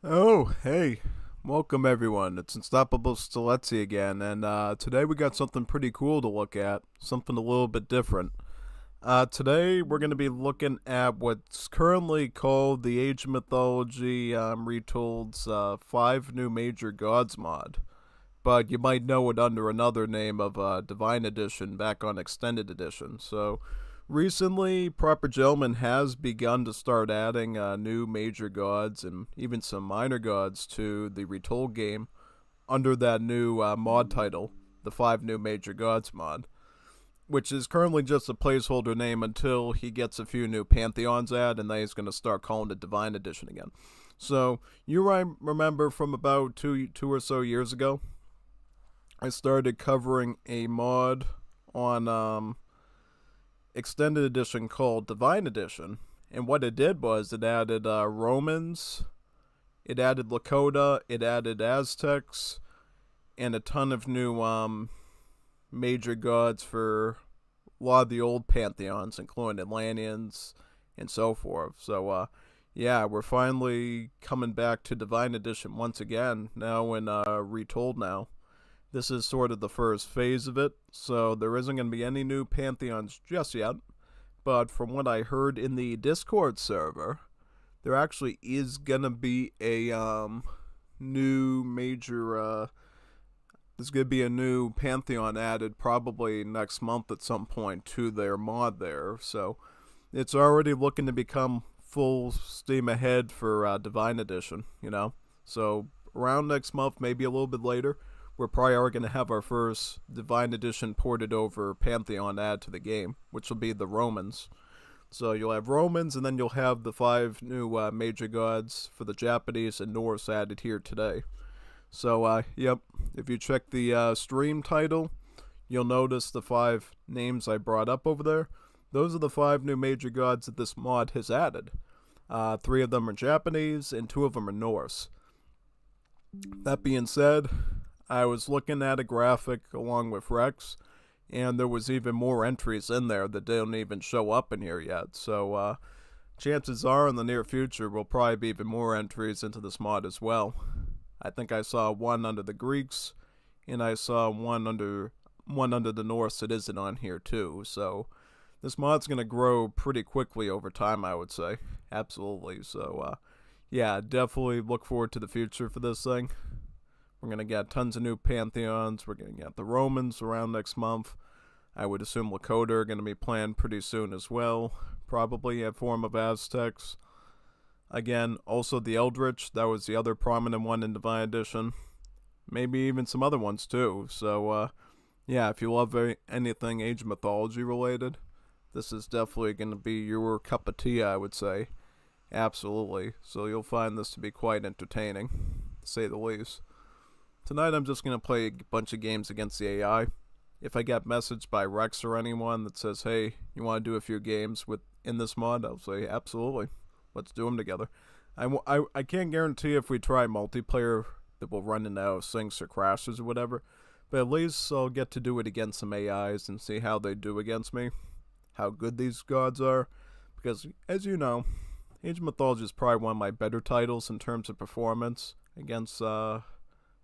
Oh, hey. Welcome everyone. It's Unstoppable Stiletzi again, and today we got something pretty cool to look at. Something a little bit different. Today we're going to be looking at what's currently called the Age of Mythology Retold's 5 New Major Gods mod. But you might know it under another name of Divine Edition back on Extended Edition. So recently, ProperGentleman has begun to start adding new major gods and even some minor gods to the Retold game under that new mod title, the 5 New Major Gods mod, which is currently just a placeholder name until he gets a few new pantheons added, and then he's going to start calling it Divine Edition again. So you remember from about two or so years ago, I started covering a mod on Extended Edition called Divine Edition. And what it did was it added Romans, it added Lakota, it added Aztecs, and a ton of new major gods for a lot of the old pantheons, including Atlanteans and so forth. So, yeah, we're finally coming back to Divine Edition once again, now in Retold now. This is sort of the first phase of it, so there isn't going to be any new pantheons just yet. But from what I heard in the Discord server, there actually is going to be a new major. There's going to be a new pantheon added probably next month at some point to their mod there. So it's already looking to become full steam ahead for Divine Edition, you know? So around next month, maybe a little bit later, we're probably going to have our first Divine Edition ported over Pantheon add to the game, which will be the Romans. So you'll have Romans, and then you'll have the 5 new major gods for the Japanese and Norse added here today. So, yep, if you check the stream title, you'll notice the 5 names I brought up over there. Those are the 5 new major gods that this mod has added. 3 of them are Japanese, and 2 of them are Norse. That being said, I was looking at a graphic along with Rex, and there was even more entries in there that didn't even show up in here yet. So chances are in the near future we'll probably be even more entries into this mod as well. I think I saw one under the Greeks, and I saw one under the Norse that isn't on here too. So this mod's gonna grow pretty quickly over time, I would say. Absolutely. So yeah, definitely look forward to the future for this thing. We're going to get tons of new pantheons. We're going to get the Romans around next month. I would assume Lakota are going to be planned pretty soon as well. Probably a form of Aztecs. Again, also the Eldritch. That was the other prominent one in Divine Edition. Maybe even some other ones too. So, yeah, if you love anything Age of Mythology related, this is definitely going to be your cup of tea, I would say. Absolutely. So you'll find this to be quite entertaining, to say the least. Tonight I'm just going to play a bunch of games against the AI. If I get messaged by Rex or anyone that says, hey, you want to do a few games in this mod, I'll say, absolutely. Let's do them together. I can't guarantee if we try multiplayer that we'll run into syncs or crashes or whatever, but at least I'll get to do it against some AIs and see how they do against me, how good these gods are, because as you know, Age of Mythology is probably one of my better titles in terms of performance against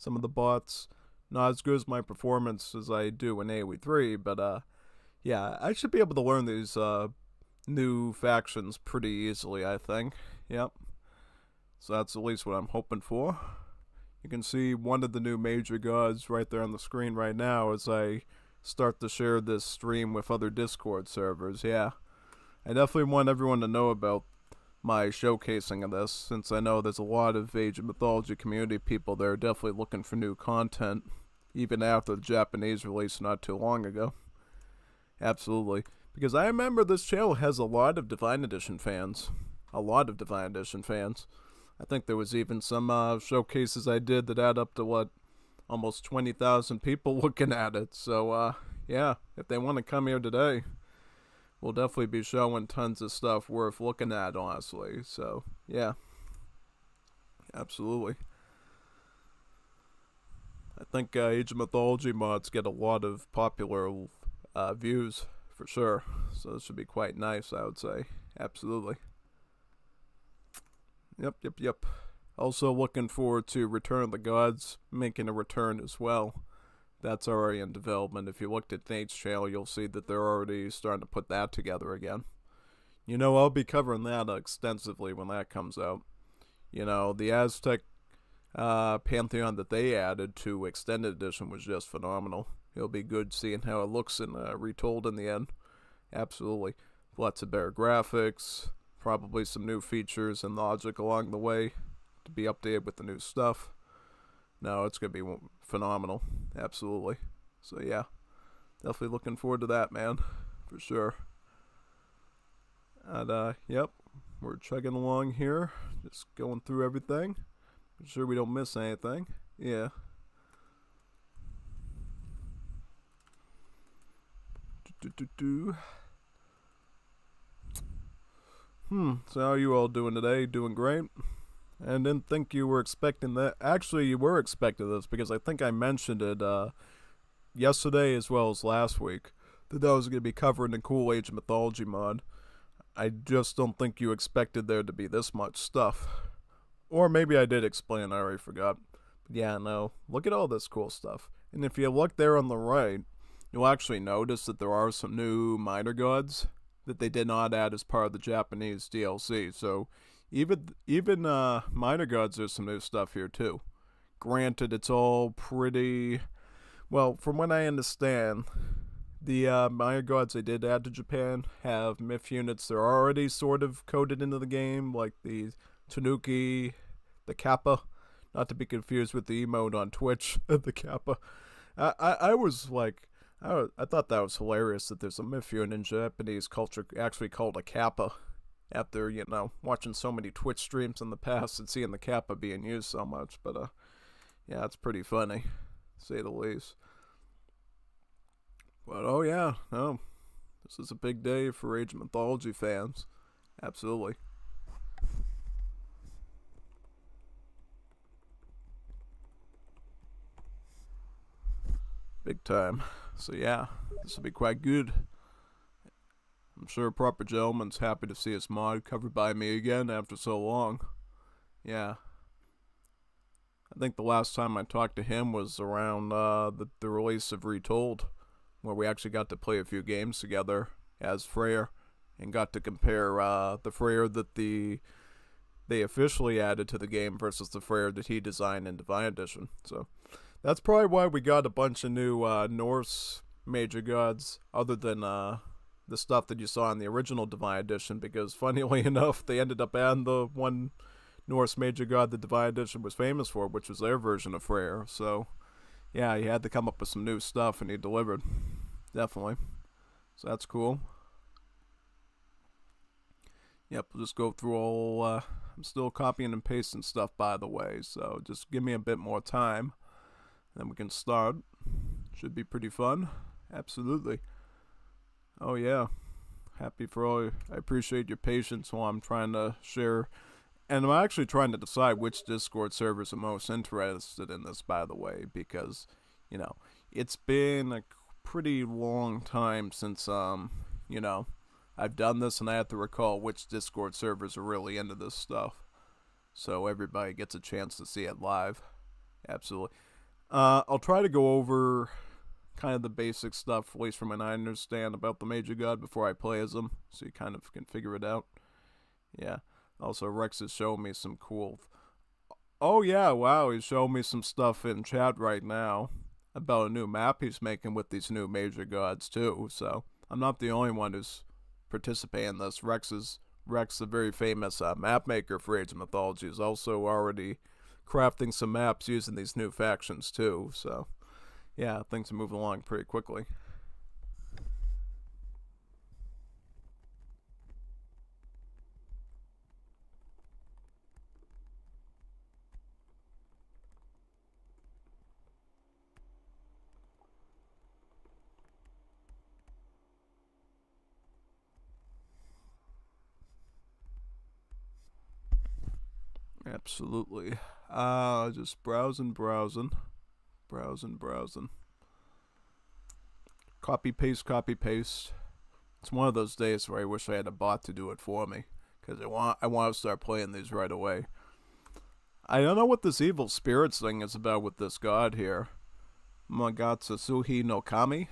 some of the bots. Not as good as my performance as I do in AoE3, but yeah, I should be able to learn these new factions pretty easily, I think. Yep. So that's at least what I'm hoping for. You can see one of the new major gods right there on the screen right now as I start to share this stream with other Discord servers. Yeah. I definitely want everyone to know about my showcasing of this, since I know there's a lot of Age of Mythology community people that are definitely looking for new content, even after the Japanese release not too long ago. Absolutely. Because I remember this channel has a lot of Divine Edition fans. A lot of Divine Edition fans. I think there was even some showcases I did that add up to, almost 20,000 people looking at it. So, yeah, if they want to come here today, we'll definitely be showing tons of stuff worth looking at, honestly. So, yeah. Absolutely. I think Age of Mythology mods get a lot of popular views, for sure. So this should be quite nice, I would say. Absolutely. Yep. Also looking forward to Return of the Gods making a return as well. That's already in development. If you looked at Nate's channel, you'll see that they're already starting to put that together again. You know, I'll be covering that extensively when that comes out. You know, the Aztec Pantheon that they added to Extended Edition was just phenomenal. It'll be good seeing how it looks in Retold in the end. Absolutely. Lots of better graphics, probably some new features and logic along the way to be updated with the new stuff. No, it's going to be phenomenal. Absolutely. So, yeah. Definitely looking forward to that, man. For sure. And, yep. We're chugging along here. Just going through everything. I'm sure we don't miss anything. Yeah. So how are you all doing today? Doing great? And didn't think you were expecting that. Actually, you were expecting this because I think I mentioned it yesterday as well as last week that I was going to be covering the cool Age of Mythology mod. I just don't think you expected there to be this much stuff. Or maybe I did explain, I already forgot. But yeah, no. Look at all this cool stuff. And if you look there on the right, you'll actually notice that there are some new minor gods that they did not add as part of the Japanese DLC. So even minor gods, there's some new stuff here too. Granted, it's all pretty... Well, from what I understand, the minor gods they did add to Japan have myth units that are already sort of coded into the game, like the Tanuki, the Kappa, not to be confused with the emote on Twitch, the Kappa. I was like, I thought that was hilarious that there's a myth unit in Japanese culture actually called a Kappa. After, you know, watching so many Twitch streams in the past and seeing the Kappa being used so much. But, yeah, it's pretty funny, to say the least. But, oh yeah, no. This is a big day for Age of Mythology fans. Absolutely. Big time. So, yeah, this will be quite good. I'm sure ProperGentleman's happy to see his mod covered by me again after so long. Yeah. I think the last time I talked to him was around the release of Retold, where we actually got to play a few games together as Freyr, and got to compare the Freyr that they officially added to the game versus the Freyr that he designed in Divine Edition. So that's probably why we got a bunch of new Norse Major Gods, other than the stuff that you saw in the original Divine Edition, because funnily enough, they ended up adding the one Norse Major God the Divine Edition was famous for, which was their version of Freyr. So, yeah, he had to come up with some new stuff, and he delivered. Definitely. So that's cool. Yep, we'll just go through all, I'm still copying and pasting stuff, by the way, so just give me a bit more time, then we can start. Should be pretty fun. Absolutely. Oh yeah, happy for all. I appreciate your patience while I'm trying to share, and I'm actually trying to decide which Discord servers are most interested in this, by the way, because, you know, it's been a pretty long time since, you know, I've done this, and I have to recall which Discord servers are really into this stuff, so everybody gets a chance to see it live. Absolutely. I'll try to go over kind of the basic stuff, at least from what I understand about the Major God before I play as them, so you kind of can figure it out. Yeah. Also, Rex is showing me some cool... Oh yeah, wow, he's showing me some stuff in chat right now about a new map he's making with these new Major Gods too, so I'm not the only one who's participating in this. Rex, the very famous map maker for Age of Mythology, is also already crafting some maps using these new factions too, so... Yeah, things are moving along pretty quickly. Absolutely. Just browsing. Copy paste. It's one of those days where I wish I had a bot to do it for me, because I want to start playing these right away. I don't know what this evil spirits thing is about with this god here. Magatsuhi-No-Kami?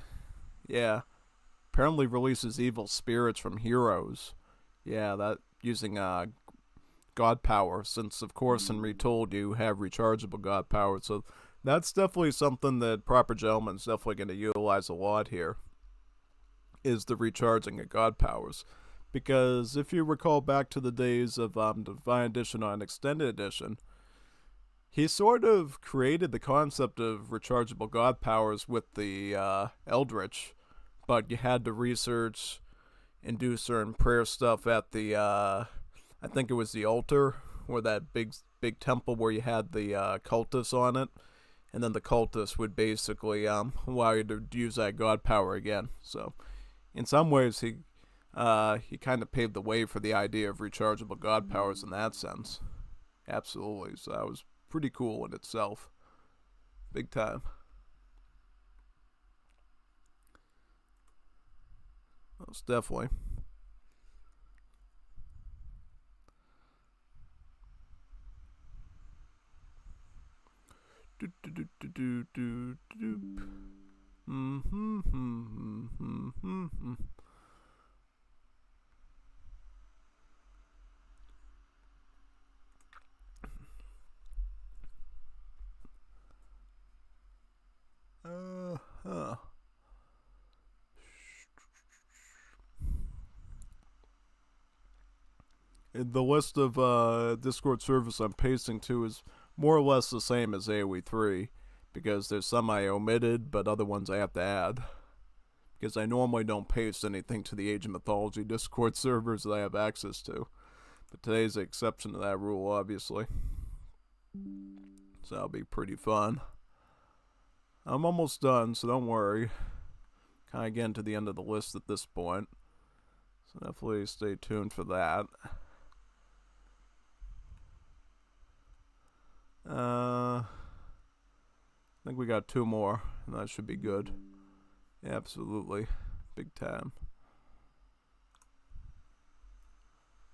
Yeah. Apparently releases evil spirits from heroes. Yeah, that using god power, since of course in Retold you have rechargeable god power, so that's definitely something that ProperGentleman's definitely going to utilize a lot here, is the recharging of god powers. Because if you recall back to the days of Divine Edition on Extended Edition, he sort of created the concept of rechargeable god powers with the Eldritch, but you had to research and do certain prayer stuff at the, I think it was the altar, or that big temple where you had the cultists on it, and then the cultists would basically allow you to use that god power again. So, in some ways, he kind of paved the way for the idea of rechargeable god powers in that sense. Absolutely. So that was pretty cool in itself. Big time. Most definitely. The list of Discord servers I'm pasting to is more or less the same as AoE 3, because there's some I omitted, but other ones I have to add. Because I normally don't paste anything to the Age of Mythology Discord servers that I have access to. But today's the exception to that rule, obviously. So that'll be pretty fun. I'm almost done, so don't worry. Kind of getting to the end of the list at this point. So definitely stay tuned for that. I think we got 2 more, and that should be good. Yeah, absolutely. Big time.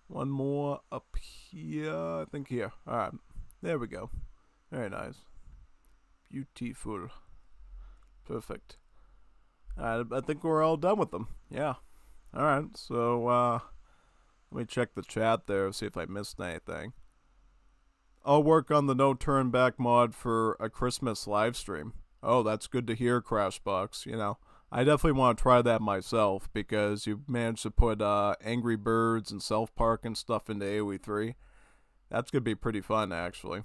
1 more up here. I think here. Alright. There we go. Very nice. Beautiful. Perfect. Alright, I think we're all done with them. Yeah. Alright, so, let me check the chat there, see if I missed anything. I'll work on the no turn back mod for a Christmas live stream. Oh, that's good to hear, Crashbox. You know, I definitely want to try that myself, because you managed to put Angry Birds and South Park and stuff into AoE 3. That's going to be pretty fun, actually.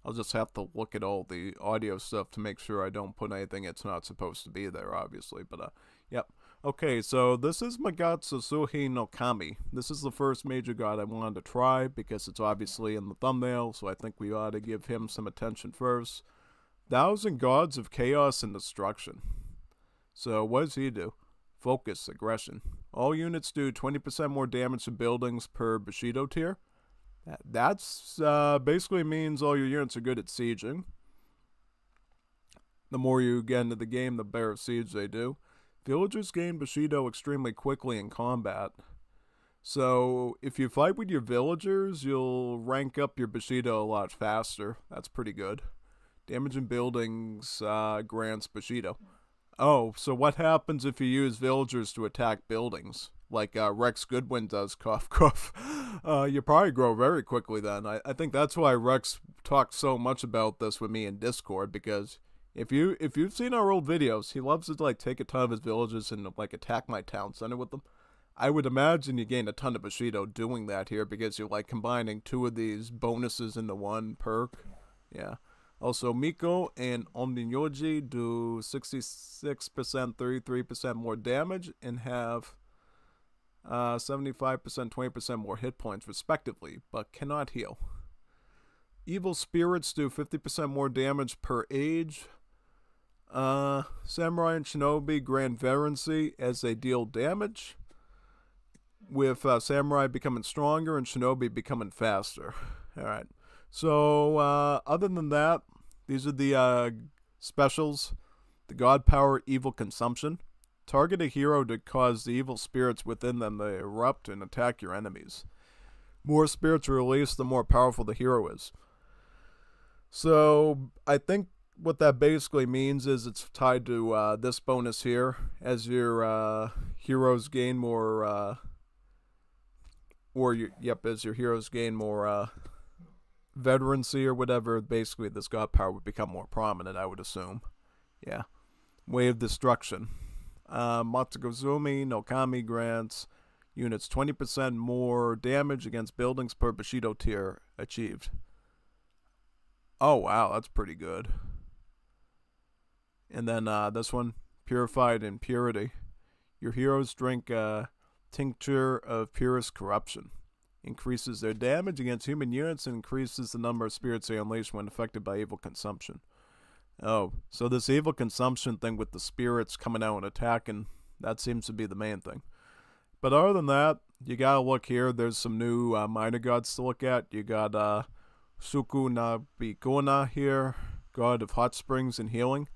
I'll just have to look at all the audio stuff to make sure I don't put anything that's not supposed to be there, obviously. But, yep. Okay, so this is Magatsuhi-No-Kami. This is the first major god I wanted to try, because it's obviously in the thumbnail, so I think we ought to give him some attention first. 1,000 Gods of Chaos and Destruction. So, what does he do? Focus, aggression. All units do 20% more damage to buildings per Bushido tier. That's basically means all your units are good at sieging. The more you get into the game, the better siege they do. Villagers gain Bushido extremely quickly in combat. So, if you fight with your villagers, you'll rank up your Bushido a lot faster. That's pretty good. Damage in buildings grants Bushido. Oh, so what happens if you use villagers to attack buildings? Like Rex Goodwin does, cough, cough. You probably grow very quickly then. I think that's why Rex talks so much about this with me in Discord, because if you've seen our old videos, he loves to like take a ton of his villagers and like attack my town center with them. I would imagine you gain a ton of Bushido doing that here, because you're like combining 2 of these bonuses into 1 perk. Yeah. Also, Miko and Omninyoji do 66%, 33% more damage and have 75%, 20% more hit points respectively, but cannot heal. Evil spirits do 50% more damage per age. Samurai and Shinobi grant variancy as they deal damage, with Samurai becoming stronger and Shinobi becoming faster. Alright, so other than that, these are the specials. The God Power Evil Consumption. Target a hero to cause the evil spirits within them to erupt and attack your enemies. More spirits are released, the more powerful the hero is. So I think what that basically means is it's tied to this bonus here. As your heroes gain more, as your heroes gain more veterancy or whatever, basically this god power would become more prominent, I would assume. Yeah. Way of Destruction. Magatsuhi-No-Kami grants units 20% more damage against buildings per Bushido tier achieved. Oh, wow, that's pretty good. And then this one, Purified Impurity. Your heroes drink a tincture of purest corruption. Increases their damage against human units and increases the number of spirits they unleash when affected by evil consumption. Oh, so this evil consumption thing with the spirits coming out and attacking, that seems to be the main thing. But other than that, you gotta look here. There's some new minor gods to look at. You got Sukunabikona here, god of hot springs and healing.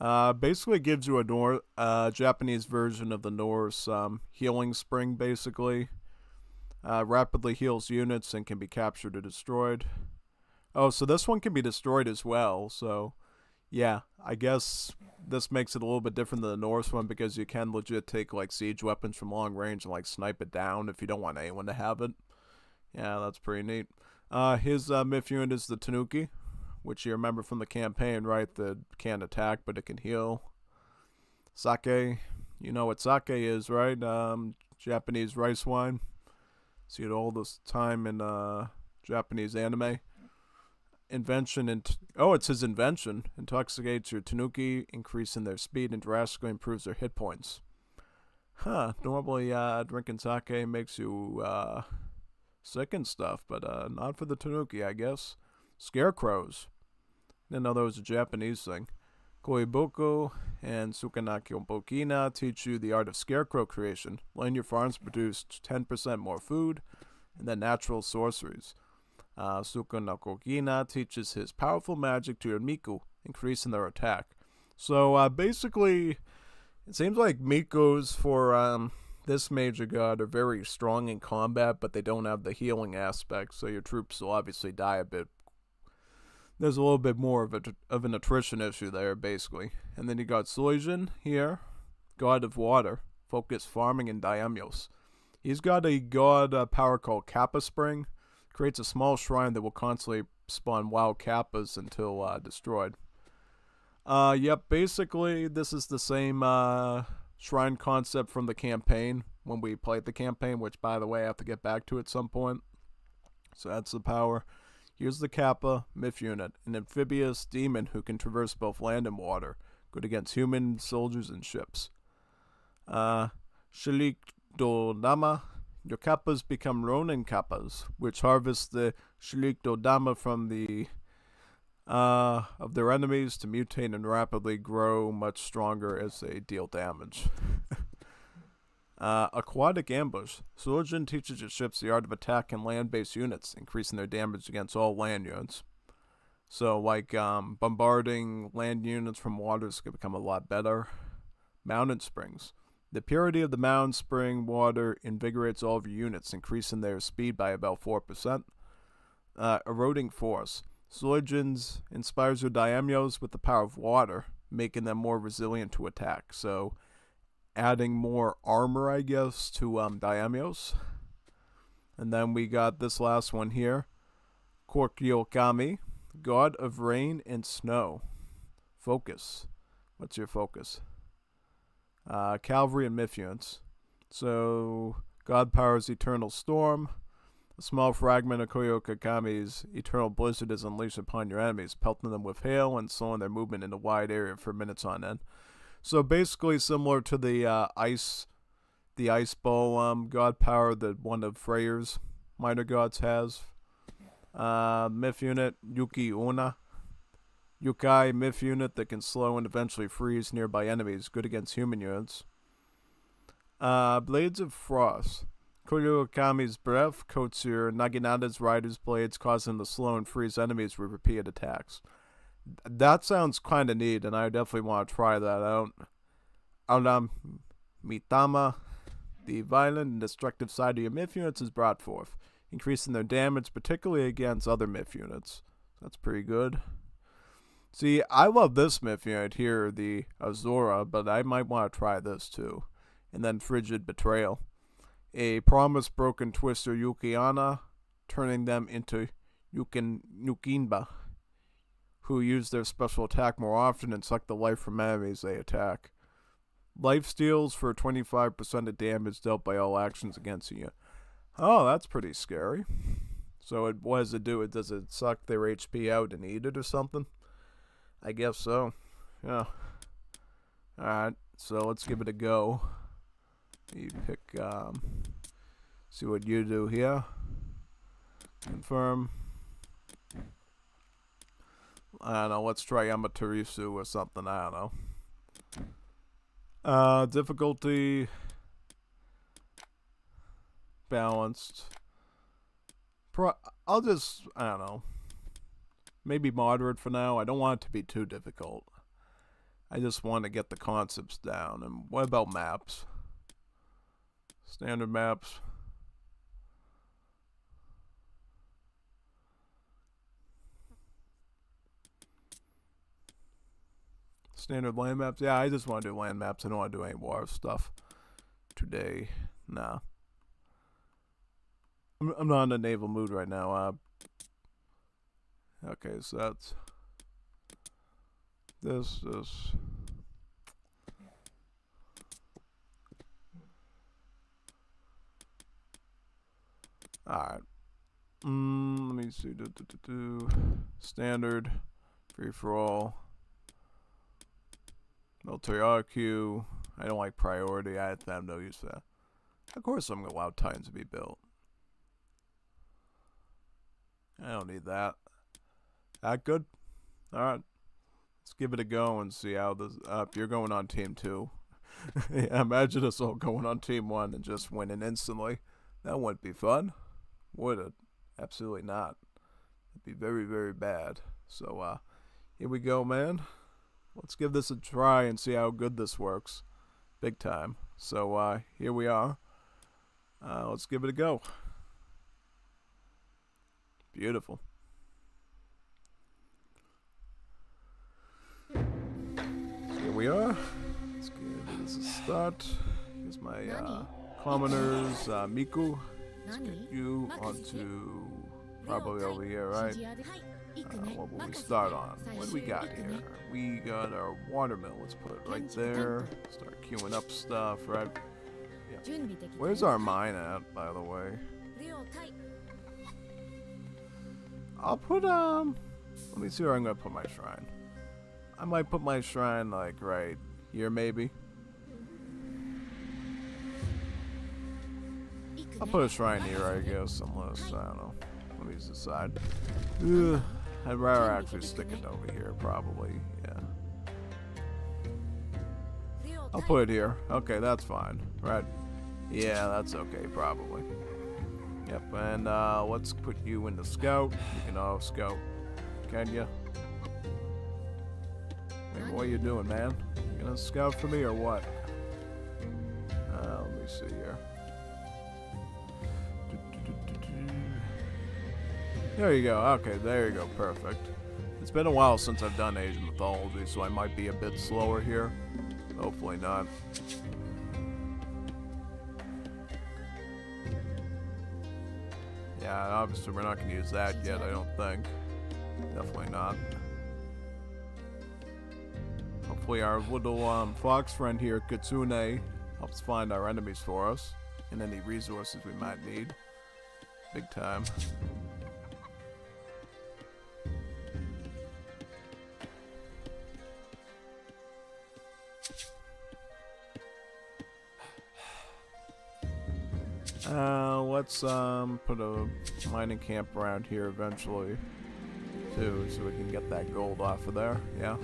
Basically gives you a Japanese version of the Norse healing spring, basically. Rapidly heals units and can be captured or destroyed. Oh, so this one can be destroyed as well, so yeah, I guess this makes it a little bit different than the Norse one because you can legit take like siege weapons from long range and like snipe it down if you don't want anyone to have it. Yeah, that's pretty neat. His myth unit is the Tanuki, which you remember from the campaign, right? That can't attack, but it can heal. Sake, you know what sake is, right? Japanese rice wine. See it all this time in Japanese anime. Invention and it's his invention. Intoxicates your Tanuki, increasing their speed and drastically improves their hit points. Normally drinking sake makes you sick and stuff, but not for the Tanuki, I guess. Scarecrows. Didn't know that was a Japanese thing. Koiboku and Sukanakyo teach you the art of scarecrow creation, letting your farms produce 10% more food, and then natural sorceries. Sukanakogina teaches his powerful magic to your Miku, increasing their attack. So basically, it seems like Mikos for this major god are very strong in combat, but they don't have the healing aspect, so your troops will obviously die a bit. There's a little bit more of an attrition issue there, basically. And then you got Soijin here, god of water, focus farming and daimyos. He's got a god power called Kappa Spring. Creates a small shrine that will constantly spawn wild kappas until destroyed. Basically this is the same shrine concept from the campaign when we played the campaign, which by the way I have to get back to at some point. So that's the power. Here's the Kappa myth unit, an amphibious demon who can traverse both land and water, good against human soldiers and ships. Shalik Dodama. Your kappas become Ronin kappas, which harvest the Shalik Dodama from the of their enemies to mutate and rapidly grow much stronger as they deal damage. Aquatic Ambush. Soijin teaches your ships the art of attacking land-based units, increasing their damage against all land units. So, like, bombarding land units from waters could become a lot better. Mountain Springs. The purity of the mountain spring water invigorates all of your units, increasing their speed by about 4%. Eroding Force. Soijin inspires your daimyos with the power of water, making them more resilient to attack. So, adding more armor, I guess, to daimyos. And then we got this last one here. Korkyokami, god of rain and snow. Focus. What's your focus? Cavalry and myth units. So, god powers eternal storm. A small fragment of Koyokakami's eternal blizzard is unleashed upon your enemies, pelting them with hail and slowing their movement in a wide area for minutes on end. So basically similar to the ice bow god power that one of Freyr's minor gods has. Myth unit Yuki Una. Yukai myth unit that can slow and eventually freeze nearby enemies, good against human units. Blades of Frost. Koryokami's breath coats your Naginata's rider's blades, causing them to slow and freeze enemies with repeated attacks. That sounds kind of neat, and I definitely want to try that out. Mitama, the violent and destructive side of your myth units is brought forth, increasing their damage, particularly against other myth units. That's pretty good. See, I love this myth unit here, the Azura, but I might want to try this too. And then Frigid Betrayal. A promise broken twister Yukiana, turning them into Yukinba, who use their special attack more often and suck the life from enemies they attack. Life steals for 25% of damage dealt by all actions against you. Oh, that's pretty scary. So what does it do? Does it suck their HP out and eat it or something? I guess so. Yeah. Alright, so let's give it a go. You pick, see what you do here. Confirm. I don't know, let's try Amaterasu or something, I don't know. Difficulty. Balanced. I'll just, I don't know. Maybe moderate for now. I don't want it to be too difficult. I just want to get the concepts down. And what about maps? Standard maps. Standard land maps. Yeah, I just want to do land maps. I don't want to do any war stuff today. Nah. I'm not in a naval mood right now. Okay, so that's this. Alright. Let me see. Standard. Free for all. Military RQ. I don't like priority. I have no use for that. Of course I'm going to allow Titans to be built. I don't need that. That good? Alright. Let's give it a go and see how this... you're going on team 2. Yeah, imagine us all going on team 1 and just winning instantly. That wouldn't be fun. Would it? Absolutely not. It'd be very, very bad. So, here we go, man. Let's give this a try and see how good this works. Big time. So, here we are. Let's give it a go. Beautiful. So here we are. Let's give this a start. Here's my commoners, Miku. Let's get you onto probably over here, right? What will we start on? What do we got here? We got our watermill. Let's put it right there. Start queuing up stuff, right? Yeah. Where's our mine at, by the way? I'll put, let me see where I'm gonna put my shrine. I might put my shrine, like, right here, maybe. I'll put a shrine here, I guess, unless, I don't know. Let me decide. Ugh, I'd rather actually stick it over here, probably, yeah. I'll put it here. Okay, that's fine, right? Yeah, that's okay, probably. Yep, and let's put you in the scout. You can auto scout, can you? Wait, what are you doing, man? You gonna scout for me or what? Let me see here. There you go. Okay, there you go. Perfect. It's been a while since I've done Age of Mythology, so I might be a bit slower here. Hopefully not. Yeah, obviously we're not going to use that yet, I don't think. Definitely not. Hopefully our little fox friend here, Kitsune, helps find our enemies for us. And any resources we might need. Big time. Let's put a mining camp around here eventually too, so we can get that gold off of there. Yeah.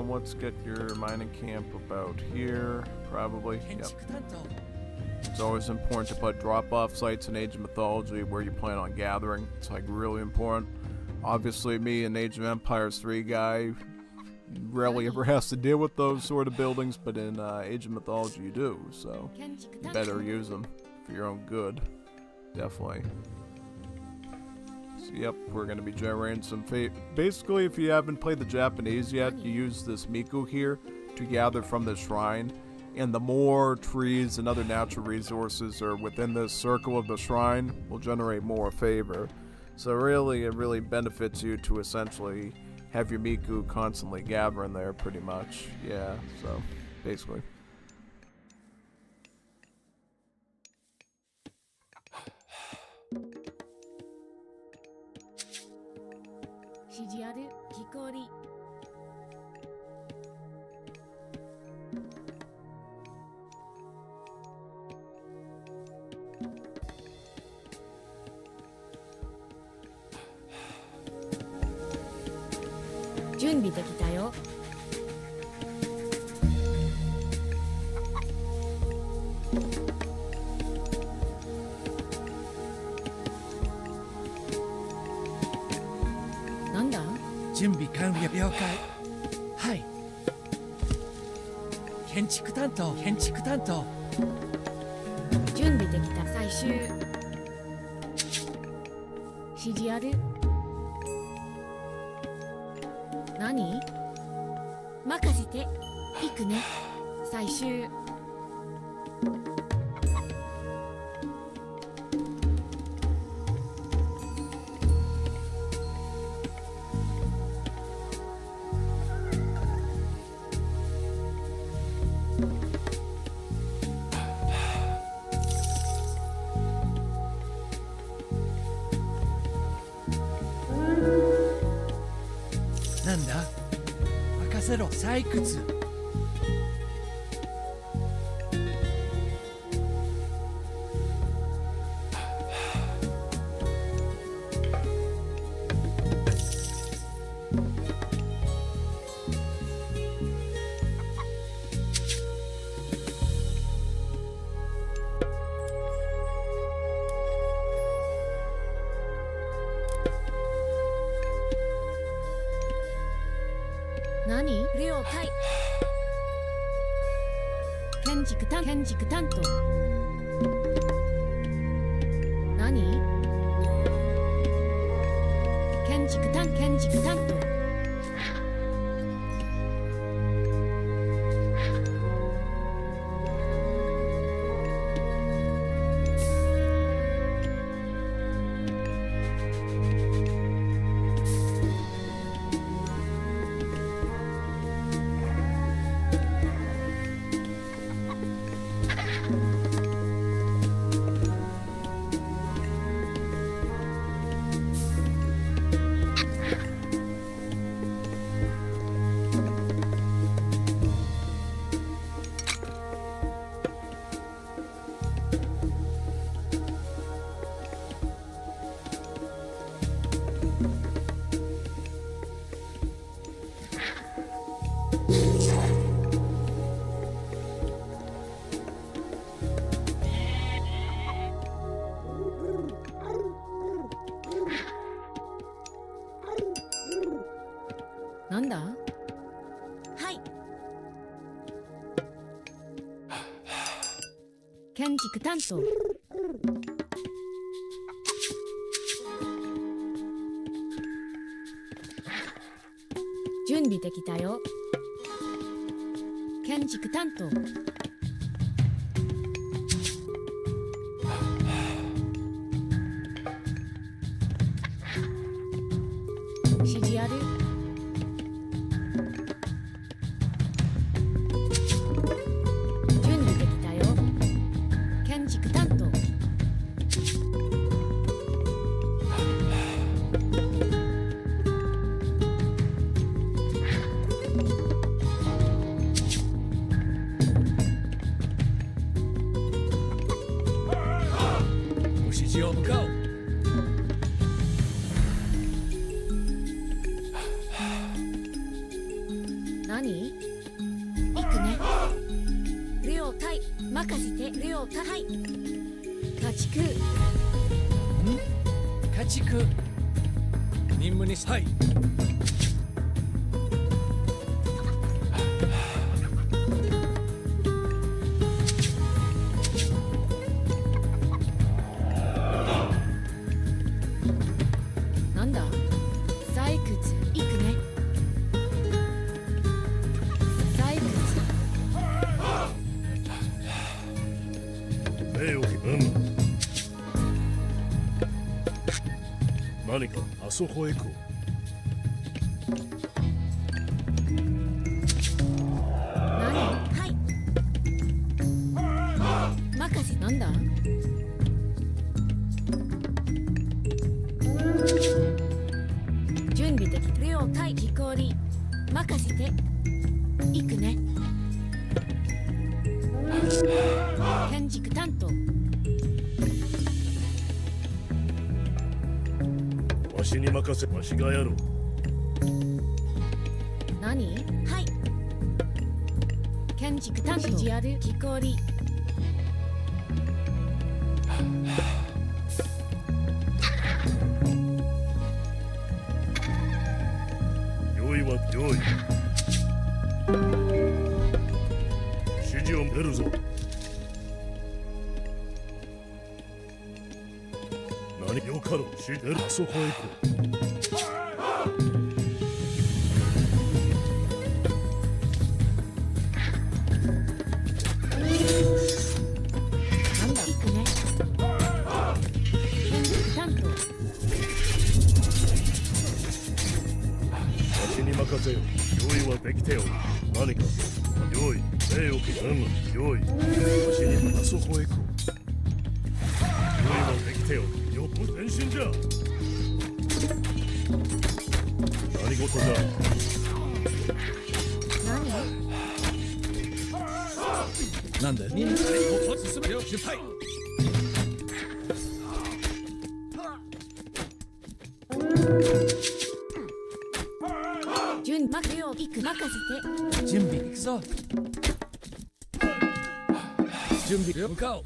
Let's get your mining camp about here, probably. Yep. It's always important to put drop-off sites in Age of Mythology where you plan on gathering. It's like really important. Obviously, me, an Age of Empires 3 guy, rarely ever has to deal with those sort of buildings, but in Age of Mythology you do, so you better use them for your own good. Definitely. So yep, we're going to be generating some fate. Basically, if you haven't played the Japanese yet, you use this Miku here to gather from the shrine. And the more trees and other natural resources are within this circle of the shrine will generate more favor. So really, it really benefits you to essentially have your Miku constantly gathering there, pretty much. Yeah, so basically. 何かあそこへ行こう。何？はい。任せ。なんだ？準備的。了解。木こり。任せて。行くね。建築担当。わしに任せ。わしがやろう。何？はい。建築担当。指示ある。木こり。用意は用意。指示を出るぞ。何よかろう。指示出る。あそこへ行こう。なんだ？行くね。建築担当。わしに任せよ。用意はできておる。何か用意。礼をけ。用意。わしにあそこへ行こう。用意はできておる。よっ前進じゃ。何事だ。何？なんで任務を進めよ。失敗。準備よ。行く。任せて。準備行くぞ。準備よ。向かおう。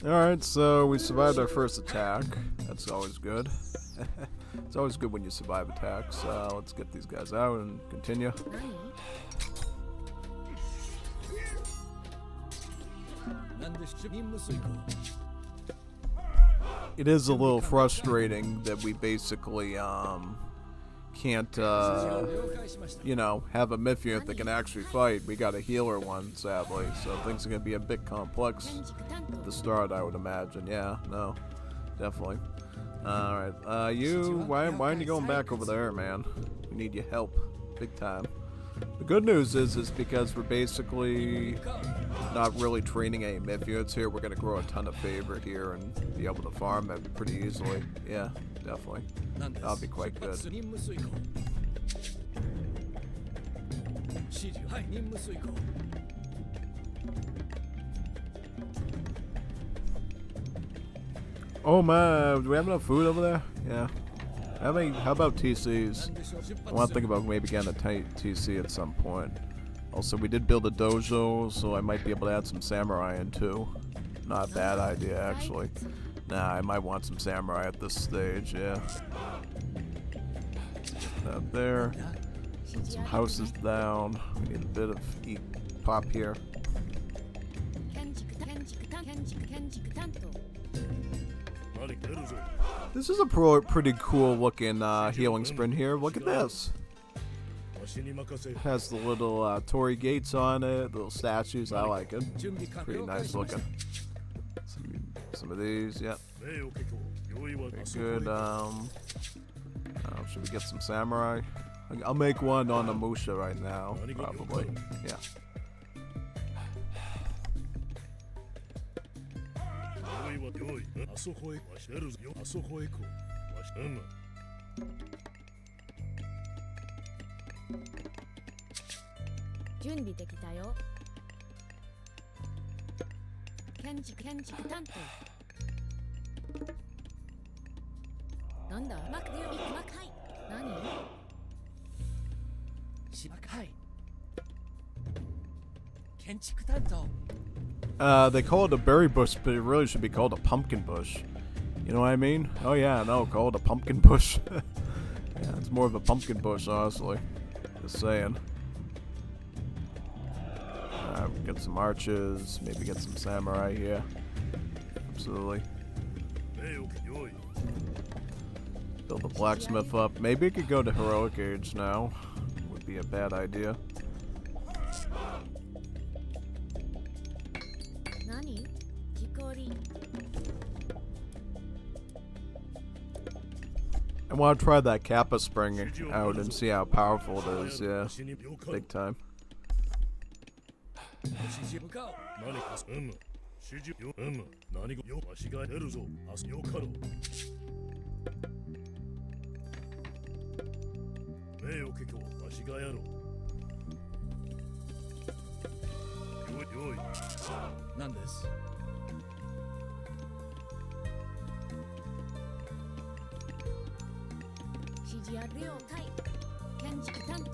Alright, so we survived our first attack. That's always good. It's always good when you survive attacks. Let's get these guys out and continue. なんで任務遂行。 It is a little frustrating that we basically can't you know, have a myth unit that can actually fight. We got a healer one, sadly, so things are gonna be a bit complex at the start, I would imagine. Yeah, no, definitely. Alright, you, why aren't you going back over there, man? We need your help, big time. The good news is because we're basically not really training any myth units here, we're gonna grow a ton of favor here and be able to farm it pretty easily. Yeah, definitely. That'll be quite good. Oh man, do we have enough food over there? Yeah. How about TCs? I want to think about maybe getting a TC at some point. Also, we did build a dojo, so I might be able to add some samurai in too. Not a bad idea, actually. Nah, I might want some samurai at this stage, yeah. Out there. Put some houses down. We need a bit of pop here. This is a pretty cool looking healing sprint here. Look at this. It has the little torii gates on it, little statues. I like it. Pretty nice looking. Some of these, yep. Very good. Should we get some samurai? I'll make one on the Musha right now, probably. Yeah. They call it a berry bush, but it really should be called a pumpkin bush. You know what I mean? Oh yeah, no, call it a pumpkin bush. Yeah, it's more of a pumpkin bush, honestly. Just saying. Get some archers, maybe get some samurai here. Absolutely. Build the blacksmith up. Maybe it could go to heroic age now. Would be a bad idea. I want to try that Kappa spring out and see how powerful it is. Yeah, big time. 指示向かおう。何か指示よ何がよわしが出るぞ明日よかろう名誉家教わしがやろうよい何です。指示あるよ対建築担当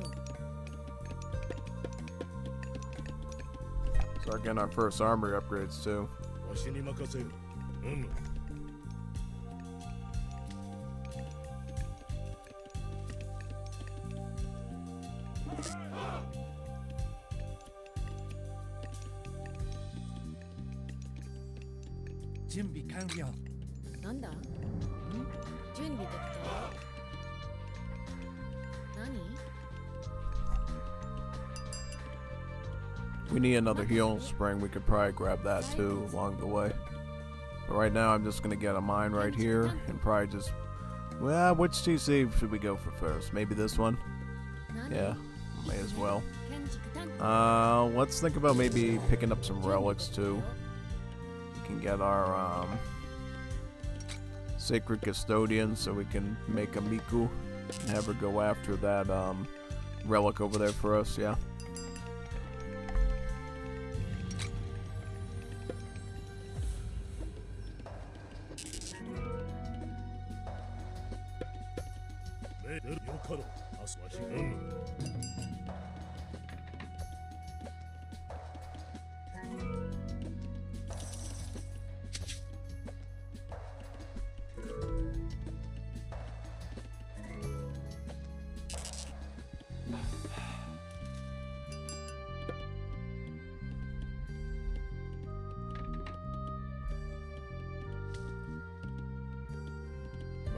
So again, our first armory upgrades too. わしに任せる準備完了。なんだ準備できたよ何 We need another heal spring. We could probably grab that too along the way. But right now, I'm just gonna get a mine right here and probably just. Well, which TC should we go for first? Maybe this one. Yeah, may as well. Let's think about maybe picking up some relics too. We can get our sacred custodian, so we can make a Miku and have her go after that relic over there for us. Yeah.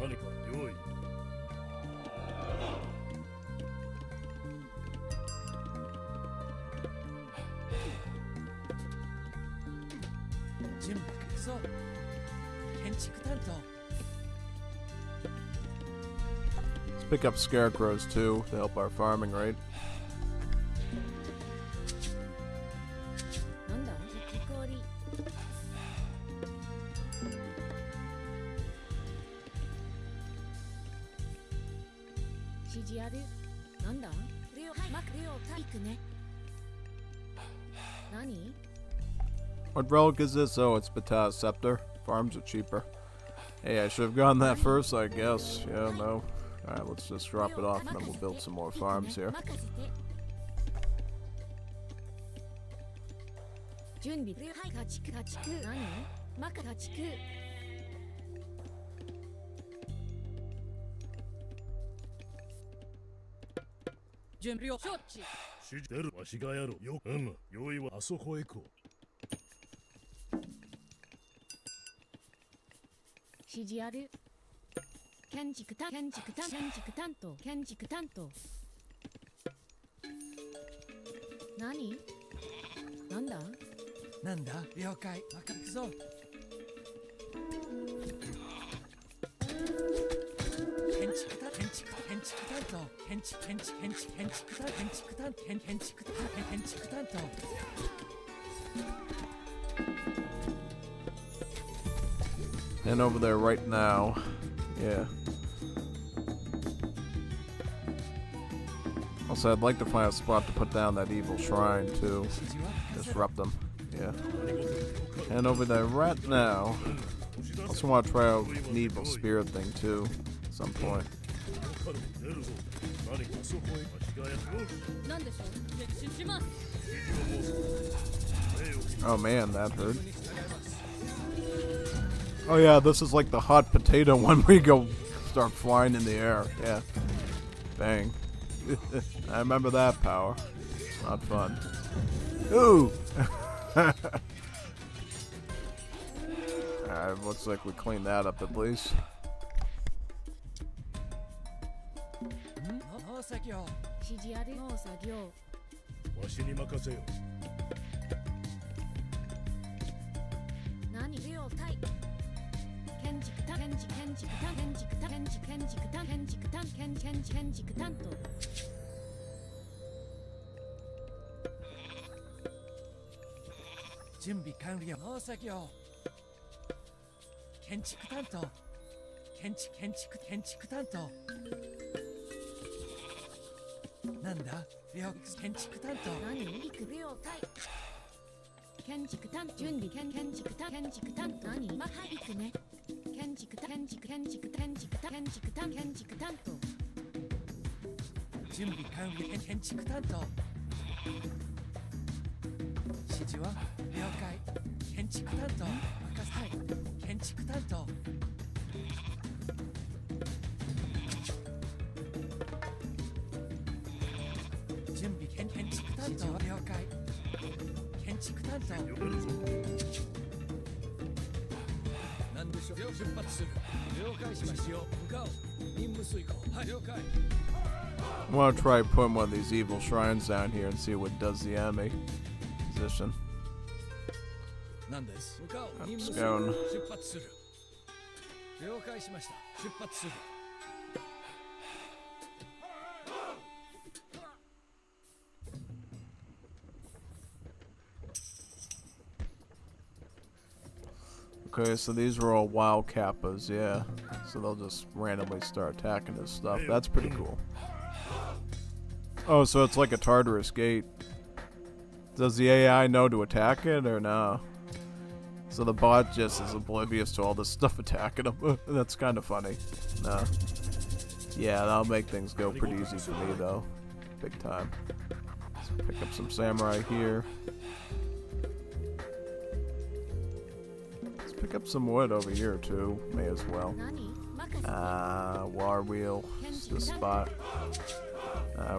何か用意準備行くぞ。建築担当。Let's pick up scarecrows too to help our farming, right? なんだ木こり指示あるなんだレオマクレオタイクね何 What relic is this? Oh, it's Bata's Scepter. Farms are cheaper. Hey, I should have gotten that first, I guess. Yeah, no. Alright, let's just drop it off and then we'll build some more farms here. 準備家畜何マカ家畜準備を承知。指示出るわしがやろうよ用意はあそこへ行こう指示ある建築担当何なんだなんだ了解。任せぞ。建築担当。建築担当。And over there right now. Yeah. Also, I'd like to find a spot to put down that evil shrine too. Disrupt them. Yeah. And over there right now. Also want to try out an evil spirit thing too. At some point. Oh man, that hurt. Oh yeah, this is like the hot potato when we go start flying in the air. Yeah. Bang. I remember that power. Not fun. Ooh! Alright, looks like we cleaned that up at least. 農作業。指示ある農作業わしに任せよ何レオタイ建築担建築担建築担建築担建築担建建築担当準備完了農作業建築担当建築担当なんだ了建築担当何行く了解建築担当準備建築担当何まはい行くね建築担当準備完了建築担当指示は了解建築担当任せはい建築担当準備建築担当了解建築担当よけるぞ何でしょう出発する了解しましたよ向かおう任務遂行はい了解 I want to try putting one of these evil shrines down here and see what does the enemy position. 何です向かおう任 I'm 務 just 遂行 going. 出発する了解しました出発する Okay, so these are all wild kappas, yeah. So they'll just randomly start attacking this stuff. That's pretty cool. Oh, so it's like a Tartarus gate. Does the AI know to attack it or no? So the bot just is oblivious to all this stuff attacking him. That's kind of funny. No. Yeah, that'll make things go pretty easy for me though. Big time. Let's pick up some samurai here. Let's pick up some wood over here too. May as well. 何任せ War wheel. It's this spot.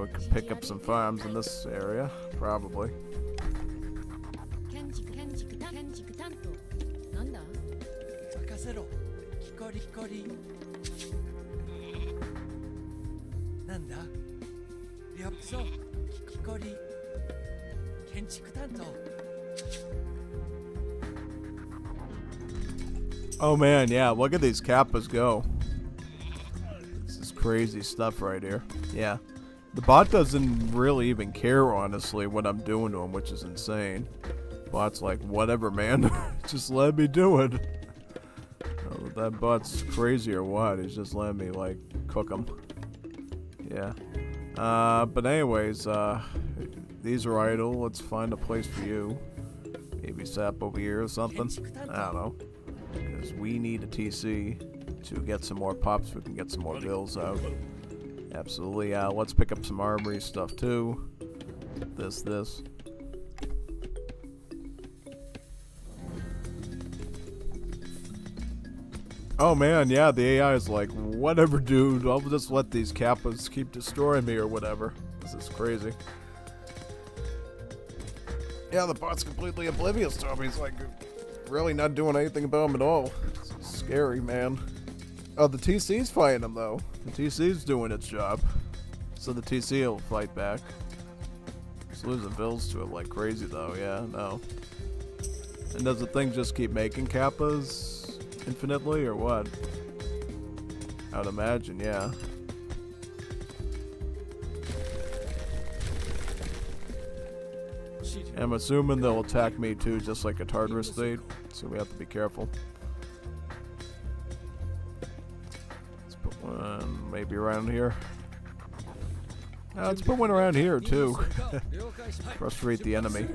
We could pick up some farms in this area, probably. 建築担当なんだ任せろ光なんだ了そう光建築担当 Oh man, yeah, look at these kappas go. This is crazy stuff right here. Yeah. The bot doesn't really even care, honestly, what I'm doing to him, which is insane. Bot's like, whatever, man. Just let me do it. Oh, that bot's crazy or what? He's just letting me, like, cook him. Yeah. But anyways, these are idle. Let's find a place for you. Maybe sap over here or something. I don't know. Because we need a TC to get some more pops so we can get some more bills out. Absolutely. Let's pick up some armory stuff too. This. Oh man, yeah, the AI is like, whatever dude, I'll just let these kappas keep destroying me or whatever. This is crazy. Yeah, the bot's completely oblivious to him. He's like, really not doing anything about him at all. It's scary, man. Oh, the TC's fighting him though. The TC's doing its job. So the TC will fight back. It's losing bills to it like crazy though, yeah, no. And does the thing just keep making kappas infinitely or what? I'd imagine, yeah. I'm assuming they'll attack me too, just like a Tartarus did, so we have to be careful. Let's put one maybe around here. Let's put one around here too. Frustrate the enemy.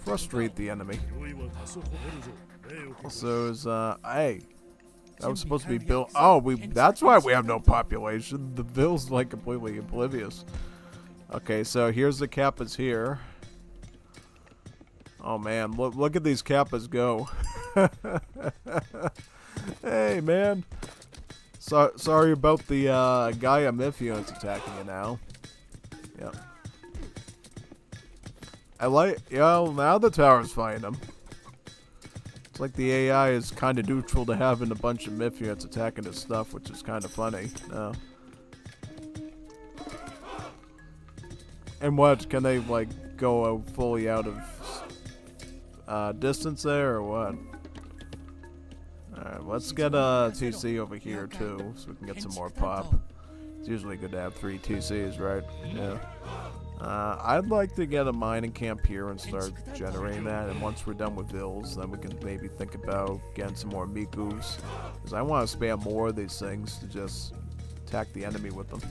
Frustrate the enemy. 用意は多数出るぞ礼を聞く Also, is hey, that was supposed to be built. Oh, that's why we have no population. The bill's like completely oblivious. Okay, so here's the kappas here. Oh man, look at these kappas go. Hey man. Sorry about the Gaia Myth units attacking you now. Yep. Now the tower's fighting them. It's like the AI is kind of neutral to having a bunch of Myth units attacking his stuff, which is kind of funny. No. And what, can they like go fully out of distance there or what? Alright, let's get a TC over here too, so we can get some more pop. It's usually good to have 3 TCs, right? Yeah. I'd like to get a mining camp here and start generating that, and once we're done with Vils, then we can maybe think about getting some more Mikus. Because I want to spam more of these things to just attack the enemy with them.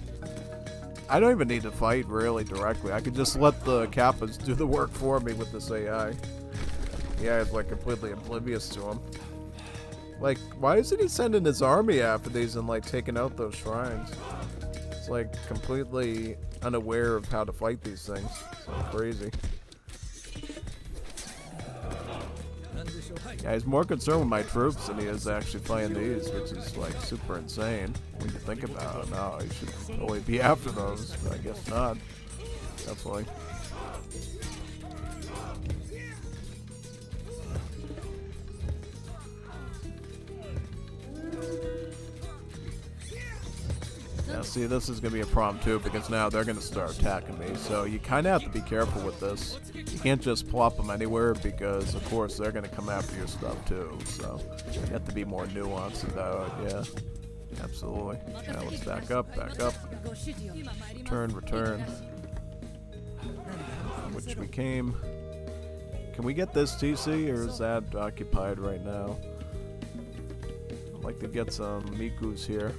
I don't even need to fight really directly. I could just let the Kappas do the work for me with this AI. Yeah, it's like completely oblivious to him. Like, why isn't he sending his army after these and like taking out those shrines? It's like completely unaware of how to fight these things. So crazy. Yeah, he's more concerned with my troops than he is actually playing these, which is like super insane when you think about it. No, he should only be after those, but I guess not. Definitely. Now see, this is going to be a problem too, because now they're going to start attacking me, so you kind of have to be careful with this. You can't just plop them anywhere, because of course they're going to come after your stuff too, so you have to be more nuanced about it, yeah. Absolutely. Now let's back up, return. From which we came. Can we get this TC, or is that occupied right now? I'd like to get some Mikus here.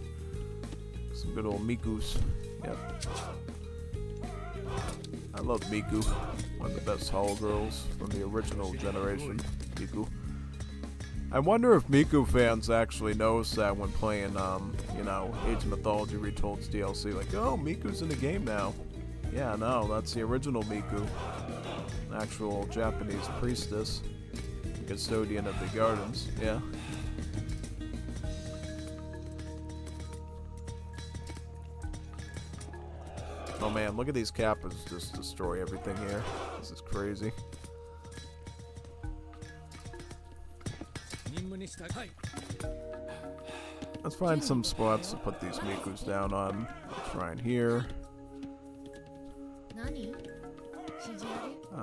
Some good old Mikus. Yep. I love Miku. One of the best Hall girls from the original generation. Miku. I wonder if Miku fans actually notice that when playing, you know, Age of Mythology Retold's DLC. Like, oh, Miku's in the game now. Yeah, no, that's the original Miku. An actual Japanese priestess. Custodian of the gardens. Yeah. Oh man, look at these Kappas just destroy everything here. This is crazy. Let's find some spots to put these Mikus down on. Shrine here.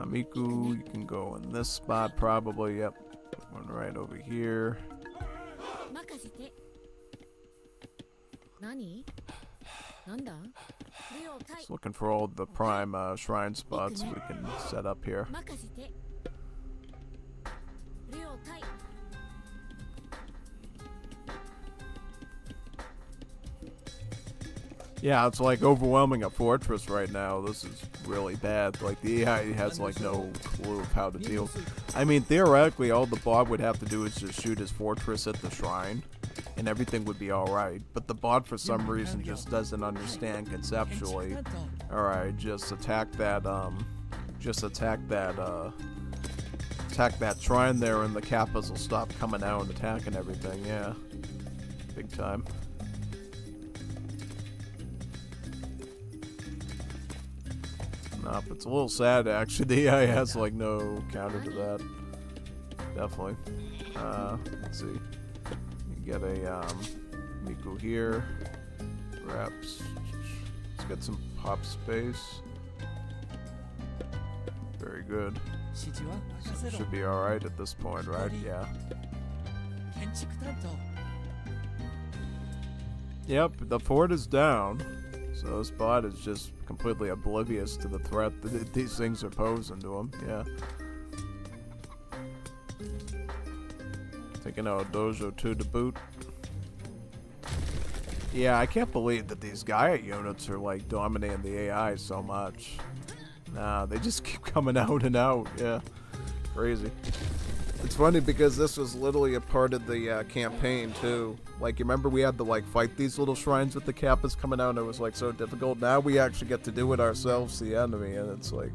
Miku, you can go in this spot probably. Yep. One right over here. Just looking for all the prime shrine spots we can set up here. Yeah, it's like overwhelming a fortress right now. This is really bad. Like, the AI has like no clue of how to deal. I mean, theoretically, all the bot would have to do is just shoot his fortress at the shrine, and everything would be alright. But the bot, for some reason, just doesn't understand conceptually. Alright, just attack that shrine there, and the Kappas will stop coming out and attacking everything. Yeah, big time. Nope, it's a little sad actually. The AI has like no counter to that. Definitely. Let's see. You get a Miku here. Perhaps. Let's get some pop space. Very good. So should be alright at this point, right? Yeah. Yep, the fort is down. So this bot is just completely oblivious to the threat that these things are posing to him. Yeah. Taking out a dojo 2 to boot. Yeah, I can't believe that these Gaia units are like dominating the AI so much. Nah, they just keep coming out and out. Yeah. Crazy. It's funny because this was literally a part of the campaign too. Like, you remember we had to like fight these little shrines with the Kappas coming out and it was like so difficult. Now we actually get to do it ourselves, the enemy, and it's like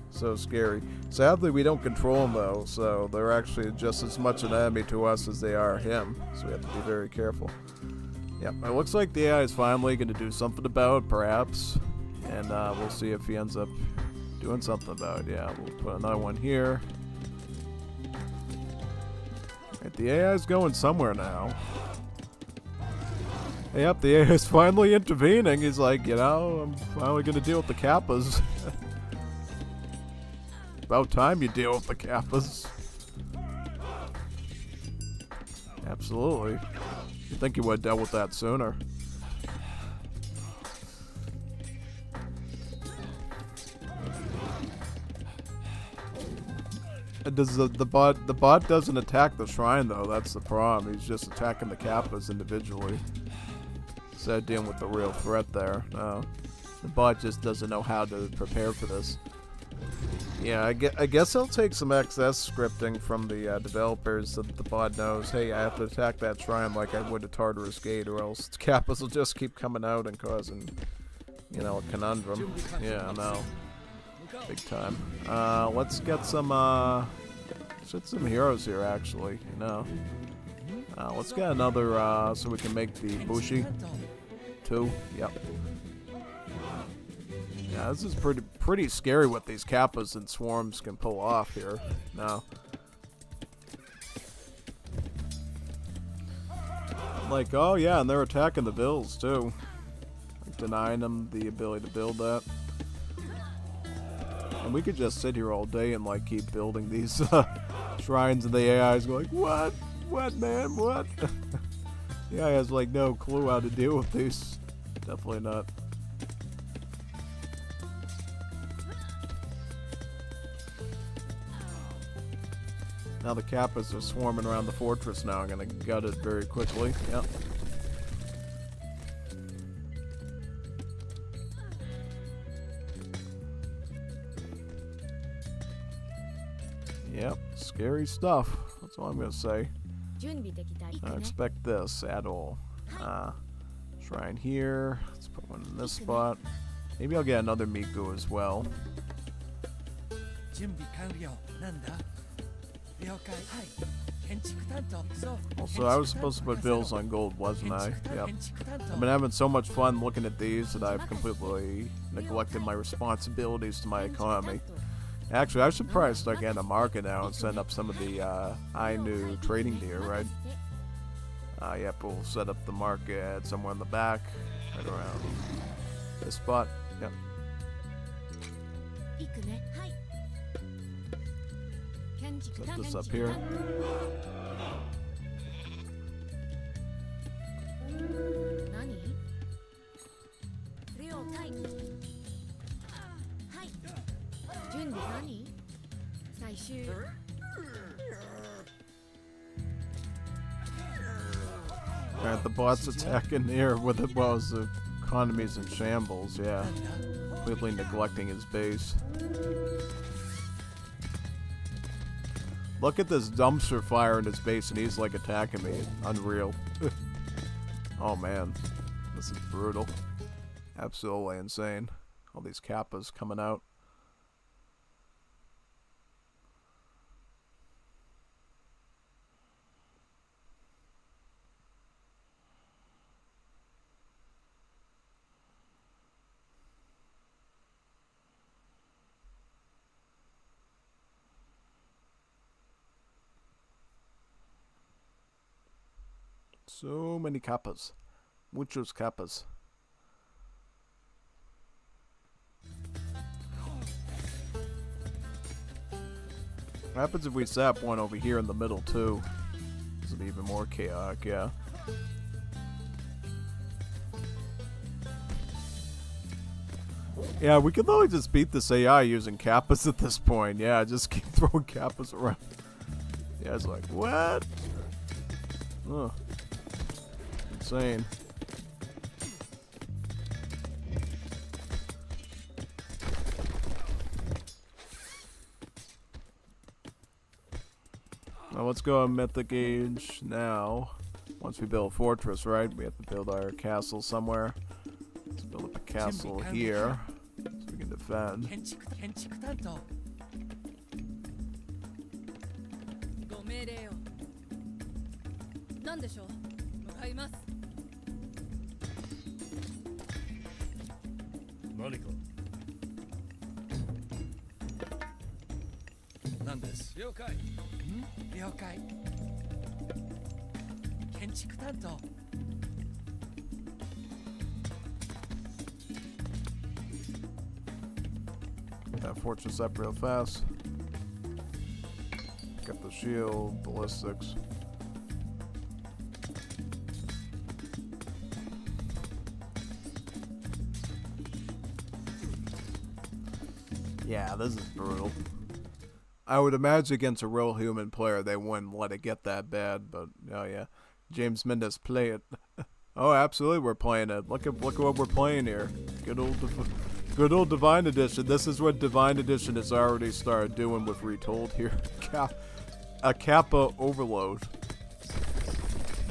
so scary. Sadly, we don't control them though, so they're actually just as much an enemy to us as they are him. So we have to be very careful. Yep, it looks like the AI is finally going to do something about it, perhaps. And we'll see if he ends up doing something about it. Yeah, we'll put another one here. Right, the AI is going somewhere now. Yep, the AI is finally intervening. He's like, you know, I'm finally going to deal with the Kappas. About time you deal with the Kappas. Absolutely. You'd think you would have dealt with that sooner. Does the bot doesn't attack the shrine though? That's the problem. He's just attacking the kappas individually. Instead of dealing with the real threat there. No, the bot just doesn't know how to prepare for this. Yeah, I guess I'll take some XS scripting from the developers so that the bot knows, hey, I have to attack that shrine like I would a Tartarus Gate, or else the kappas will just keep coming out and causing, you know, a conundrum. Yeah, no. Big time. Let's get some heroes here, actually, you know. Let's get another, so we can make the Bushi. 2, yep. Yeah, this is pretty scary what these kappas and swarms can pull off here. No. Like, oh yeah, and they're attacking the bills too. Like, denying them the ability to build that. And we could just sit here all day and like keep building these shrines, and the AI's going, what? What, man? What? The AI has like no clue how to deal with these. Definitely not. Now the kappas are swarming around the fortress now. I'm gonna gut it very quickly. Yep. Yep, scary stuff. That's all I'm gonna say. I don't expect this at all. Shrine here. Let's put one in this spot. Maybe I'll get another Miku as well. Also, I was supposed to put bills on gold, wasn't I? Yep. I've been having so much fun looking at these that I've completely neglected my responsibilities to my economy. Actually, I should probably start getting a market now and send up some of the Ainu trading gear, right? Yep, we'll set up the market somewhere in the back, right around this spot. Yep. Set this up here. Alright, the bot's attacking here with it while his economy's in shambles, yeah. Completely neglecting his base. Look at this dumpster fire in his base and he's like attacking me. Unreal. Oh man. This is brutal. Absolutely insane. All these kappas coming out. So many kappas. Muchos kappas. What happens if we zap one over here in the middle too? This will be even more chaotic, yeah. Yeah, we could literally just beat this AI using kappas at this point. Yeah, just keep throwing kappas around. Yeah, it's like, what? Ugh. Insane. Now let's go on Mythic Age now. Once we build a fortress, right? We have to build our castle somewhere. Let's build up a castle here so we can defend. Get that fortress up real fast. Got the shield, ballistics. Yeah, this is brutal. I would imagine against a real human player, they wouldn't let it get that bad. But oh yeah, James Mendes, play it. Oh, absolutely, we're playing it. Look at what we're playing here. Good old Divine Edition. This is what Divine Edition has already started doing with Retold here. A Kappa overload.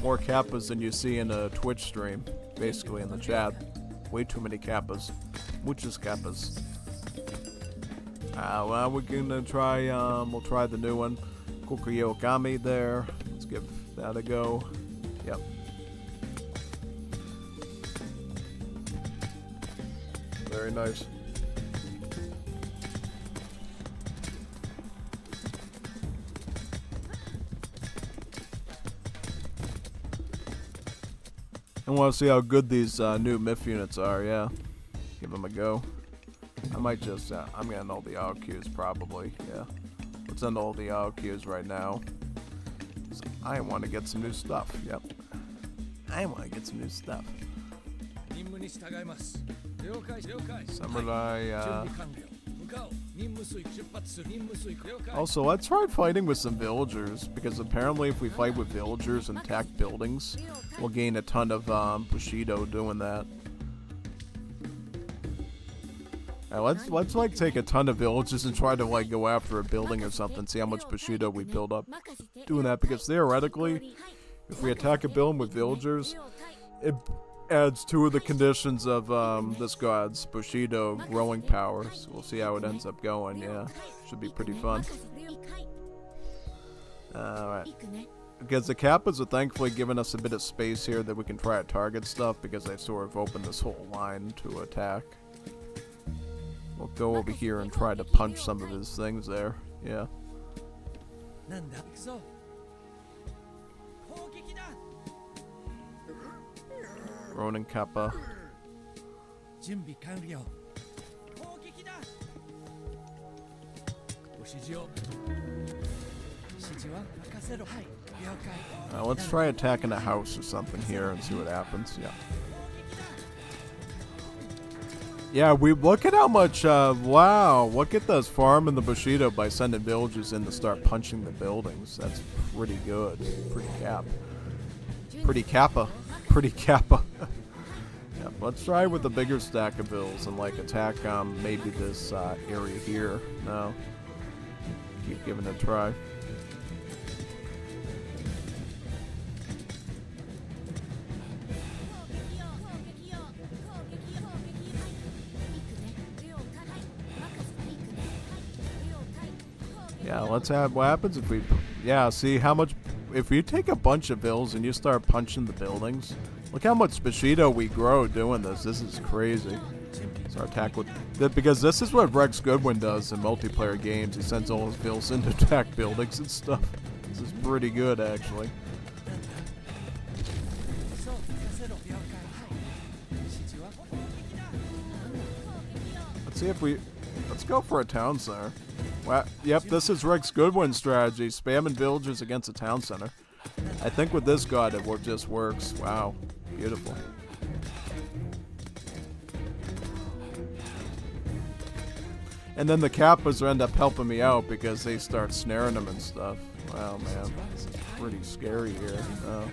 More Kappas than you see in a Twitch stream, basically in the chat. Way too many Kappas. Muchos Kappas. Well, we're gonna try, we'll try the new one. Magatsuhi-No-Kami there. Let's give that a go. Yep. Very nice. I want to see how good these new myth units are, yeah. Give them a go. I might just, I'm getting all the RQs probably, yeah. Let's end all the RQs right now. I want to get some new stuff, yep. I want to get some new stuff. Samurai, Also, let's try fighting with some villagers, because apparently if we fight with villagers and attack buildings, we'll gain a ton of Bushido doing that. Let's like take a ton of villages and try to like go after a building or something, see how much Bushido we build up doing that, because theoretically, if we attack a building with villagers, it adds two of the conditions of this god's Bushido growing power. So we'll see how it ends up going, yeah. Should be pretty fun. Alright. Because the Kappas are thankfully giving us a bit of space here that we can try to target stuff, because they sort of opened this whole line to attack. We'll go over here and try to punch some of his things there, yeah. Ronin Kappa. Let's try attacking a house or something here and see what happens, yeah. Yeah, we look at how much, wow, look at this farm in the Bushido by sending villagers in to start punching the buildings. That's pretty good. Pretty cap. Pretty kappa. Pretty kappa. Yeah, let's try with the bigger stack of bills and like attack maybe this area here. No. Keep giving it a try. Yeah, let's have what happens if we, yeah, see how much, if you take a bunch of bills and you start punching the buildings, look how much Bushido we grow doing this. This is crazy. So our attack with, because this is what Rex Goodwin does in multiplayer games. He sends all his bills in to attack buildings and stuff. This is pretty good, actually. Let's see if we, let's go for a town center. Well, yep, this is Rex Goodwin's strategy, spamming villagers against a town center. I think with this god it just works. Wow, beautiful. And then the Kappas end up helping me out because they start snaring them and stuff. Wow, man, this is pretty scary here. Oh.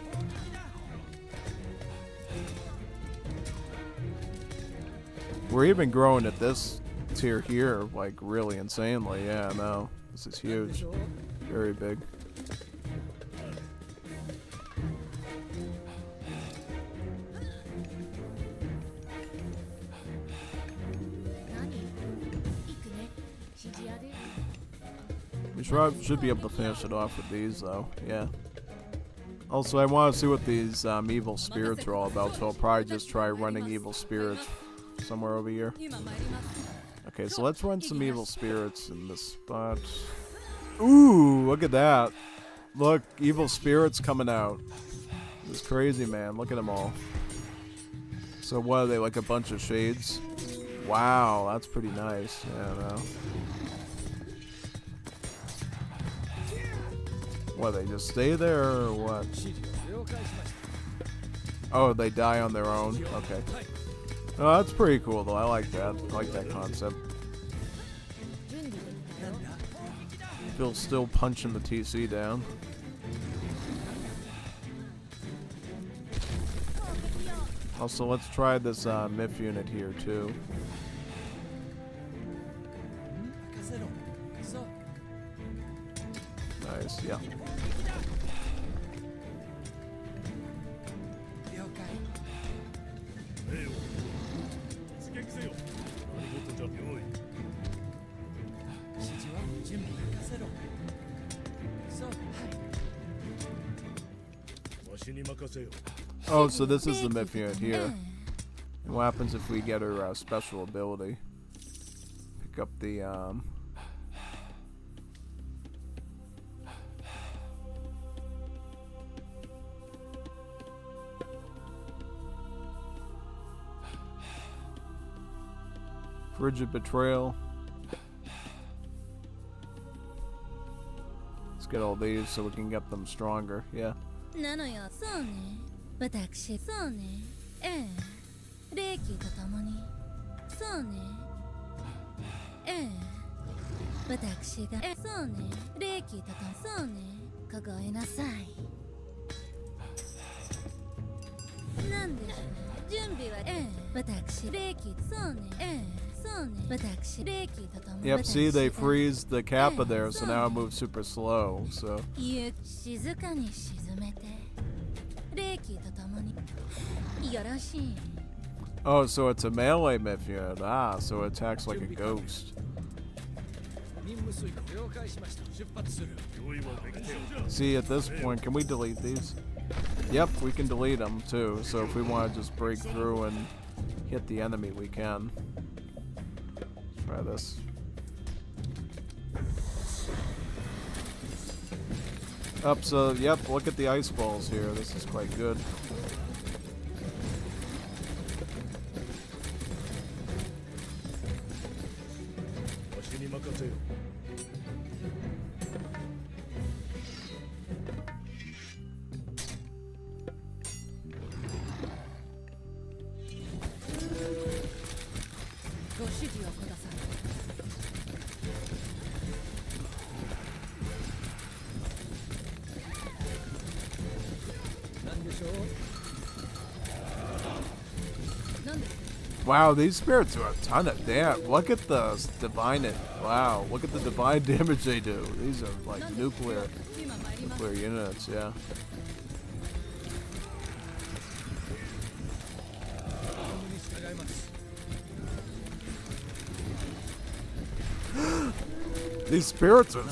We're even growing at this tier here, like, really insanely. Yeah, no, this is huge. Very big. We should be able to finish it off with these, though. Yeah. Also, I want to see what these evil spirits are all about, so I'll probably just try running evil spirits somewhere over here. Okay, so let's run some evil spirits in this spot. Ooh, look at that. Look, evil spirits coming out. This is crazy, man. Look at them all. So what are they, like a bunch of shades? Wow, that's pretty nice. Yeah, no. What, they just stay there or what? Oh, they die on their own? Okay. Oh, that's pretty cool though. I like that. I like that concept. Phil's still punching the TC down. Also, let's try this MIF unit here too. 任せろそう Nice, yeah. 了解礼を出撃せよ。何事じゃ用意。指示は準備任せろそうはいわしに任せよ。 Oh, so this is the MIF unit here. And what happens if we get her special ability? Pick up the Frigid Betrayal. Let's get all these so we can get them stronger. Yeah. なのよそうね私そうねええ霊気とともにそうねええ私がそうね霊気ととそうね凍えなさいなんでしょう準備はええ私霊気そうねええそうね私霊気とともに Yep, see, they freeze the Kappa there, so now it moves super slow, so... 静かに沈めて霊気とともによろしい Oh, so it's a melee MIF unit. Ah, so it attacks like a ghost. 任務遂行了解しました出発する 用意はできておる。 See, at this point, can we delete these? Yep, we can delete them too, so if we want to just break through and hit the enemy, we can. Try this. Up, so, yep, look at the ice balls here. This is quite good.わしに任せよ。 ご指示をください 何でしょう Wow, these spirits do a ton of damage. Look at the divine it. Wow, look at the divine damage they do. These are like nuclear units, yeah. 任務に従います These spirits are.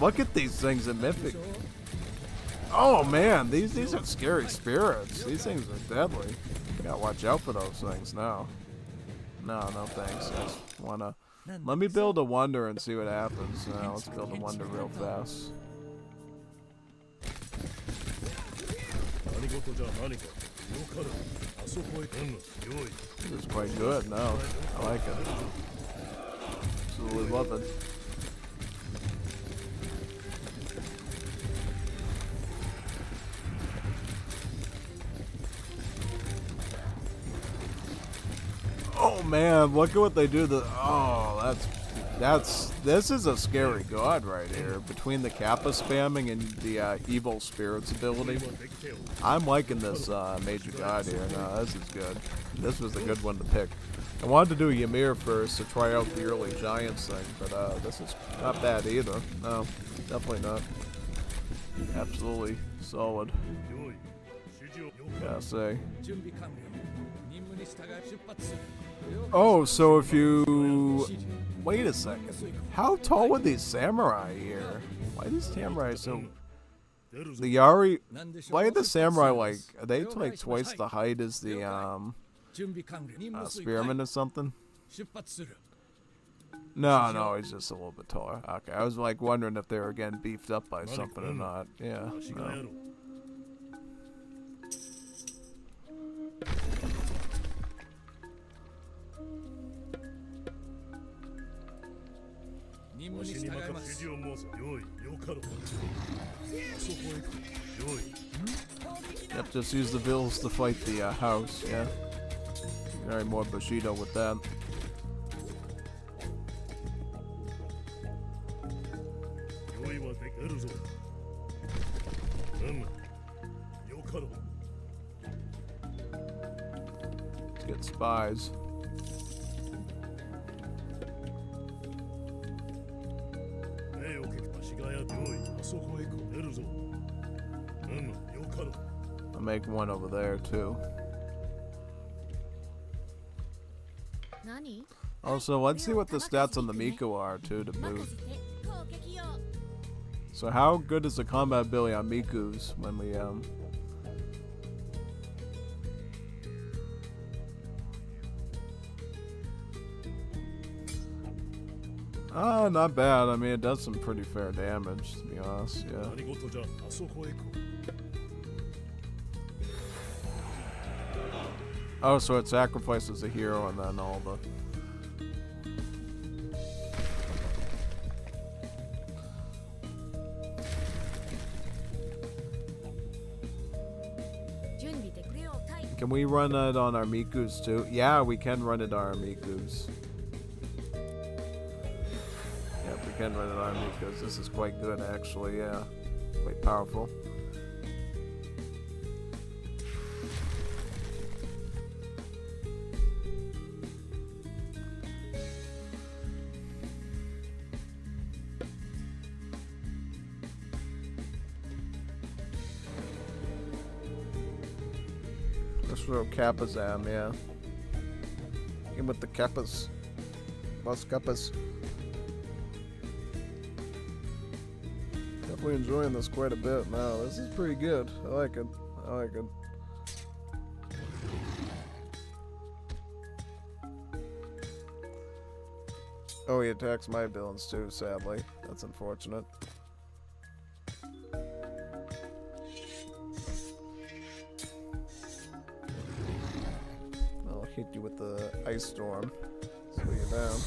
Look at these things in Mythic. Oh man, these are scary spirits. These things are deadly. You gotta watch out for those things now. No thanks. I just wanna. Let me build a wonder and see what happens. Now let's build a wonder real fast. 何事じゃ何か。よかろう。あそこへ来んの。用意。 This is quite good. No, I like it. Absolutely love it. Oh man, look at what they do. This is a scary god right here. Between the Kappa spamming and the evil spirits ability, I'm liking this major god here. No, this is good. This was a good one to pick. I wanted to do Ymir first to try out the early Giants thing, but this is not bad either. No, definitely not. Absolutely solid. 用意。指示を。了解。 Gotta say. 準備完了任務に従い出発する Oh, so if you... Wait a second. How tall are these samurai here? Why are these samurai so... The Yari... Why are the samurai like... Are they like twice the height as the spearmen or something? 出発する No, he's just a little bit taller. Okay, I was like wondering if they were getting beefed up by something or not. Yeah, わしがや no. ろう。 任務わしに任に従いませ。指す示を申せ。用意。よかろう。あそこへ来い。用意。 Yep, just use the vills to fight the house, yeah. Very more Bushido with that. 用出るぞ。なんだ、よかろう。 Let's get spies. 目をかけた足がや病院、あそこへ行く。出るぞ。なんだ、よかろう。 I'll make one over there too. 何 Also, let's see what the stats on the Miko are too to boot. So how good is the combat ability on Miku's when we Oh, not bad. I mean, it does some pretty fair damage, to be honest, yeah. 何事じゃ、あそこへ行こう。 Oh, so it sacrifices a hero and then all the... Can we run it on our Mikus too? Yeah, we can run it on our Mikus. Yep, we can run it on our Mikus. This is quite good, actually, yeah. Quite powerful. Let's throw Kappas, yeah. In with the Kappas. Most Kappas. Definitely enjoying this quite a bit now. This is pretty good. I like it. I like it. Oh, he attacks my villains too, sadly. That's unfortunate. I'll hit you with the ice storm. Slow you down.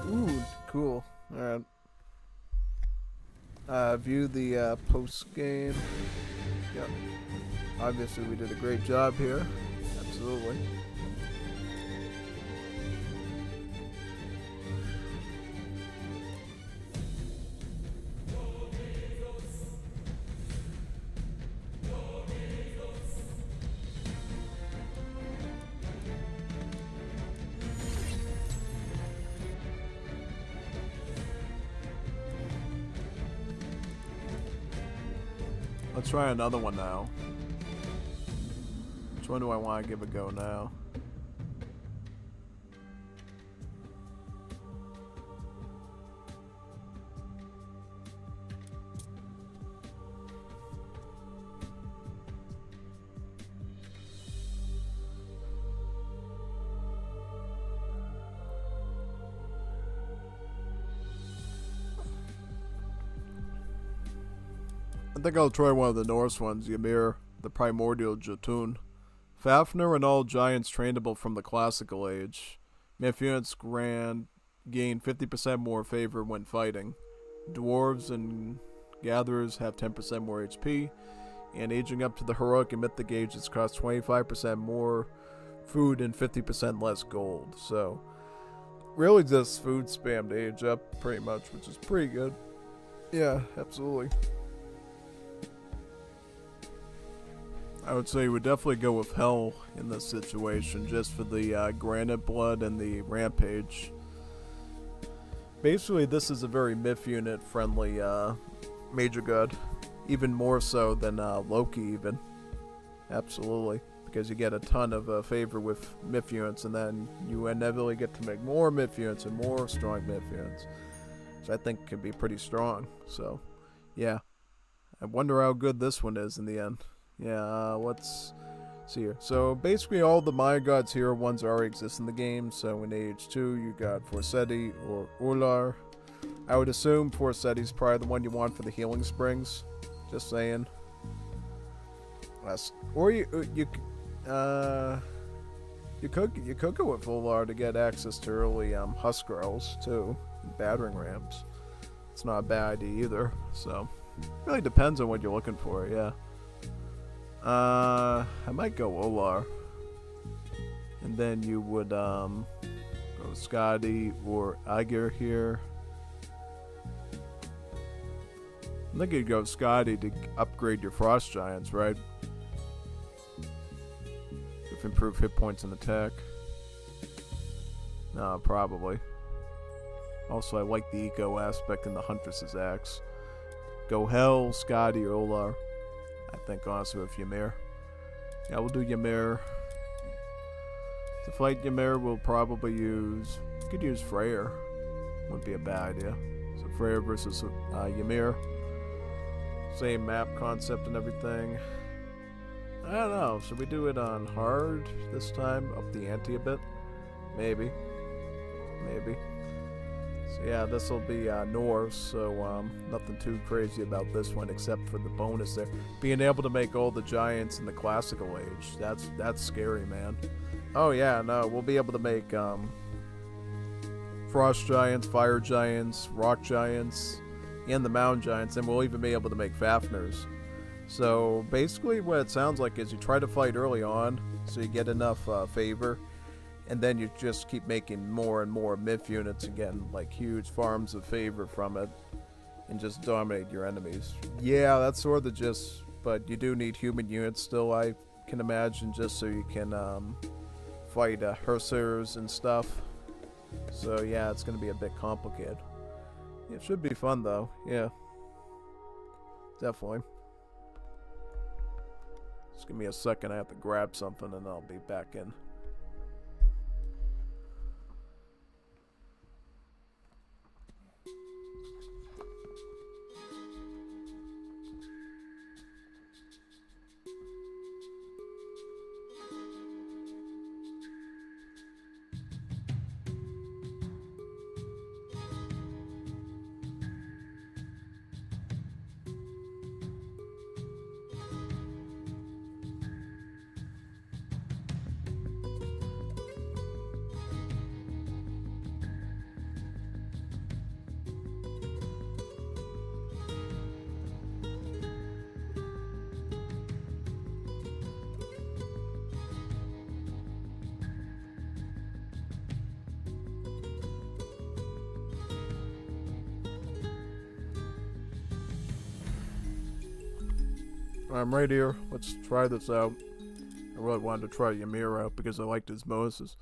Ooh, cool. Alright. View the post game. Yep. Obviously, we did a great job here. Absolutely. Let's try another one now. Which one do I want to give a go now? I think I'll try one of the Norse ones, Ymir, the primordial Jotun. Fafnir and all giants trainable from the classical age. Mephians gain 50% more favor when fighting. Dwarves and gatherers have 10% more HP, and aging up to the heroic and mythic ages cost 25% more food and 50% less gold. So, really just food spam to age up, pretty much, which is pretty good. Yeah, absolutely. I would say we definitely go with Hell in this situation, just for the Granite Blood and the Rampage. Basically, this is a very myth unit friendly Major God, even more so than Loki even. Absolutely, because you get a ton of favor with myth units, and then you inevitably get to make more myth units and more strong myth units, which I think can be pretty strong. So, yeah, I wonder how good this one is in the end. Yeah, let's see here. So basically all the My Gods hero ones already exist in the game. So in Age 2 you got Forseti or Ular. I would assume Forseti's probably the one you want for the healing springs. Just saying. Or you could go with Volar to get access to early husk rolls too, and battering rams. It's not a bad idea either. So really depends on what you're looking for. Yeah. I might go Olar, and then you would go Scotty or Aegir here. I think you'd go Scotty to upgrade your Frost Giants, right? If improve hit points and attack. No, probably. Also, I like the eco aspect in the Huntress's axe. Go Hell, Scotty, or Olar. I think also with Ymir. Yeah, we'll do Ymir. To fight Ymir, we'll probably use... We could use Freyr. Wouldn't be a bad idea. So Freyr versus Ymir. Same map concept and everything. I don't know. Should we do it on hard this time? Up the ante a bit? Maybe. Maybe. So yeah, this will be Norse, so nothing too crazy about this one except for the bonus there. Being able to make all the giants in the classical age. That's scary, man. Oh yeah, no, we'll be able to make frost giants, fire giants, rock giants, and the mound giants, and we'll even be able to make Fafners. So basically what it sounds like is you try to fight early on so you get enough favor, and then you just keep making more and more myth units again, like huge farms of favor from it, and just dominate your enemies. Yeah, that's sort of the gist, but you do need human units still, I can imagine, just so you can fight Hersers and stuff. So yeah, it's going to be a bit complicated. It should be fun though, yeah. Definitely. Just give me a second, I have to grab something and I'll be back in. I'm right here. Let's try this out. I really wanted to try Ymir out because I liked his bonuses.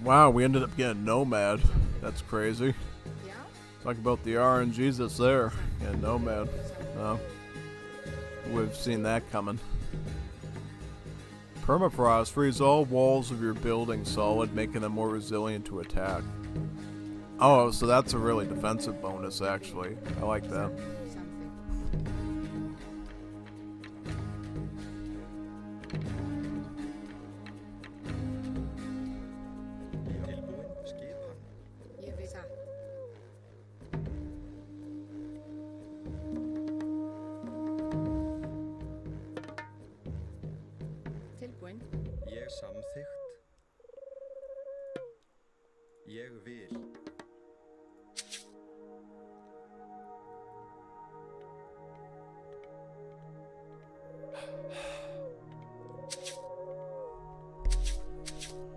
Wow, we ended up getting Nomad. That's crazy. Talk about the RNGs that's there. Yeah, Nomad. No. We've seen that coming. Permafrost. Freeze all walls of your building solid, making them more resilient to attack. Oh, so that's a really defensive bonus, actually. I like that.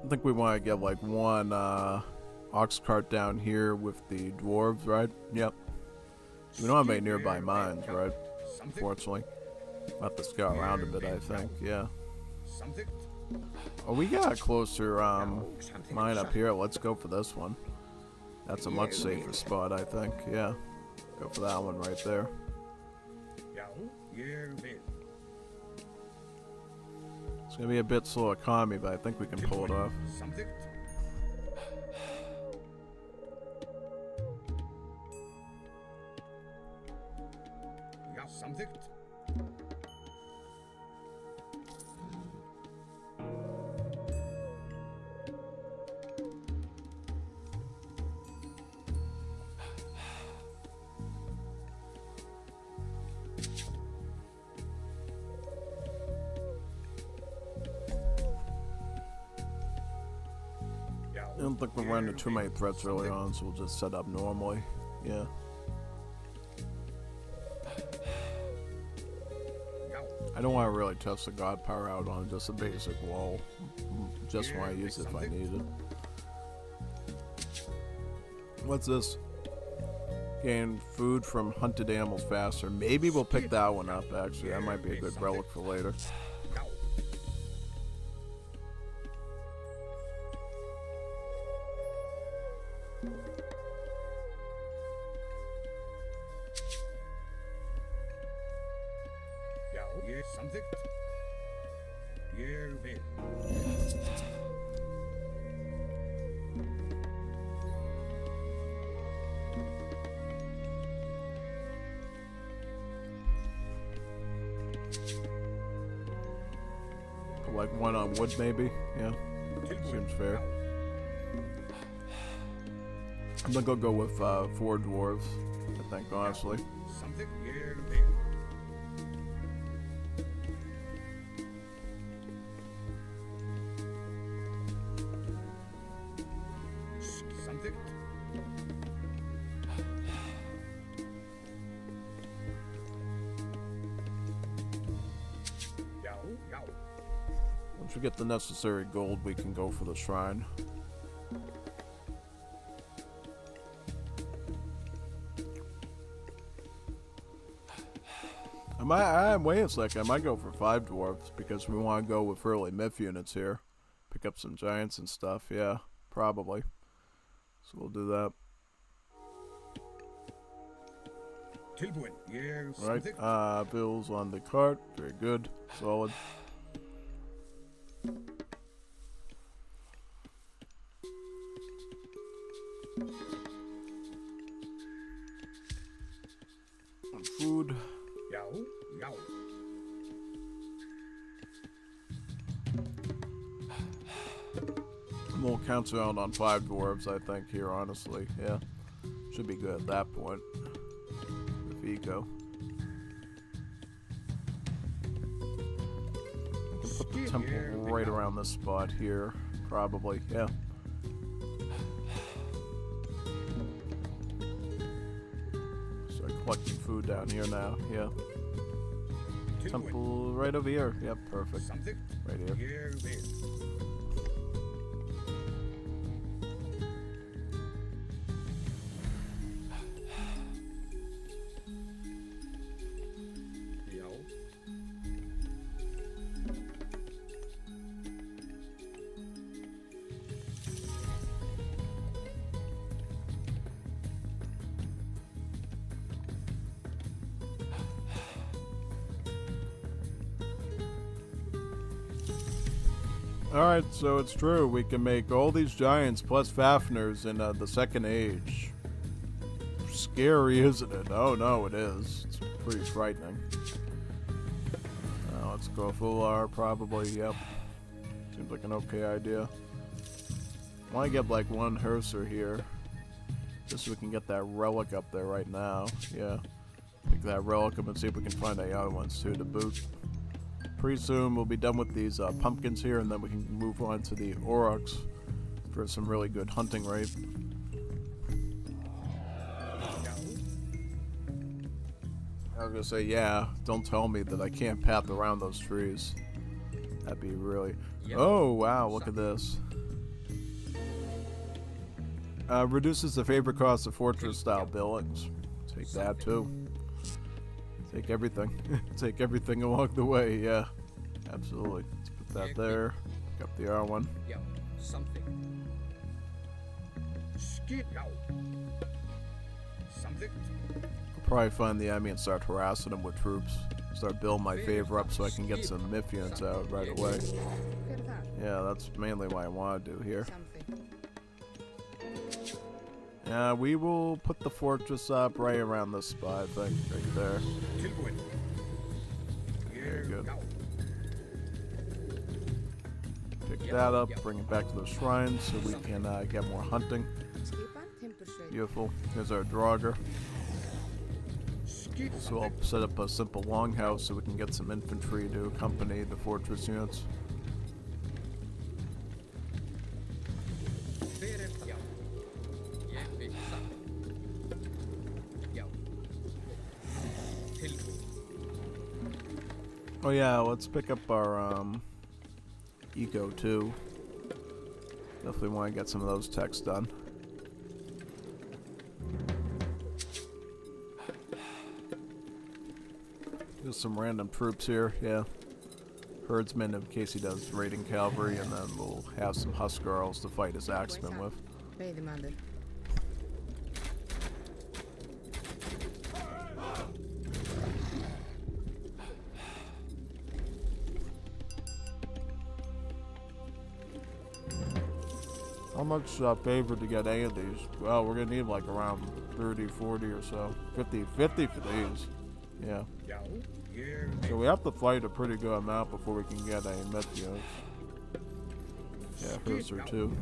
I think we want to get like one ox cart down here with the dwarves, right? Yep. We don't have any nearby mines, right? Unfortunately. We'll have to scout around a bit, I think. Yeah. Oh, we got a closer mine up here. Let's go for this one. That's a much safer spot, I think. Yeah. Go for that one right there. It's gonna be a bit slow economy, but I think we can pull it off. Something. Yeah, something. I don't think we'll run into too many threats early on, so we'll just set up normally. Yeah. I don't want to really test the god power out on just a basic wall. Just want to use it if I need it. What's this? Gain food from hunted animals faster. Maybe we'll pick that one up, actually. That might be a good relic for later. Something. Here we Put like one on wood, maybe. Yeah, seems fair. I'm gonna go with 4 dwarves, I think, honestly. something. Here something. Once we get the necessary gold, we can go for the shrine. Wait a second, I might go for 5 dwarves because we want to go with early myth units here. Pick up some giants and stuff, yeah, probably. So we'll do that. Right, bills on the cart, very good, solid. And food. We'll cancel out on 5 dwarves, I think, here, honestly. Yeah. Should be good at that point. With eco. Put the temple right around this spot here. Probably, yeah. Start collecting food down here now, yeah. Temple right over here. Yep, perfect. Right here. Alright, so it's true. We can make all these giants plus Fafners in the second age. Scary, isn't it? Oh no, it is. It's pretty frightening. Let's go full R, probably. Yep. Seems like an okay idea. I want to get like 1 Herser here. Just so we can get that relic up there right now. Yeah. Pick that relic up and see if we can find any other ones too to boot. Pretty soon we'll be done with these pumpkins here, and then we can move on to the Aurochs for some really good hunting rate. I was gonna say, yeah, don't tell me that I can't path around those trees. That'd be really... Oh, wow, look at this. Reduces the favor cost of fortress-style buildings. Take that, too. Take everything. Take everything along the way, yeah. Absolutely. Let's put that there. Pick up the R1. Yeah, something. Something. We'll probably find the enemy and start harassing them with troops. Start building my favor up so I can get some myth units out right away. Yeah, that's mainly what I want to do here. Yeah, we will put the fortress up right around this spot, I think, right there. Very good. Pick that up, bring it back to the shrine so we can get more hunting. Beautiful. Here's our Draugr. So I'll set up a simple longhouse so we can get some infantry to accompany the fortress units. Oh yeah, let's pick up our eco too. Definitely want to get some of those techs done. There's some random troops here, yeah. Herdsmen in case he does raiding cavalry, and then we'll have some Huskarls to fight his axemen with. How much favor to get any of these? Well, we're gonna need like around 30, 40 or so. 50 for these. Yeah. So we have to fight a pretty good amount before we can get any myth units. Yeah, hers are too.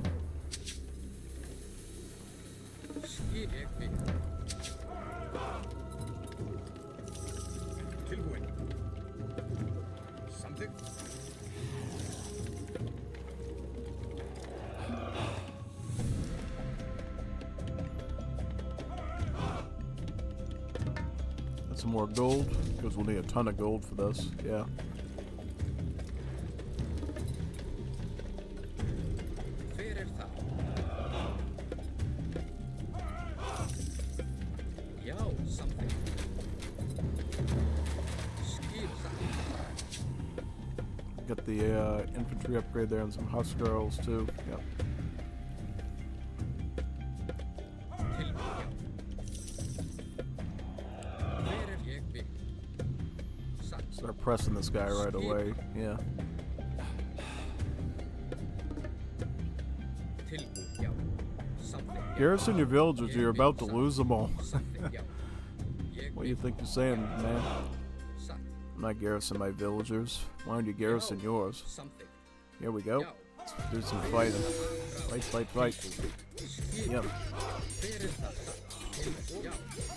Some more gold, because we'll need a ton of gold for this, yeah. Get the infantry upgrade there and some Huskarls too, yep. Start pressing this guy right away, yeah. Garrison your villagers, you're about to lose them all. What do you think you're saying, man? I'm not garrison my villagers. Why don't you garrison yours? Here we go. Let's do some fighting. Fight, fight, fight. Yep.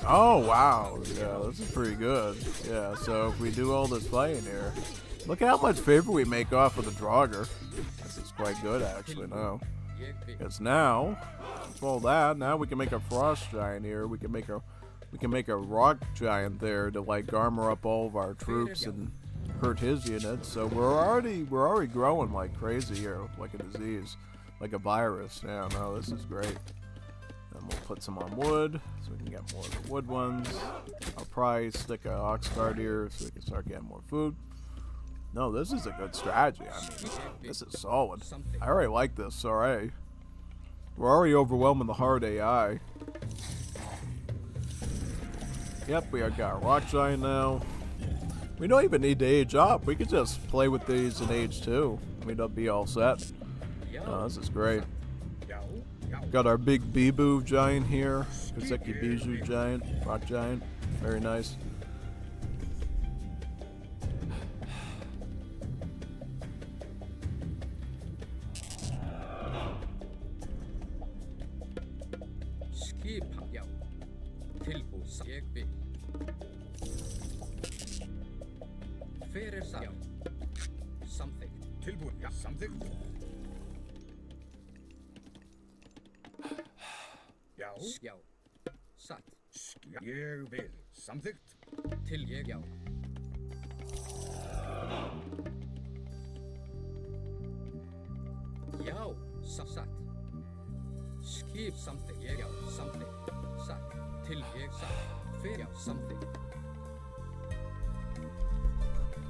Oh, wow. Yeah, this is pretty good. Yeah, so if we do all this fighting here, look how much favor we make off of the Draugr. This is quite good, actually, now. Because now, with all that, now we can make a frost giant here. We can make a rock giant there to like armor up all of our troops and hurt his units. So we're already growing like crazy here, like a disease, like a virus. Yeah, no, this is great. And we'll put some on wood, so we can get more of the wood ones. I'll probably stick an ox cart here, so we can start getting more food. No, this is a good strategy. I mean, this is solid. I already like this, alright. We're already overwhelming the hard AI. Yep, we got a rock giant now. We don't even need to age up. We could just play with these in age 2. We'd be all set. Oh, this is great. Got our big Bibu giant here. Kazeki Biju giant, rock giant. Very nice.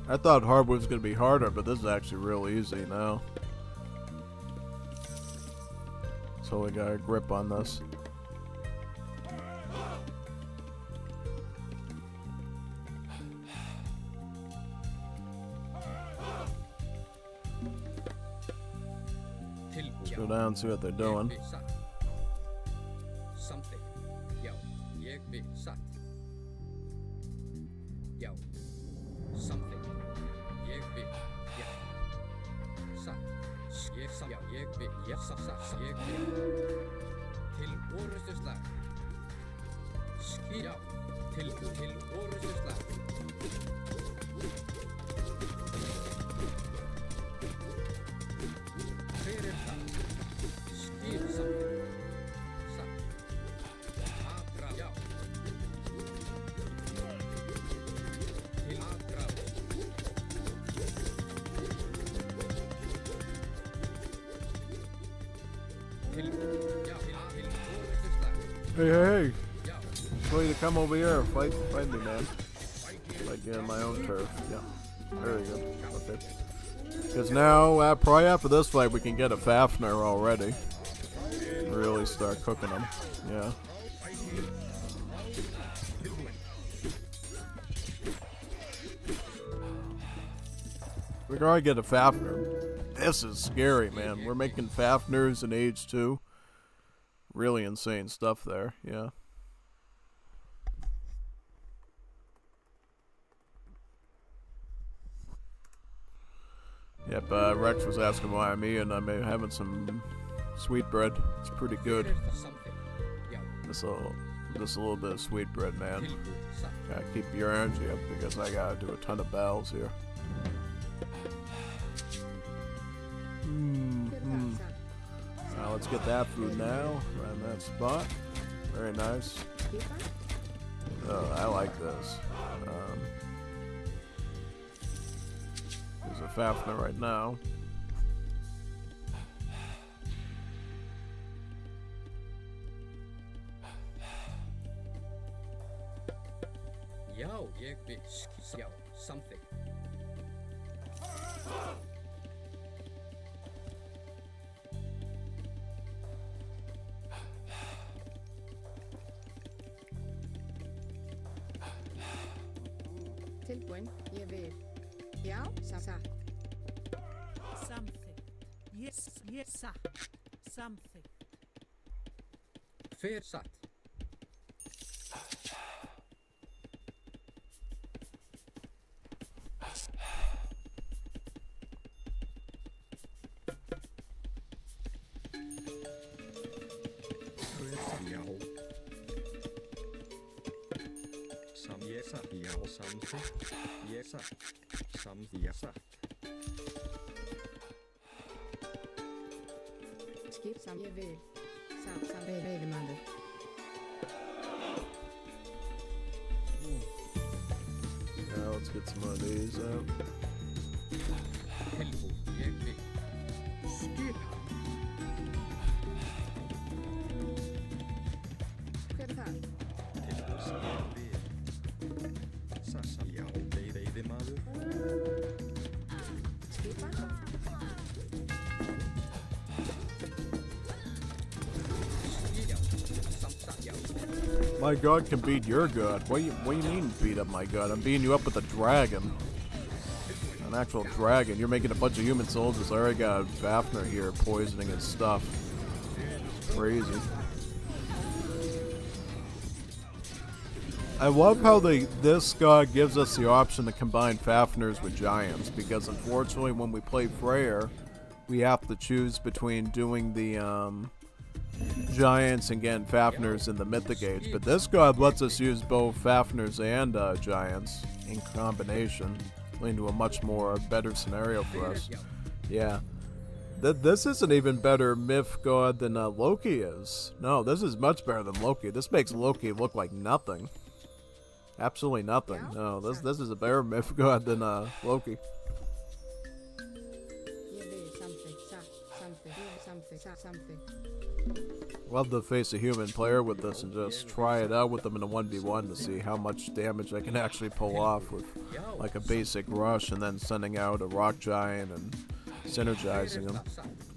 I thought hardwood was going to be harder, but this is actually real easy now. So we got a grip on this. Go down and see what they're doing. Something. Yo, jeg vil satt. Yo, something. Jeg vil, ja. Satt. Jeg sa, ja, jeg vil, ja, satt, jeg vil. Til orðustu slag. Já, til orðustu slag. Hver það? Skil something. Satt. Aðra, já. Til aðra. Til, já, til orðustu slag. Hey. Tell you to come over here and fight me, man. Like in my own turf. Yeah. There you go. Okay. Because now, probably after this fight, we can get a Fafnir already. Really start cooking them. Yeah. We can already get a Fafnir. This is scary, man. We're making Fafnirs in Age 2. Really insane stuff there. Yeah. Yep, Rex was asking why I'm eating. I'm having some sweetbread. It's pretty good. Just a little bit of sweetbread, man. Gotta keep your energy up because I gotta do a ton of battles here. Now let's get that food now. Right in that spot. Very nice. Oh, I like this. There's a Fafnir right now. Yo, jeg vil skjø something. Tilbúin, ég vil. Já, satt. Something. Yes, something. Hver satt? Skip sam, ég vil. Sam, veiðimaður. Now let's get some of these out. Skip. Hver það? Skipa? My god can beat your god. What do you mean beat up my god? I'm beating you up with a dragon. An actual dragon. You're making a bunch of human soldiers. I already got Fafnir here poisoning his stuff. Crazy. I love how this god gives us the option to combine Fafnirs with giants, because unfortunately when we play Freyr, we have to choose between doing the giants and getting Fafnirs in the Mythic Age. But this god lets us use both Fafnirs and giants in combination, leading to a much more better scenario for us. Yeah. This is an even better myth god than Loki is. No, this is much better than Loki. This makes Loki look like nothing. Absolutely nothing. No, this is a better myth god than Loki. Something. Love to face a human player with this and just try it out with them in a 1v1 to see how much damage I can actually pull off with like a basic rush and then sending out a rock giant and synergizing them.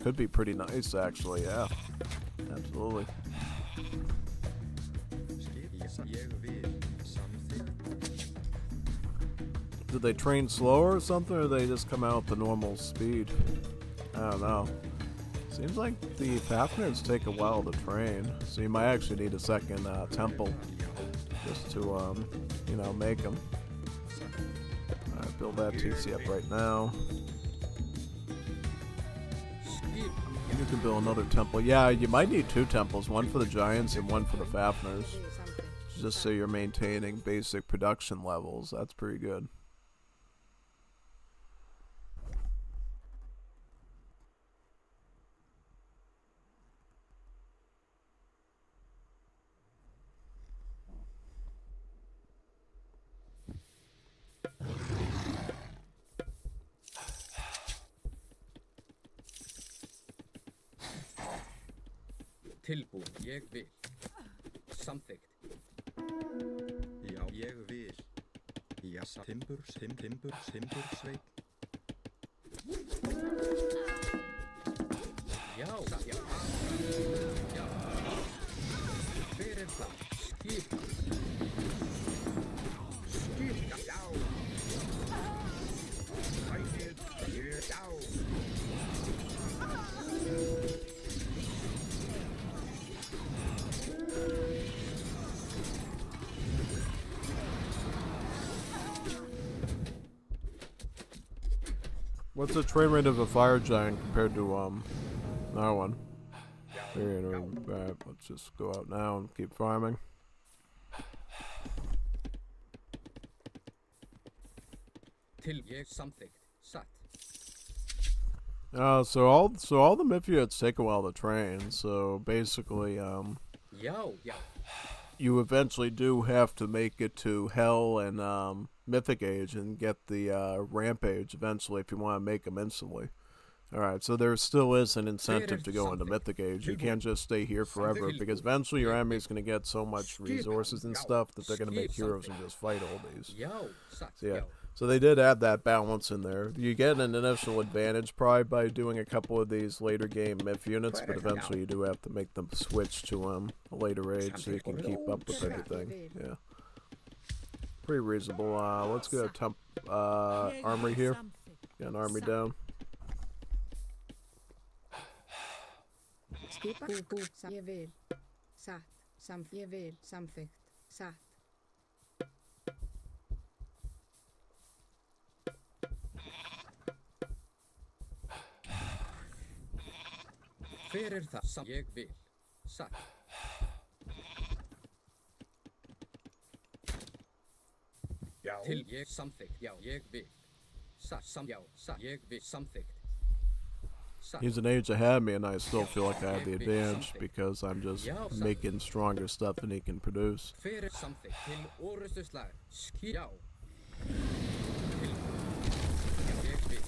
Could be pretty nice actually, yeah. Absolutely. Do they train slower or something, or they just come out at the normal speed? I don't know. Seems like the Fafners take a while to train, so you might actually need a second temple just to, you know, make them. Alright, build that TC up right now. You can build another temple. Yeah, you might need 2 temples, one for the giants and one for the Fafners. Just so you're maintaining basic production levels. That's pretty good. Tilbúin, ég vil. Samþykkt. Já, ég vil. Já, timbur, sveit. Já, já. Já. Hver það? Skip. Skip, já. Ætið, já. What's the train rate of a fire giant compared to another one? Alright, let's just go out now and keep farming. Til ég samþykkt. Satt. So all the Mythiots take a while to train. So basically, Já, já. you eventually do have to make it to Hell and Mythic Age and get the Rampage eventually if you want to make them instantly. Alright, so there still is an incentive to go into Mythic Age. You can't just stay here forever because eventually your enemy's going to get so much resources and stuff that they're going to make heroes and just fight all these. Já, satt. So, yeah. Já. So they did add that balance in there. You get an initial advantage probably by doing a couple of these later game myth units, but eventually you do have to make them switch to a later age so you can keep up with everything. Yeah. Pretty reasonable. Let's go armory here. Got an army down. Skipa, ég vil. Satt, ég vil, samþykkt, satt. Hver það? Ég vil. Satt. Já. Til ég samþykkt. Já, ég vil. Satt. Já, satt. Ég vil samþykkt. He's an age ahead of me, and I still feel like I have the advantage because I'm just making stronger stuff than he can produce. Hver samþykkt til orustu slag? Já. Ég vil.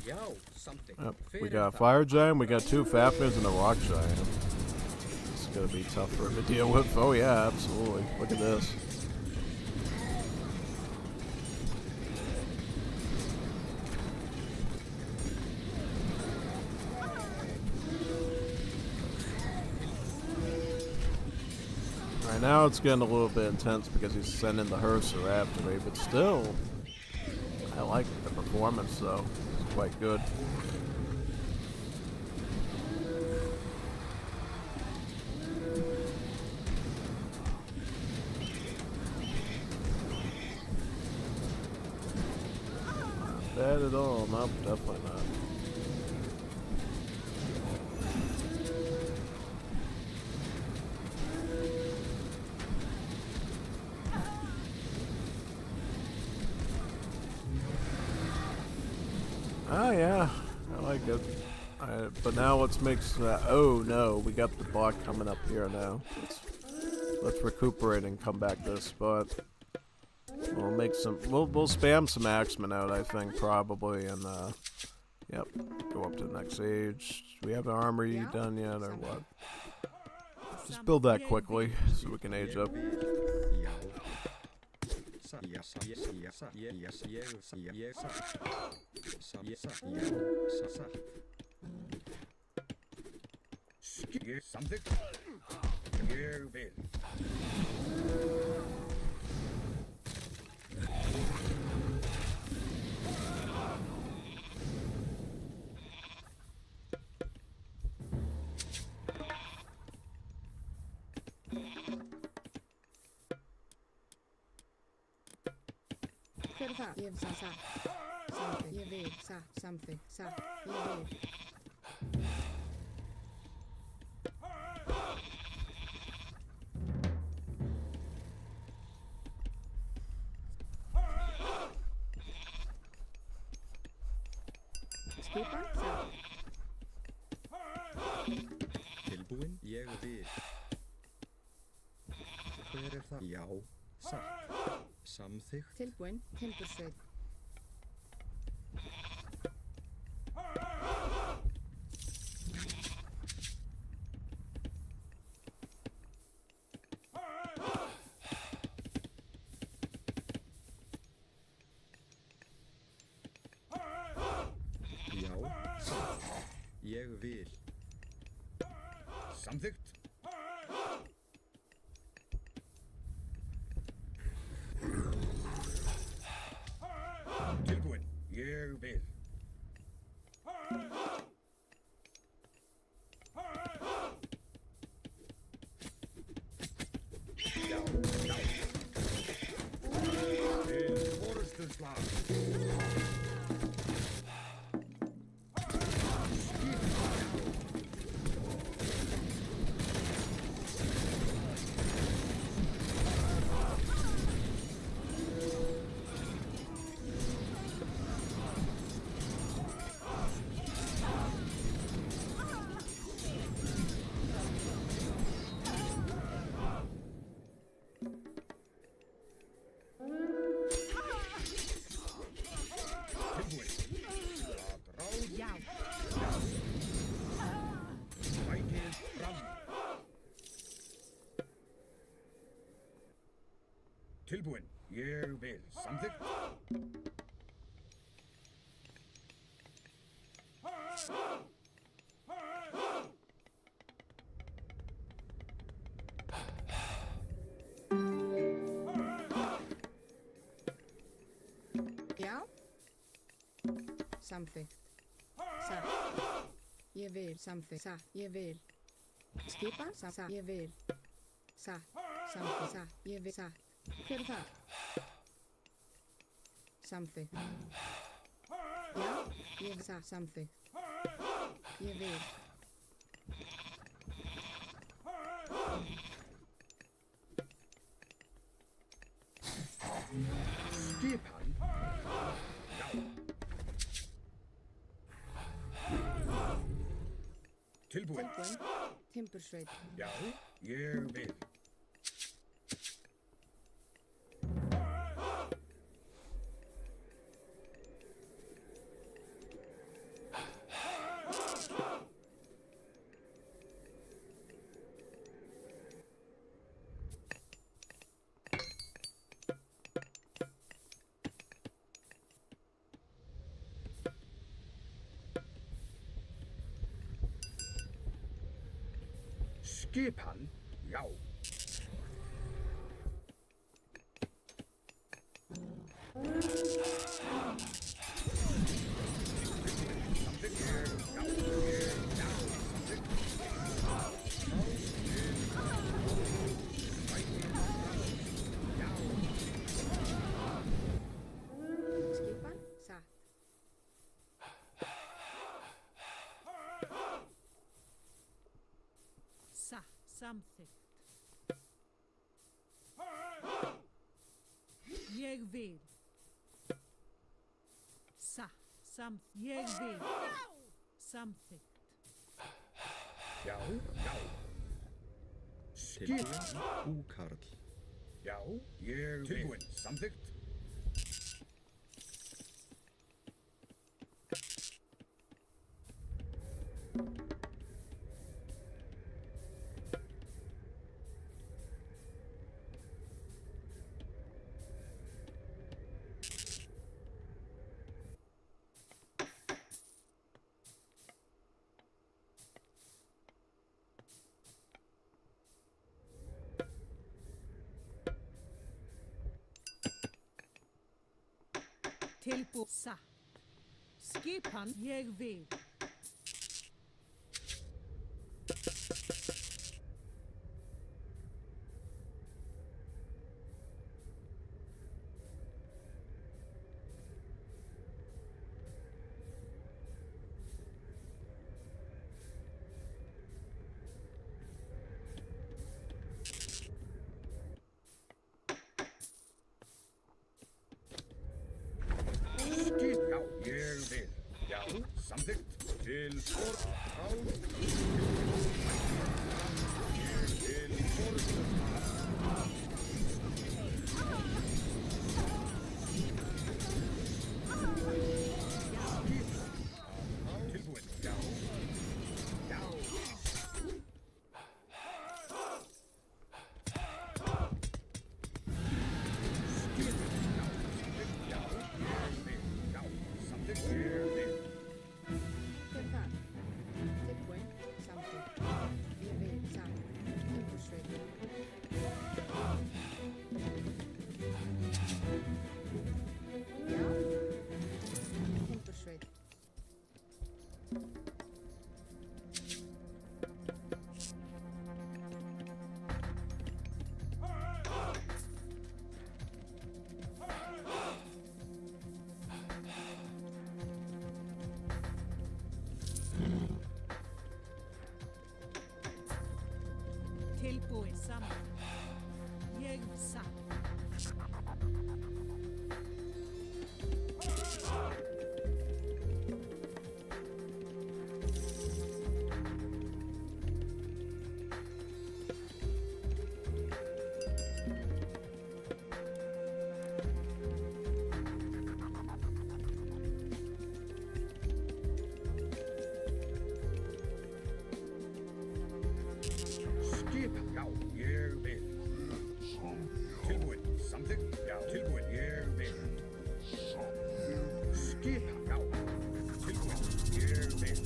Já, samþykkt. Yep. We got a fire giant, we got 2 Fafners, and a rock giant. It's gonna be tough for him to deal with. Oh yeah, absolutely. Look at this. Right now it's getting a little bit intense because he's sending the Hearser after me, but still, I like the performance though. It's quite good. Not bad at all. Nope, definitely not. Oh yeah, I like it. But now let's mix. Oh no, we got the block coming up here now. Let's recuperate and come back this spot. We'll make some. We'll spam some axemen out, I think, probably, and yep, go up to the next age. Do we have an armory done yet, or what? Just build that quickly so we can age up. Something? You will. Hver er það? Ég hef satt. Samþykkt. Ég vil. Satt. Samþykkt. Satt. Ég vil. Skipan. Satt. Tilbúin, ég vil. Hver er það? Já, satt. Samþykkt. Tilbúin. Timbursveit. Já, satt. Ég vil. Samþykkt. Tilbúin. Ég vil. Já, já. Til forustuslag. Tilbúin. Ég vil. Samþykkt. Já. Samþykkt. Satt. Ég vil. Samþykkt. Satt. Ég vil. Skipan. Satt. Ég vil. Satt. Samþykkt. Satt. Ég vil. Satt. Hver er það? Samþykkt. Já, ég vil satt. Samþykkt. Ég vil. Skipan. Já. Tilbúin. Tilbúin. Timbursveit. Já, ég vil. Skipan. Já. Skipan. Satt. Samþykkt. Ég vil. Ég vil. Samþykkt. Já, já. Tilbúin, Skipan. húkarl. Já, ég vil. Tilbúin. Samþykkt. Tilbúin. Satt. Skipan. Ég vil. samþykkt til tilbúin, já. Hver er það? Tilbúin, samþykkt. Ég vil, satt. Timbursveit. Já. Timbursveit. Tilbúið saman. Ég satt. Skip, já, ég vil. Tilbúin, samþykkt, já, tilbúin, ég vil. Skip, já, tilbúin, ég vil.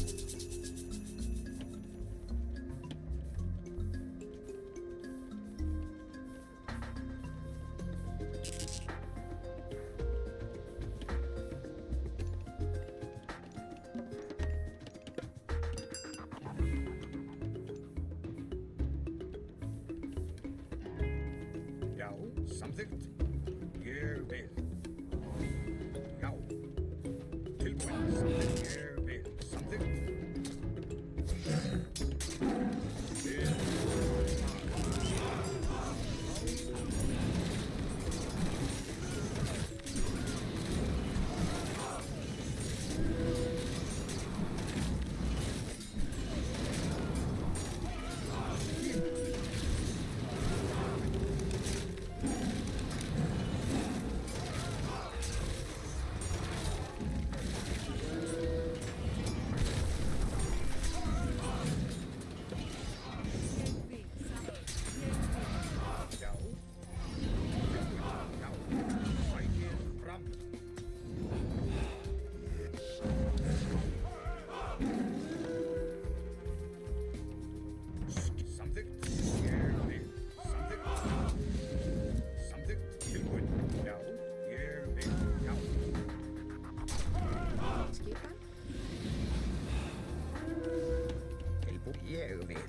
Já, samþykkt. Ég vil. Já. Tilbúin, samþykkt. Ég vil. Samþykkt. Já. Já. Sækið fram. Samþykkt. Ég vil. Samþykkt. Samþykkt. Tilbúin. Já. Ég vil. Já. Skipan. Tilbúin. Ég vil.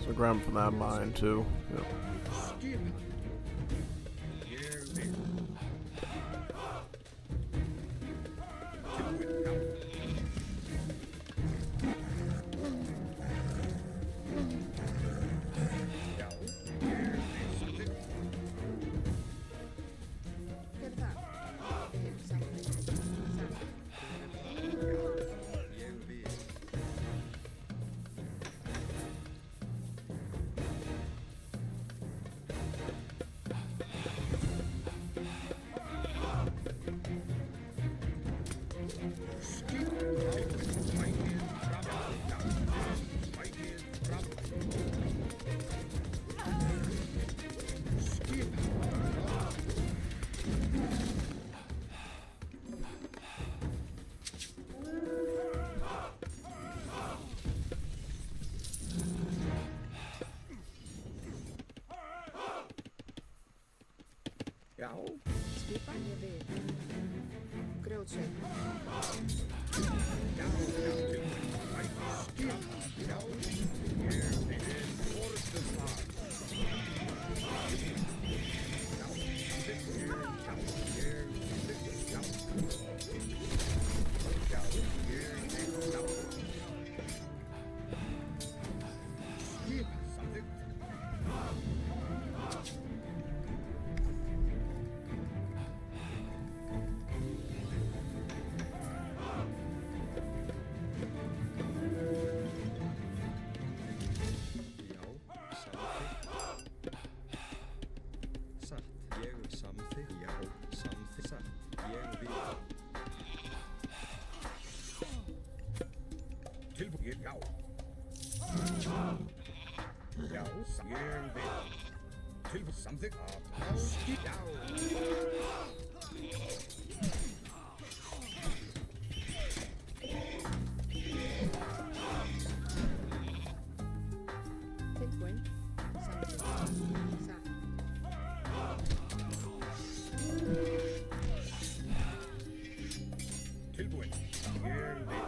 So grab from that mine too. Yep. Já. Skipan ég vil. Grjótsveið. Já. Skip. Já. Ég vil forystufar. Já. Skip. Samþykkt. Tilbúið, já. Já, ég vil. Tilbúið, samþykkt. Skip, já. Tilbúin. Samþykkt. Satt. Tilbúið, ég vil.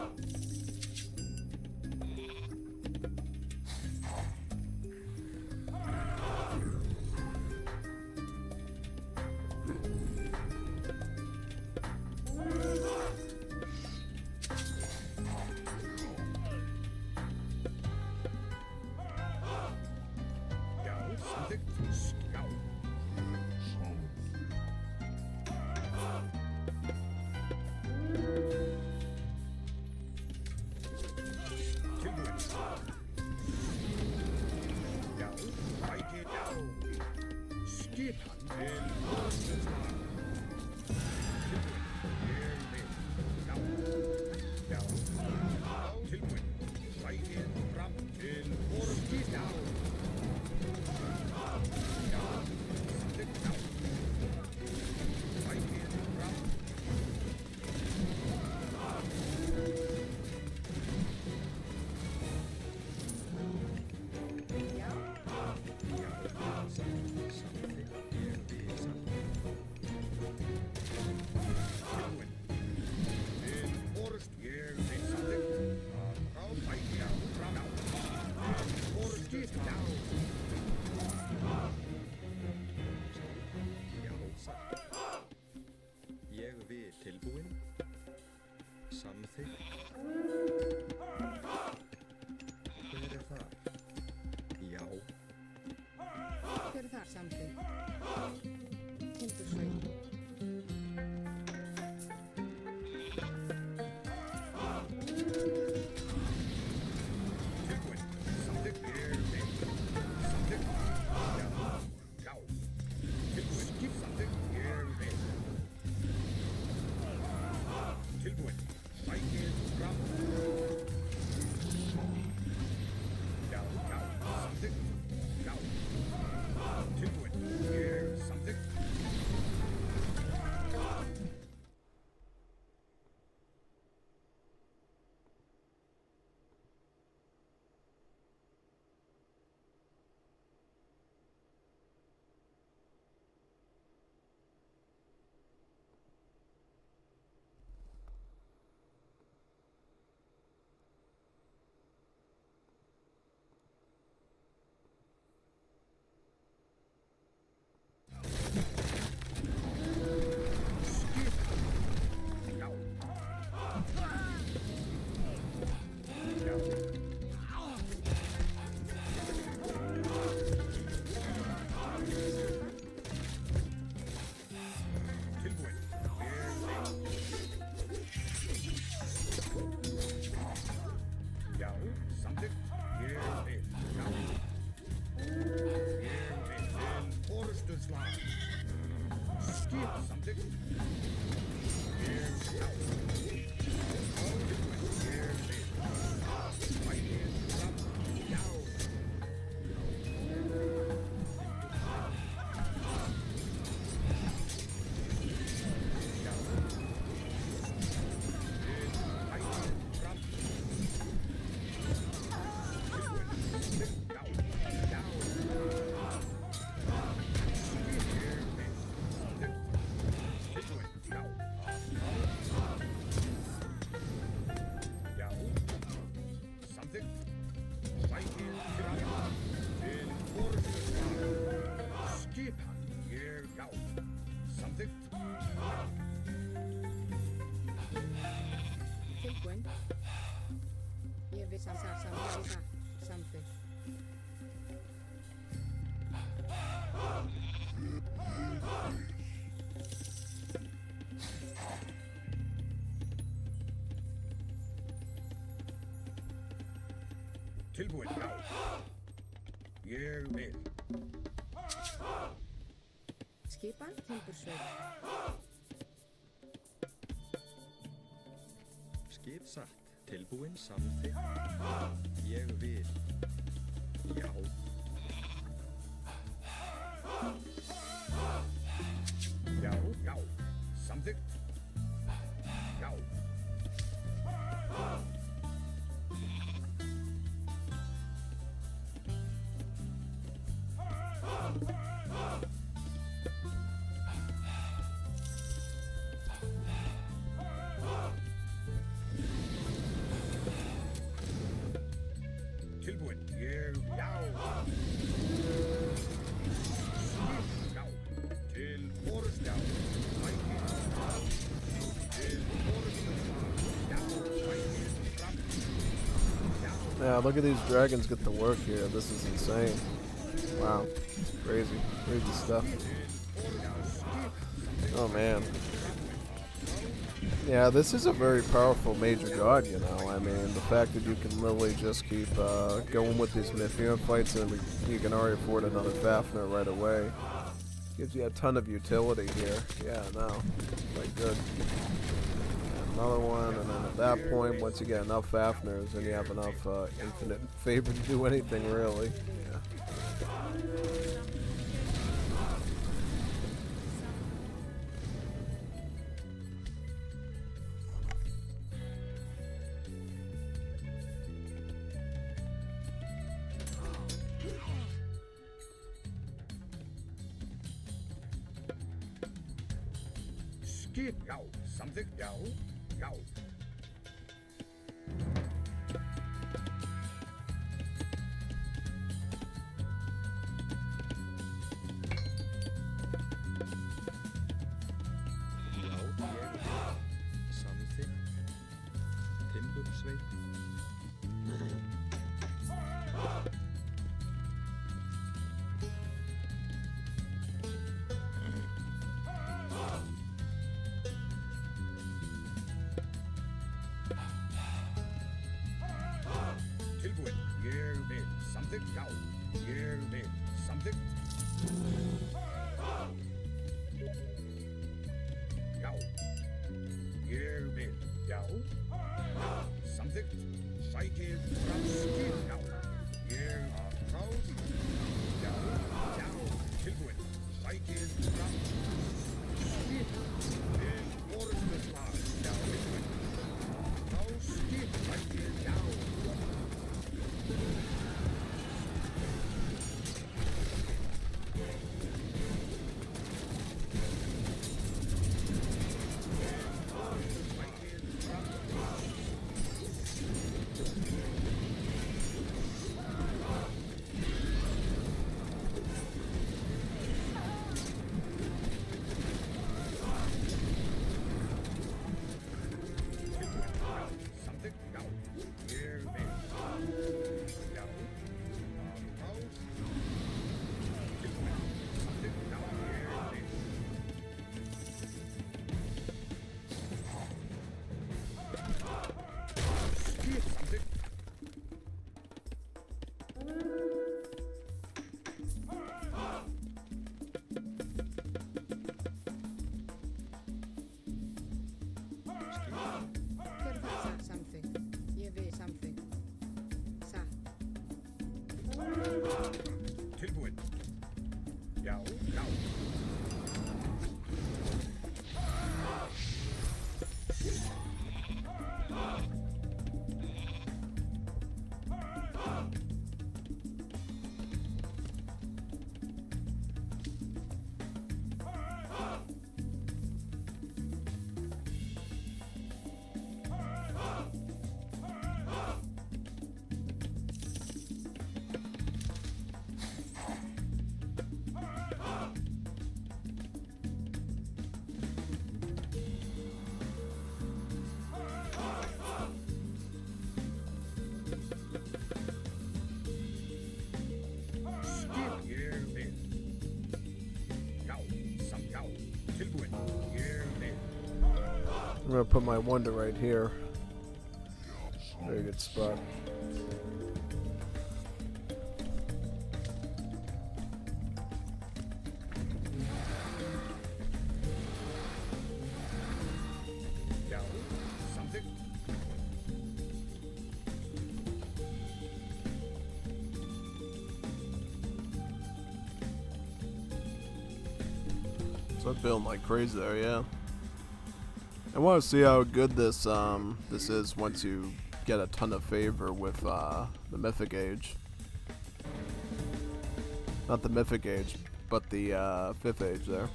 Samtidigt. Ég vil. Já. Ég vil til forystuslag. Skip. Samtidigt. Ég já. Tilbúin. Ég vil samþykkt. Tilbúin, já. Ég vil. Skipan timbursveit. Skip satt. Tilbúin samþykkt. Ég vil. Já. Já, já. Samþykkt. Já. Tilbúin. Ég, já. Já. Til forystu. Já. Til forystu. Já. Fram. Já. Yeah, look at these dragons get to work here. This is insane. Wow. Crazy. Crazy stuff. Oh man. Yeah, this is a very powerful major god, you know. I mean, the fact that you can literally just keep going with these Mythian fights and you can already afford another Fafnir right away. Gives you a ton of utility here. Yeah, no. Quite good. Another one, and then at that point, once you get enough Fafnirs, then you have enough infinite favor to do anything, really. Yeah. Skip, já. Samþykkt, já. Já. Já, ég vil. Samþykkt. Timbursveit. Tilbúin. Ég vil. Samþykkt, já. Ég vil. Samþykkt. Já. Ég vil. Já. Já. Samþykkt. Sækið fram skip, já. Ég ráð. Já. Já. Tilbúin. Sækið fram skip. Til forystuslag, já. Tilbúin. Þá skip. Sækið, já. Tilbúin. Já, já. Skip, ég vil. Já, sam, já. Tilbúin. Ég vil. I'm gonna put my wonder right here. Very good spot. Já, samþykkt. So I'm building like crazy there, yeah. I want to see how good this this is once you get a ton of favor with the Mythic Age. Not the Mythic Age, but the 5th Age there.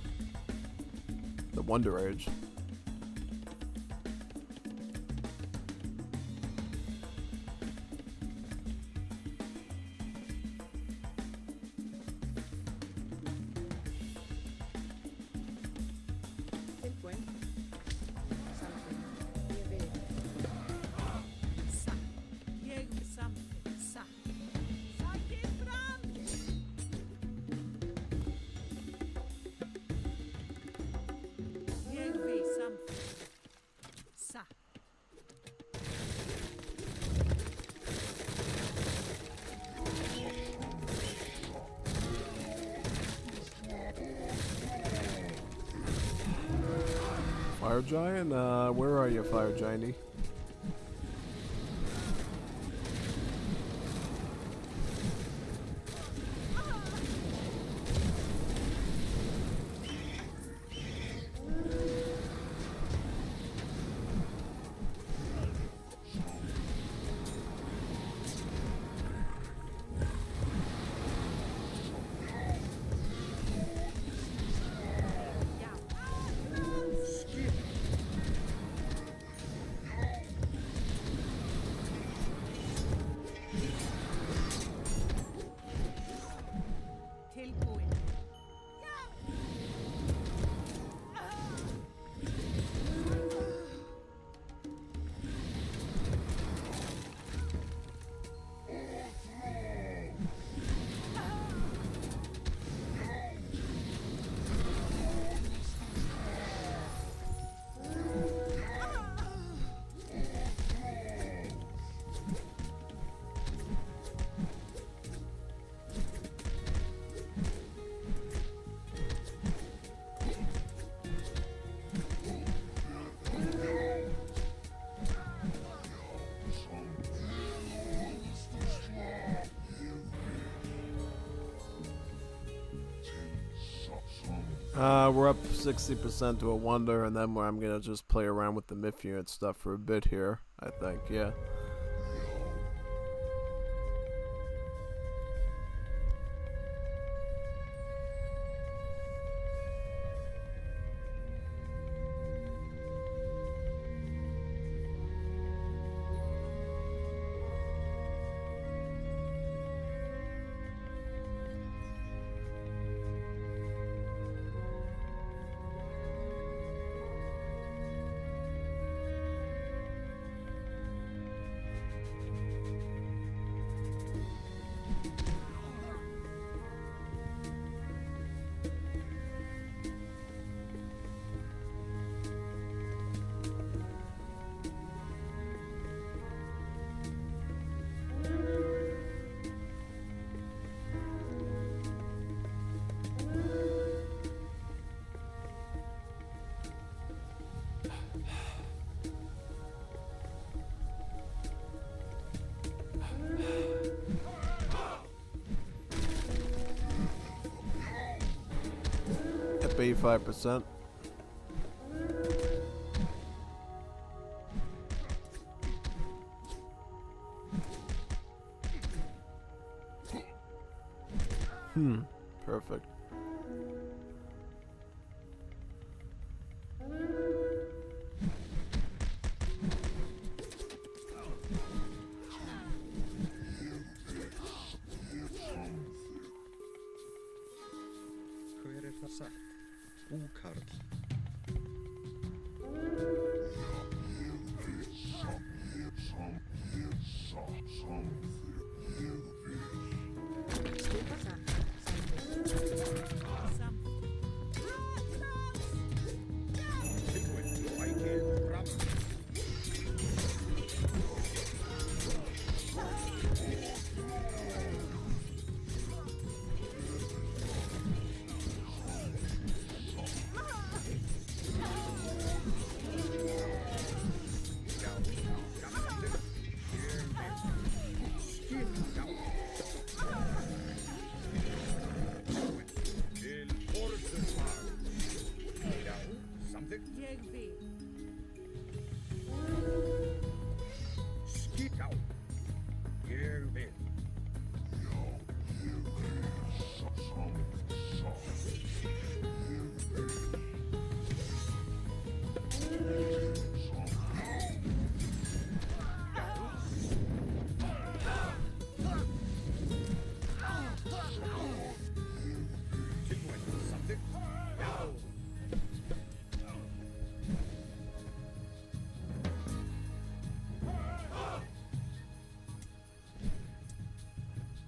The Wonder Age. Tilbúin. Samþykkt. Ég vil. Satt. Ég vil samþykkt. Satt. Sakið fram. Ég vil samþykkt. Satt. Fire Giant? Where are you, Fire Gianty? Tilbúin. We're up 60% to a wonder, and then I'm gonna just play around with the myth unit stuff for a bit here, I think, yeah. 85%. Perfect. Hver er það sagt? Búkarl. Skipa satt. Tilbúin, sækið fram. Ég vil. Skip á. Ég vil. Tilbúin, samþykkt. Já.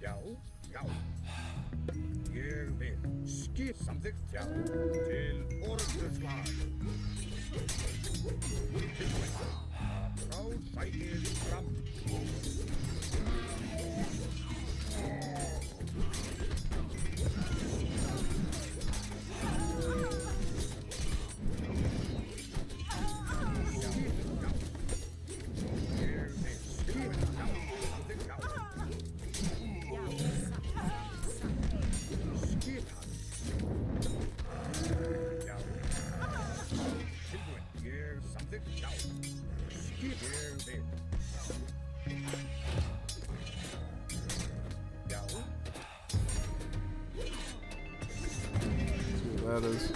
Já, já. Ég vil. Skip samþykkt. Já. Til orðusvar. Tilbúin. Frá sækið fram. That is.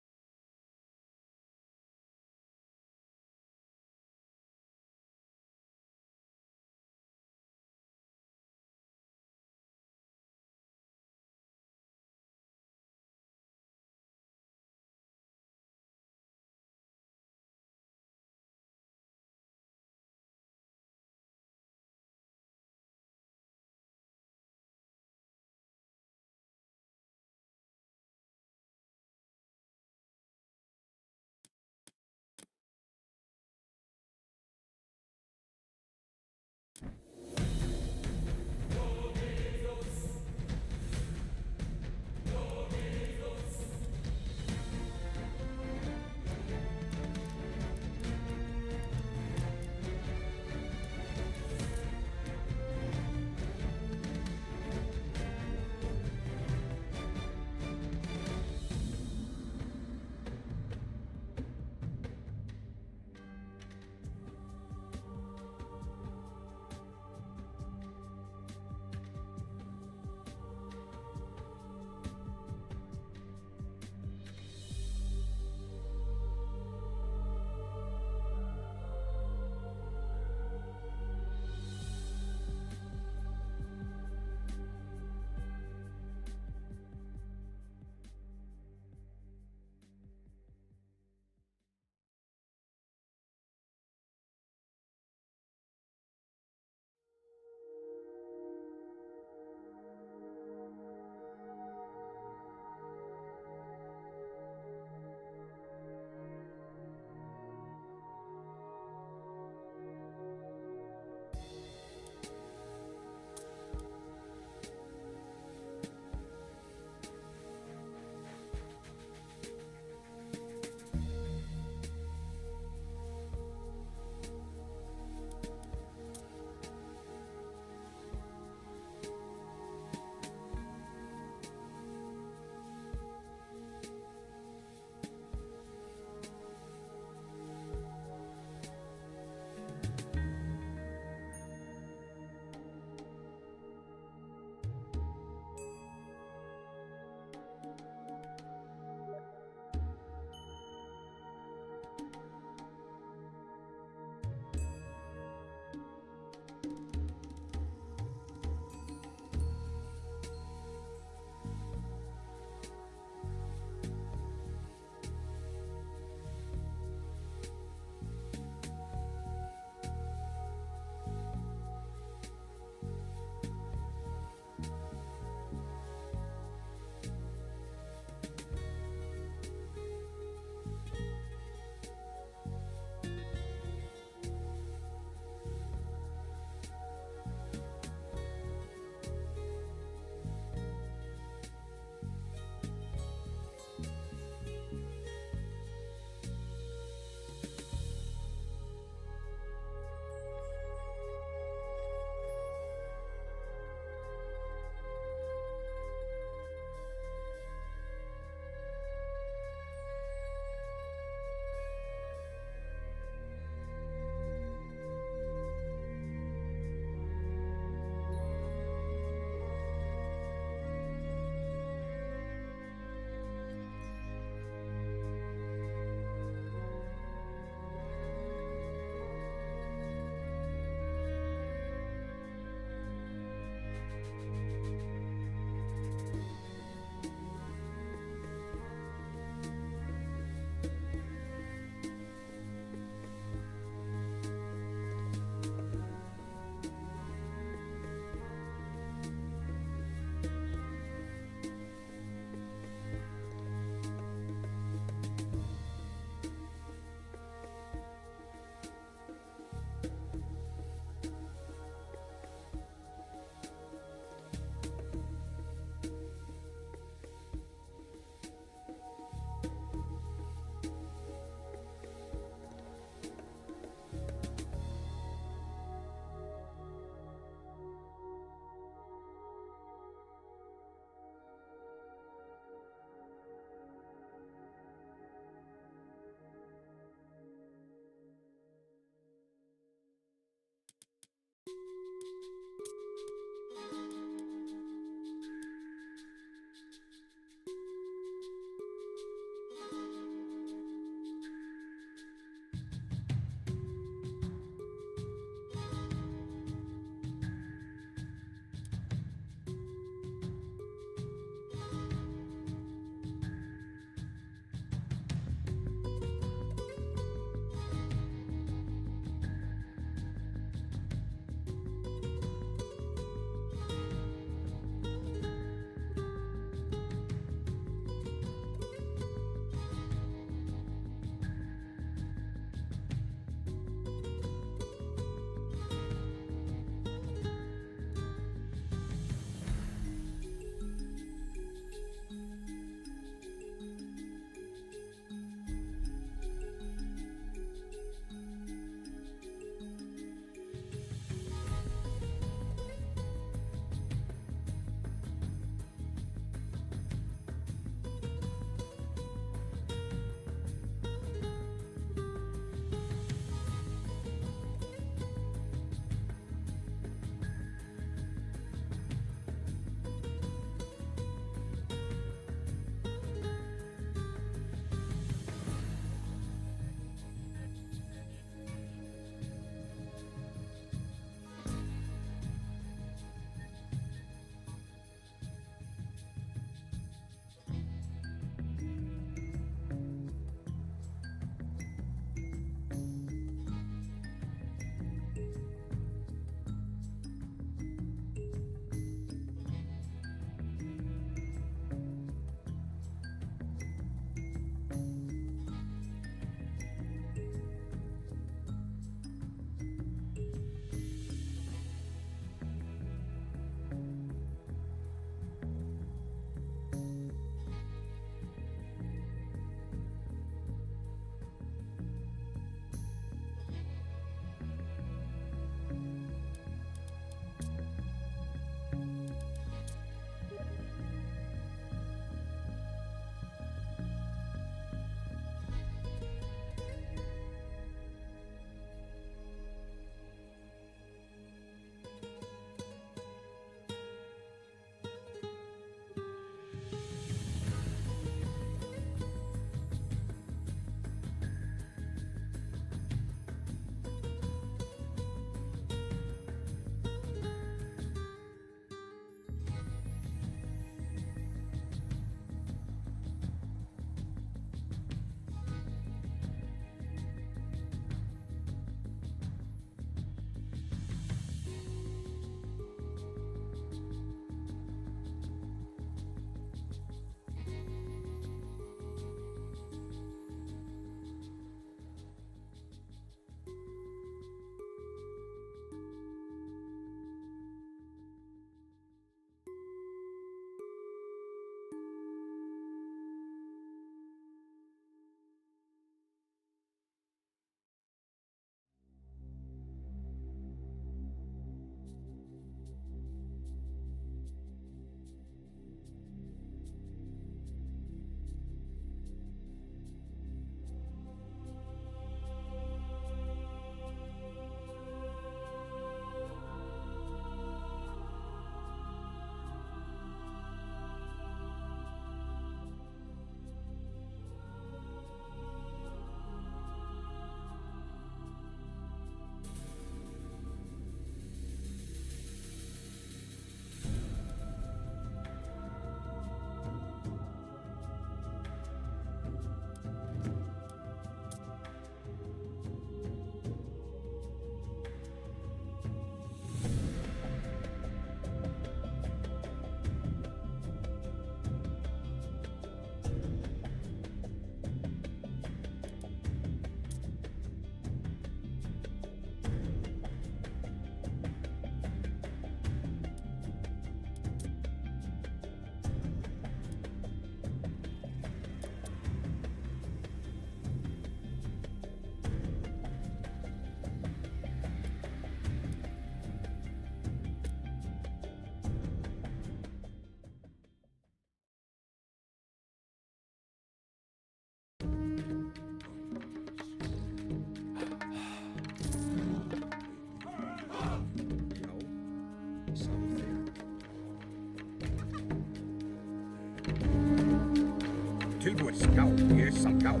Tilbud skal jeg som gav.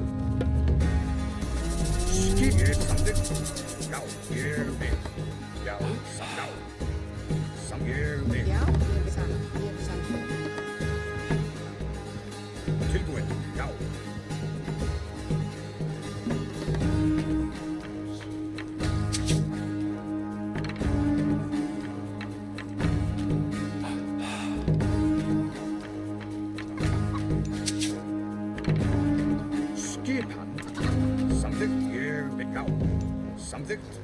Skib jeg samlet. Gav jeg vil. Gav som gav. Som jeg vil. Já, ég vil satt. Ég vil satt. Tilbud gav. Samtidigt.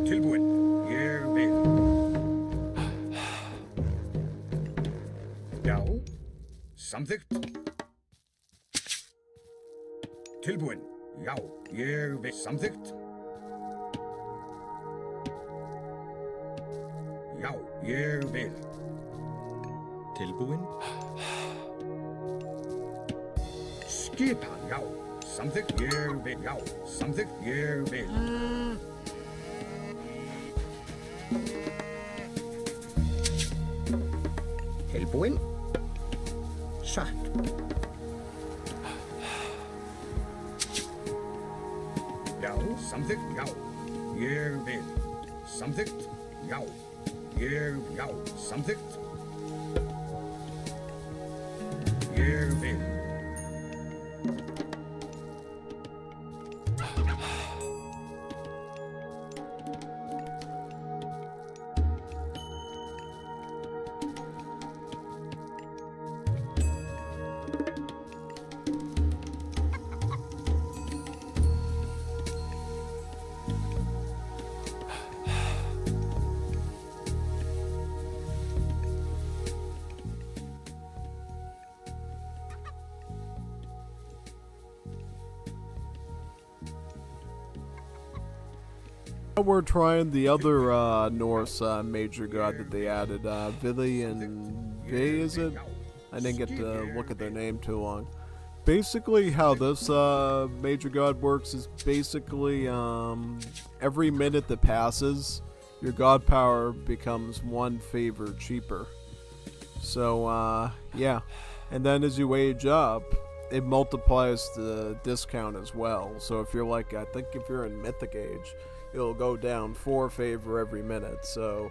Tilbud. Jeg vil. Ja. Samtidigt. Tilbud. Ja. Jeg vil. Samtidigt. Ja. Jeg vil. Tilbúin. Skipan, já. Samþykkt, ég vil, já. Samþykkt, ég vil. Tilbúin. Satt. Já, samþykkt, já. Ég vil. Samþykkt, já. Ég, já. Samþykkt. Ég vil. We're trying the other Norse Major God that they added, Vili and V, is it? I didn't get to look at their name too long. Basically, how this Major God works is basically every minute that passes, your God power becomes one favor cheaper. So, yeah. And then as you age up, it multiplies the discount as well. So if you're like, I think if you're in Mythic Age, it'll go down 4 favor every minute. So,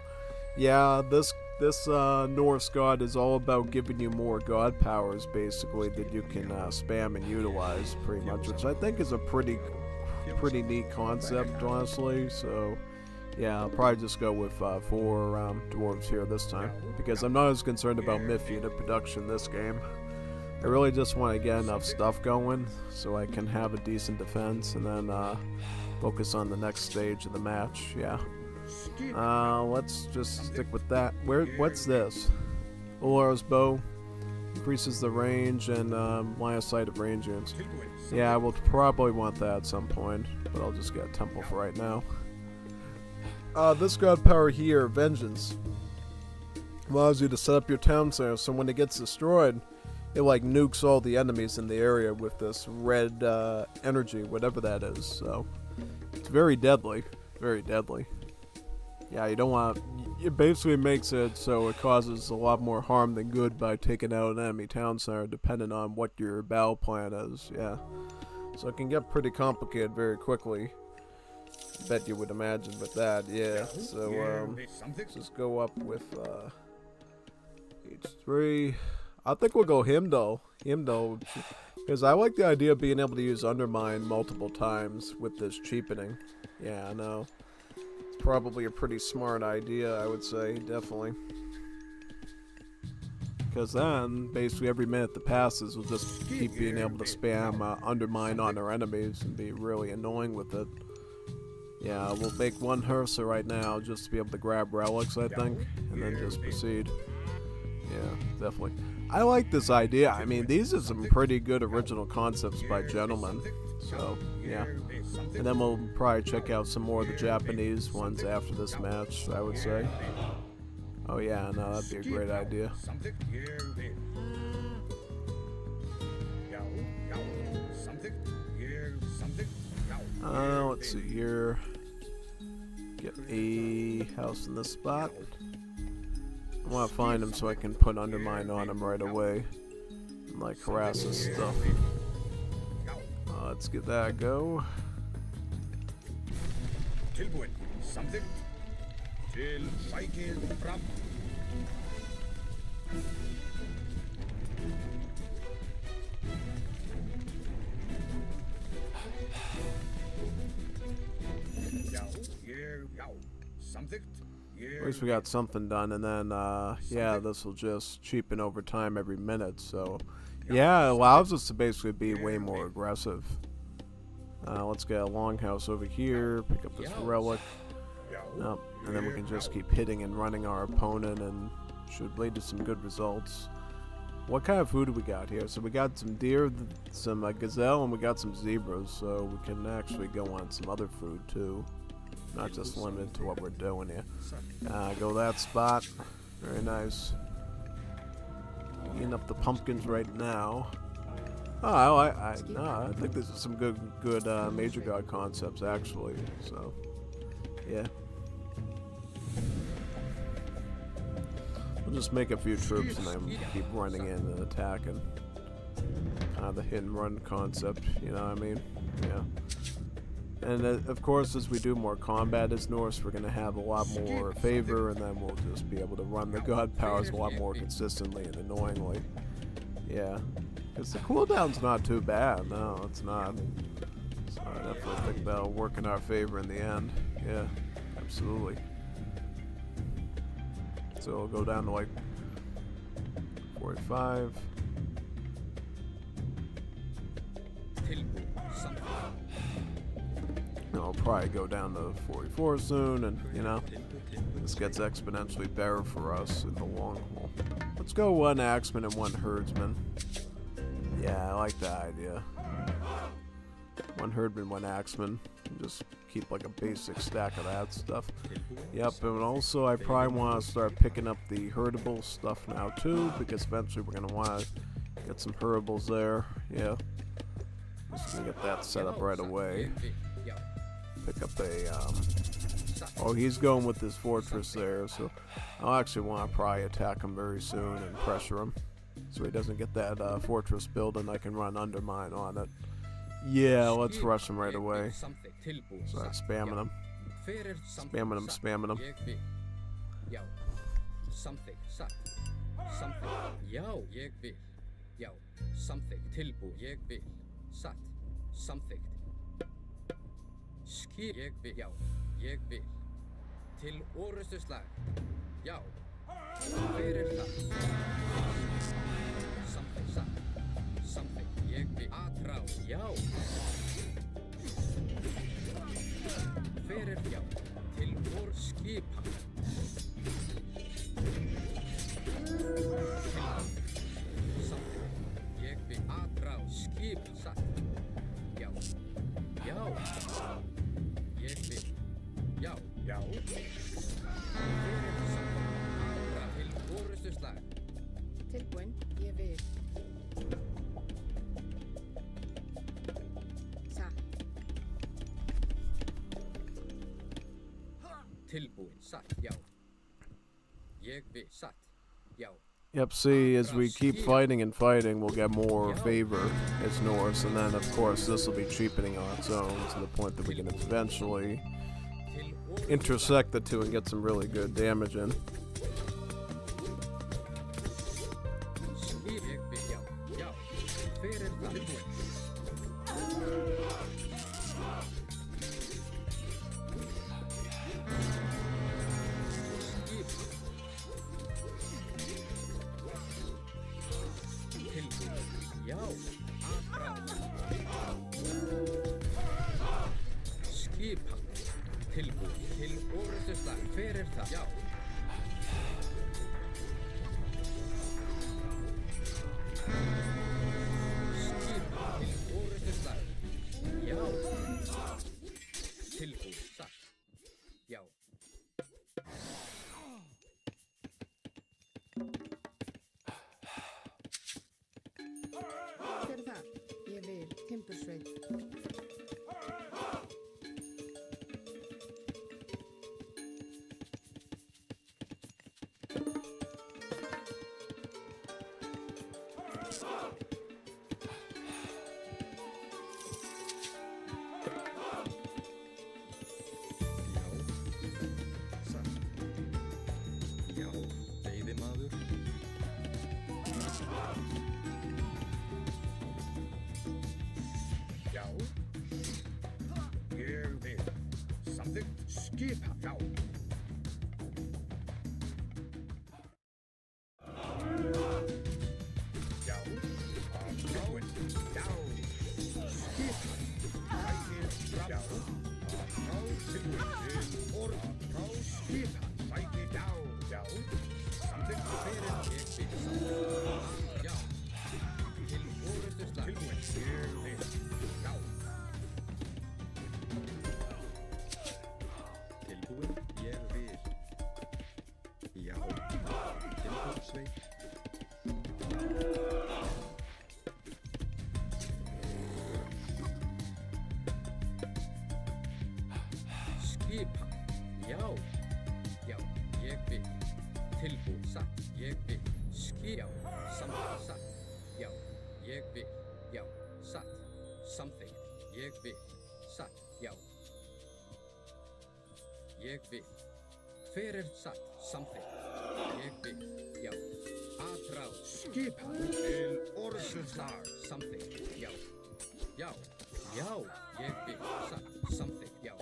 yeah, this Norse God is all about giving you more God powers, basically, that you can spam and utilize, pretty much, which I think is a pretty neat concept, honestly. So, yeah, I'll probably just go with 4 dwarves here this time, because I'm not as concerned about myth unit production this game. I really just want to get enough stuff going so I can have a decent defense, and then focus on the next stage of the match. Yeah. Let's just stick with that. What's this? Olara's bow increases the range and line of sight of range units. Yeah, I will probably want that at some point, but I'll just get a temple for right now. This god power here, Vengeance, allows you to set up your town center, so when it gets destroyed, it like nukes all the enemies in the area with this red energy, whatever that is. So it's very deadly, very deadly. Yeah, you don't want. It basically makes it so it causes a lot more harm than good by taking out an enemy town center, depending on what your battle plan is. Yeah, so it can get pretty complicated very quickly. I bet you would imagine with that. Yeah. So let's just go up with H3. I think we'll go Himdall, because I like the idea of being able to use Undermine multiple times with this cheapening. Yeah, I know. It's probably a pretty smart idea, I would say, definitely. Because then, basically every minute that passes, we'll just keep being able to spam Undermine on our enemies and be really annoying with it. Yeah, we'll make one Hursa right now just to be able to grab relics, I think, and then just proceed. Yeah, definitely. I like this idea. I mean, these are some pretty good original concepts by Gentleman. So, yeah. And then we'll probably check out some more of the Japanese ones after this match, I would say. Oh yeah, no, that'd be a great idea. Let's see here. Get a house in this spot. I want to find him so I can put undermine on him right away. And, like, harass his stuff. Let's get that go. Tilbúin, samþykkt. Til sækið fram. Já, samþykkt. At least we got something done, and then, yeah, this will just cheapen over time every minute, so, yeah, it allows us to basically be way more aggressive. Let's get a longhouse over here, pick up this relic, and then we can just keep hitting and running our opponent, and should lead to some good results. What kind of food do we got here? So we got some deer, some gazelle, and we got some zebras, so we can actually go on some other food, too. Not just limited to what we're doing here. Go that spot. Very nice. Eating up the pumpkins right now. Oh, I think this is some good Major God concepts, actually. So, yeah. We'll just make a few troops and then keep running in and attacking. Kind of the hit and run concept, you know what I mean? Yeah. And of course, as we do more combat as Norse, we're going to have a lot more favor, and then we'll just be able to run the god powers a lot more consistently and annoyingly. Yeah. Because the cooldown's not too bad. No, it's not. So I definitely think that'll work in our favor in the end. Yeah, absolutely. So we'll go down to like 45. I'll probably go down to 44 soon, and you know, this gets exponentially better for us in the long haul. Let's go one axeman and one herdsman. Yeah, I like that idea. One herdman, one axeman. Just keep like a basic stack of that stuff. Yep, and also I probably want to start picking up the herdable stuff now too, because eventually we're going to want to get some herdables there. Yeah. Just going to get that set up right away. Pick up a, oh, he's going with his fortress there, so I'll actually want to probably attack him very soon and pressure him, so he doesn't get that fortress built and I can run undermine on it. Yeah, let's rush him right away. Start spamming him. Spamming him, spamming him. Ég vil, já, ég vil. Til orustu slag, já. Hver það? Something, ég vil. Atrá, já. Hver já. Til skipa. Something, ég vil. Atrá, skipa, satt. Já, já. Ég vil, já, já. Til orustu slag. Tilbúin, ég vil. Satt. Tilbúin, satt, já. Ég vil, satt, já. Yep, see, as we keep fighting and fighting, we'll get more favor as Norse, and then, of course, this will be cheapening on its own to the point that we can eventually intersect the two and get some really good damage in. Hver það? Ég vil. Timbursveit. Limbursveit. Skipan. Já. Já, ég vil. Tilbúin, satt. Ég vil. Já, samþykkt, satt. Já, ég vil. Já, satt. Samþykkt. Ég vil. Satt. Já. Ég vil. Hver satt? Samþykkt. Ég vil. Já. Aðráð. Skipan til orðslag. Samþykkt. Já. Já. Já. Ég vil. Satt. Samþykkt. Já.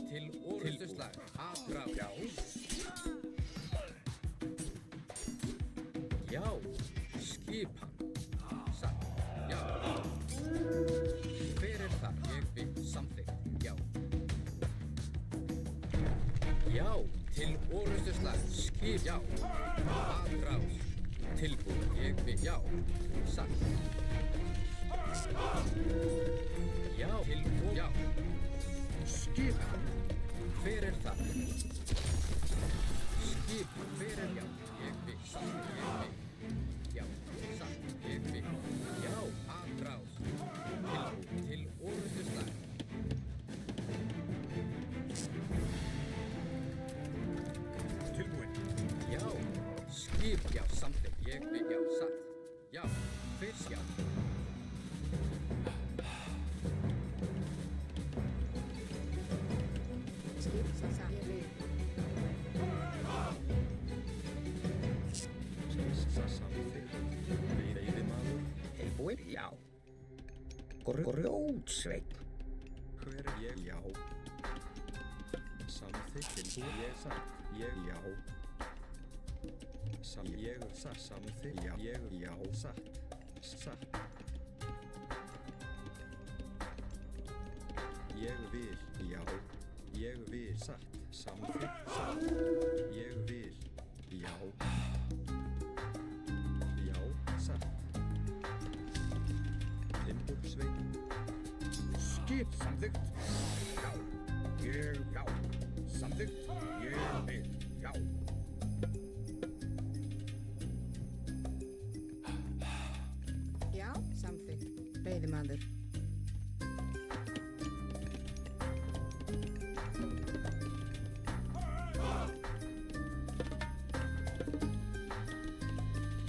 Til orðslag. Aðráð. Já. Já. Skipan. Satt. Já. Hver það? Ég vil. Samþykkt. Já. Já. Til orðslag. Skip. Já. Aðráð. Tilbúin. Ég vil. Já. Satt. Já. Til og. Já. Skipan. Hver það? Skipan. Hver já? Ég vil. Satt. Ég vil. Já. Satt. Ég vil. Já. Aðráð. Tilbúin. Til orðslag. Tilbúin. Já. Skip. Já. Samþykkt. Ég vil. Já. Satt. Já. Fyrst. Já. Skip, sa, ég vil. Samþykkt. Veiðimaður. Tilbúin? Já. Grjótsveinn. Hver ég? Já. Samþykkt. Tilbúin. Ég satt. Ég já. Ég satt. Samþykkt. Já. Ég já. Satt. Satt. Ég vil. Já. Ég vil. Satt. Samþykkt. Satt. Ég vil. Já. Já. Satt. Limbursveit. Skip. Samþykkt. Já. Ég já. Samþykkt. Ég vil. Já. Já, samþykkt. Veiðimaður.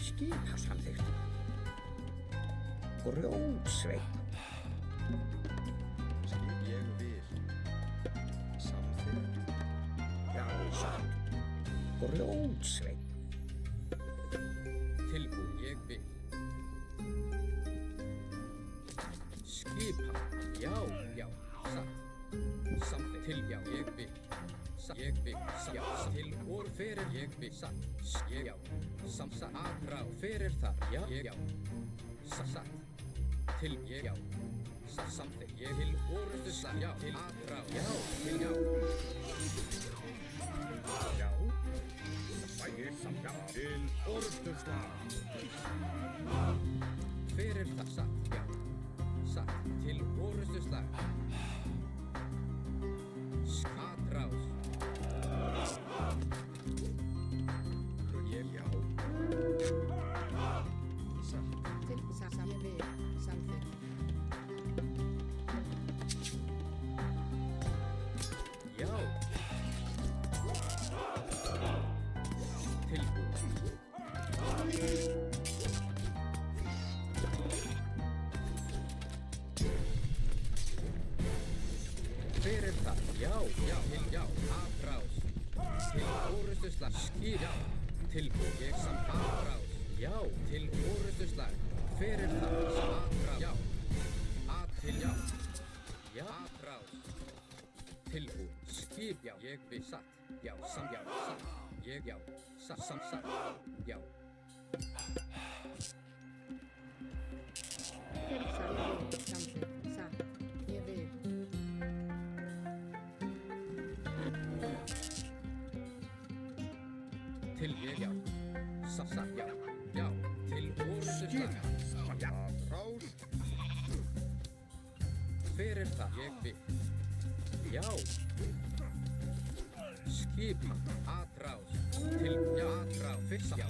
Skipa samþykkt. Grjótsveinn. Skip. Ég vil. Samþykkt. Já, satt. Grjótsveinn. Tilbúin. Ég vil. Skipan. Já. Já. Satt. Samþykkt. Til. Já. Ég vil. Satt. Ég vil. Já. Til og fyrir. Ég vil. Satt. Ég já. Samsa. Aðráð. Fyrir þar. Já. Ég já. Satt. Til. Ég já. Satt. Samþykkt. Ég til orðustu slag. Já. Til. Aðráð. Já. Til. Já. Já. Ég samt. Já. Til orðslag. Fyrir það. Satt. Já. Satt. Til orðustu slag. Aðráð. Ég já. Satt. Til, sa, ég vil. Samþykkt. Já. Tilbúin. Fyrir það. Já. Já. Til. Já. Aðráð. Til orðustu slag. Skip. Já. Tilbúin. Ég samt aðráð. Já. Til orðustu slag. Fyrir það. Aðráð. Já. Til. Já. Já. Aðráð. Tilbúin. Skip. Já. Ég vil. Satt. Já. Samt. Já. Satt. Ég já. Satt. Samt. Satt. Já. Til, sa, ég vil. Samþykkt. Satt. Ég vil. Til. Ég já. Satt. Satt. Já. Já. Til orðustu slag. Já. Rás. Fyrir það. Ég vil. Já. Skipan. Aðráð. Til. Já. Aðráð. Fyrst. Já.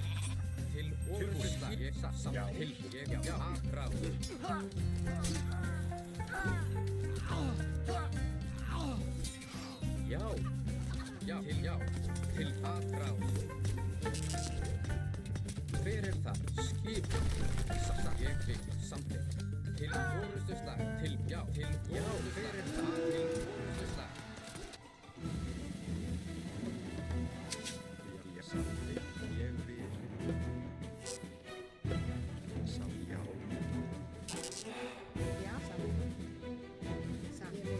Til. til orustuslag. Ég samt tilbúið. Ég já, aðráð. Já, til aðráð. Hver það? Skip. Ég vil samþykkt. Til orustuslag. Til já, hver það? Til orustuslag. Ég samþykkt. Ég vil. Já. Já, ég vil.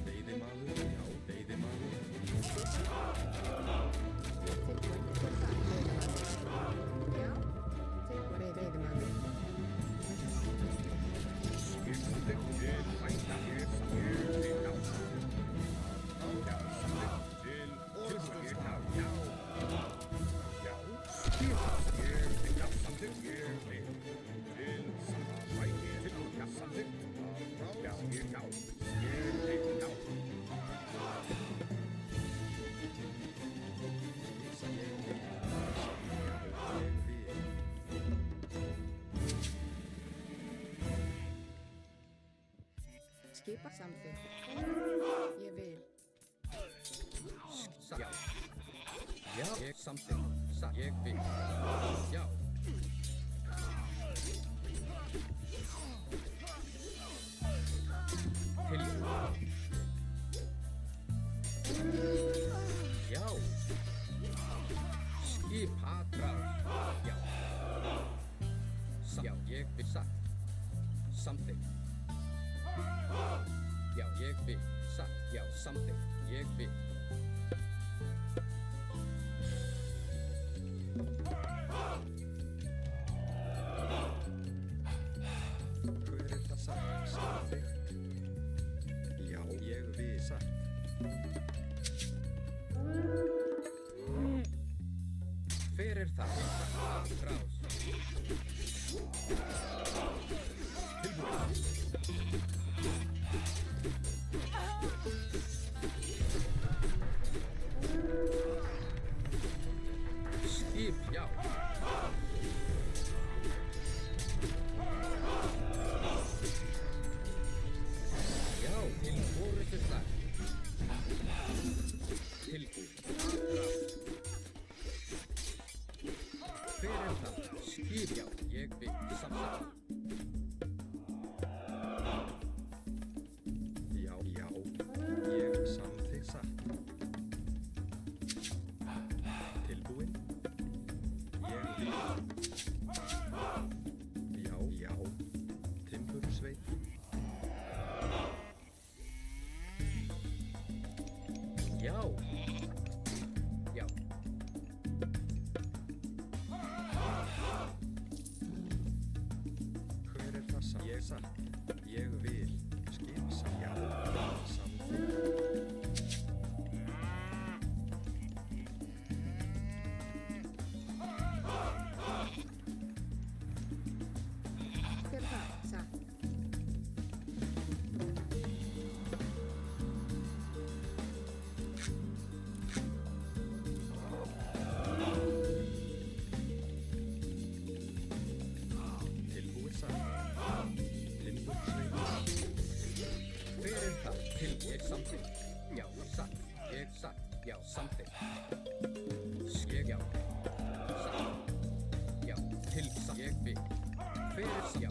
Veiðimaður. Já, veiðimaður. Skipa samþykkt. Ég vil. Já. Já, ég samþykkt. Ég vil. Já. Já. Skipatrás. Já. Já, ég vil satt. Samþykkt. Já, ég vil satt. Já, samþykkt. Ég vil. Hver það satt? Samþykkt. Já, ég vil satt. Hver það? Aðrás. Skip, já. Já, til orustuslag. Tilbúið. Aðrás. Hver það? Skip, já. Ég vil samþykkt. Já, ég samþykkt satt. Tilbúinn. Ég vil. Já. Timbursveit. Já. Já. Hver það satt? Ég satt. Ég vil. Skip satt. Já. Samþykkt. Hver það? Satt. Tilbúið satt. Timbursveit. Hver það? Ég samþykkt. Já, satt. Ég satt. Já, samþykkt. Ég já. Satt. Já, til satt. Ég vil. Hver já.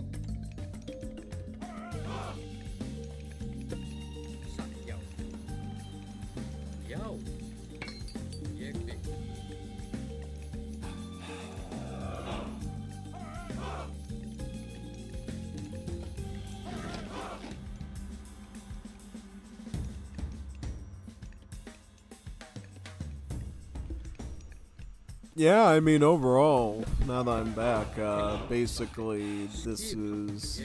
Satt, já. Já. Ég vil. Yeah, I mean, overall, now that I'm back, basically, this is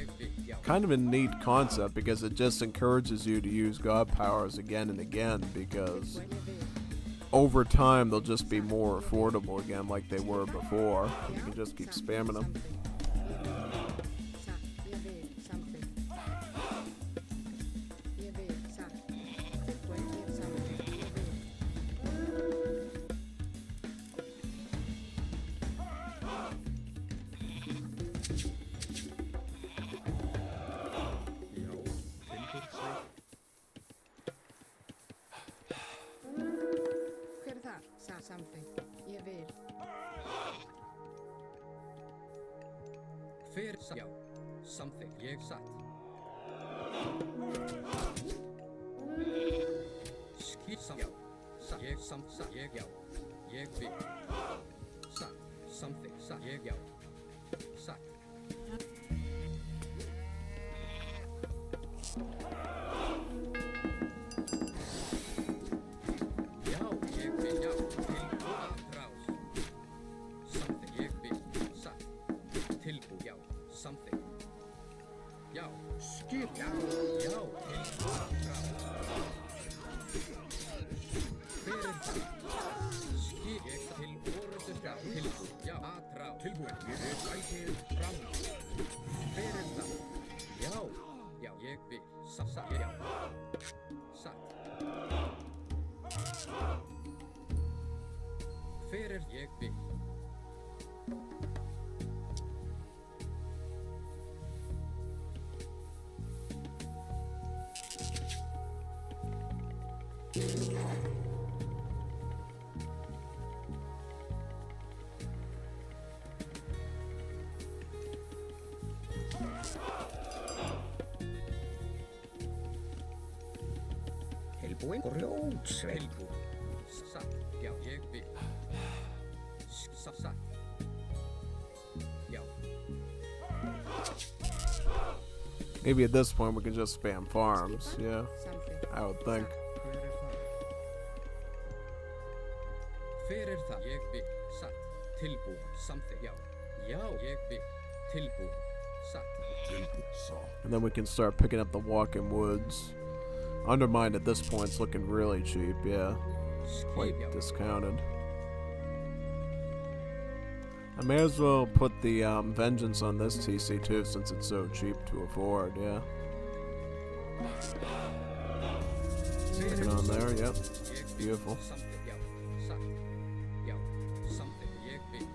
kind of a neat concept because it just encourages you to use god powers again and again because over time they'll just be more affordable again like they were before. You can just keep spamming them. Fyrir, já. Samþykkt, ég satt. Já. Ég satt, ég já. Ég vil. Satt, samþykkt, satt, ég já. Satt. Já, ég vil, já. Tilbúið aðrás. Samþykkt, ég vil. Satt. Tilbúið, já. Samþykkt. Já. Skip. Já, tilbúið aðrás. Fyrir það. Skip ég til orðustu skrá. Tilbúið, já. Aðrás. Tilbúið, ég vil ætið fram. Fyrir það. Já, já, ég vil. Satt, já. Satt. Fyrir ég vil. Tilbúin. Grjótsveit. Tilbúið. Satt, já, ég vil. Satt. Já. Maybe at this point we can just spam farms, yeah, Samþykkt. I would think. Fyrir það. Ég vil. Satt. Tilbúið. Samþykkt, já. Já, ég vil. Tilbúið. Satt. And then we can start picking up the walking woods. Undermined at this point is looking really cheap, yeah. Quite Skip, já. discounted. I may as well put the vengeance on this TC too, since it's so cheap to afford, yeah. Stick it on there, yep. Ég vil. Beautiful. Samþykkt, já. Satt. Já. Samþykkt, ég vil.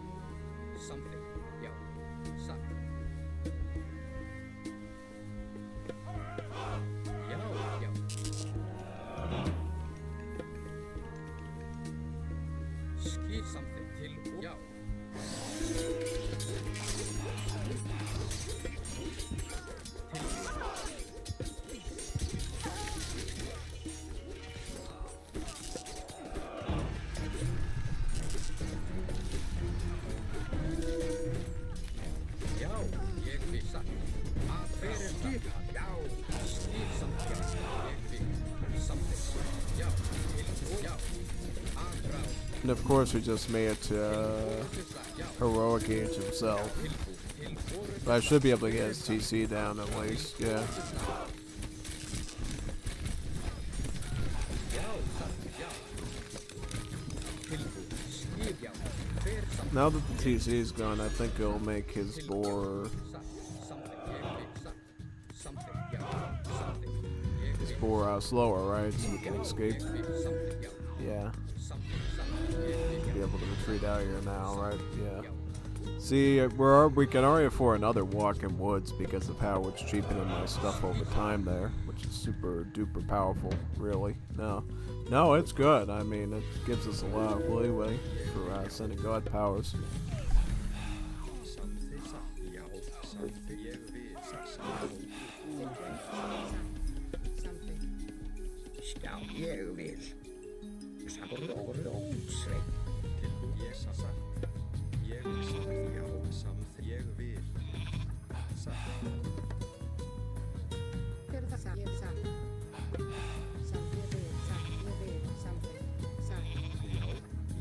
Samþykkt, já. Satt. Já, já. Skip samþykkt, tilbúið, já. Já, ég vil. Satt. Að fyrir það. Já. Skip samþykkt, já. Ég vil. Samþykkt, já. Tilbúið, já. Aðrás. And of course we just made it to heroic age himself. But I should be able to get his TC down at least, yeah. Now that the TC is gone, I think it'll make his boar slower, right? So we can escape. Yeah. Be able to retreat out here now, right? Yeah. See, we can already afford another walk in woods because of how it's cheapening my stuff over time there, which is super duper powerful, really. No, it's good. I mean, it gives us a lot of leeway for sending god powers. Samþykkt, satt, já. Samþykkt, ég vil. Satt. Samþykkt. Já, ég vil. Grjótsveit. Tilbúið, ég satt. Ég vil. Satt, já. Samþykkt, ég vil. Satt. Fyrir það. Satt. Ég satt. Satt. Ég vil. Satt. Ég vil. Samþykkt. Satt.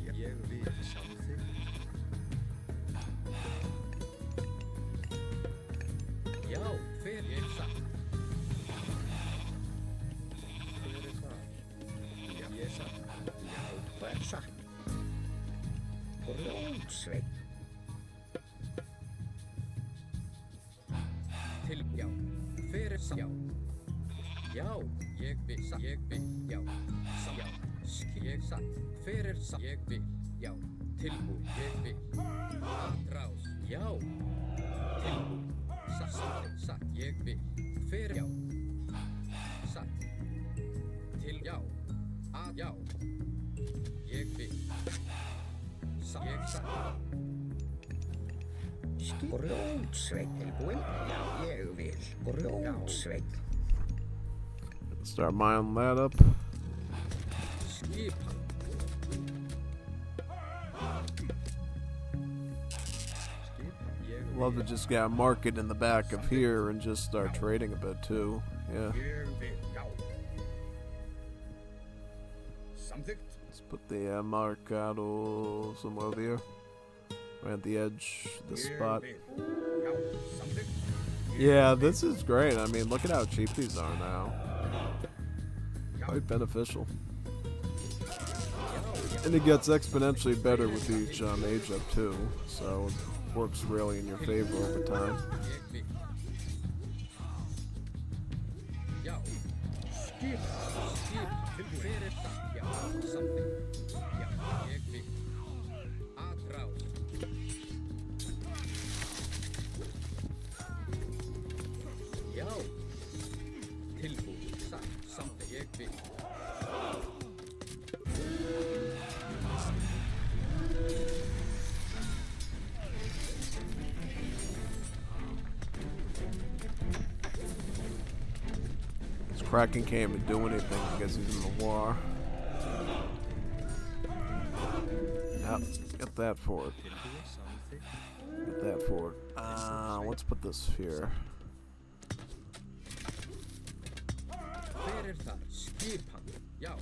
Já, ég vil. Samþykkt. Já, fyrir ég satt. Fyrir það. Já, ég satt. Já, Það er satt. Grjótsveit. Já, fyrir satt. Já. Já, ég vil. Satt. Ég vil. Já. Satt. Já. Ég satt. Fyrir satt. Ég vil. Já. Tilbúið. Ég vil. Aðrás. Já. Tilbúið. Satt. Samþykkt. Satt. Ég vil. Fyrir. Já. Satt. Til. Já. Að. Já. Ég vil. Satt. Ég satt. Grjótsveit. Tilbúin? Já, ég vil. Grjótsveit. Start mining that up. Skipan. Love to just get a market in the back of here and just start trading a bit too. Yeah. Ég vil. Já. Samþykkt. Let's put the Marcado somewhere over here. Right at the edge of the spot. Já, samþykkt. Yeah, this is great. I mean, look at how cheap these are now. Quite beneficial. And it gets exponentially better with each age up too. So it works really in your favor over time. Já. Skipan. Hver það? Já, samþykkt. Já, ég vil. Atrás. Já. Tilbúið. Samþykkt. Ég vil. Kraken can't even do anything because he's in the war. Yep, get that for it. Get that for it. Let's put this here. Hver það? Skipan. Já.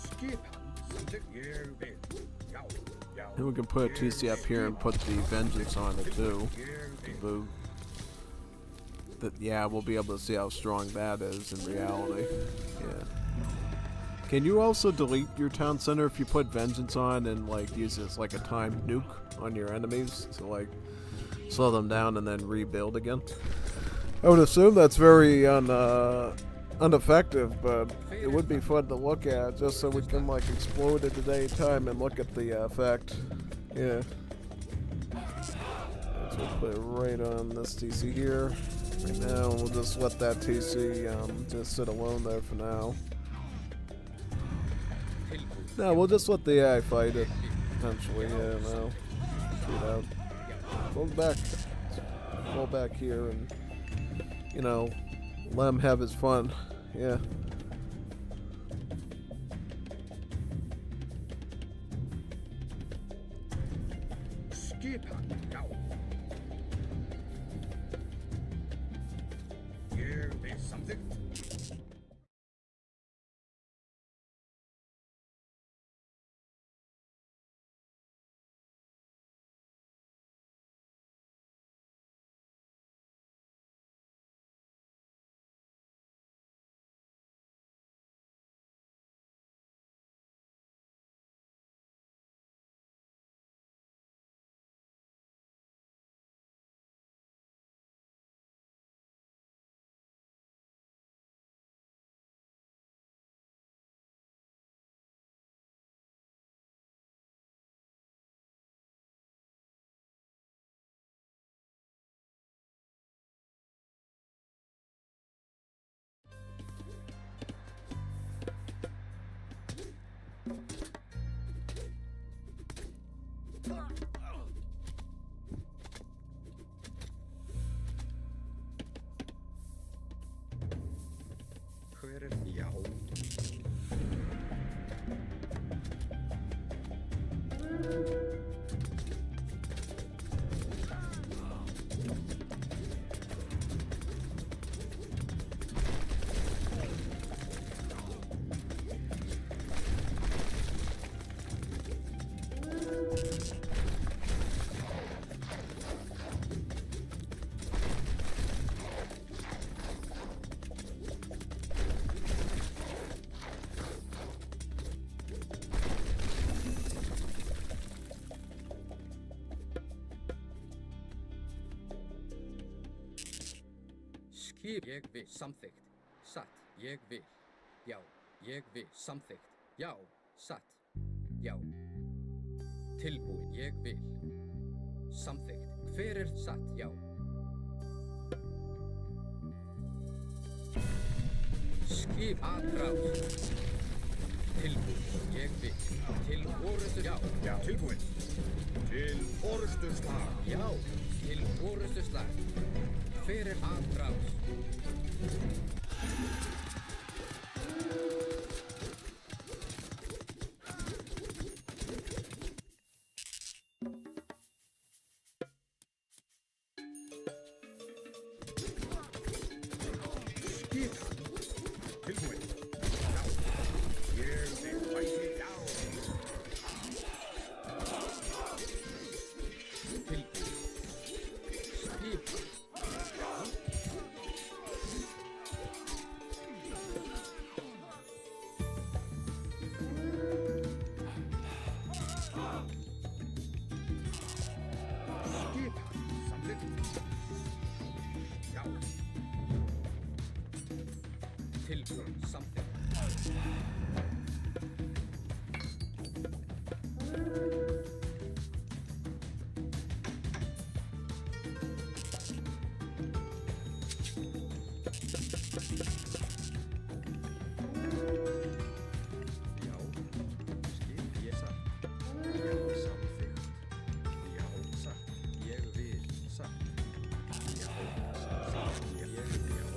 Skipan. Samþykkt. Ég vil. Já, já. And we can put a TC up here and put the vengeance on it too. To boot. Yeah, we'll be able to see how strong that is in reality. Yeah. Can you also delete your town center if you put vengeance on and like use it as like a timed nuke on your enemies to like slow them down and then rebuild again? I would assume that's very ineffective, but it would be fun to look at just so we can like explode it at any time and look at the effect. Yeah. So we'll put it right on this TC here. Right now, we'll just let that TC just sit alone there for now. No, we'll just let the AI fight it. Potentially, yeah, no. Shoot out. Fall back here and, you know, let him have his fun. Yeah. Skipan. Já. Ég vil. Samþykkt. Hver já. Skip. Ég vil. Samþykkt. Satt. Ég vil. Já. Ég vil. Samþykkt. Já. Satt. Já. Tilbúin. Ég vil. Samþykkt. Hver satt? Já. skip að rás. Tilbúin, ég vil. Til orustu, já. Já, tilbúin. Til orustu slag. Já, til orustu slag. Fyrir að rás. Tilbúin. Já. Ég vil bæti já. Tilbúin. Skip. Skip. Samþykkt. Já. Tilbúin, samþykkt. Já, skip ég satt. Já, samþykkt. Já, satt. Ég vil satt. Já, samþykkt. Ég já.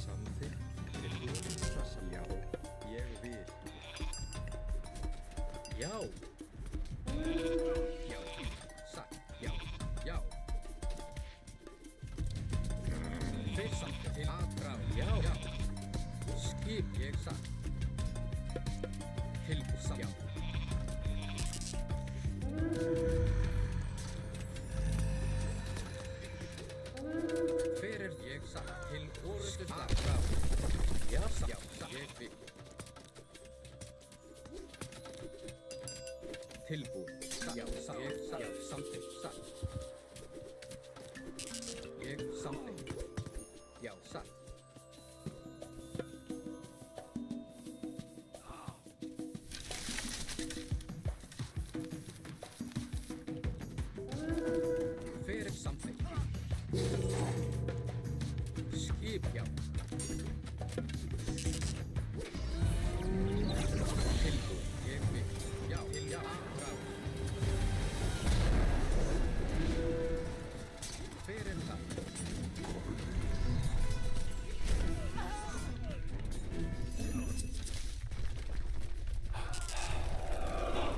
Samþykkt. Tilbúin. Já, ég vil. Já. Já, satt, já, já. Þeir samt til aðrá, já, já. Skip ég satt. Tilbúin, satt, já. Fyrir ég satt til orustu aðrá. Já, satt, já, satt, ég vil. Tilbúin, satt, já, satt, ég satt, já, samþykkt, satt. Ég samþykkt, já, satt. Fyrir samþykkt. Skip, já. Tilbúin, ég vil, já, til já, frá. Fyrir það.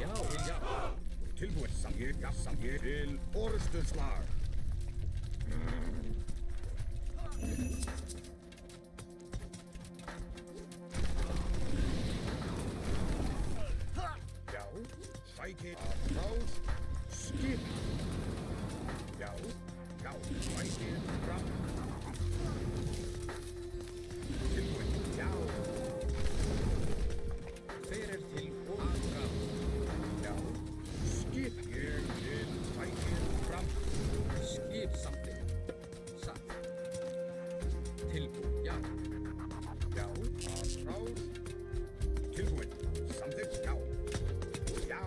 Já, til já. Tilbúin. Samþykkt. Já, samþykkt. Til orustu slag. Já. Sækir að ráð. Skip. Já. Já. Sækir fram. Tilbúin. Já. Fyrir til og aðrá. Já. Skip. Ég vil sækir fram. Skip samþykkt. Satt. Tilbúin, já. Já. Að ráð. Tilbúin. Samþykkt. Já. Já.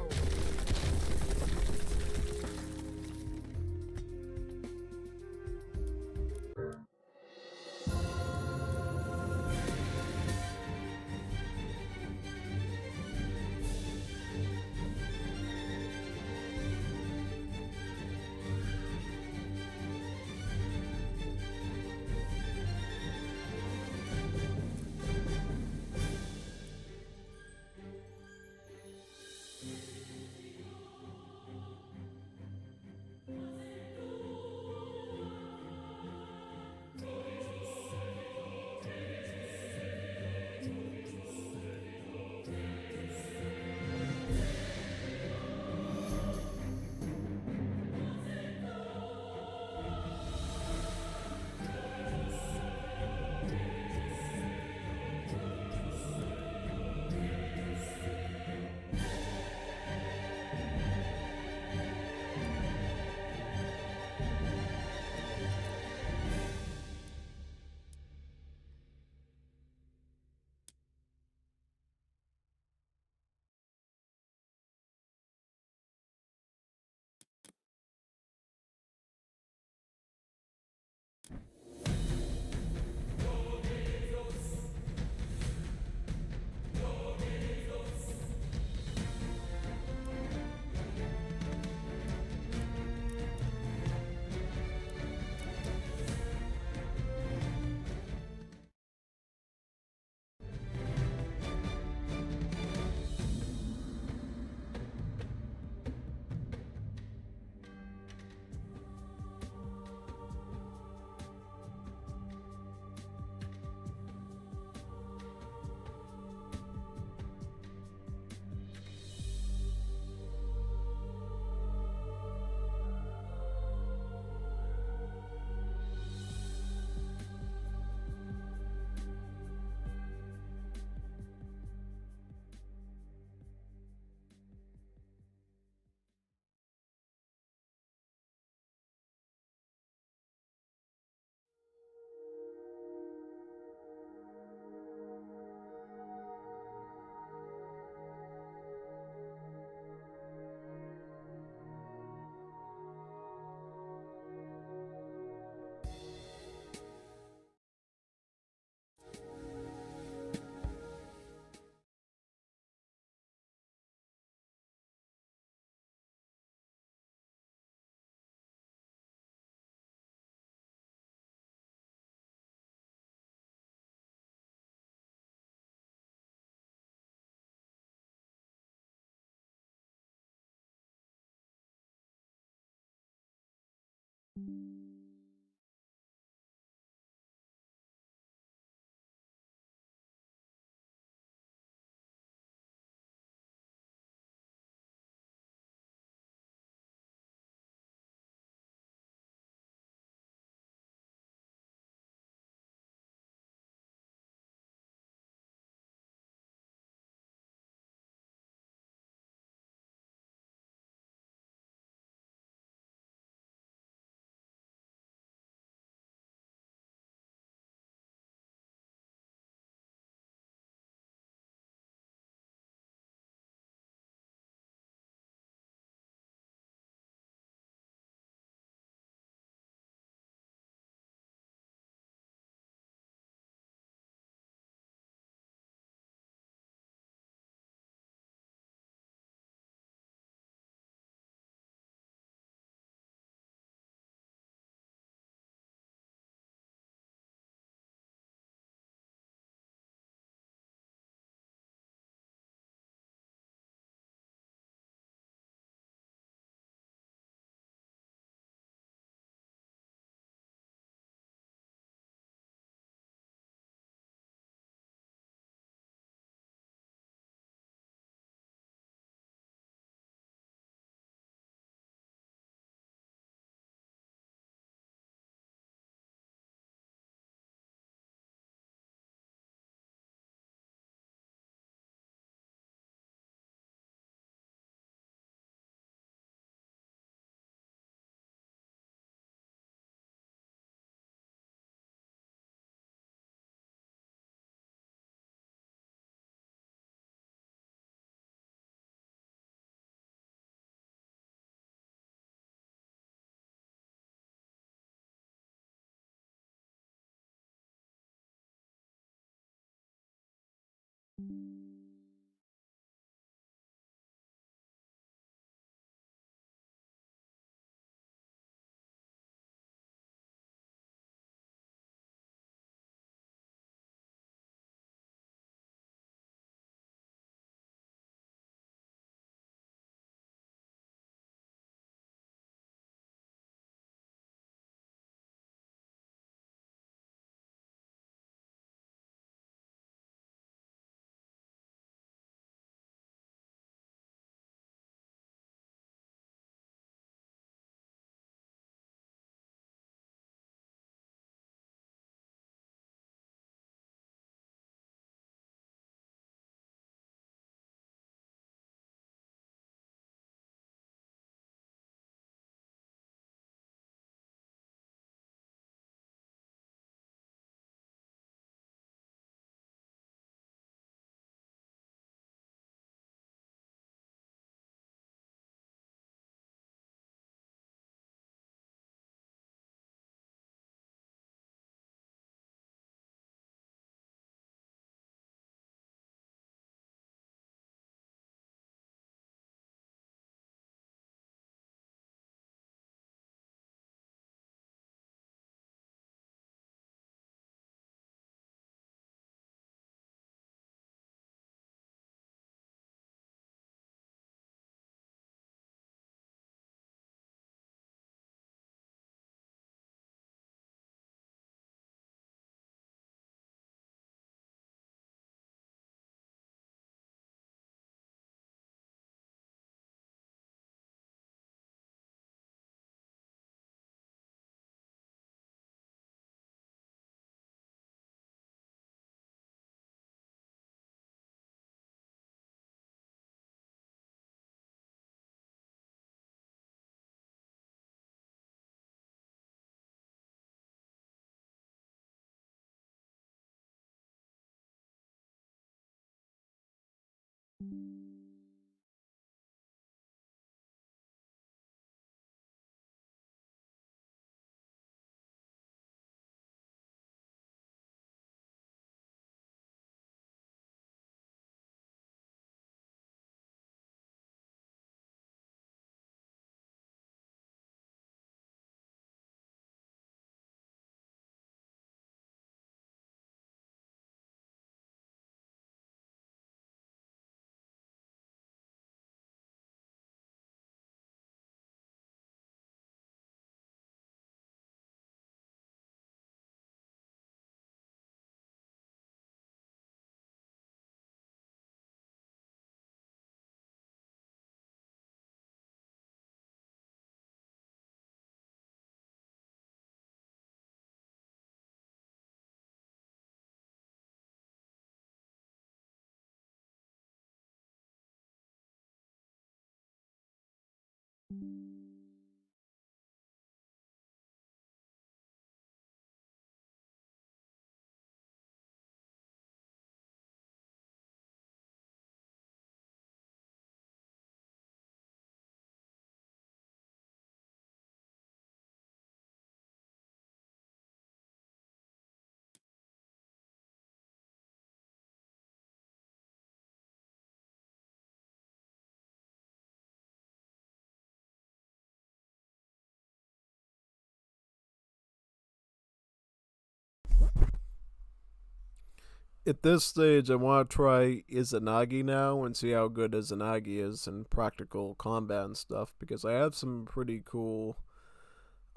At this stage, I want to try Izanagi now and see how good Izanagi is in practical combat and stuff, because I have some pretty cool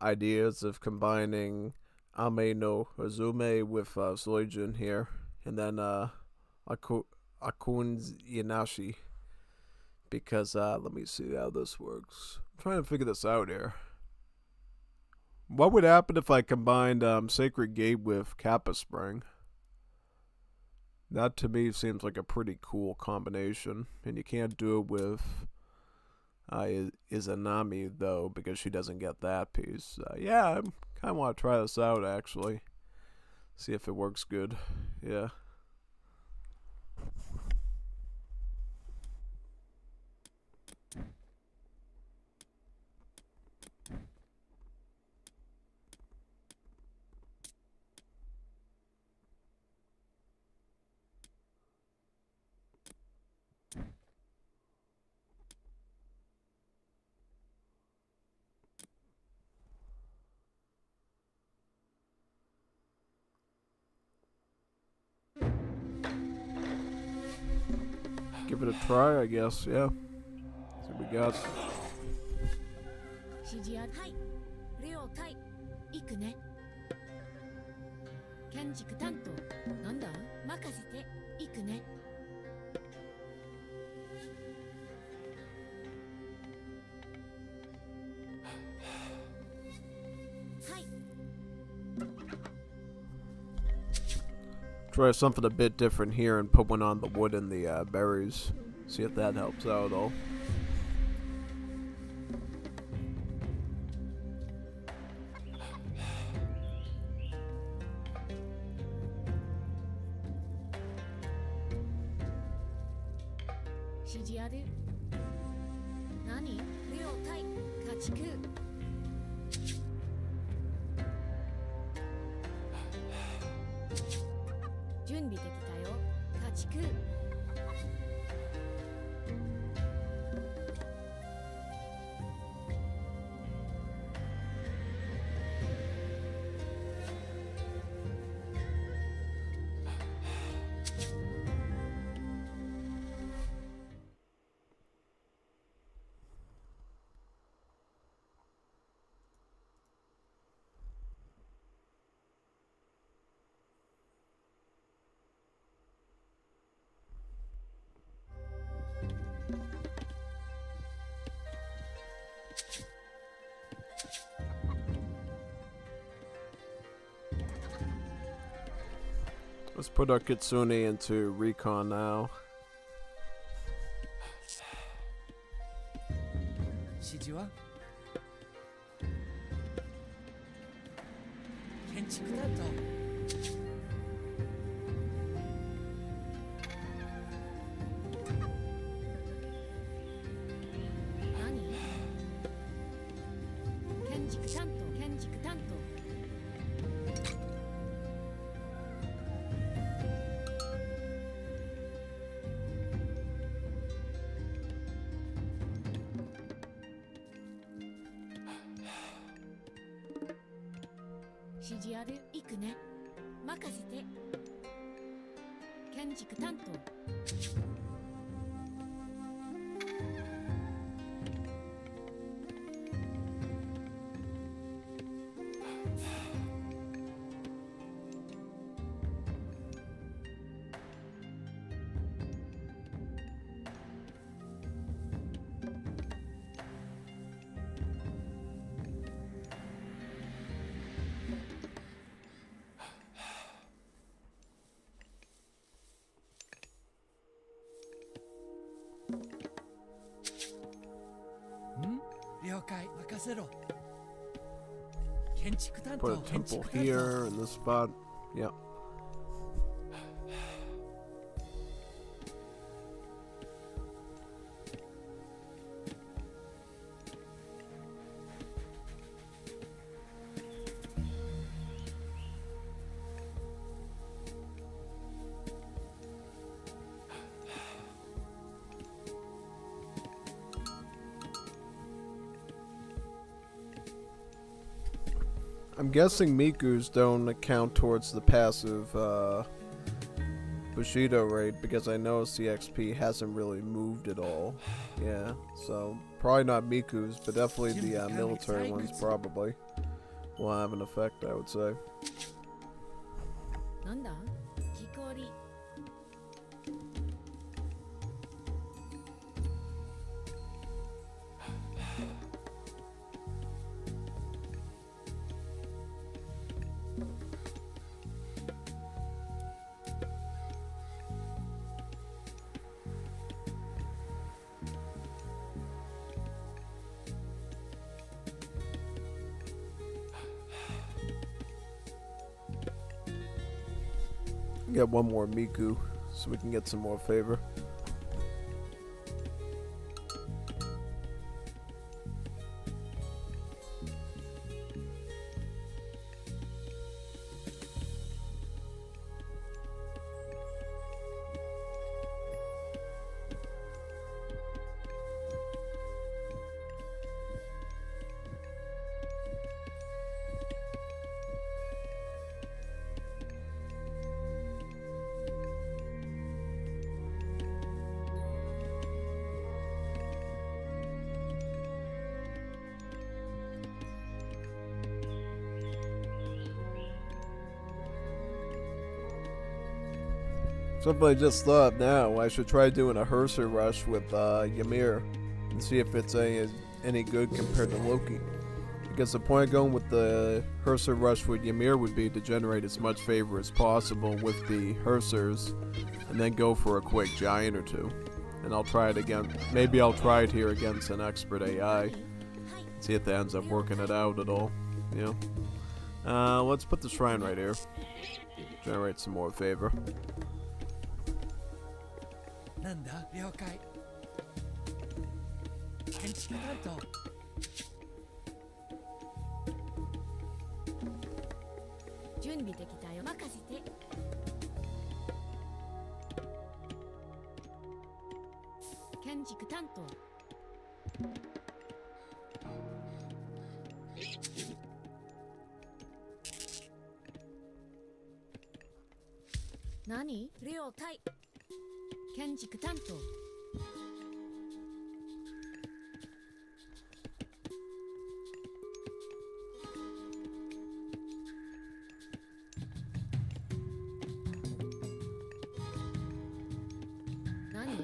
ideas of combining Ame no Hazume with Soijun here, and then Akun's Yanashi, because let me see how this works. I'm trying to figure this out here. What would happen if I combined Sacred Gate with Kappa Spring? That to me seems like a pretty cool combination, and you can't do it with Izanami though, because she doesn't get that piece. Yeah, I kind of want to try this out actually, see if it works good. Yeah. Give it a try, I guess. Yeah. See what we got. 指示ある。はい。了解。行くね。建築担当。なんだ？任せて。行くね。はい。 Try something a bit different here and put one on the wood and the berries. See if that helps out at all. Let's put our Kitsune into recon now. 指示は建築担当。何？建築担当。建築担当。 指示ある。行くね。任せて。建築担当。Put a temple here in this spot. Yep. I'm guessing Miku's don't account towards the passive Bushido raid because I noticed the XP hasn't really moved at all. Yeah, so probably not Miku's, but definitely the military ones probably will have an effect, I would say. なんだ木こり Get one more Miku so we can get some more favor. Something I just thought now, I should try doing a Herser rush with Ymir and see if it's any good compared to Loki. Because the point of going with the Herser rush with Ymir would be to generate as much favor as possible with the Hersers and then go for a quick giant or two. And I'll try it again. Maybe I'll try it here against an expert AI. See if that ends up working it out at all. Yeah. Let's put the shrine right here. Generate some more favor. なんだ了解建築担当準備できたよ任せて建築担当何了解建築担当何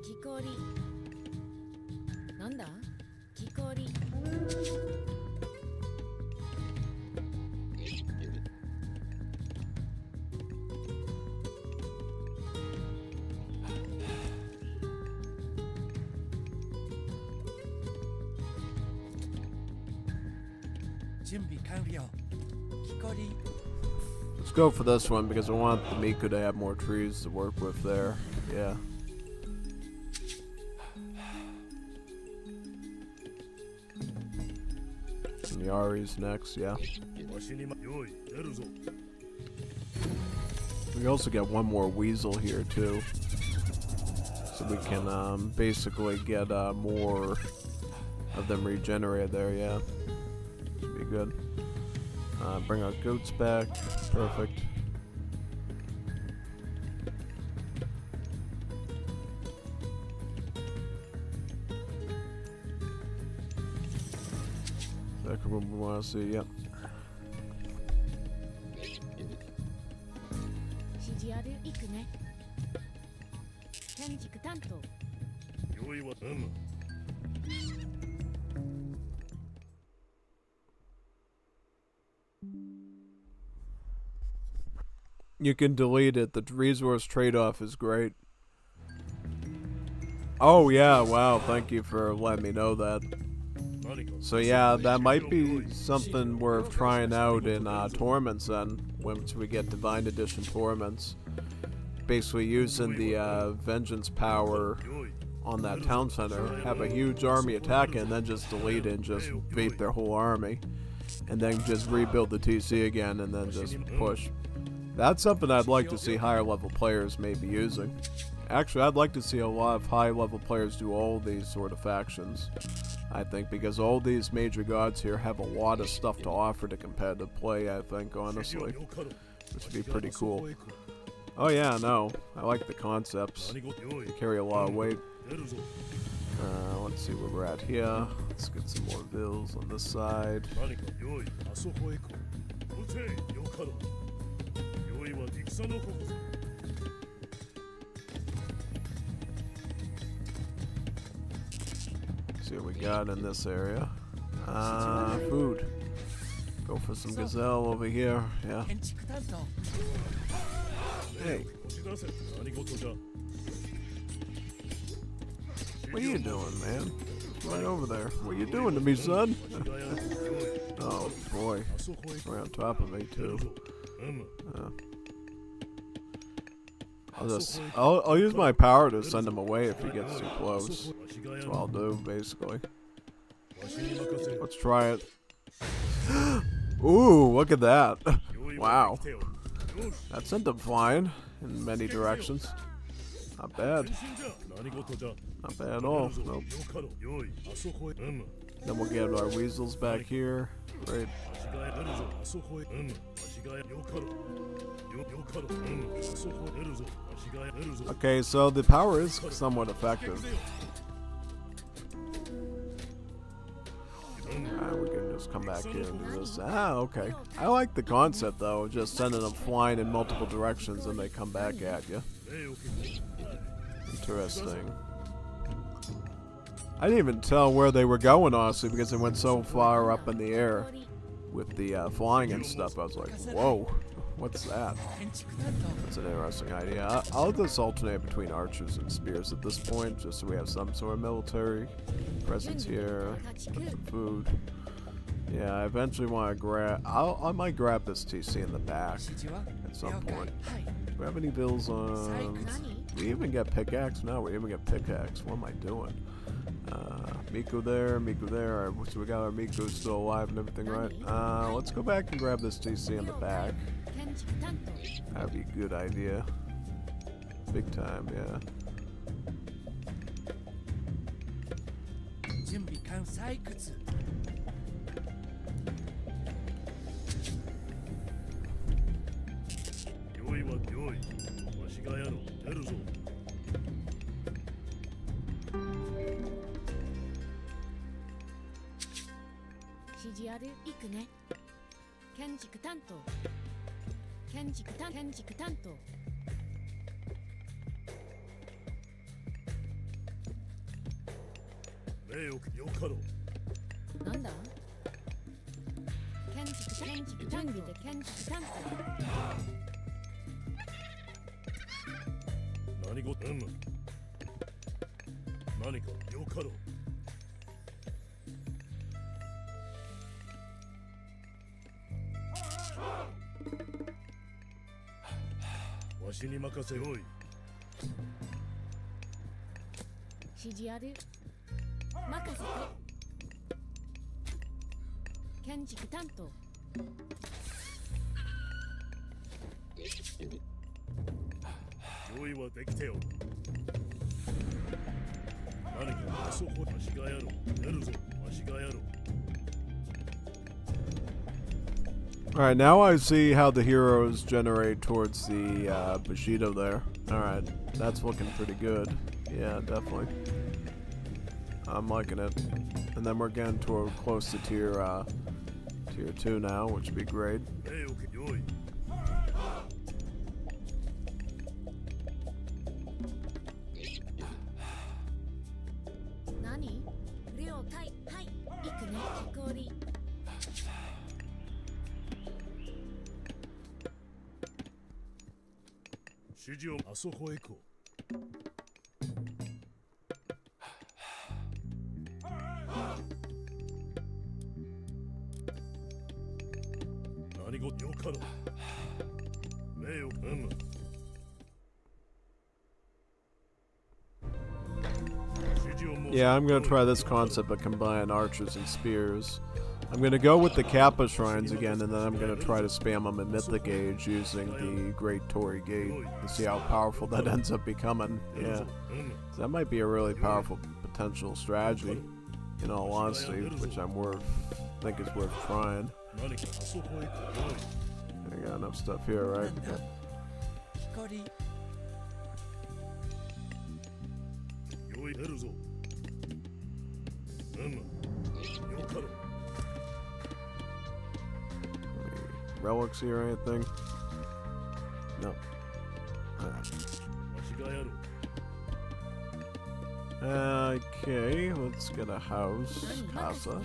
木こりなんだ木こり準備完了木こり Let's go for this one because I want the Miku to have more trees to work with there. Yeah. And Yari's next, yeah. わしにま用意出るぞ We also get one more Weasel here too. So we can basically get more of them regenerated there, yeah. Should be good. Bring our goats back. Perfect. That's what we want to see, yep. 指示ある行くね建築担当用意はYou can delete it. The resource trade-off is great. Oh yeah, wow, thank you for letting me know that. So yeah, that might be something worth trying out in tournaments then, once we get Divine Edition tournaments. Basically using the vengeance power on that town center, have a huge army attack it, and then just delete it and just vape their whole army. And then just rebuild the TC again and then just push. That's something I'd like to see higher level players maybe using. Actually, I'd like to see a lot of high level players do all these sort of factions. I think, because all these major gods here have a lot of stuff to offer to competitive play, I think, honestly. Which would be pretty cool. Oh yeah, no, I like the concepts. They carry a lot of weight. Let's see where we're at here. Let's get some more bills on this side. See what we got in this area. Food. Go for some gazelle over here. Yeah. Hey. What are you doing, man? Right over there. What are you doing to me, son? Oh boy. Right on top of me too. I'll use my power to send him away if he gets too close. That's what I'll do, basically. Let's try it. Ooh, look at that. Wow. That sent him flying in many directions. Not bad. Not bad at all. Nope. Then we'll get our weasels back here. Great. Okay, so the power is somewhat effective. We can just come back here and do this. Ah, okay. I like the concept though, just sending them flying in multiple directions and they come back at you. Interesting. I didn't even tell where they were going, honestly, because they went so far up in the air with the flying and stuff. I was like, whoa, what's that? That's an interesting idea. I'll just alternate between archers and spears at this point, just so we have some sort of military presence here. Get some food. Yeah, I eventually want to grab... I might grab this TC in the back at some point. Do we have any bills on... We even get pickaxe? No, we even get pickaxe. What am I doing? Miku there, Miku there. Alright, so we got our Miku still alive and everything, right? Let's go back and grab this TC in the back. That'd be a good idea. Big time, yeah. Alright, now I see how the heroes generate towards the Bushido there. Alright, that's looking pretty good. Yeah, definitely. I'm liking it. And then we're getting toward close to tier 2 now, which would be great. Yeah, I'm gonna try this concept of combine archers and spears. I'm gonna go with the Kappa shrines again, and then I'm gonna try to spam them in Mythic Age using the Great Torii Gate and see how powerful that ends up becoming. Yeah, so that might be a really powerful potential strategy, in all honesty, which I think is worth trying. I got enough stuff here, right? Yeah. Relics here or anything? No. Okay, let's get a house. Casa.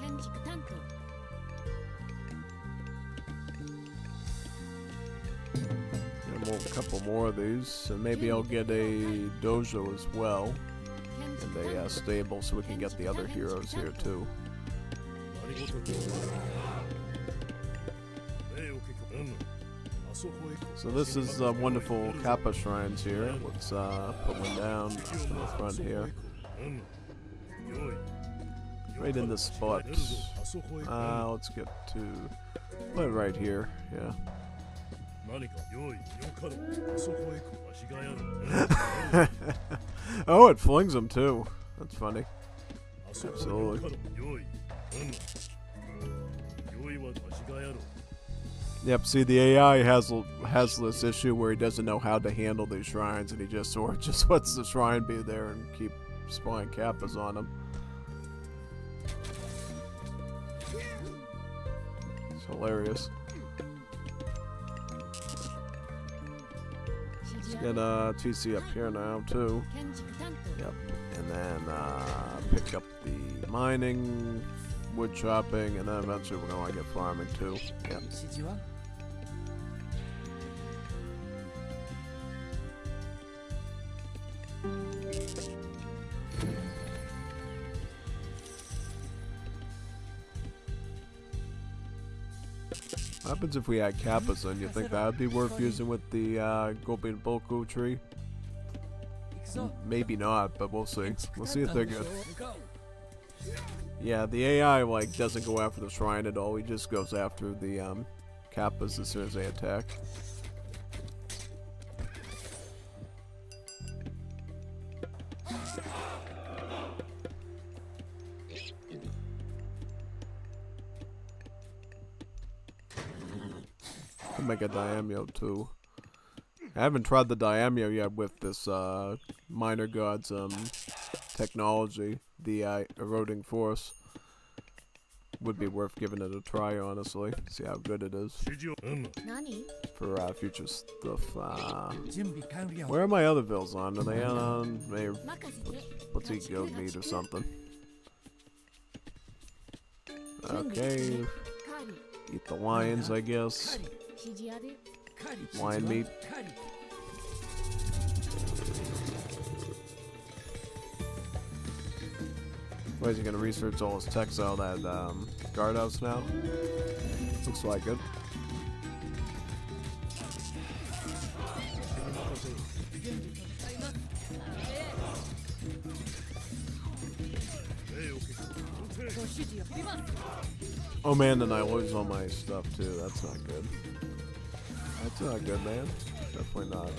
And a couple more of these, and maybe I'll get a dojo as well, and a stable, so we can get the other heroes here too. So this is wonderful Kappa shrines here. Let's put one down in the front here. Right in this spot. Let's get to put it right here. Yeah. Oh, it flings them too. That's funny. Absolutely. Yep, see, the AI has this issue where he doesn't know how to handle these shrines, and he just lets the shrine be there and keep spawning Kappas on them. It's hilarious. Let's get TC up here now, too. Yep, and then pick up the mining, wood chopping, and then eventually we're going to get farming, too. Yep. What happens if we add Kappas in? You think that would be worth using with the Gobi Boku tree? Maybe not, but we'll see. We'll see if they're good. Yeah, the AI doesn't go after the shrine at all. He just goes after the Kappas as soon as they attack. I'll make a Daimyo too. I haven't tried the Daimyo yet with this Minor Gods technology, the eroding force. Would be worth giving it a try, honestly. See how good it is. For future stuff. Where are my other bills on? Are they on? Let's eat goat meat or something. Okay. Eat the lions, I guess. Lion meat. Why is he gonna research all his techs out at guardhouse now? Looks like it. Oh man, then I lose all my stuff too. That's not good. That's not good, man. Definitely not.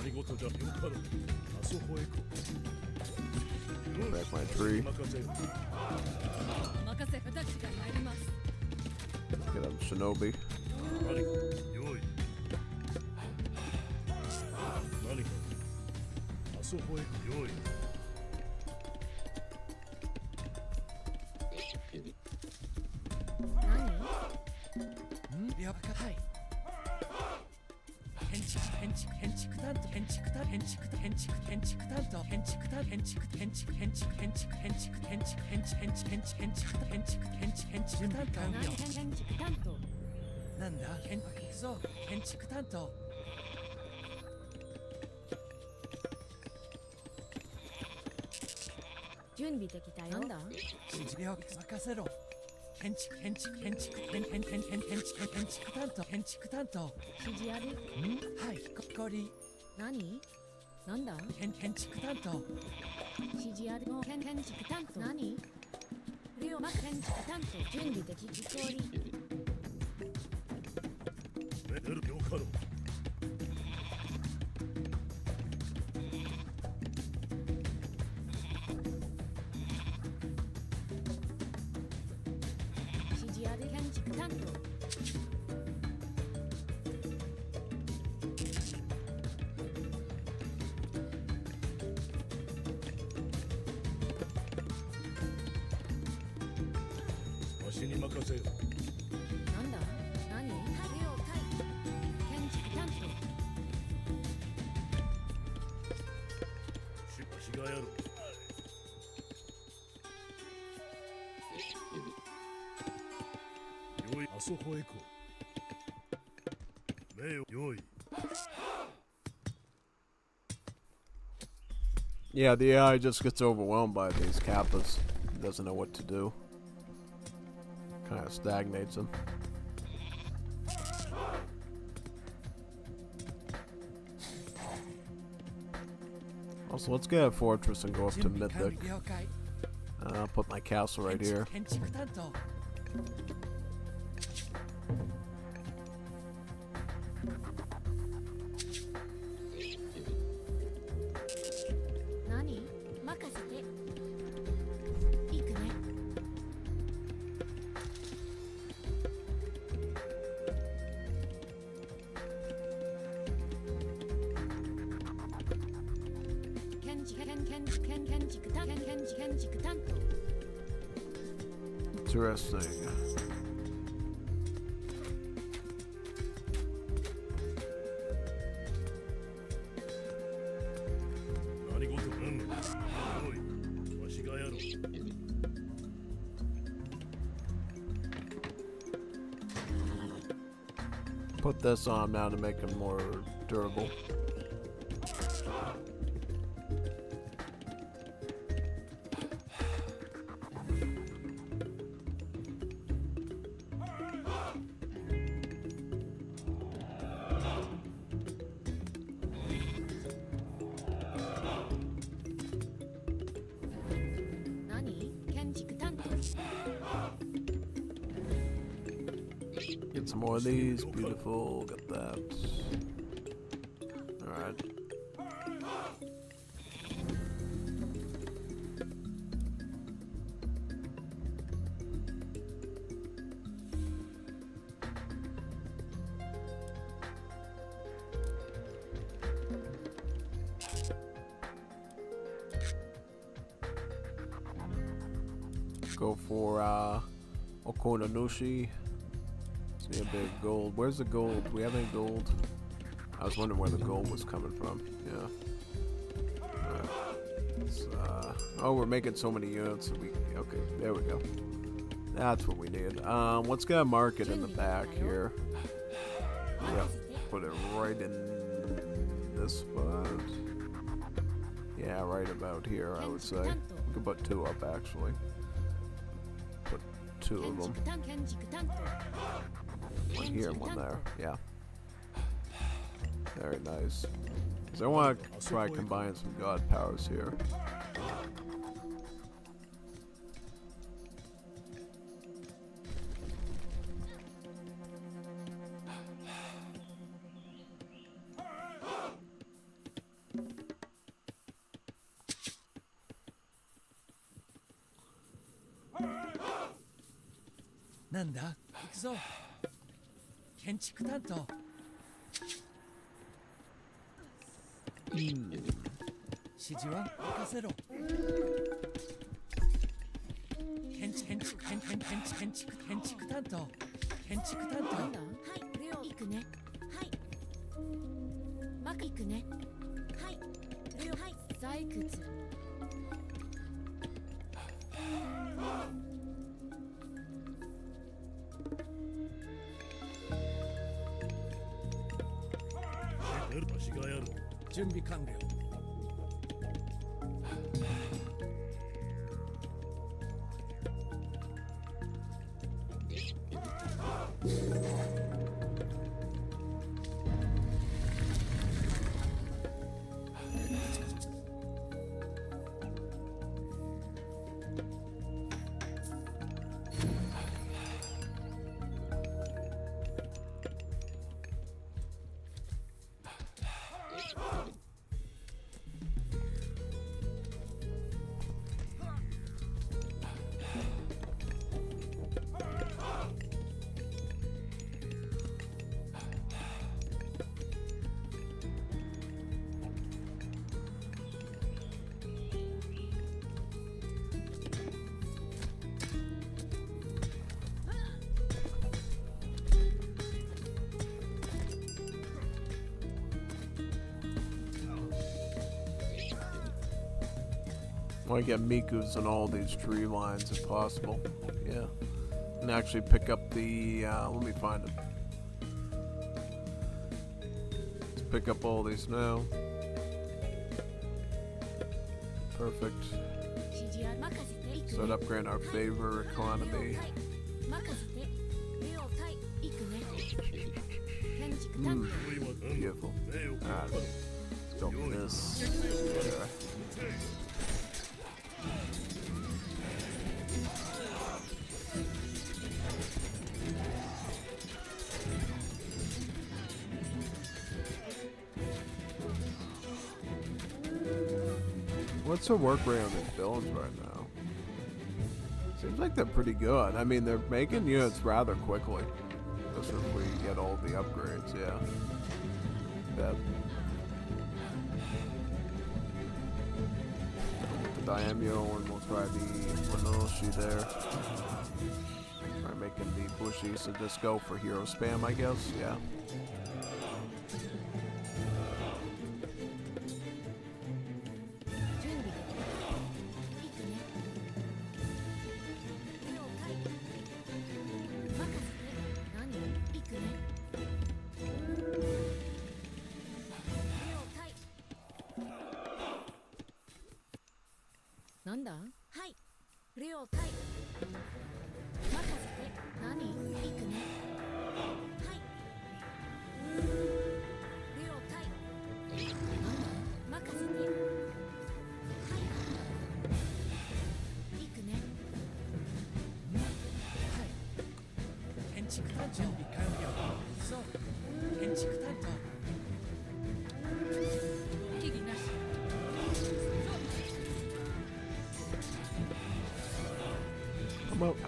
Back my tree. Get up Shinobi. 建築担当指示あるはいこり何なんだ建築担当指示あるの建築担当何リオマ建築担当準備できる通りメデルよかろ指示ある建築担当わしに任せよなんだ何リオ建築担わしがやろうよいあそこへ行こう目よよい Yeah, the AI just gets overwhelmed by these kappas. Doesn't know what to do. Kind of stagnates him. Also, let's get a fortress and go up to Mythic. I'll put my castle right here. 建築担当何任せて行くね建築担当 Interesting. 何事なんのよいわしがやろう Put this on now to make him more durable. Get some more of these. Beautiful. Got that. Alright. Go for Okononushi. See a big gold. Where's the gold? Do we have any gold? I was wondering where the gold was coming from. Yeah. Alright. Oh, we're making so many units. So okay, there we go. That's what we need. Let's get a market in the back here. Yep. Put it right in this spot. Yeah, right about here, I would say. We could put two up, actually. Put two of them. One here and one there. Yeah. Very nice. So I want to try combine some god powers here. Nanda, 行くぞ。建築担当。指示は任せろ。建築担当。建築担当。なんだはいレオ行くねはいマク行くねはいレオはい採掘わしがやる準備完了。I want to get Miku's in all these tree lines if possible. Yeah. And actually pick up the, let me find it. Let's pick up all these now. Perfect. So it upgrade our favor economy. Beautiful. Alright. Let's go for this. There. What's the work rate on these builds right now? Seems like they're pretty good. I mean, they're making units rather quickly. Just if we get all the upgrades, yeah. Bad. The Daimyo, and we'll try the Minoshi there. Try making the Bushi, so just go for hero spam, I guess, yeah.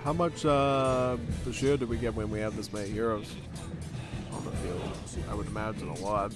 How much Bashir do we get when we have this many heroes on the field? I would imagine a lot.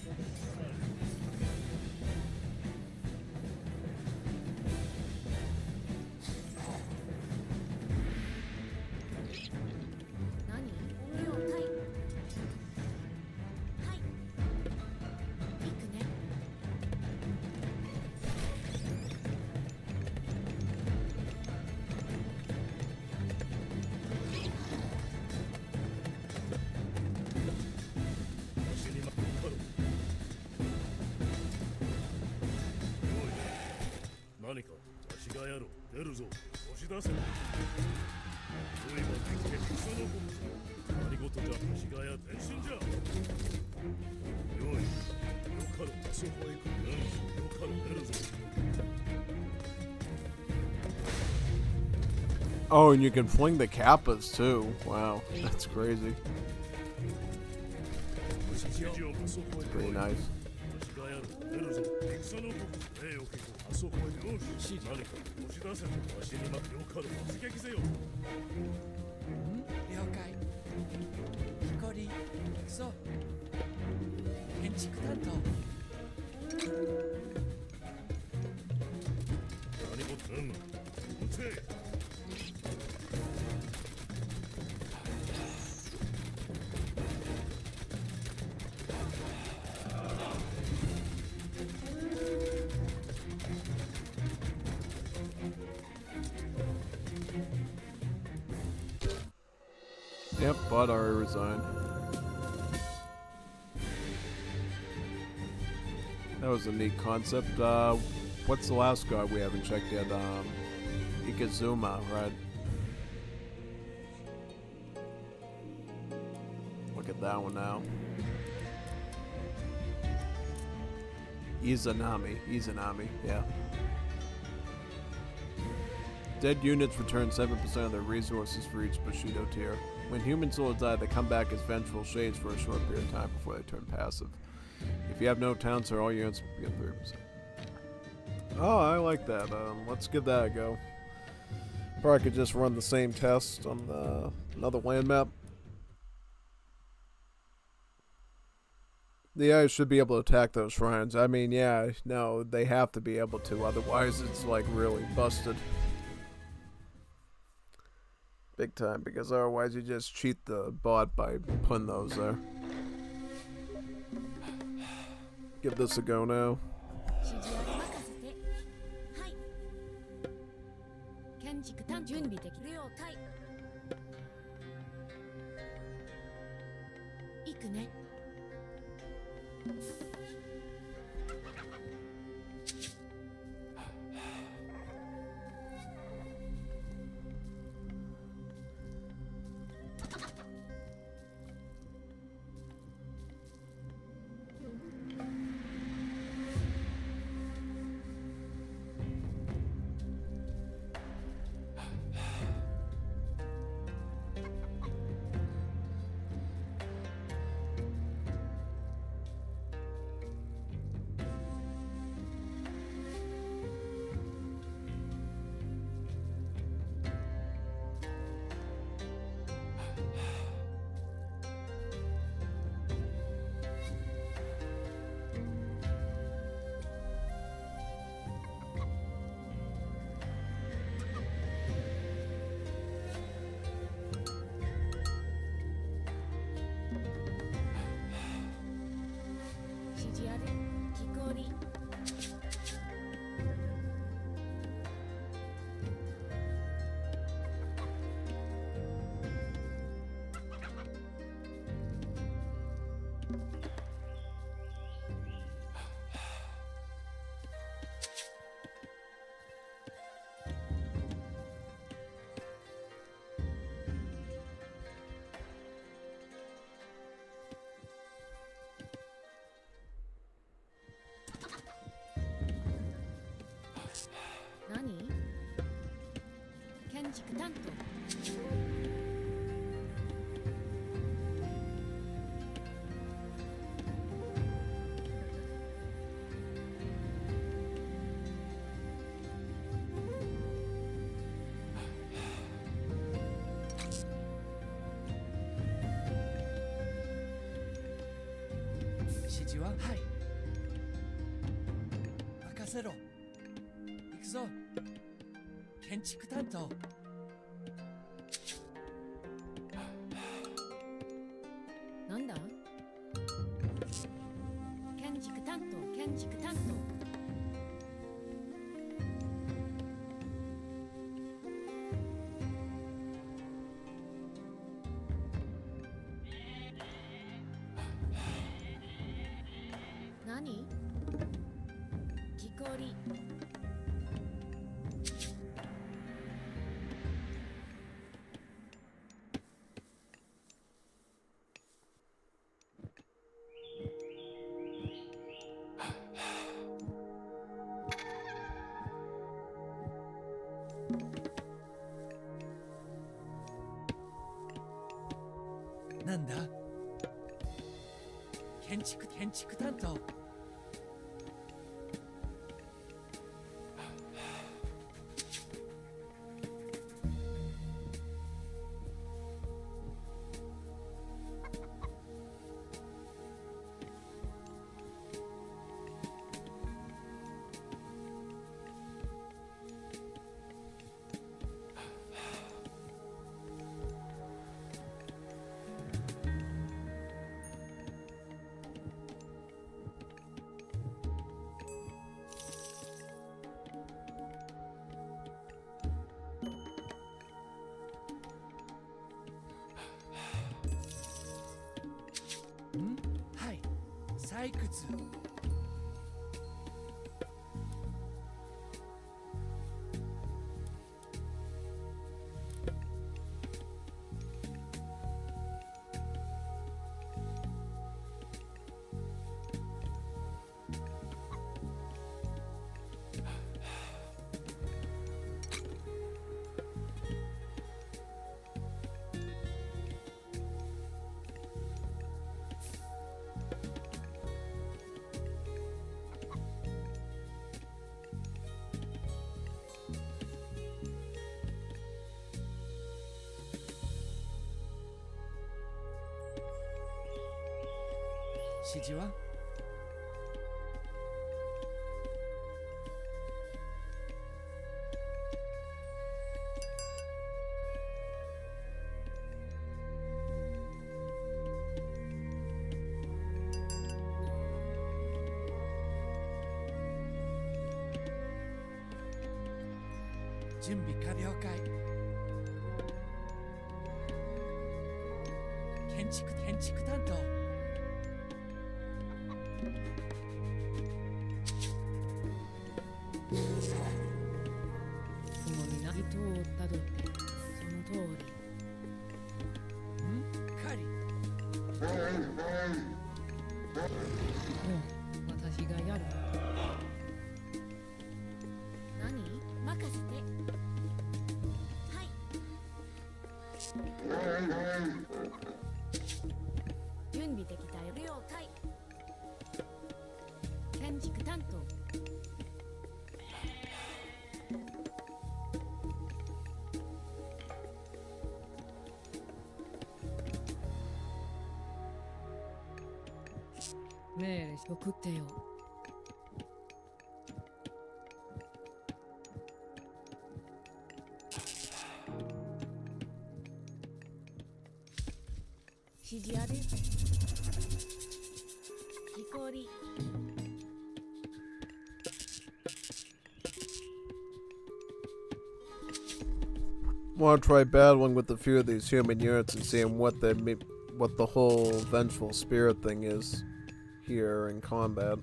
Oh, and you can fling the kappas too. Wow, that's crazy. Pretty nice. Yep, but I resigned. That was a neat concept. What's the last guy we haven't checked yet? Ikazuma, right? Look at that one now. Izanami, yeah. Dead units return 7% of their resources for each Bushido tier. When human souls die, they come back as vengeful shades for a short period of time before they turn passive. If you have no towns, all units get 3%. Oh, I like that. Let's give that a go. Probably could just run the same test on another land map. The AI should be able to attack those shrines. I mean, yeah, no, they have to be able to, otherwise it's like really busted. Big time, because otherwise you just cheat the bot by putting those there. Give this a go now. 建築担当準備できる了解行くね指示ある木こり何建築担当指示ははい任せろ行くぞ建築担当なんだ建築担当建築担当何木こりなんだ建築担当はい採掘指示は準備完了解。建築担当。雲にな糸をたどってその通り。狩り。私がやる。何？任せて。はい。準備できたよ。了解。建築担当。命令送ってよ。指示ある。木こり。Want to try battling with a few of these human units and seeing what the whole vengeful spirit thing is here in combat.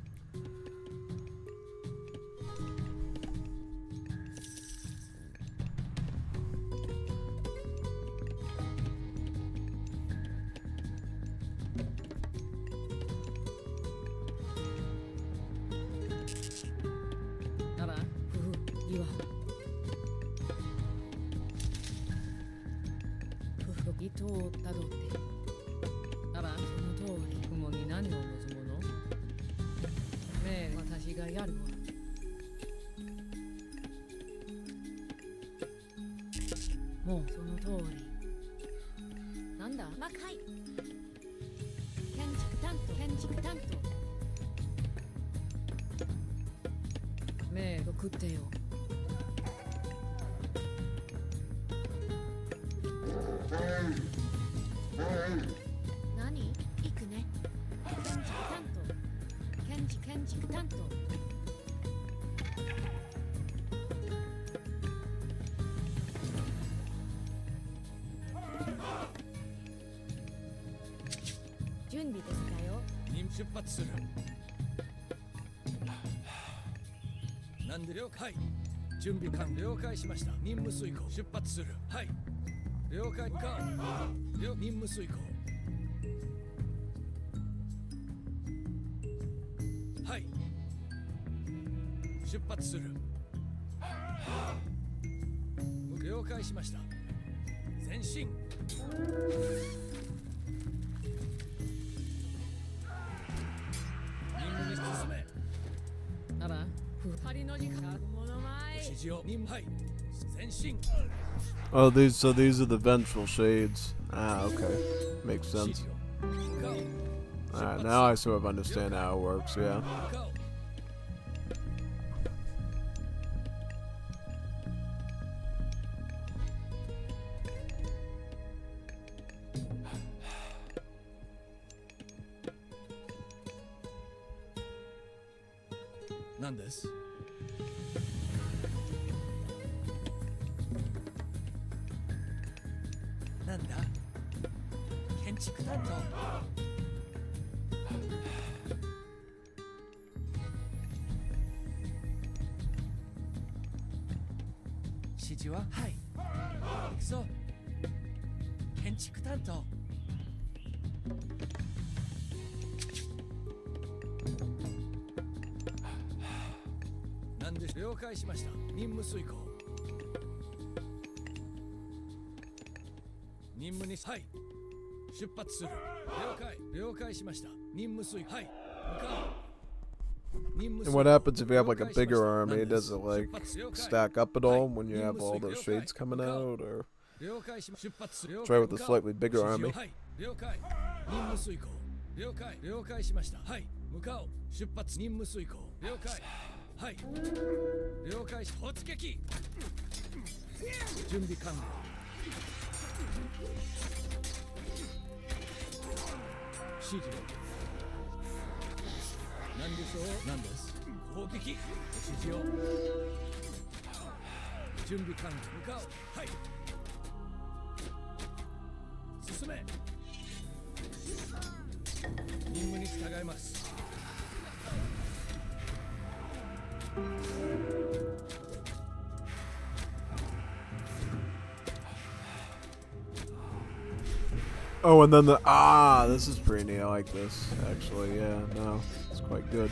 準備できたよ。出発する。なんで了解。準備完了解しました。任務遂行。出発する。はい。了解か。任務遂行。はい。出発する。了解しました。前進。Oh, these are the vengeful shades. Ah, okay. Makes sense. Alright, now I sort of understand how it works, yeah. Nandes. なんだ建築担当。指示ははい。行くぞ。建築担当。なんで了解しました。任務遂行。任務にはい出発する。了解しました。任務遂行。はい向かう。 And what happens if you have like a bigger army? Does it like stack up at all when you have all those shades coming out, or try with a slightly bigger army? 了解しました。はい向かう。出発。任務遂行。了解。はい了解し突撃。準備完了。指示なんでしょう。なんです。攻撃。指示を。準備完了向かおうはい進め任務に従います Oh, and then this is pretty neat. I like this, actually. Yeah, no, it's quite good.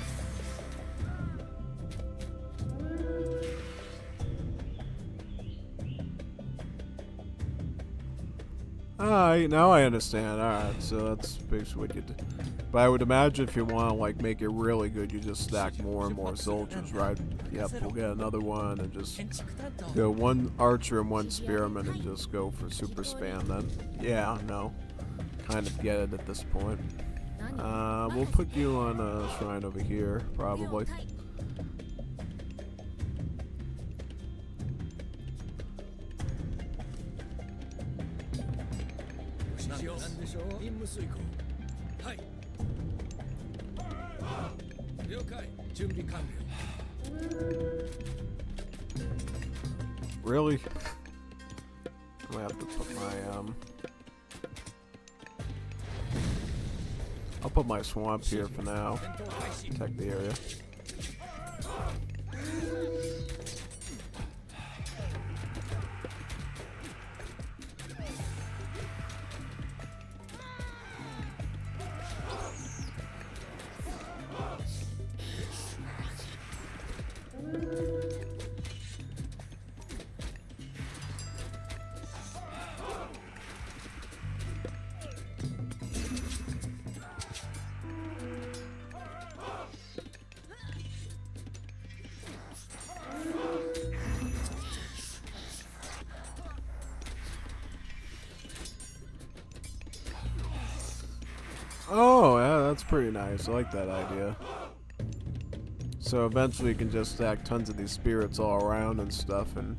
Alright, now I understand. Alright, so that's basically what you do. But I would imagine if you want to, like, make it really good, you just stack more and more soldiers, right? Yep, we'll get another one and just go one archer and one spearman and just go for super spam then. Yeah, no. Kind of get it at this point. We'll put you on a shrine over here, probably. Really? I'm gonna have to put my I'll put my swamp here for now. Protect the area. Oh, yeah, that's pretty nice. I like that idea. So eventually you can just stack tons of these spirits all around and stuff, and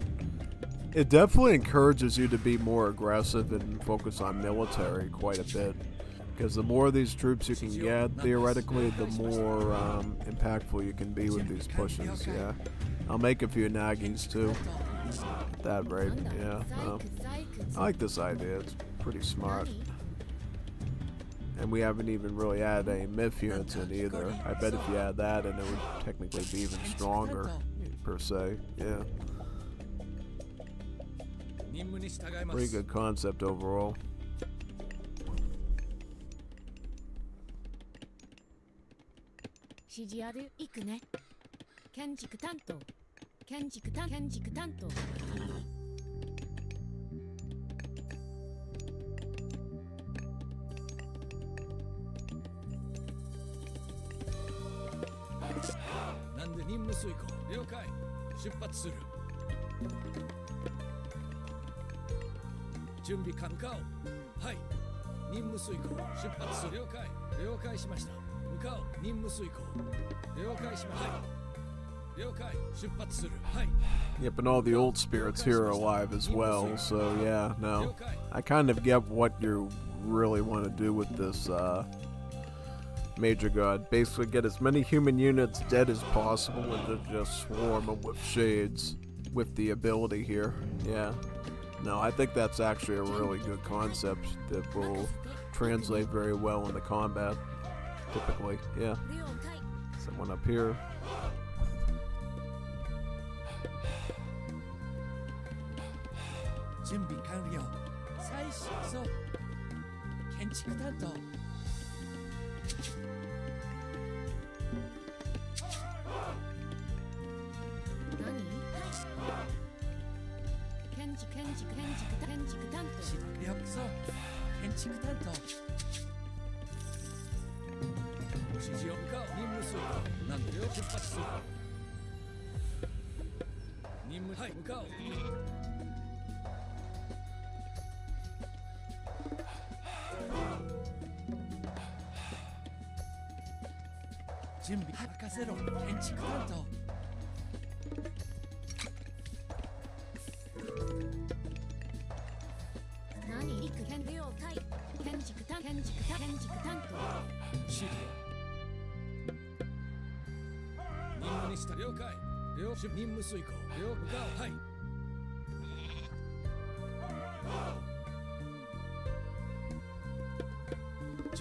it definitely encourages you to be more aggressive and focus on military quite a bit. Because the more of these troops you can get, theoretically, the more impactful you can be with these pushes, yeah. I'll make a few Nagis too. At that rate, yeah. I like this idea, it's pretty smart. And we haven't even really added any myth units in either. I bet if you add that in, it would technically be even stronger, per se, yeah. Pretty good concept overall. 指示あるいくね建築担当建築担当 なんで任務遂行了解出発する準備完了はい任務遂行出発する了解了解しました向かおう任務遂行了解しましたはい了解出発するはい Yep, and all the old spirits here are alive as well, so yeah, no. I kind of get what you really want to do with this Major God. Basically get as many human units dead as possible and just swarm them with shades with the ability here. Yeah. No, I think that's actually a really good concept that will translate very well into combat. Typically, yeah. Someone up here.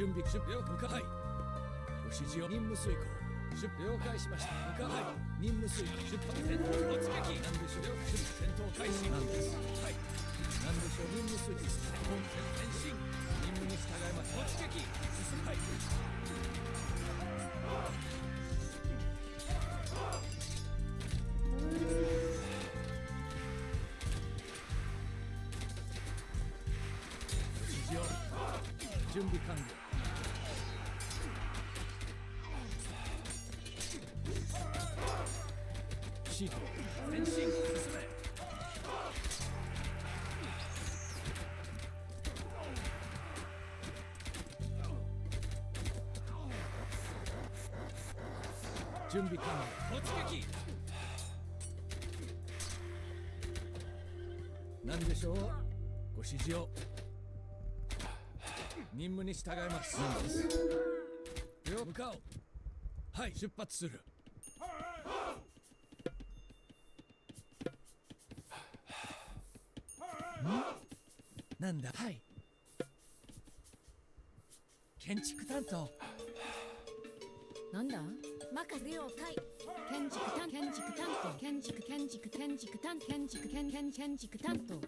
準備出了解。はいご指示を任務遂行。出了解しました。はい、任務遂行。出発戦闘突撃。なんでしょう。出戦闘開始なんです。はい。なんでしょう。任務遂行。本戦前進。任務に従います。突撃。進む。はい。ご指示を。準備完了。シート前進進め。準備完了。突撃。何でしょう。ご指示を。任務に従います。何です。では向かおう。はい出発する。なんだ。はい建築担当。なんだ任せ了解。建築担当建築担当。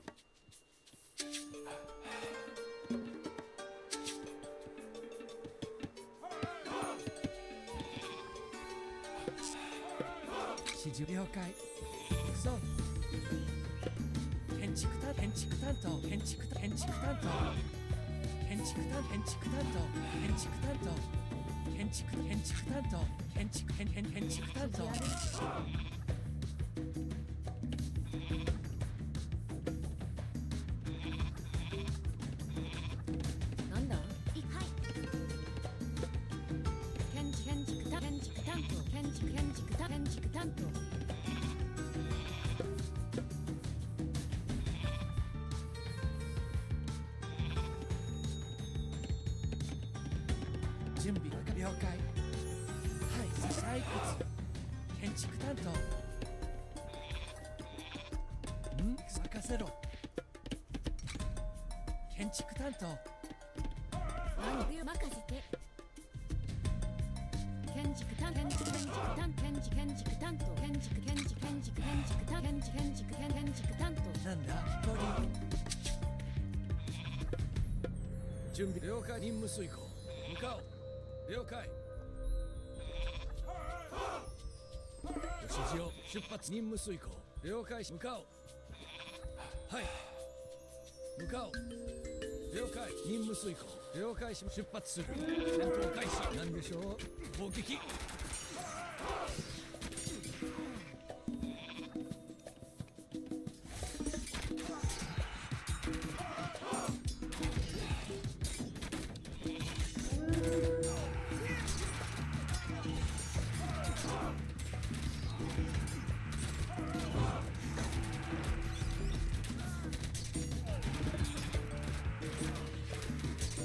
指示了解。そう建築担当建築担当建築担当建築担当建築担当建築担当。なんだはい建築担当建築担当。準備了解。はい採掘建築担当。任せろ。建築担当。何で任せて。建築担当建築担当。なんだ鳥。準備了解。任務遂行。向かおう。了解。ご指示を。出発。任務遂行。了解。向かおう。はい向かおう。了解。任務遂行。了解し。出発する。戦闘開始。何でしょう。攻撃。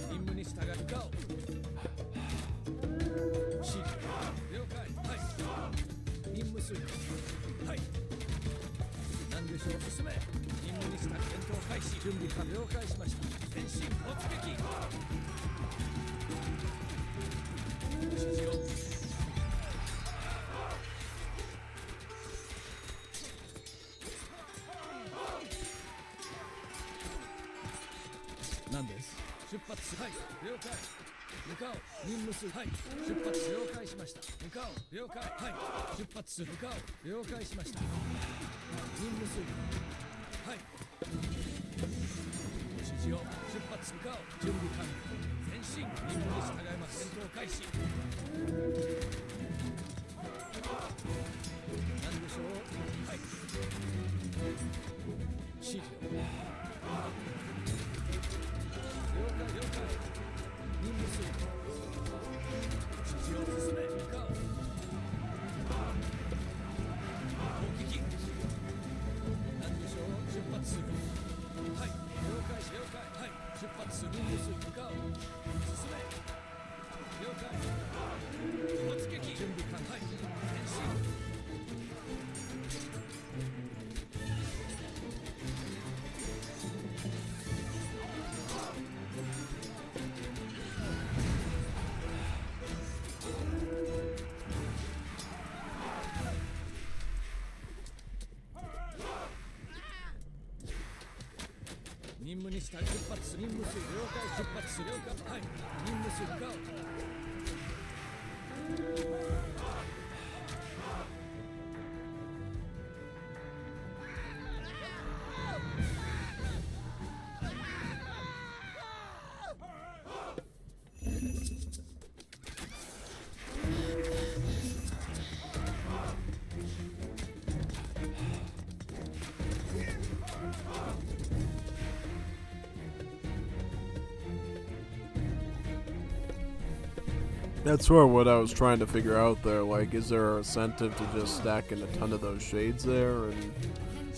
任務に従う。向かおう。指示了解。はい任務遂行。はい何でしょう。進め。任務に従う。戦闘開始。準備完了解しました。前進突撃。指示を。何です。出発。はい了解。向かおう。任務数。はい出発了解しました。向かおう。了解。はい出発する。向かおう。了解しました。任務数。はいご指示を。出発。向かおう。準備完了。前進。任務に従います。戦闘開始。何でしょう。はい指示を。了解了解。任務遂行。指示を進め。向かおう。攻撃。何でしょう。出発する。はい了解了解。はい出発する。任務遂行。向かおう。進め。了解。した出発任務水了解出発了解はい任務水がThat's sort of what I was trying to figure out there. Like, is there an incentive to just stacking a ton of those shades there and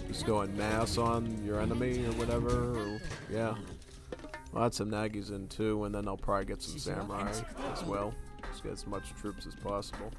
just going mass on your enemy or whatever? Or, yeah. Well, that's some Nagis in too, and then I'll probably get some samurai as well. Just get as much troops as possible.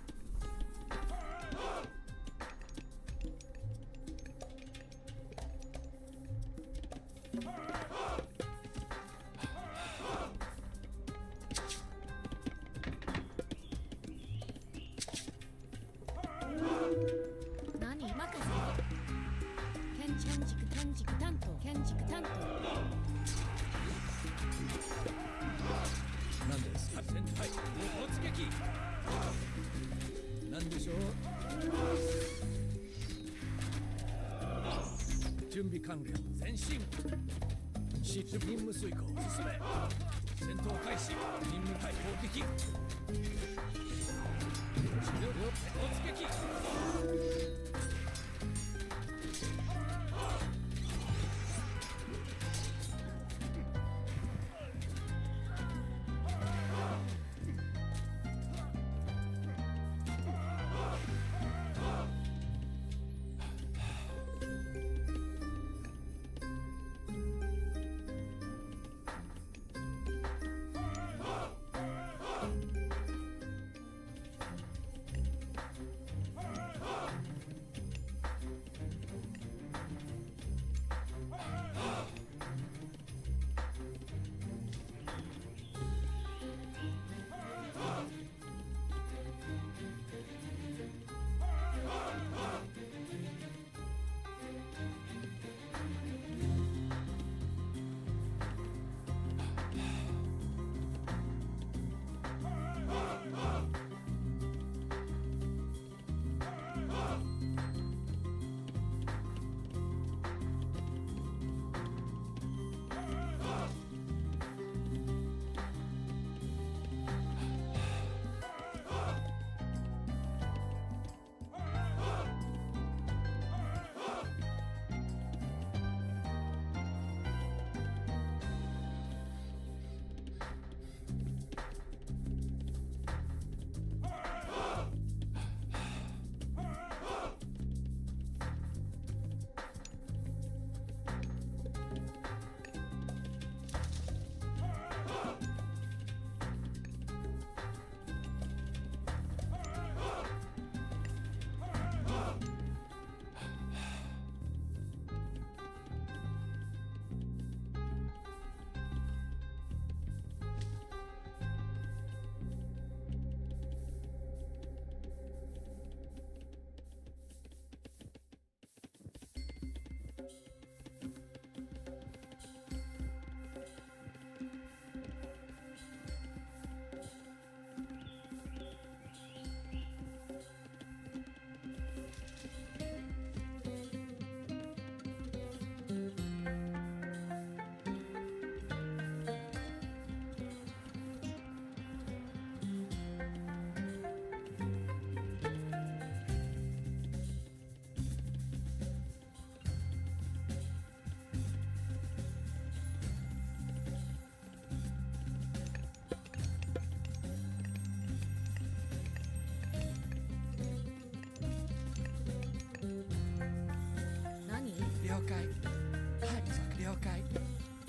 了解はい了解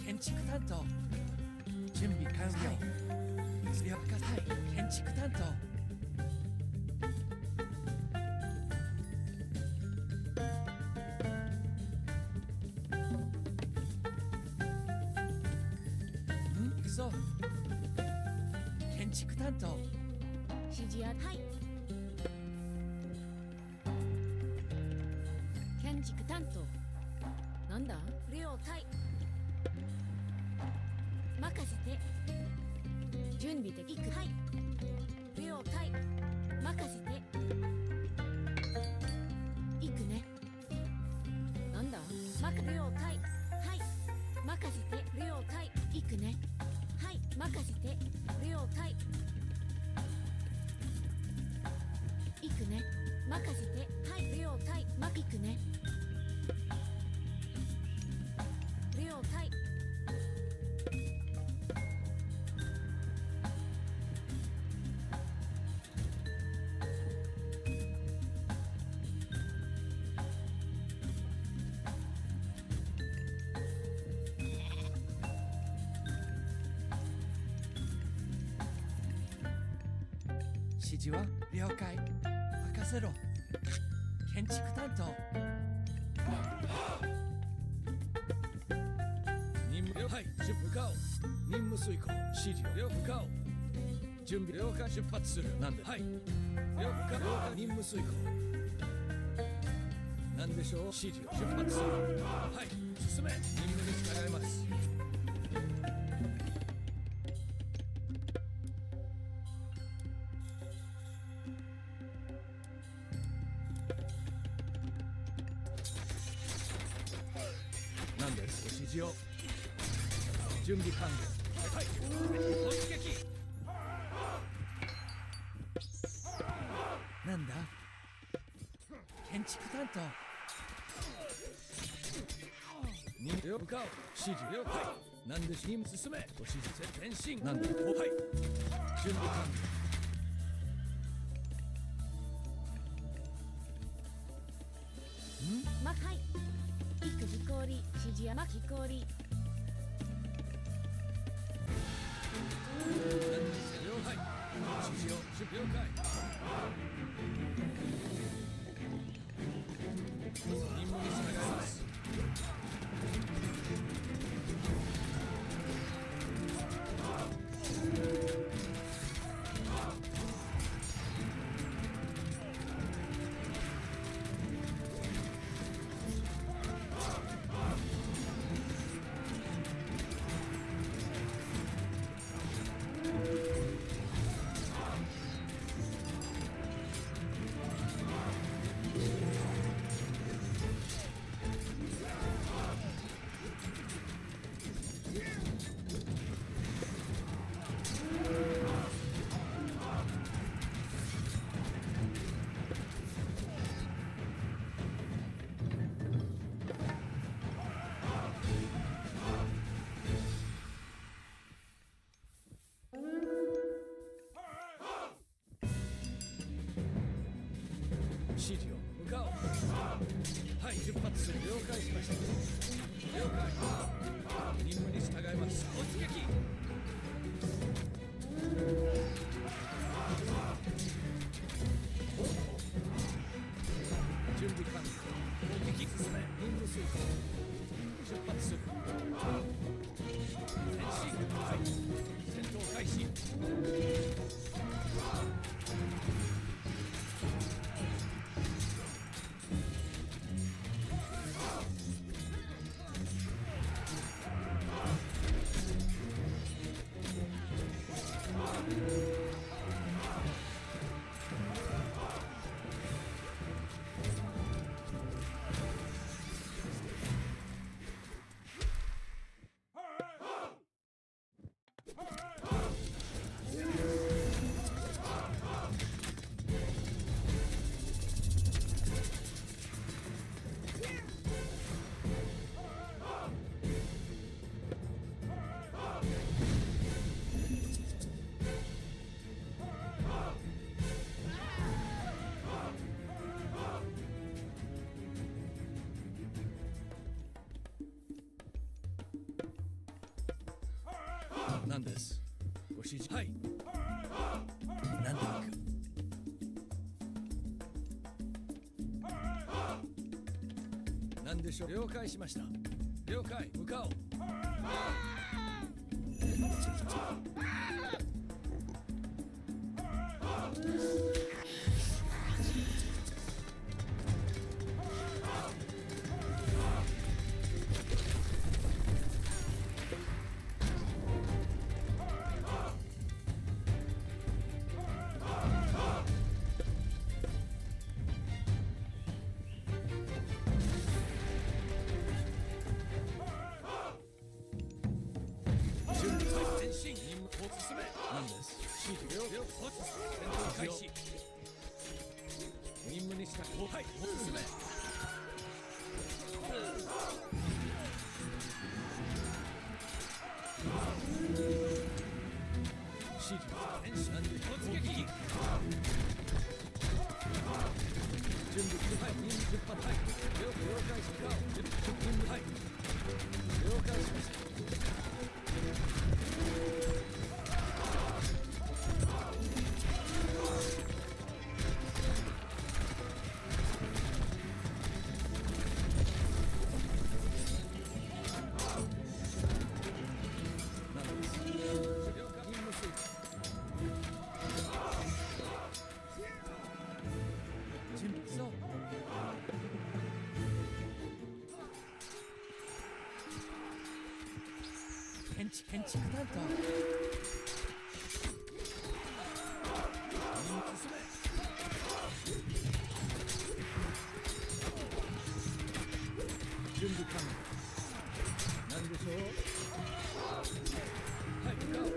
建築担当準備完了了解はい建築担当行くぞ建築担当指示あはい建築担当なんだ了解任せて準備で行くはい了解任せて行くねなんだ了解はい任せて了解行くねはい任せて了解行くね任せてはい了解行くね了解指示は了解任せろ建築担当任務了はい出向かおう任務遂行指示を了向かおう準備了解出発するなんではい了向か了解任務遂行なんでしょう指示を出発するはい進め任務に従いますなんですご指示を準備完了はい突撃なんだ建築担当任務向かおう指示了解なんで任務進めご指示前進なんだはい準備完了はい育児氷指示や巻き氷了解指示を了解任務に従います指示を向かおうはい出発する了解しました了解任務に従います突撃準備完了攻撃進め任務遂行出発する前進はい戦闘開始なんですご指示はいなんとなくなんでしょう了解しました了解向かおう了戦闘開始任務にした後輩進め指示戦士なんで突撃準備はい任務出発はい了解しか任務はい了解しました建築担当準備完了何でしょうはい向かおう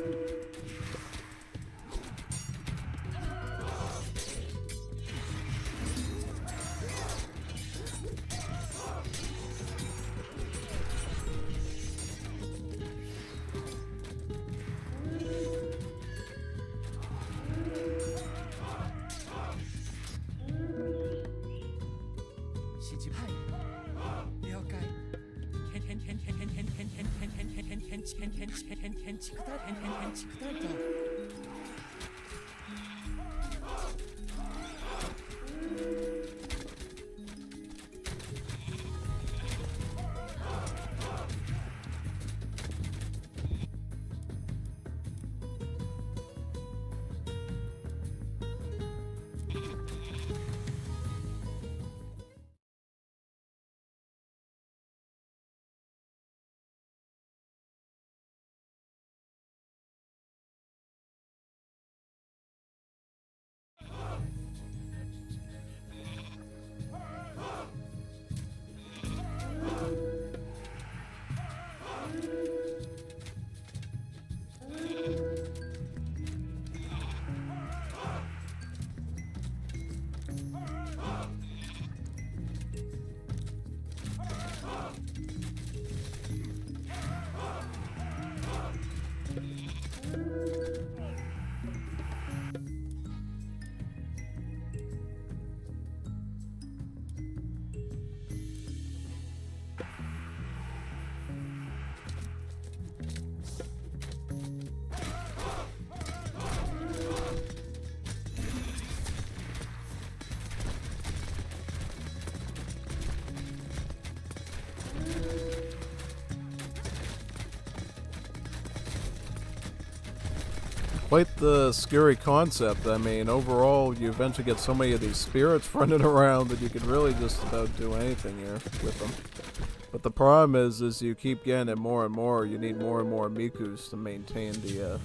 建築担当Quite the scary concept. I mean, overall, you eventually get so many of these spirits running around that you can really just about do anything here with them. But the problem is you keep getting it more and more. You need more and more Mikus to maintain the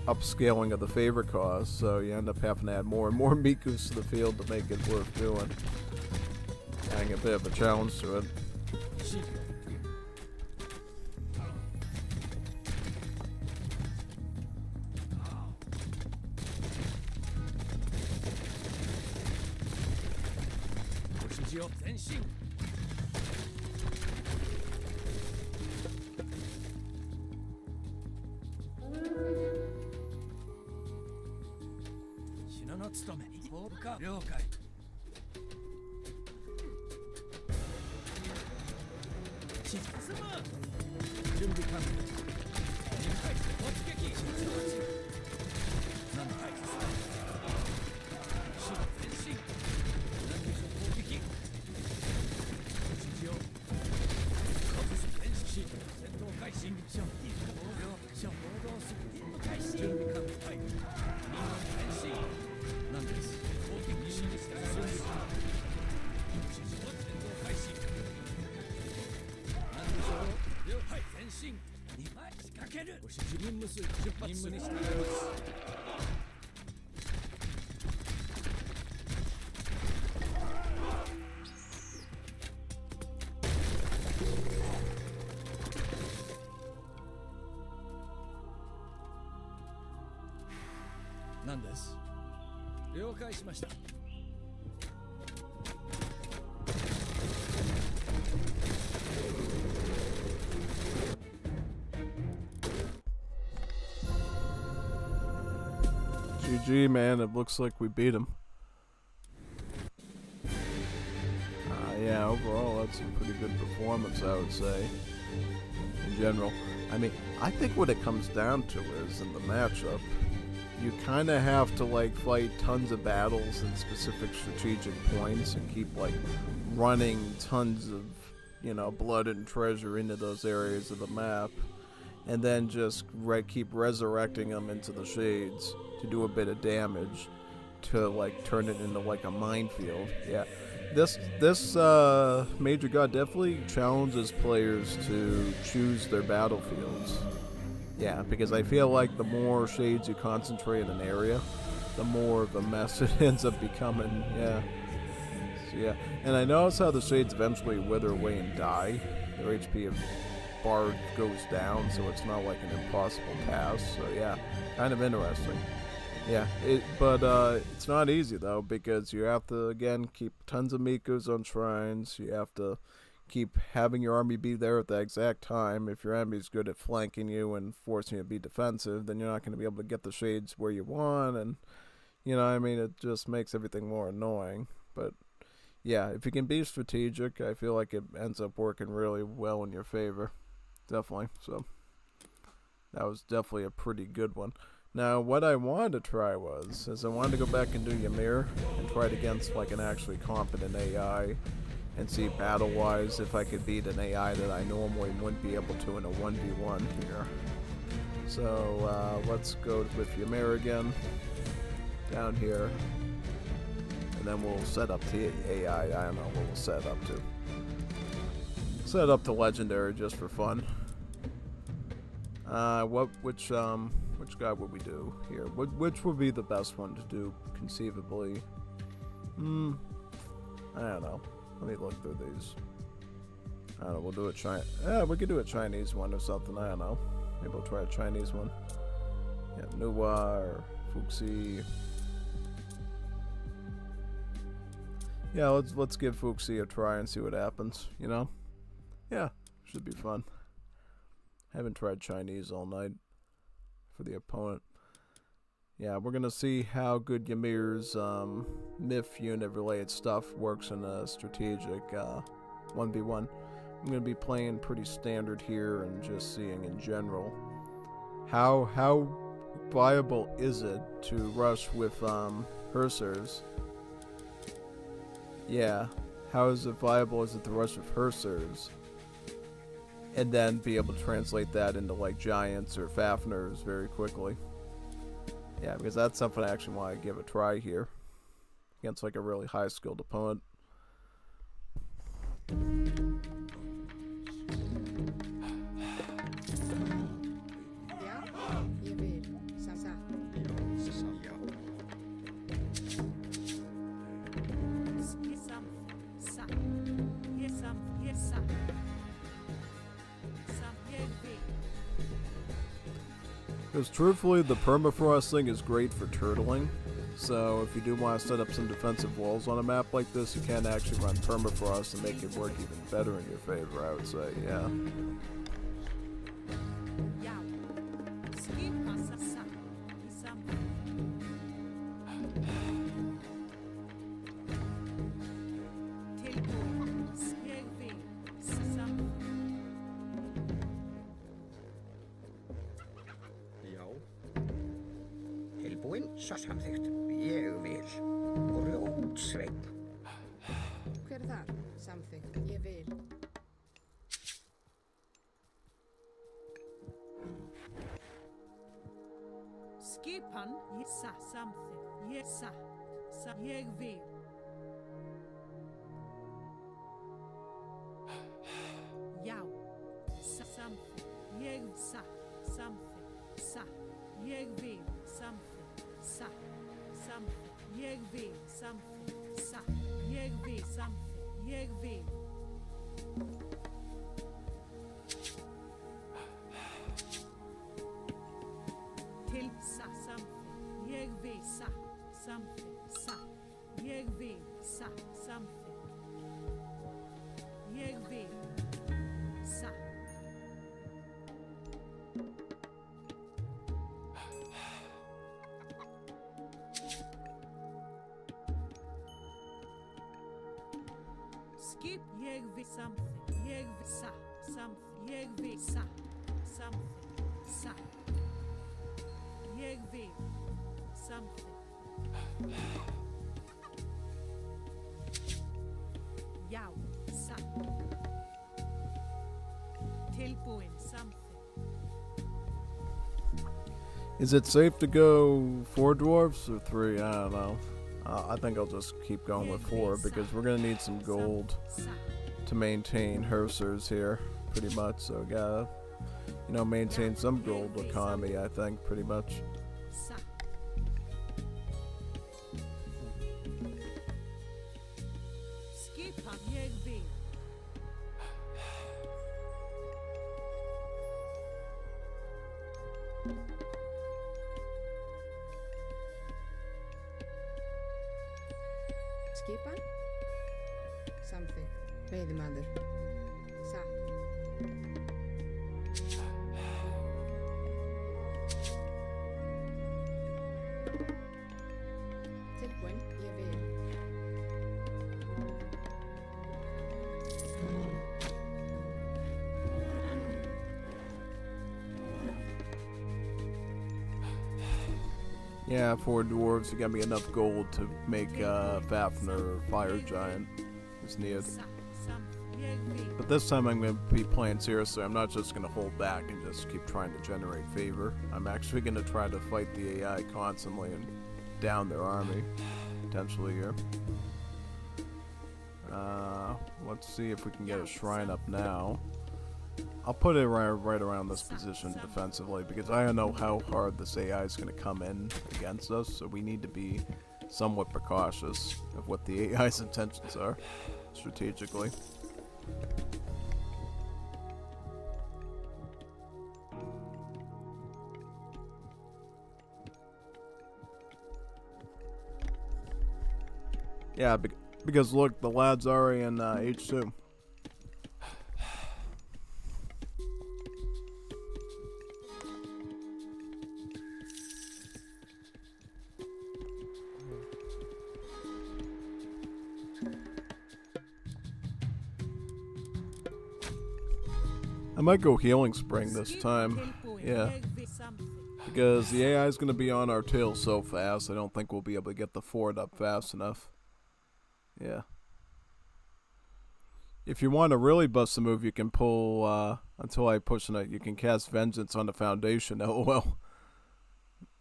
upscaling of the favor cost, so you end up having to add more and more Mikus to the field to make it worth doing. Adding a bit of a challenge to it. 了解しました。GG, man. It looks like we beat him. Yeah, overall, that's a pretty good performance, I would say. In general. I mean, I think what it comes down to is, in the matchup, you kind of have to, like, fight tons of battles in specific strategic points and keep, like, running tons of, you know, blood and treasure into those areas of the map. And then just keep resurrecting them into the shades to do a bit of damage to, like, turn it into, like, a minefield. Yeah. This Major God definitely challenges players to choose their battlefields. Yeah, because I feel like the more shades you concentrate in an area, the more of a mess it ends up becoming. Yeah. So, yeah. And I notice how the shades eventually wither away and die. Their HP of bar goes down, so it's not like an impossible task. So yeah, kind of interesting. Yeah, but it's not easy though, because you have to, again, keep tons of Mikus on shrines. You have to keep having your army be there at the exact time. If your enemy's good at flanking you and forcing you to be defensive, then you're not going to be able to get the shades where you want, and, you know, I mean, it just makes everything more annoying. But yeah, if you can be strategic, I feel like it ends up working really well in your favor. Definitely. So that was definitely a pretty good one. Now, what I wanted to try is I wanted to go back and do Ymir and try it against, like, an actually competent AI and see battle-wise if I could beat an AI that I normally wouldn't be able to in a 1v1 here. So, let's go with Ymir again, down here, and then we'll set up the AI. I don't know what we'll set up to. Set up to Legendary just for fun. Which guy would we do here? Which would be the best one to do conceivably? I don't know. Let me look through these. I don't know. We'll do a we could do a Chinese one or something. I don't know. Maybe we'll try a Chinese one. Yeah, Nuwa or Fuxi. Yeah, let's give Fuxi a try and see what happens. You know? Yeah, should be fun. Haven't tried Chinese all night for the opponent. Yeah, we're gonna see how good Ymir's MIF unit related stuff works in a strategic 1v1. I'm gonna be playing pretty standard here and just seeing in general how viable is it to rush with Hersers. Yeah, how is it viable is it to rush with Hersers and then be able to translate that into, like, Giants or Fafners very quickly. Yeah, because that's something I actually want to give a try here against, like, a really high skilled opponent. Because truthfully, the permafrost thing is great for turtling. So if you do want to set up some defensive walls on a map like this, you can actually run permafrost and make it work even better in your favor, I would say, yeah. Samþykkt. Ég vil. Grjótsveinn. Hver það? Samþykkt. Ég vil. Skipan. Ég samþykkt. Ég satt. Ég vil. Já. Samþykkt. Ég satt. Samþykkt. Satt. Ég vil. Samþykkt. Satt. Samþykkt. Ég vil. Samþykkt. Satt. Ég vil. Samþykkt. Ég vil. Til satt. Samþykkt. Ég vil. Satt. Samþykkt. Satt. Jag vill. Satt. Something. Jag vill. Satt. Skip. Jag vill something. Jag vill satt. Something. Jag vill satt. Something. Satt. Jag vill. Something. Ja, satt. Tillbuen something. Is it safe to go 4 dwarves or 3? I don't know. I think I'll just keep going with 4 because we're gonna need some gold to maintain Hersers here, pretty much. So we gotta, you know, maintain some gold economy. I think pretty much. Skip up, jag vill. Skipan? Something. Veiðimaður. Satt. Tilbúin, ég vil. Yeah, 4 dwarves. You got me enough gold to make Fafnir or Fire Giant is needed. But this time I'm going to be playing seriously. I'm not just going to hold back and just keep trying to generate favor. I'm actually going to try to fight the AI constantly and down their army, potentially here. Let's see if we can get a shrine up now. I'll put it right around this position defensively because I don't know how hard this AI is going to come in against us, so we need to be somewhat precautious of what the AI's intentions are strategically. Yeah, because look, the lad's already in H2. I might go Healing Spring this time. Yeah. Because the AI is going to be on our tail so fast, I don't think we'll be able to get the fort up fast enough. Yeah. If you want to really bust a move, you can pull, until I push it, you can cast Vengeance on the Foundation, LOL.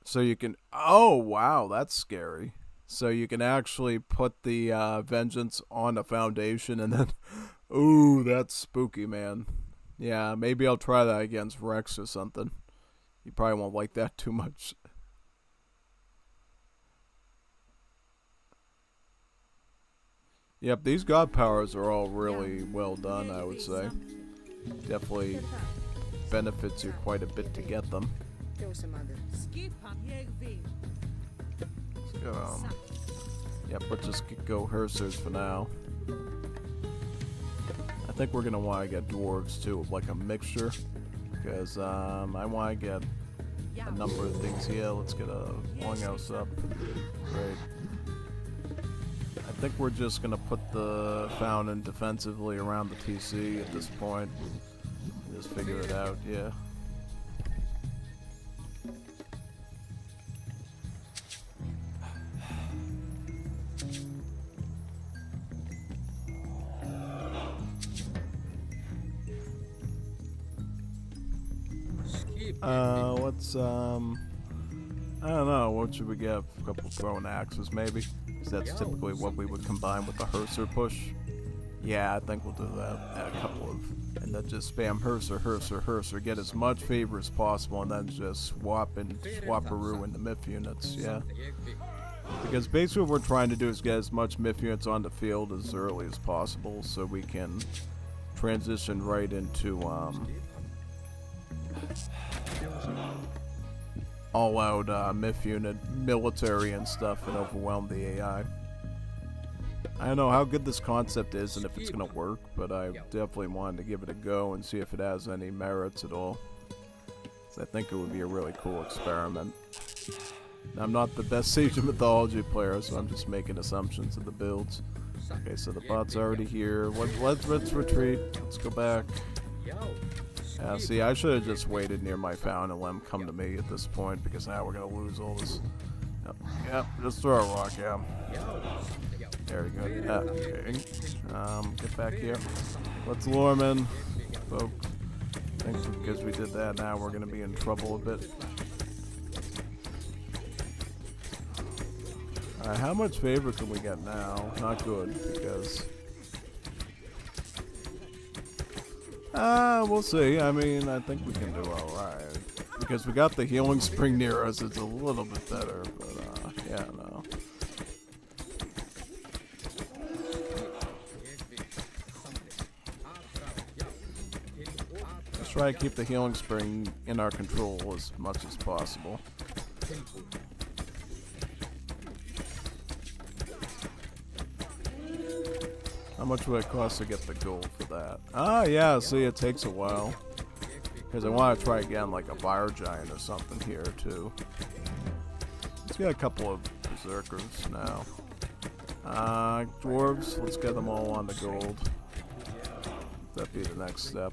So you can, oh wow, that's scary. So you can actually put the Vengeance on the Foundation and then, ooh, that's spooky, man. Yeah, maybe I'll try that against Rex or something. You probably won't like that too much. Yep, these god powers are all really well done, I would say. Definitely benefits you quite a bit to get them. So, yep, let's just go Hersers for now. I think we're gonna want to get dwarves too, like a mixture, because I want to get a number of things here. Let's get a longhouse up. Great. I think we're just gonna put the fountain defensively around the TC at this point. Just figure it out, yeah. Let's, I don't know, what should we get? A couple thrown axes, maybe? Because that's typically what we would combine with the Herser push. Yeah, I think we'll do that. Add a couple of, and then just spam Herser, Herser, Herser, get as much favor as possible, and then just swap and swap-a-roo into MIF units, yeah. Because basically what we're trying to do is get as much MIF units on the field as early as possible, so we can transition right into, all-out myth unit military and stuff and overwhelm the AI. I don't know how good this concept is and if it's gonna work, but I definitely wanted to give it a go and see if it has any merits at all. So I think it would be a really cool experiment. I'm not the best Age of Mythology player, so I'm just making assumptions of the builds. Okay, so the bot's already here. Let's retreat. Let's go back. See, I should have just waited near my fountain and let him come to me at this point, because now we're gonna lose all this. Yep, just throw a rock at him. Very good. Okay. Get back here. Let's lure him in, folks. I think because we did that, now we're gonna be in trouble a bit. Alright, how much favor can we get now? Not good, because... we'll see. I mean, I think we can do alright. Because we got the healing spring near us, it's a little bit better, but, yeah, no. Let's try to keep the healing spring in our control as much as possible. How much would it cost to get the gold for that? Ah, yeah, see, it takes a while. Because I want to try again, like a fire giant or something here, too. Let's get a couple of berserkers now. Dwarves, let's get them all on the gold. That'd be the next step.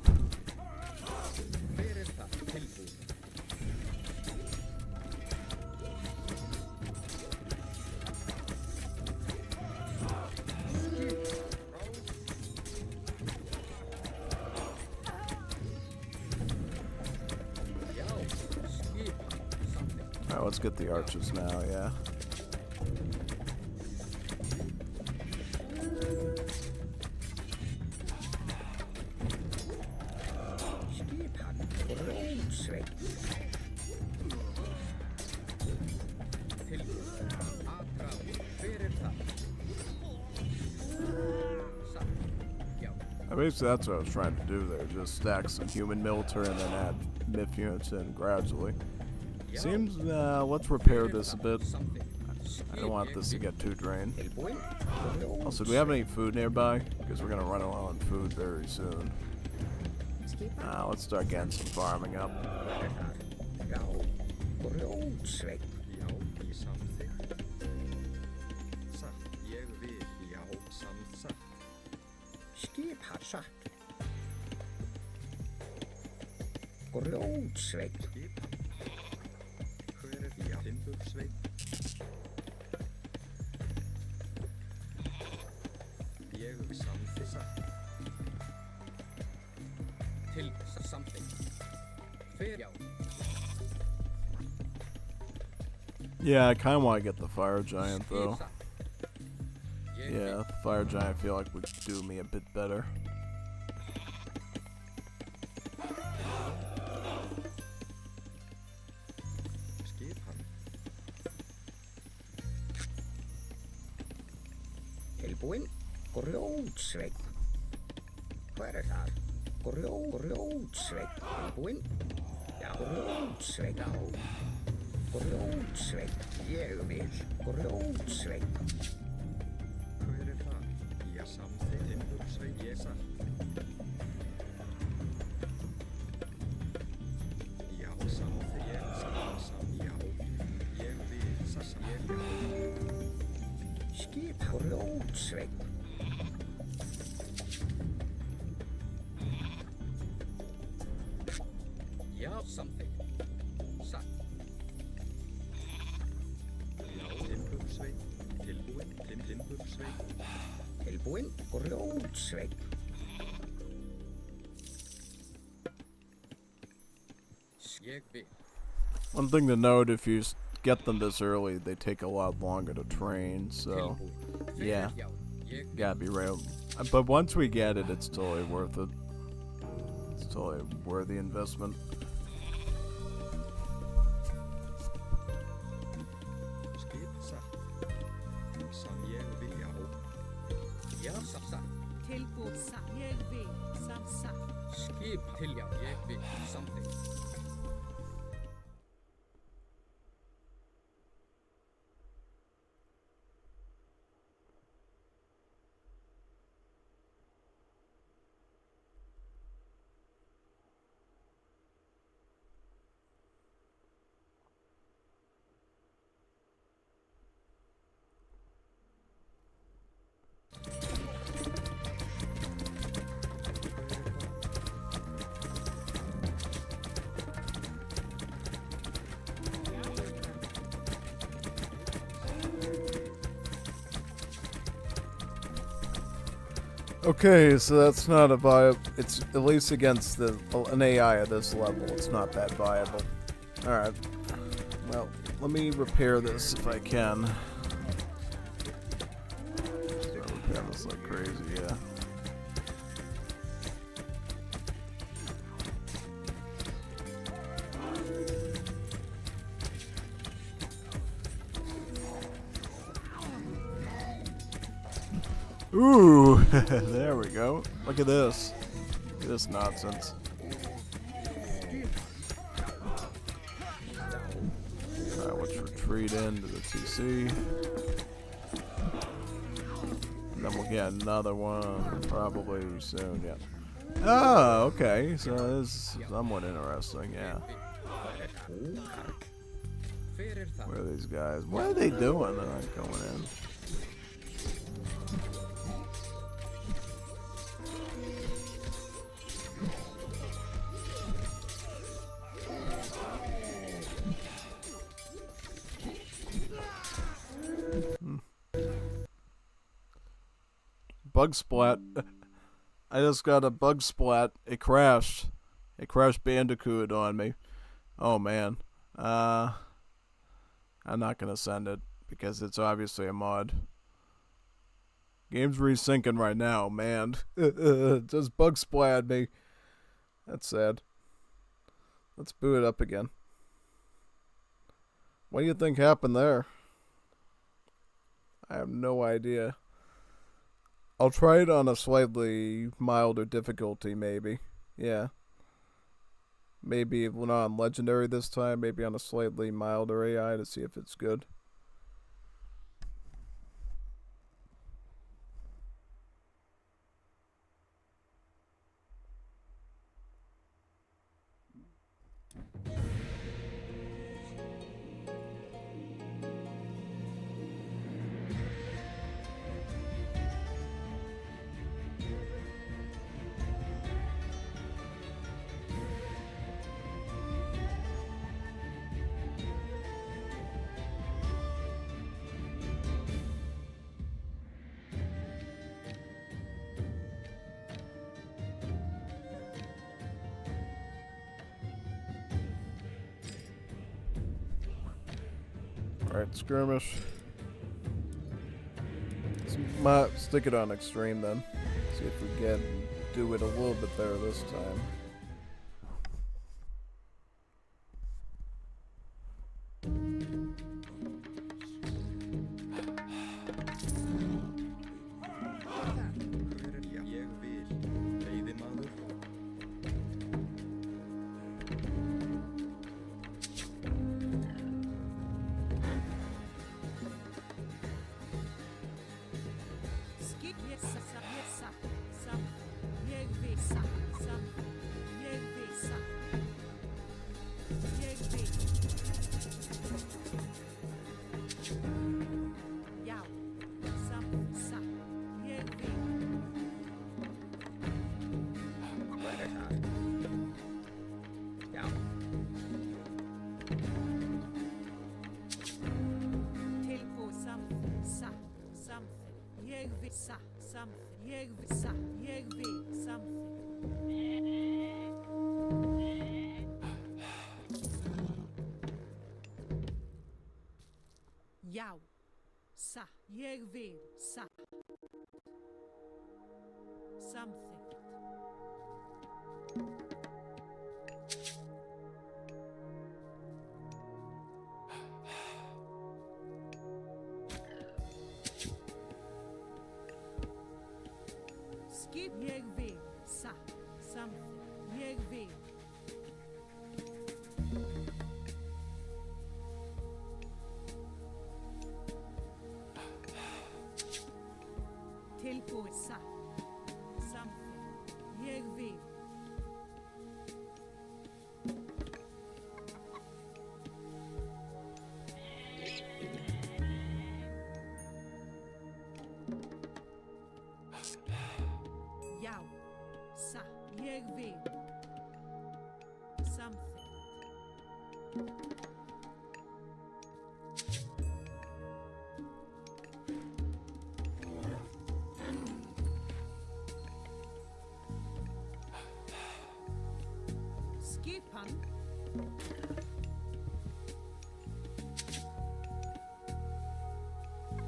Alright, let's get the archers now, yeah. Basically, that's what I was trying to do there. Just stack some human military and then add myth units in gradually. Seems, let's repair this a bit. I don't want this to get too drained. Also, do we have any food nearby? Because we're going to run low on food very soon. Let's start getting some farming up. Yeah, I kind of want to get the fire giant though. Yeah, the fire giant I feel like would do me a bit better. One thing to note, if you get them this early, they take a lot longer to train, so yeah, gotta be real. But once we get it, it's totally worth it. It's totally a worthy investment. Okay, so that's not a viable. It's at least against an AI at this level. It's not that viable. All right. Well, let me repair this if I can. So repair this like crazy, yeah. Ooh, there we go. Look at this. Look at this nonsense. Alright, let's retreat into the TC. And then we'll get another one probably soon, yeah. Oh, okay. So this is somewhat interesting, yeah. Where are these guys? What are they doing? They're not going in. Bug splat. I just got a bug splat. It crashed. It crashed Bandicoot on me. Oh man. I'm not gonna send it because it's obviously a mod. Game's resyncing right now, man. Just bug splat me. That's sad. Let's boot it up again. What do you think happened there? I have no idea. I'll try it on a slightly milder difficulty, maybe. Yeah. Maybe not on Legendary this time, maybe on a slightly milder AI to see if it's good. Alright, skirmish. Stick it on extreme then. See if we can do it a little bit better this time. Já, sa, ég vil, sa. Samþykkt. Skip, ég vil, sa. Samþykkt, ég vil. Tilbúið satt, samþykkt, ég vil. Já, satt, ég vil. Samþykkt. Skipan.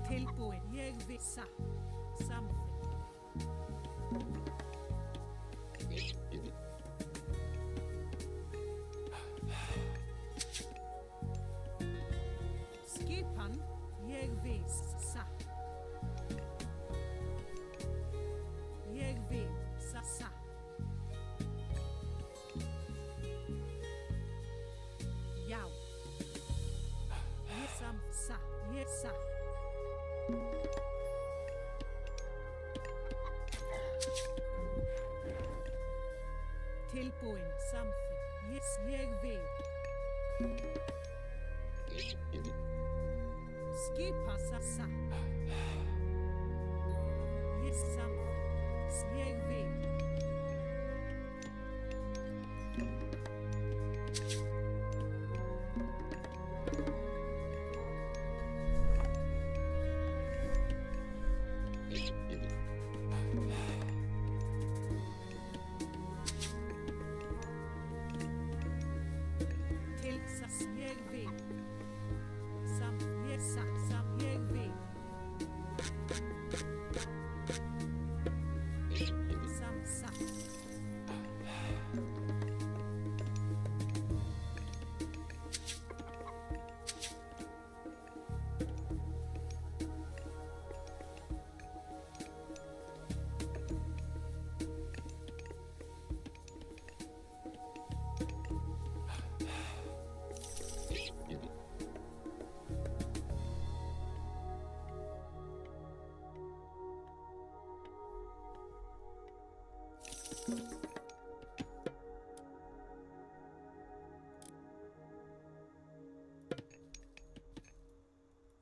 Tilbúin, ég vil satt. Something. Skipan, ég vil satt. Ég vil satt. Já. Ég satt. Ég satt. Tilbúin, something. Yes, ég vil. Skipa sassa. Yes, something. Ég vil. Ég vil. Ég vil.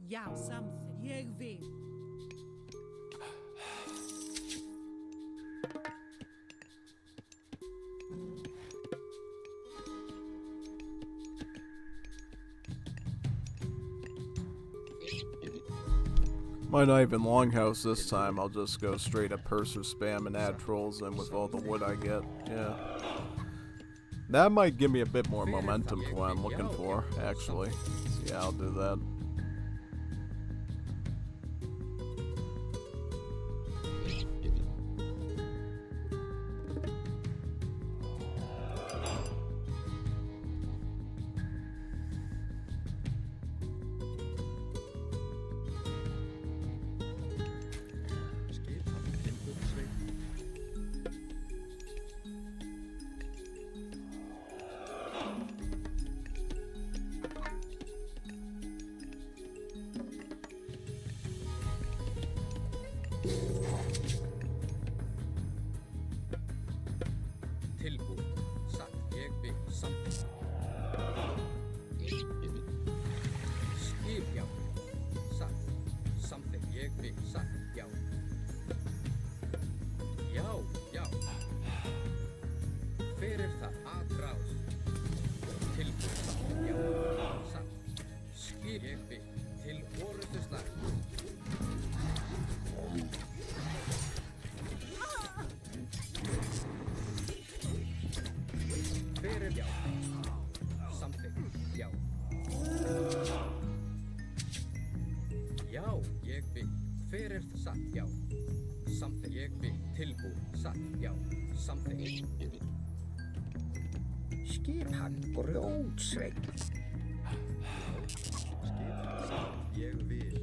Já, something. Ég vil. Might not even longhouse this time, I'll just go straight up purser spam and add trolls in with all the wood I get. Yeah. That might give me a bit more momentum for what I'm looking for, actually. So yeah, I'll do that. Skipan grjótsveik. Ég vil.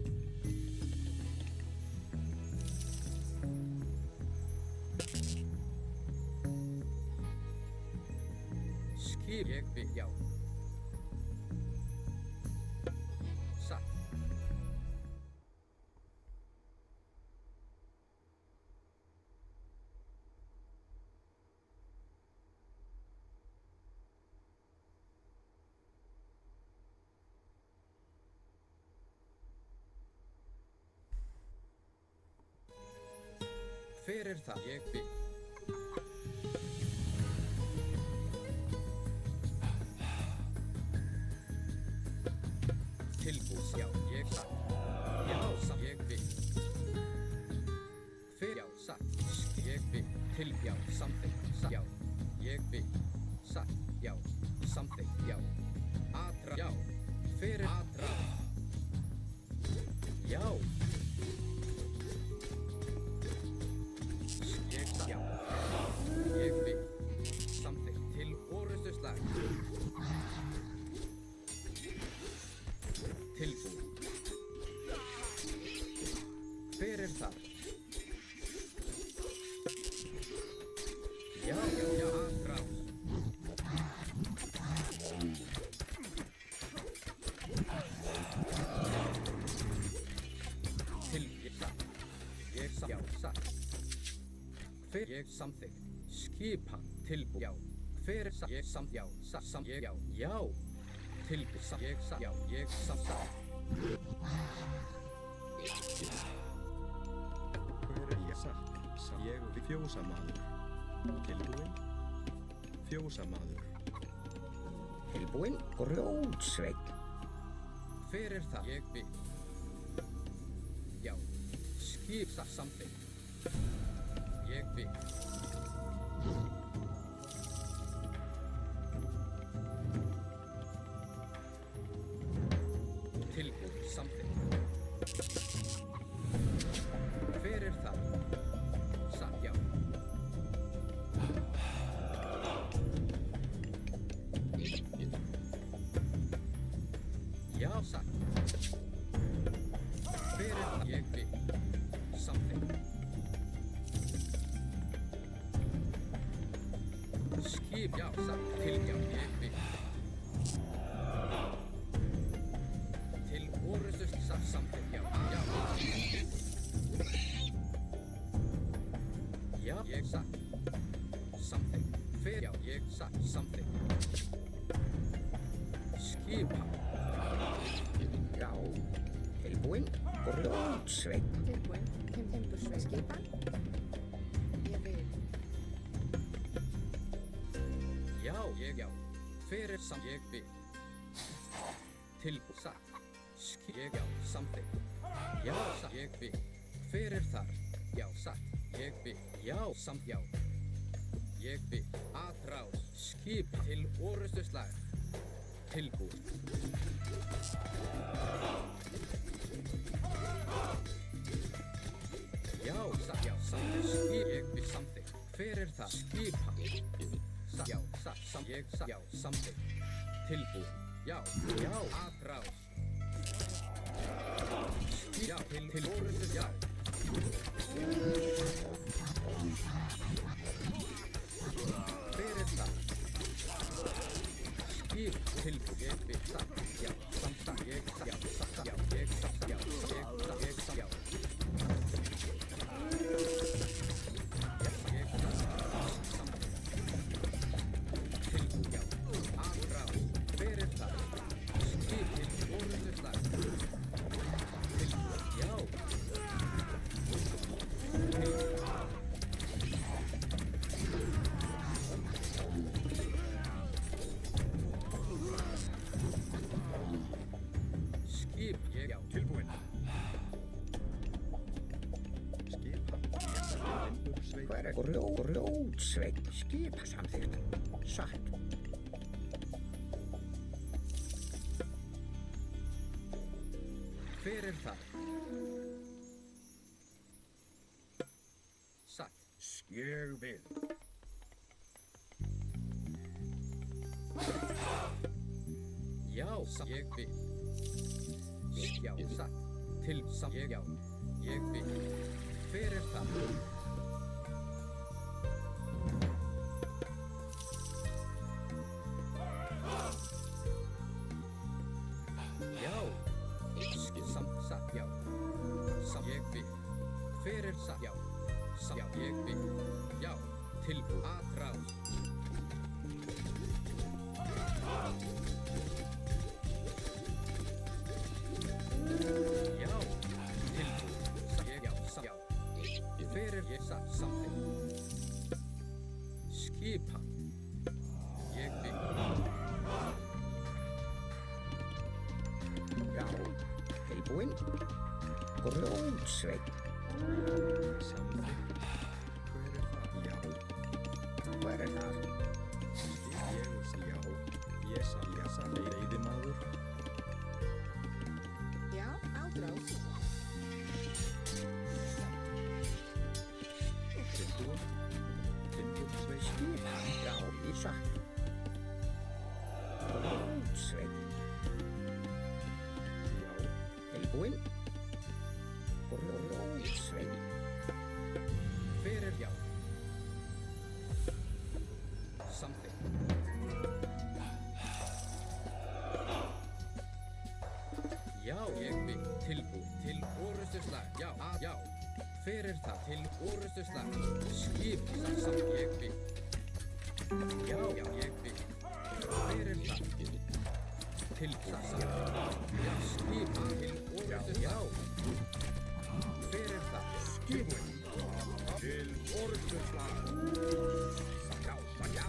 Ég vil, já. Satt. Hver það? Ég vil. Tilbúð, já, ég satt. Já, satt, ég vil. Hver, já, satt. Ég vil. Já, samþykkt, satt. Já, ég vil. Satt, já. samþykkt, já. Já. Fyrir aðráð. Já. Já. Ég vil. Samþykkt til orrustuslag. Tilbúin. Fyrir það. Já, aðráð. Já, satt. Hver ég samþykkt. Skipan. Tilbúin. Já. Hver ég samt. Já, samt. Ég, já. Tilbúin. Samt. Ég, samt. Já, ég samt. Hver ég satt? Ég við fjósamaður. Tilbúin. Fjósamaður. Tilbúin. Grjótsveinn. Hver það? Ég vil. Já. Skipsa samþykkt. Ég vil. Tilbúin samþykkt. Hver það? Satt, já. Já, satt. Hver það? Ég vil. Samþykkt. Skip, já, satt. Til, já, ég vil. Til orrustust, satt, samþykkt, já. Já, ég satt. Samþykkt. Hver, já, ég satt. Samþykkt. Skipa. Já. Tilbúin. Grjótsveinn. Tilbúin. Timbursveinn. Skipan. Ég vil. Já. Hver samt ég vil. Tilbúin. Satt. Ég, já, samþykkt. Já, satt. Ég vil. Hver þar? Já, satt. Ég vil. Já, samt, já. Ég vil. Aðráð. Skip til orrustuslag. Tilbúin. Já, satt, já, samþykkt. Skip, ég vil samþykkt. Hver það? Skipa. Satt, já, satt, samt, ég, satt, já, samþykkt. Tilbúin. Já, aðráð. Já, til orrustus, já. Hver það? Skip, tilbúin, ég vil, satt, já, samt, ég, satt, já, satt, já, ég, satt, já, ég, satt, já. Grjótsveinn. Skipa samþykkt. Satt. Hver það? Satt. Ég vil. Já, satt. Ég vil. Já, satt. Til, samt, ég, já. Ég vil. Hver það? Satt, já. Samt, ég vil. Hver satt, já. Samt, já, ég vil. Já, tilbúin. Aðráð. Já, tilbúin. Satt, ég, já, samt, já. Hver ég satt, samþykkt. Skipa. Ég vil. Já. Tilbúin. Grjótsveinn. Samþykkt. Hver það? Já. Hver það? Já. satt. Rótsveinn. Já, tilbúinn. Rótsveinn. Fyrir já. Samþykkt. Já, ég vil tilbúinn til orrustuslag. Já, já. Fyrir það til orrustuslag. Skip samt ég vil. Já, ég vil. Fyrir það. Til samt. Já, skip til orrustuslag. Já. Fyrir það. Skipun. Til orrustuslag. Já, já.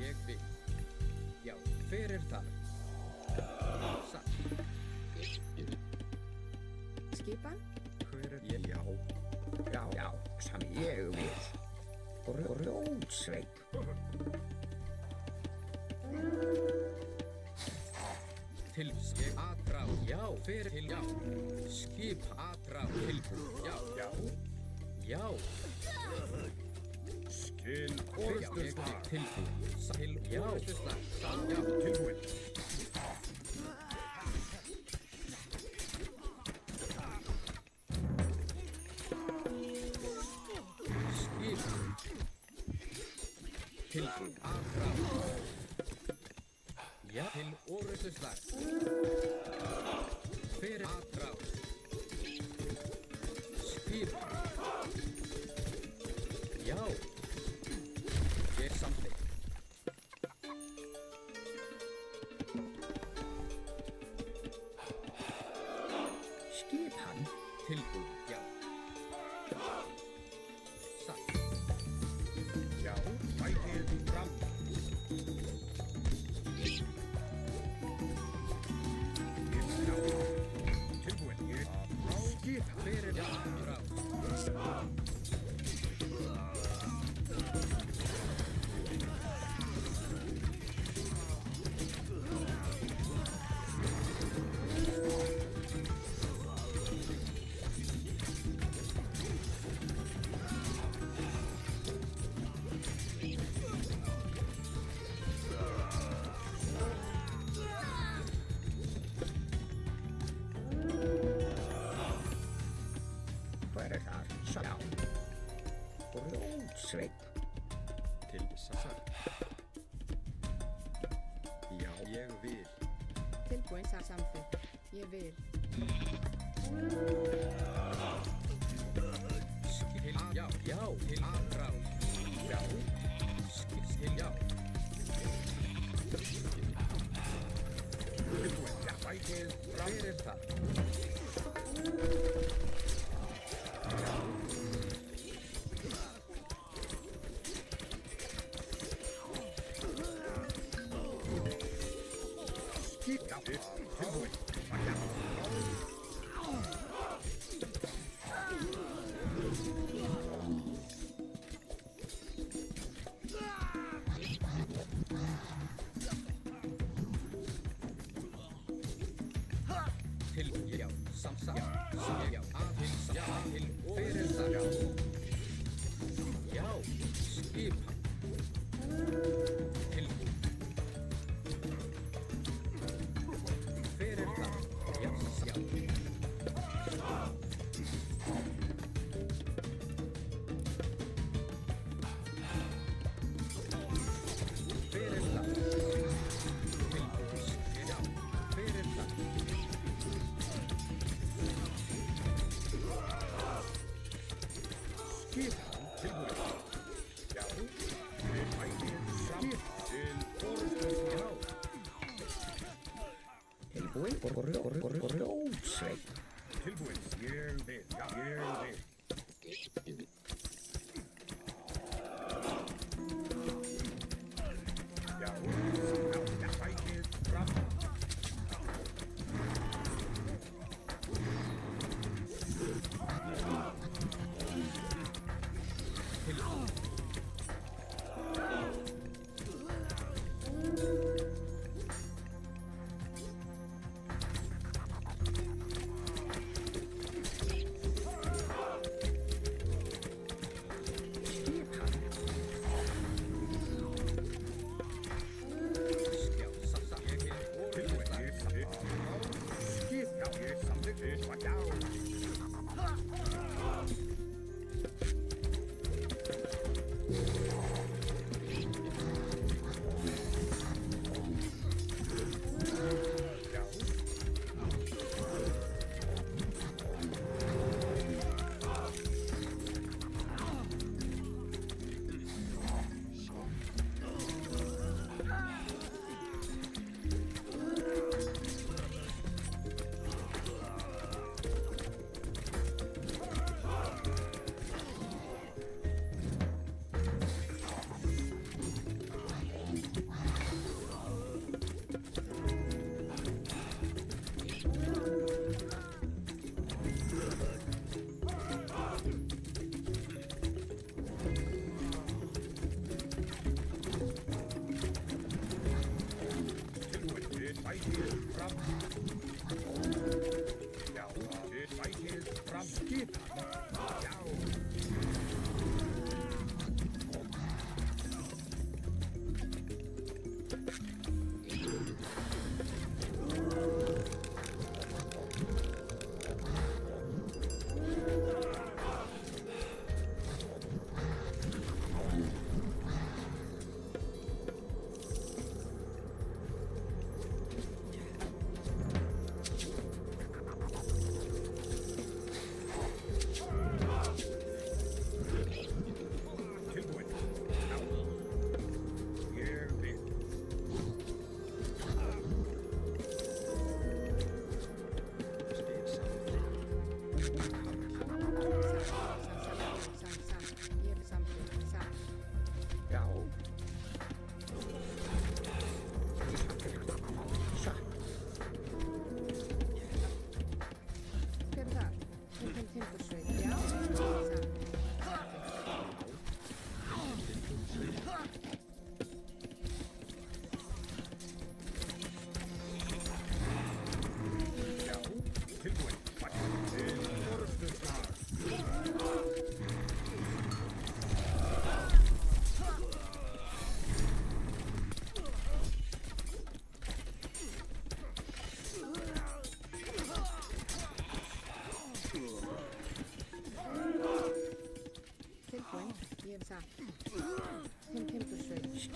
Ég vil. Já, fyrir það. Satt. Skipan? Fyrir ég. Já. Já, sem ég vil. Rótsveinn. Til ég aðrá. Já, fyrir til já. Skip aðrá. Tilbúð. Já, já. Já. Til orrustuslag. Tilbúð. Til orrustuslag. Já, Tilbúinn. skip. Tilbúð. Aðrá. Já, til orrustuslag. Fyrir aðrá. Skip. Já. Ég samþykkt. Skipan. Tilbúð. Já. Satt. Já, bætið fram. Já. Tilbúinn. Ég skip. Fyrir aðrá. Hver það? Já. Rótsveinn. Til satt. Já, ég vil. Tilbúinn samþykkt. Ég vil. Til já, já, til aðrá. Já. Skip til já. Tilbúinn. Já, bætið fram. Fyrir það. Skip. Já, tilbúinn. Til já, samsa. Já, já, til já, til fyrir það. Já. Já, skip. Tilbúð. Fyrir það. Já, já. Fyrir það. Tilbúð. Já, fyrir það. Skip. Tilbúinn. Já. Við bætið fram. Til orrustuslag. Tilbúinn. Rótsveinn. Tilbúinn. Ég vil. Já, ég vil.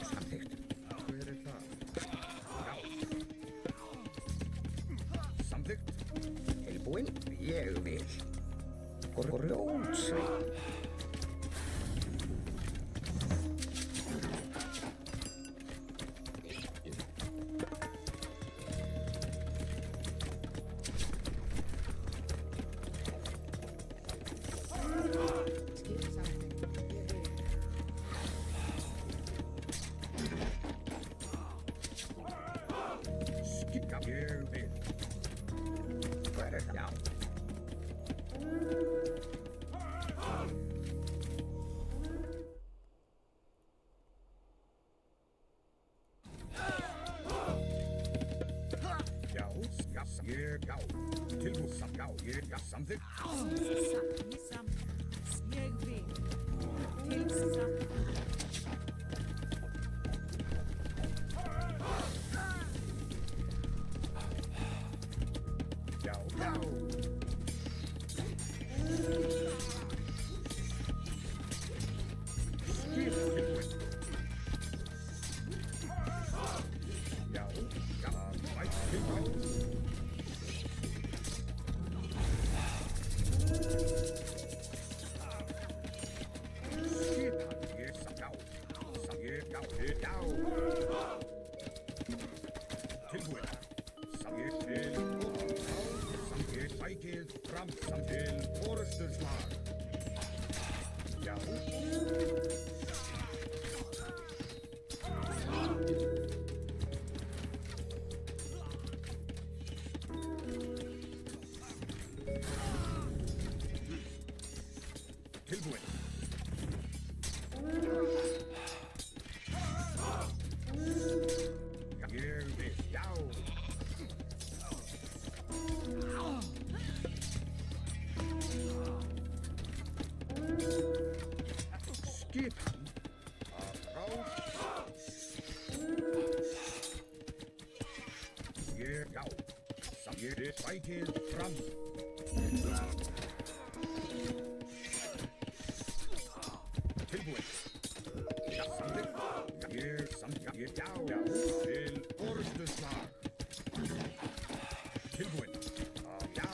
Samþykkt. Hver það? Samþykkt. Tilbúinn? Ég vil. Grjótsveinn. Samþykkt. Ég vil. Til samt. Sækið fram. Tilbúinn. Samþykkt. Já. Til orðstuslag. Tilbúinn. Já.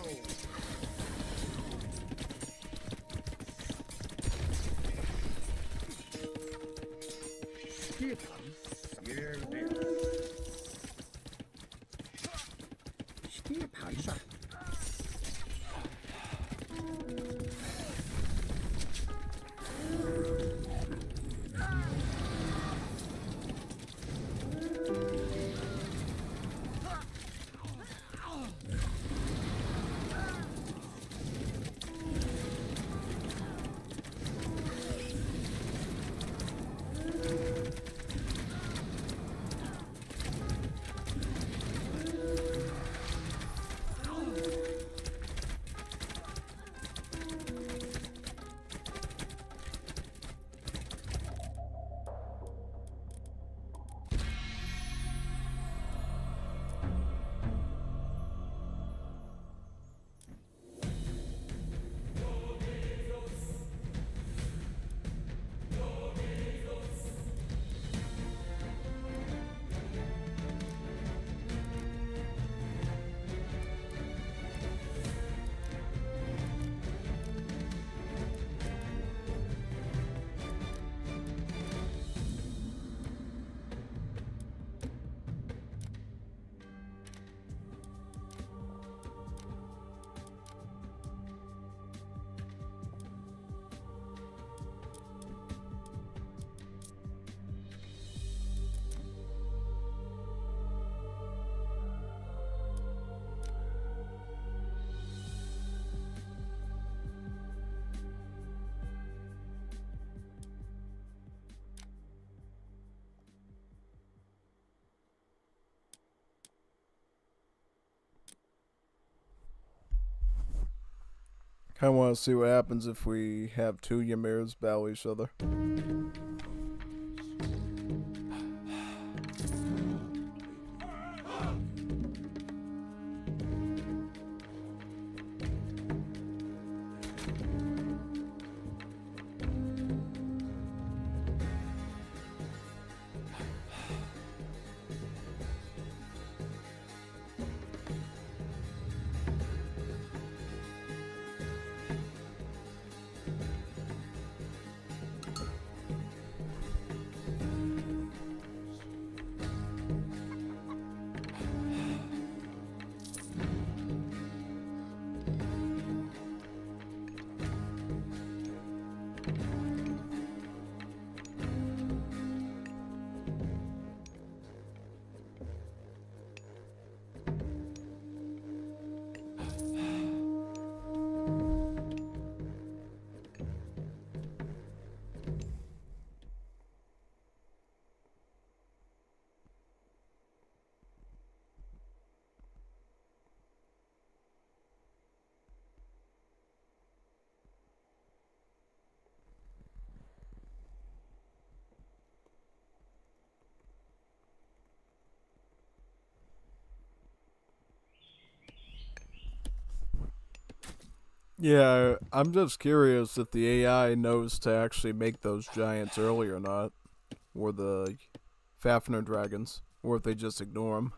Skipan. Ég vil. Skiphæsa. Kind of want to see what happens if we have two Ymirs battle each other. Yeah, I'm just curious if the AI knows to actually make those giants early or not, or the Fafnir dragons, or if they just ignore them.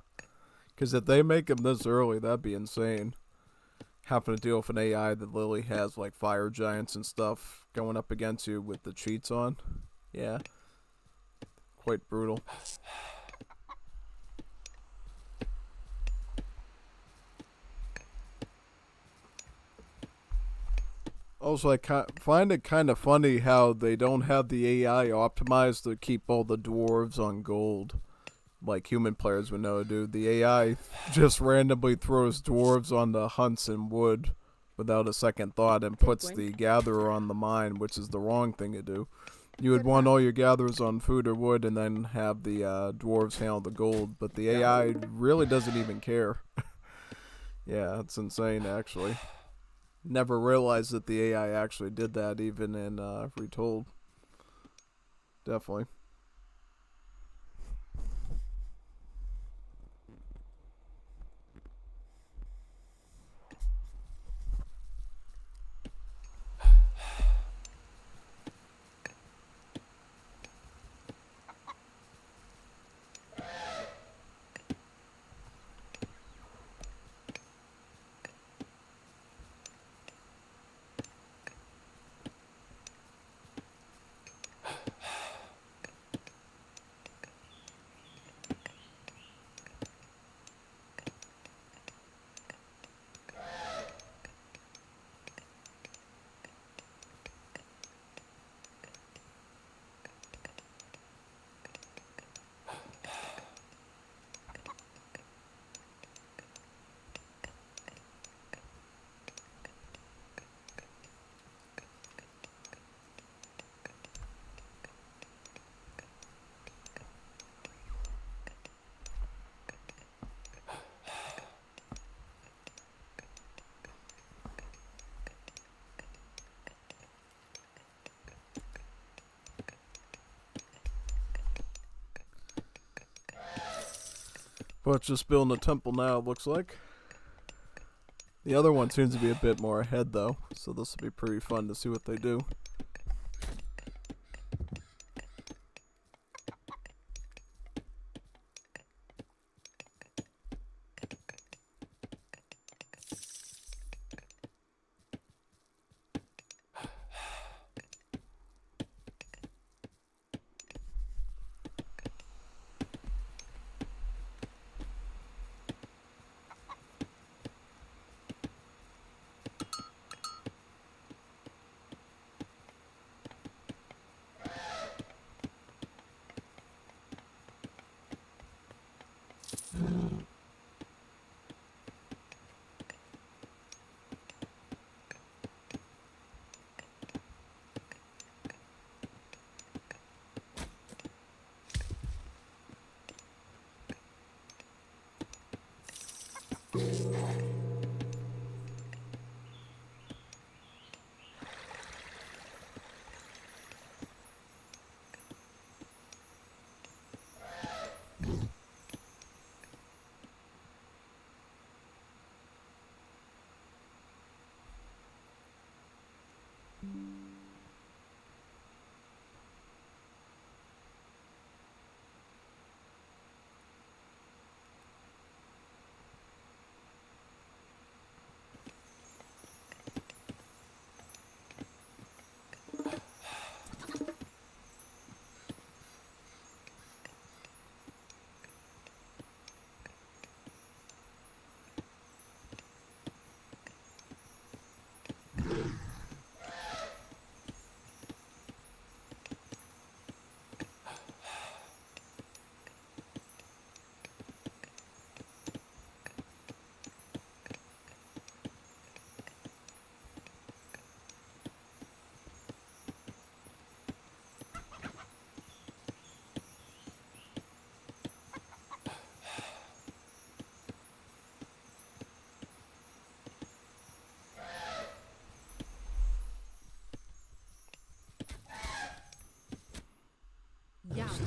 Because if they make them this early, that'd be insane. Having to deal with an AI that literally has like fire giants and stuff going up against you with the cheats on. Yeah, quite brutal. Also, I find it kind of funny how they don't have the AI optimized to keep all the dwarves on gold, like human players would know to do. The AI just randomly throws dwarves on the hunts and wood without a second thought and puts the gatherer on the mine, which is the wrong thing to do. You would want all your gatherers on food or wood and then have the dwarves handle the gold, but the AI really doesn't even care. Yeah, it's insane, actually. Never realized that the AI actually did that, even in Retold. Definitely. But just building a temple now, it looks like. The other one seems to be a bit more ahead, though, so this will be pretty fun to see what they do.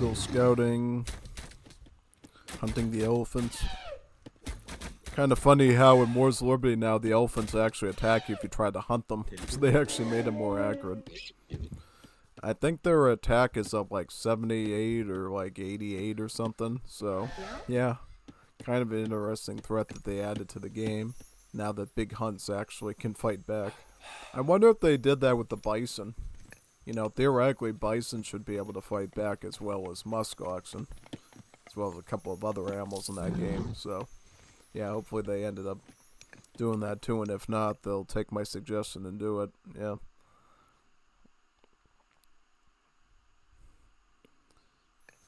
Still scouting. Hunting the elephants. Kind of funny how in Wars of Liberty now the elephants actually attack you if you try to hunt them. So they actually made it more accurate. I think their attack is up like 78 or like 88 or something. So, yeah. Kind of an interesting threat that they added to the game. Now that big hunts actually can fight back. I wonder if they did that with the bison. You know, theoretically, bison should be able to fight back as well as muskoxen. As well as a couple of other animals in that game. So, yeah, hopefully they ended up doing that too. And if not, they'll take my suggestion and do it. Yeah.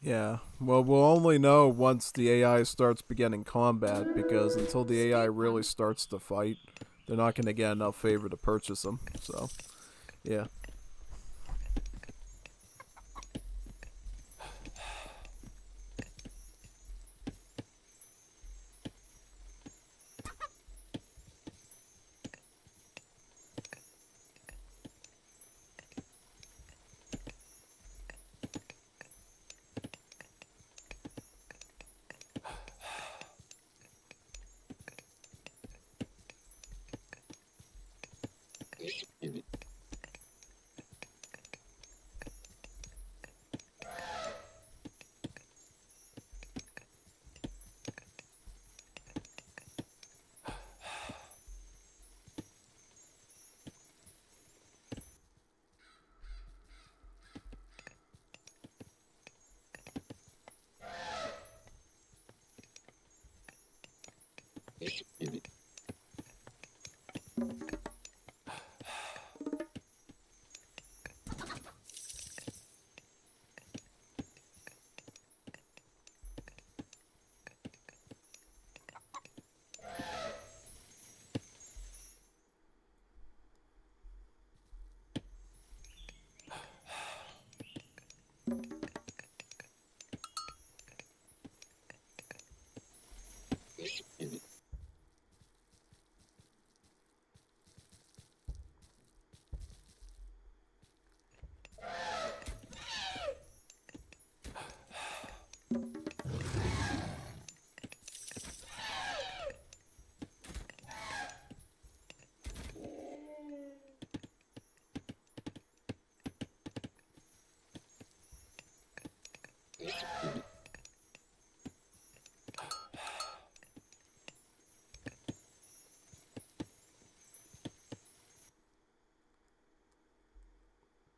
Yeah, well, we'll only know once the AI starts beginning combat, because until the AI really starts to fight, they're not going to get enough favor to purchase them, so, yeah.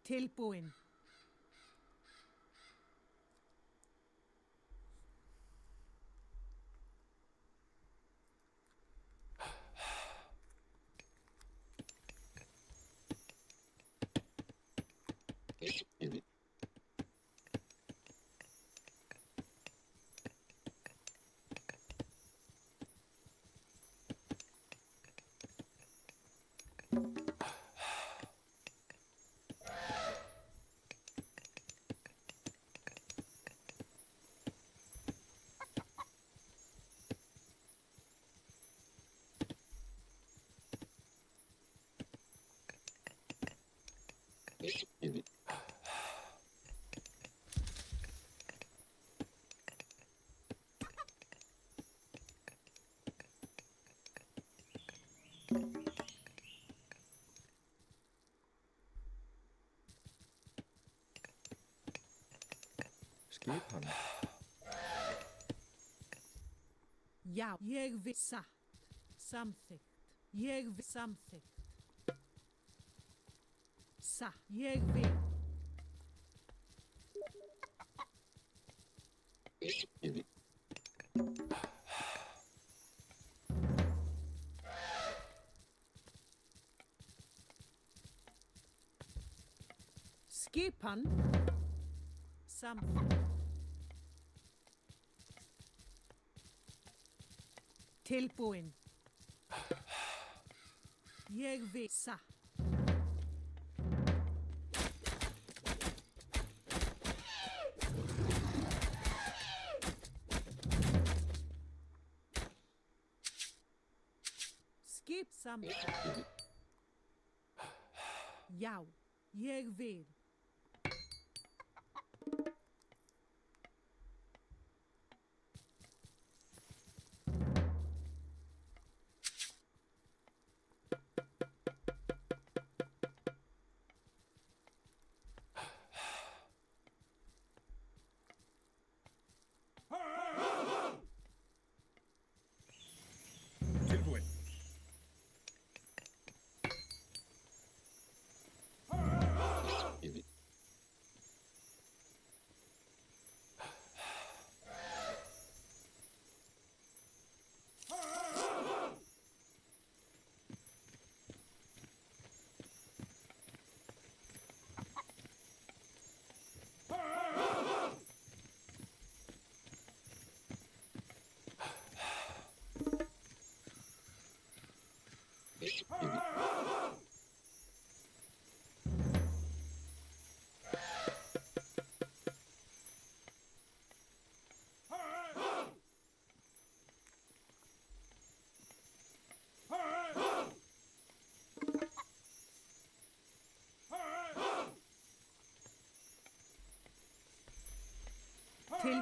Tilbúin. Skipan. Já, ég vil satt. Samþykkt. Ég vil samþykkt. Satt. Ég vil. Skipan. Samþykkt. Tilbúin. Ég vil satt. Skip samþykkt. Já, ég vil.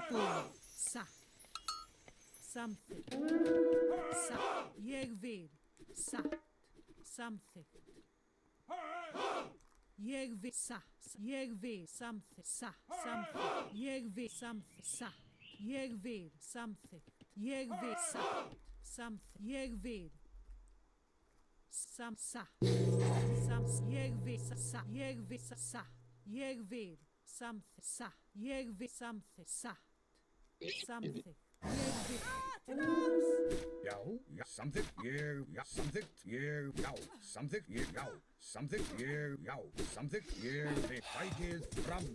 Tilbúin. Satt. Samþykkt. Satt. Ég vil. Satt. Samþykkt. Ég vil. Satt. Ég vil. Samþykkt. Satt. Samþykkt. Ég vil. Samþykkt. Satt. Ég vil. Samþykkt. Ég vil. Satt. Samþykkt. Ég vil. Satt. Ég vil. Satt. Ég vil. Satt. Ég vil. Samþykkt. Satt. Ég vil. Samþykkt. Satt. Samþykkt. Ég vil. Já, já, samþykkt, já, samþykkt, já, samþykkt, já, samþykkt, já, samþykkt, þið tækið fram.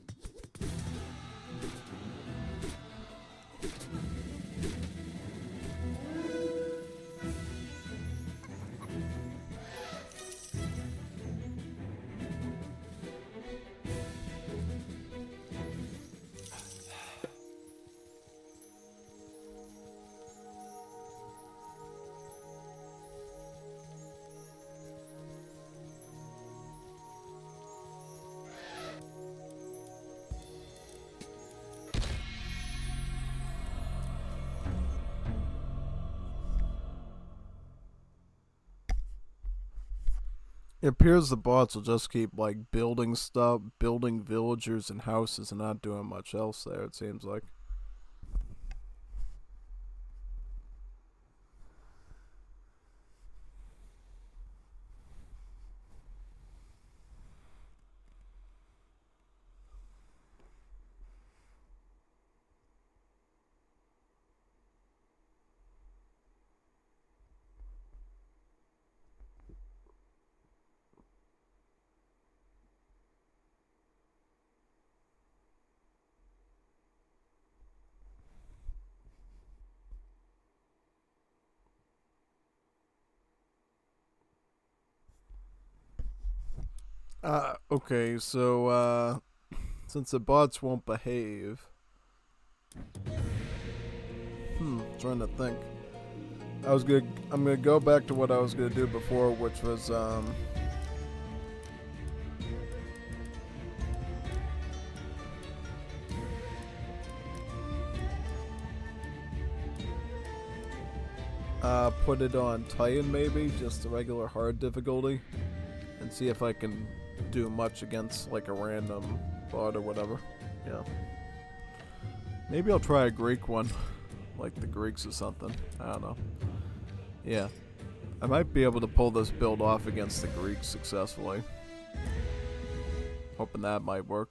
It appears the bots will just keep like building stuff, building villagers and houses and not doing much else there, it seems like. Okay, so, since the bots won't behave... trying to think. I'm gonna go back to what I was gonna do before, which was, put it on Titan maybe, just the regular hard difficulty, and see if I can do much against like a random bot or whatever. Yeah. Maybe I'll try a Greek one, like the Greeks or something. I don't know. Yeah. I might be able to pull this build off against the Greeks successfully. Hoping that might work.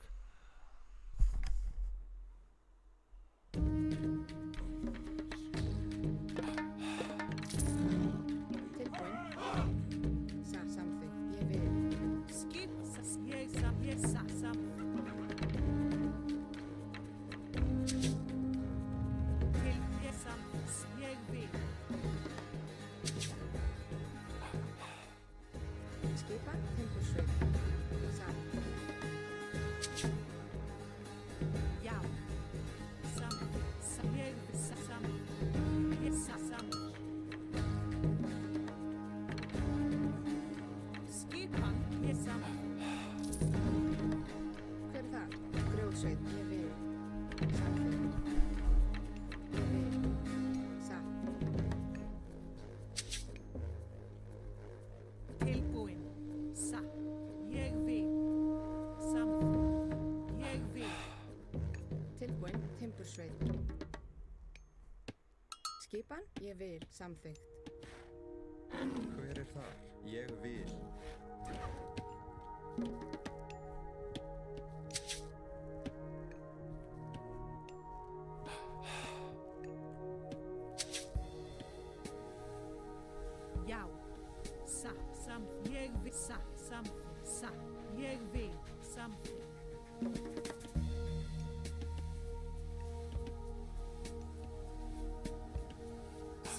Skipan, ég vil, samþykkt. Hver þar? Ég vil. Já, satt, ég vil, satt, ég vil, samþykkt.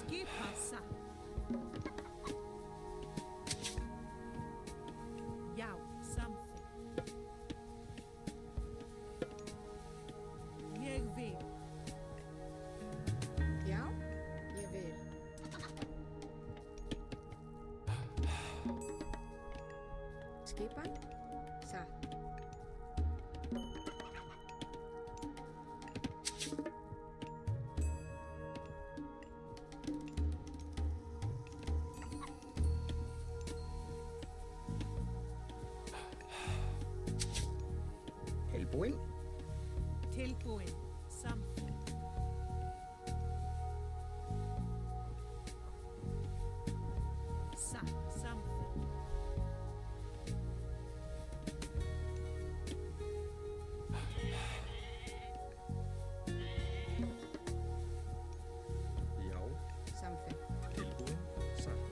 Skipan satt. Já, samþykkt. Ég vil. Já, ég vil. Skipan, satt. Tilbúin. Tilbúin. Samþykkt. Satt. Samþykkt. Já. Samþykkt. Tilbúin. Satt.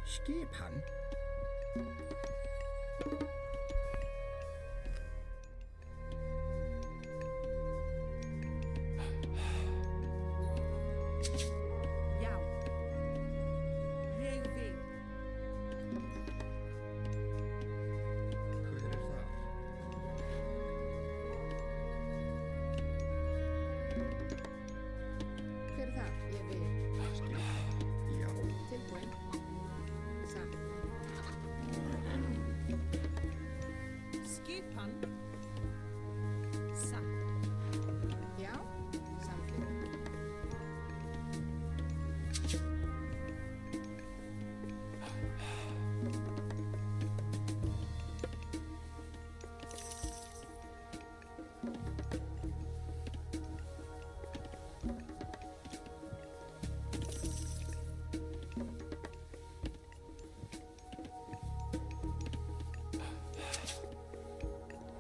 Skipan. Já. Ég vil. Hver er þar? Hver er það? Ég vil. Skipan. Já. Tilbúin. Satt. Skipan. Satt. Já. Samþykkt.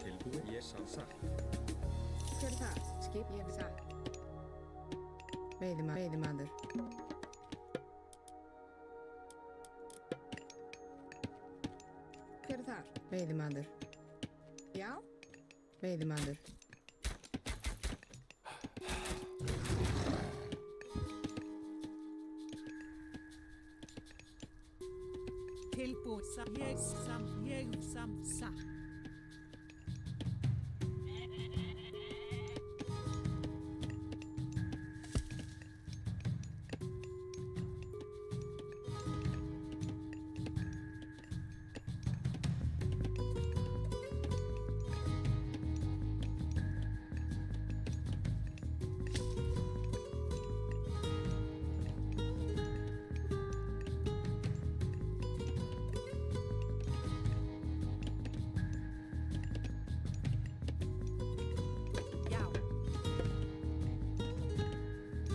Tilbúin. Ég sá satt. Hver er það? Skip. Ég vil. Satt. Veiðimaður. Hver er þar? Veiðimaður. Já. Veiðimaður. Tilbúin. Ég satt. Já.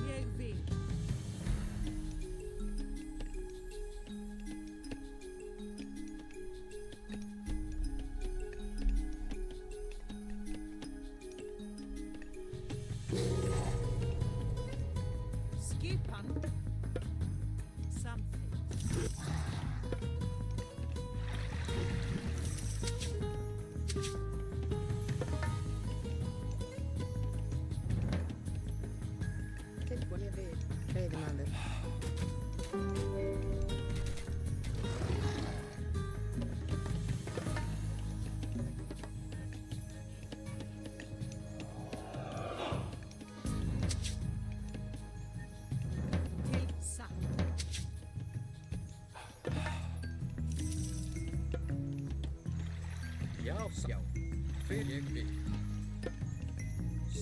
Ég vil. Skipan. Samþykkt. Tilbúin. Ég vil. Veiðimaður. Til satt. Já. Já. Hver ég vil.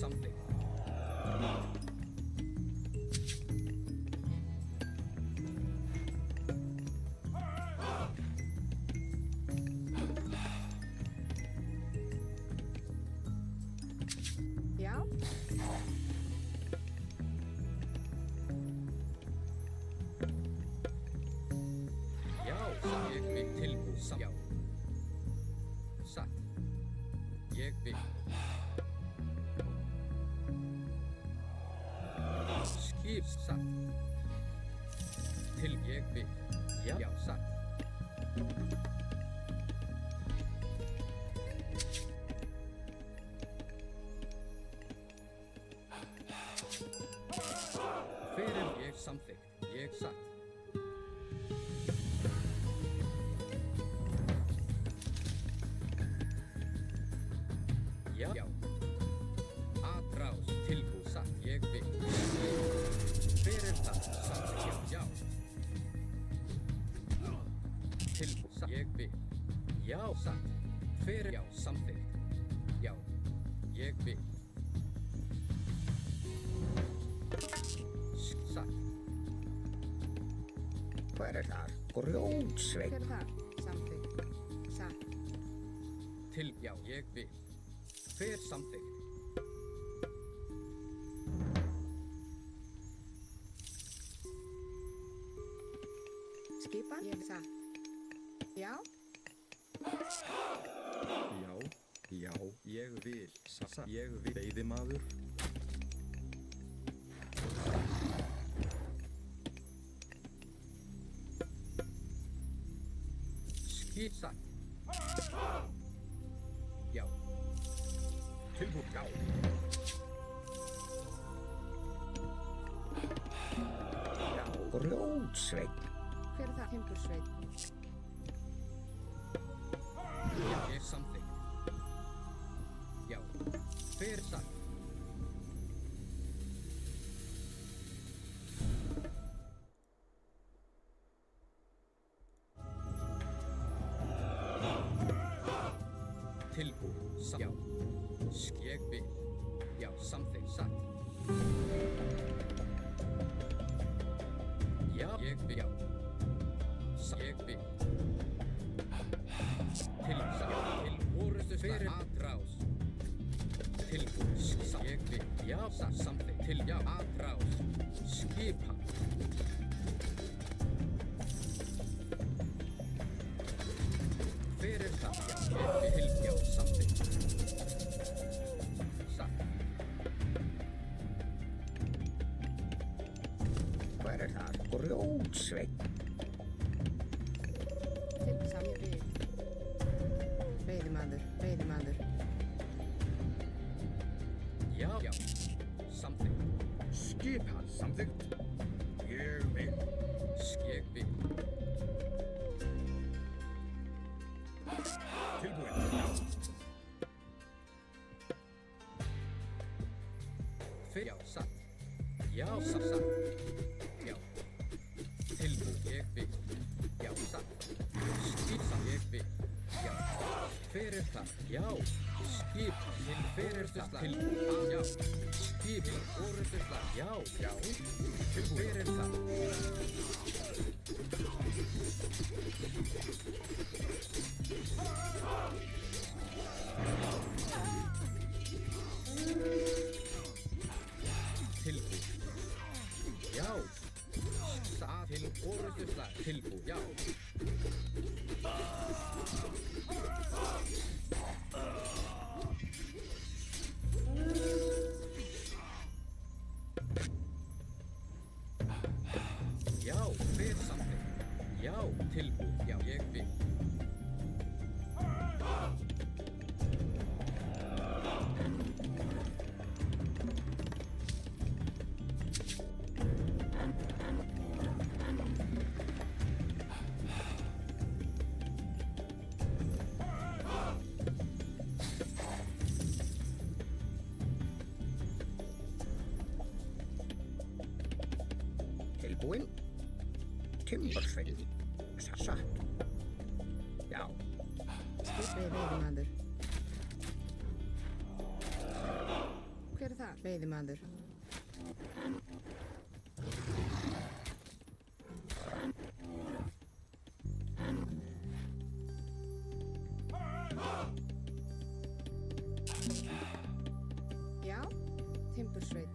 Samþykkt. Já. Já. Ég vil. Tilbúin. Já. Satt. Ég vil. Skip. Satt. Til. Ég vil. Já. Já. Satt. Hver er ég samþykkt? Ég satt. Já. Já. Atrás. Tilbúin. Satt. Ég vil. Hver er það? Satt. Já. Já. Tilbúin. Satt. Ég vil. Já, satt. Fyrir, já, samþykkt. Já, ég vil. Satt. Hver er þar? Grjótsveinn. Hver er það? Samþykkt. Satt. Til, já, ég vil. Hver samþykkt? Skipan? Ég satt. Já? Já, já, ég vil. Ég vil. Veiðimaður. Skip satt. Já. Tilbúið, já. Já, grjótsveinn. Hver er það? Timbursveit. Já, ég samþykkt. Já. Hver satt? Tilbúið, satt. Já. Ég vil. Já, samþykkt, satt. Já, ég vil. Já. Ég vil. Til, til orustu fyrir atrás. Tilbúið, ég vil. Já, samþykkt. Til, já, atrás. Skipa. Fyrir það, já, ég vil. Til, já, samþykkt. Satt. Hver er þar? Grjótsveinn. Til sam ég vil. Veiðimaður. Veiðimaður. Já, já, samþykkt. Skipan samþykkt. Ég vil. Ég vil. Tilbúið. Já. Fyrir, já, satt. Já, satt. Já. Tilbúið, ég vil. Já, satt. Skip, satt, ég vil. Já. Fyrir það, já. Skip, til fyrir það. Tilbúið, já. Skip, orustu slag, já. Já. Fyrir það. Tilbúið. Já. Satt til orustu slag. Tilbúið, já. Já, hver samþykkt? Já, tilbúið, já, ég vil. Tilbúinn. Timbursveinn. Satt. Já. Skip veiðimaður. Hver er það? Veiðimaður. Já, timbursveit.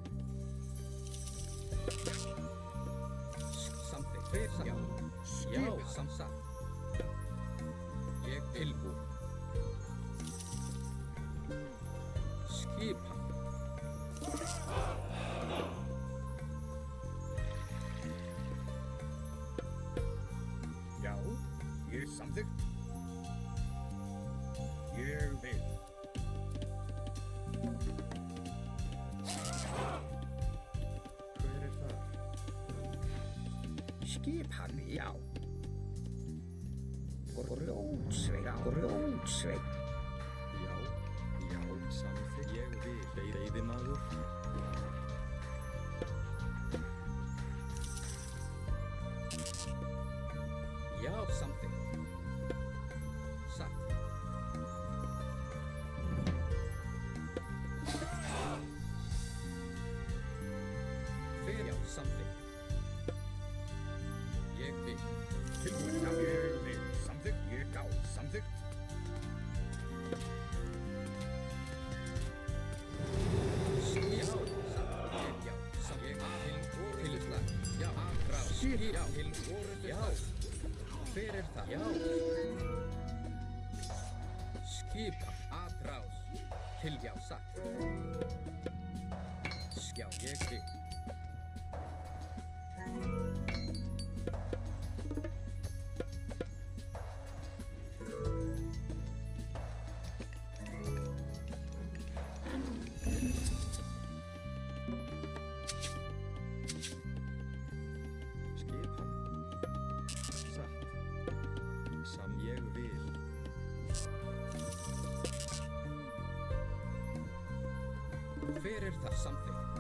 Samþykkt, hver satt? Já. Já, samsatt. Ég tilbúið. Skipa. Já, ég samþykkt. Ég vil. Hver er þar? Skipan, já. Grjótsveinn. Grjótsveinn. Já, já, samþykkt. Ég vil. Veiðimaður. Já, samþykkt. Satt. Já. Hver það? Já. Skipa. Atrás. Til já, satt. Já, ég vil. Hver það samþykkt?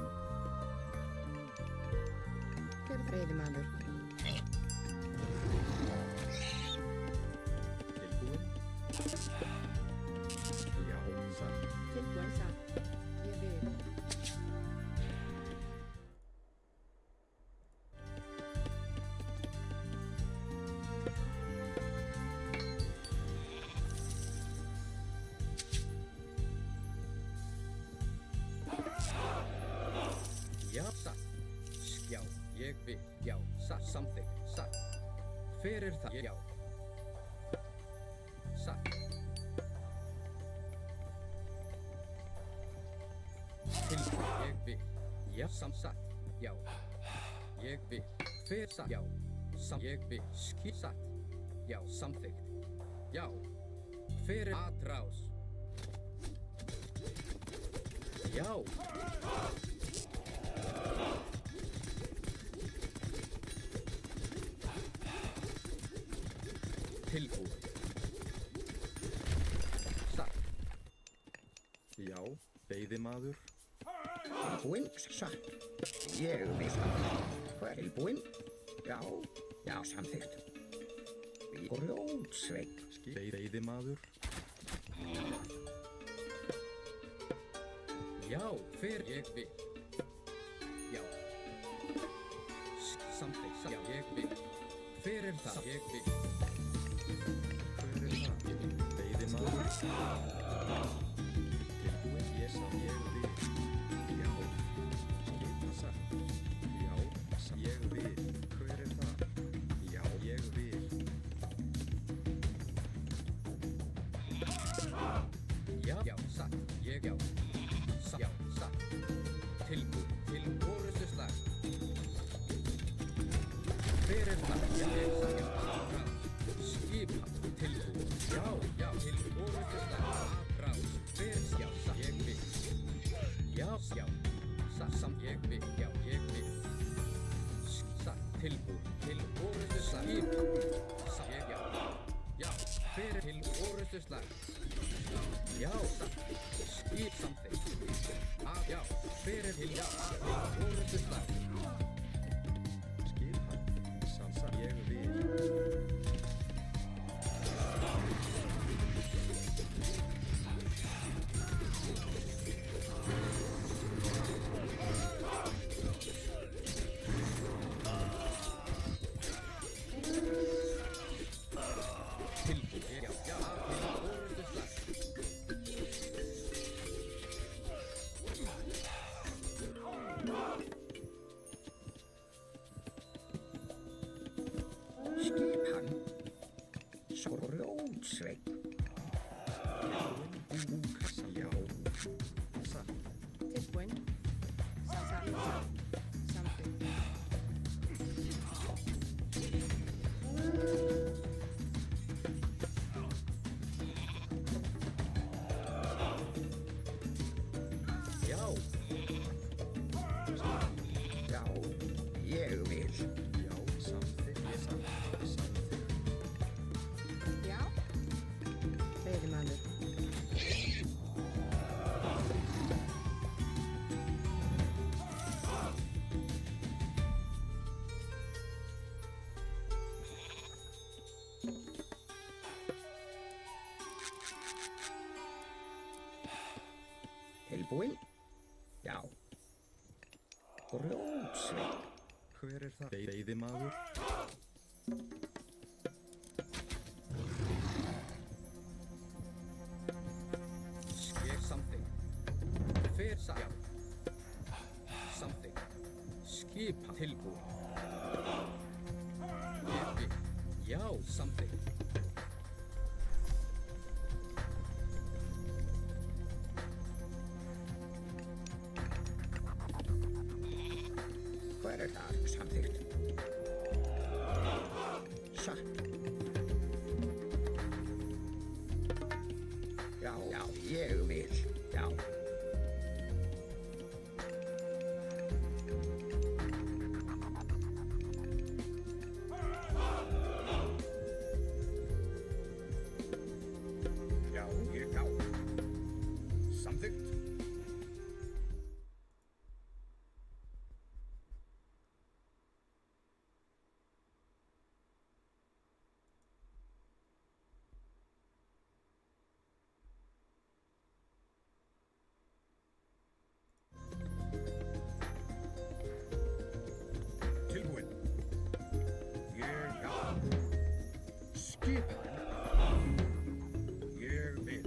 Hver veiðimaður? Tilbúin? Já, satt. Tilbúin satt. Ég vil. Já, satt. Já, ég vil. Já, satt. Samþykkt. Satt. Hver það? Já. Satt. Tilbúin. Ég vil. Já, satt. Já. Ég vil. Hver satt? Já. Ég vil. Satt. Já, samþykkt. Já. Hver atrás? Já. Tilbúin. Satt. Já, veiðimaður. Tilbúin, satt. Ég vil satt. Hver tilbúin? Já, já, samþykkt. Grjótsveik. Veiðimaður. Já, hver ég vil. Já. Samþykkt. Já, ég vil. Hver það? Ég vil. Hver það? Veiðimaður. Tilbúin, ég vil. Já. Skipa satt. Já, ég vil. Hver það? Já, ég vil. Já, já, satt. Ég já. Já, satt. Tilbúin. Til orrustuslag. Hver það? Já, ég satt. Skipa. Tilbúin. Já, já, til orrustuslag. Atrás. Hver já, satt. Ég vil. Já, já. Satt. Samt ég vil. Já, ég vil. Satt. Tilbúin. Til orrustuslag. Skipa. Satt. Ég já. Já. Hver til orrustuslag. Já, satt. Skip samþykkt. Já, hver til já. Orrustuslag. Skipa. Samsa, ég vil. Tilbúin. Já, já, til orrustuslag. Skipan. Grjótsveik. Já. Satt. Tilbúin. Satt. Samþykkt. Já, Já, ég vil. Já, samþykkt. Samþykkt. Já. Veiðimaður. Tilbúin? Já. Grjótsveik. Hver það? Veiðimaður. ég samþykkt. Hver sá? Já. Samþykkt. Skipa tilbúin. Samþykkt. Hver þar? Samþykkt. Satt. Já, ég vil. Já. Já. Samþykkt. Tilbúin. Já. Skipan. Ég vil.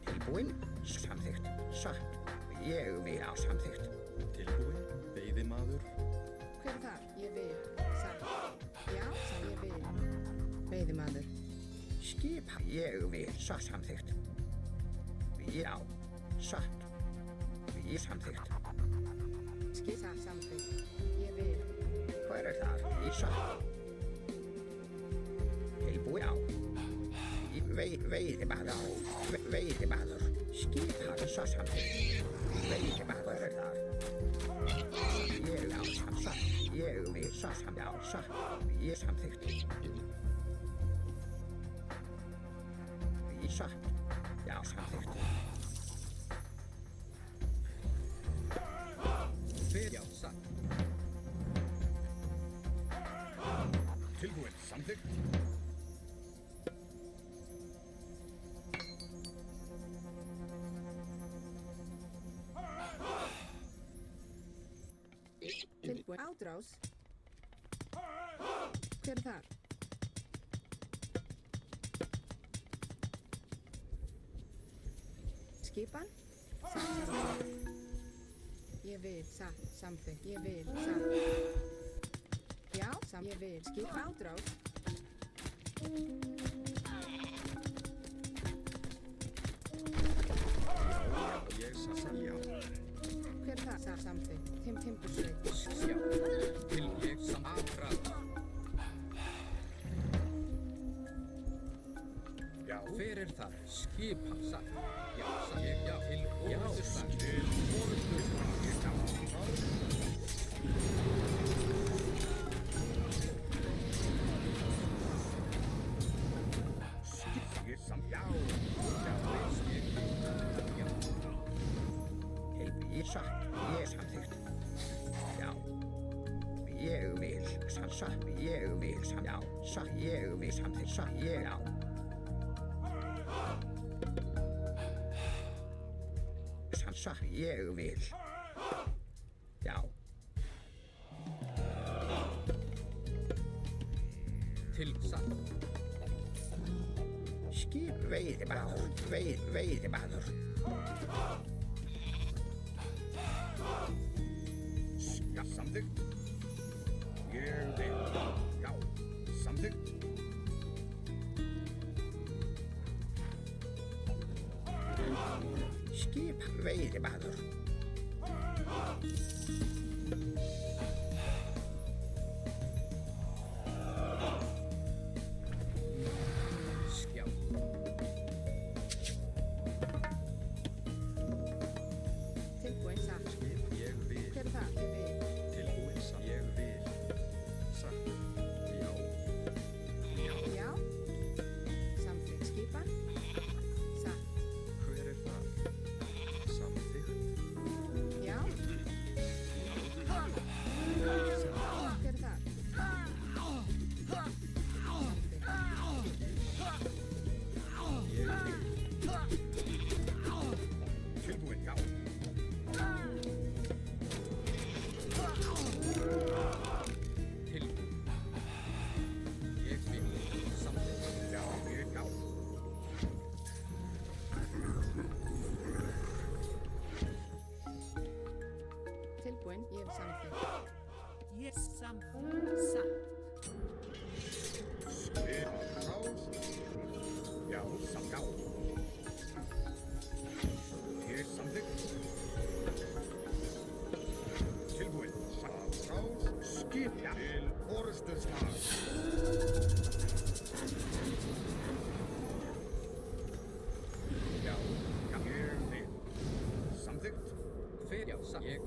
Tilbúin. Samþykkt. Satt. Ég vil á samþykkt. Tilbúin, veiðimaður. Hver þar? Ég vil. Satt. Já, ég vil. Veiðimaður. Skipan. Ég vil. Samþykkt. Já. Satt. Ég samþykkt. Samþykkt. Ég vil. Hver þar? Í satt. Tilbúin á. Veiðimaður. Veiðimaður. Skipan. Samþykkt. Veiðimaður. Hver þar? Ég á satt. Ég vil. Satt. Ég samþykkt. Í satt. Já, samþykkt. Já, satt. Tilbúin, samþykkt. Tilbúin. Ádrás. Hver þar? Skipan. Ég vil. Satt. Samþykkt. Ég vil. Satt. Já, ég vil. Skipan. Ádrás. Ég sassa, já. Hver þar? Satt. Samþykkt. Timbursveit. Já. Til ég samþykkt. Já. Hver þar? Skipan. Satt. Já, satt. Já. Til orðusslag. Satt. Ég samþykkt. Já. Ég vil. Satt. Ég vil. Já. Satt. Ég vil samþykkt. Satt. Ég á. Satt. Ég vil. Já. Til satt. Skip veiðimaður. Veiðimaður. Já, samþykkt. Ég vil. Já, samþykkt. Skip veiðimaður. Skjá. Tilbúin. Satt. Ég vil. Hver þar? Ég vil. Tilbúin, satt. Ég vil. Satt. Já. Já. Samþykkt. Skipan. Satt. Hver það? Samþykkt. Já.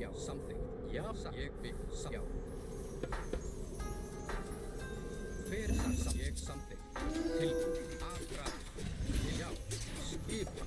Já, samþykkt. Já, ég vil. Já. Hver ég samþykkt. Tilbúin. Afrás. Já. Skipa.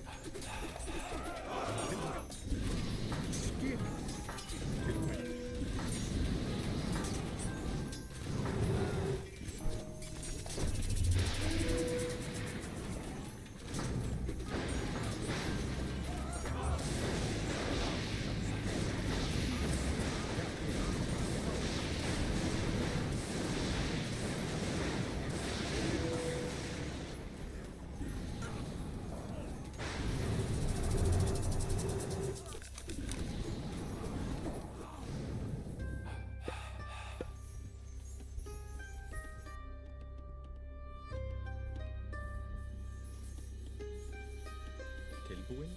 Tilbúin.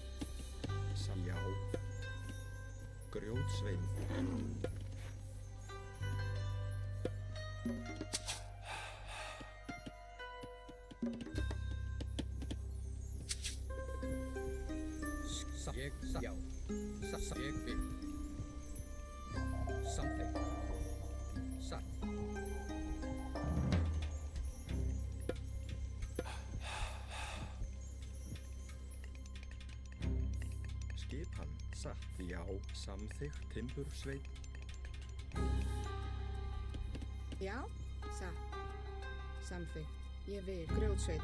Já. Grjótsvein. Ég, já. Ég vil. Samþykkt. Satt. Skipan. Satt. Já. Samþykkt. Timbursvein. Já, satt. Samþykkt. Ég vil. Grjótsveit.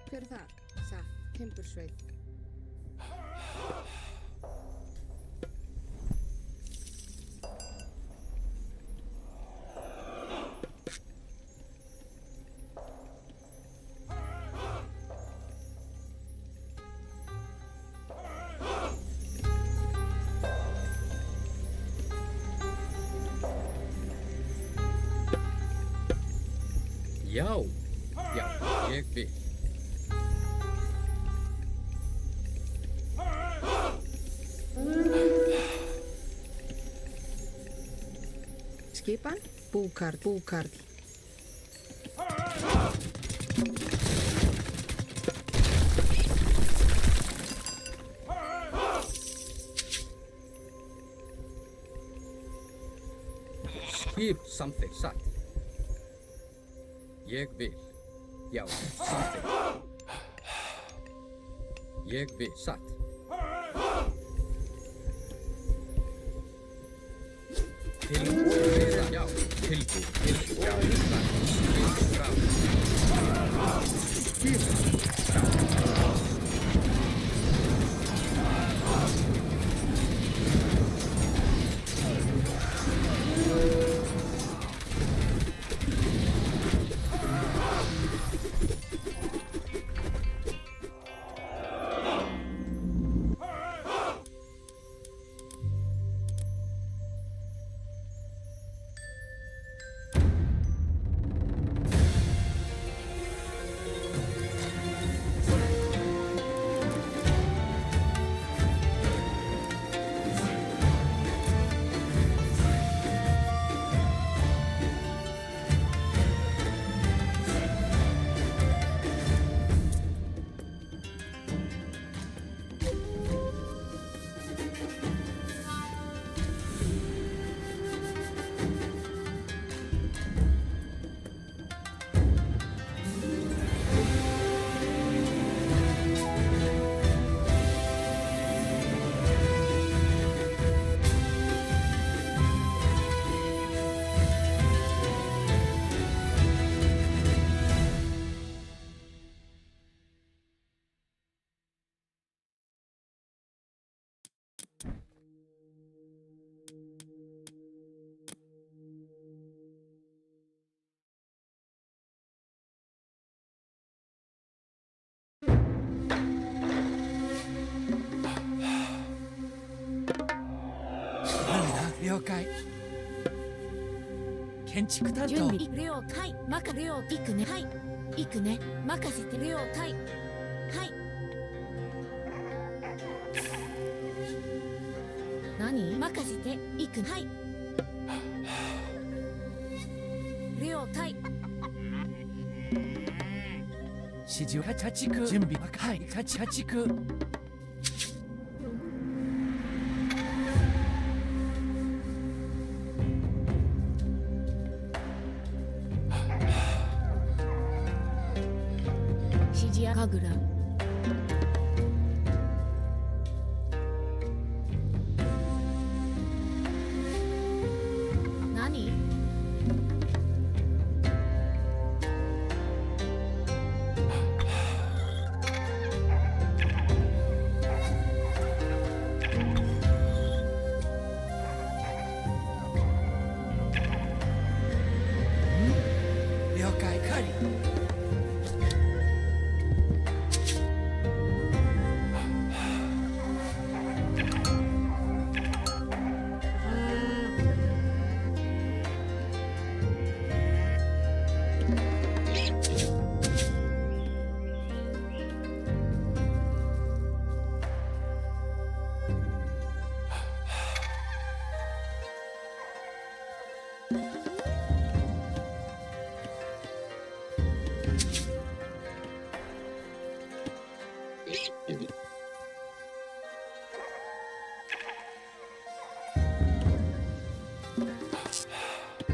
Hver er það? Satt. Timbursveit. Já. Já, ég vil. Skipan. Búkarl. Búkarl. Skip samþykkt. Satt. Ég vil. Já, samþykkt. Ég vil. Satt. Tilbúin. Já, tilbúin. Já, 了解。建築担当。準備了解。任了行くね。はい行くね。任せて了解。はい何任せて行く。はい了解。指示を家畜準備。はい家畜。指示や神楽。何了解。狩り。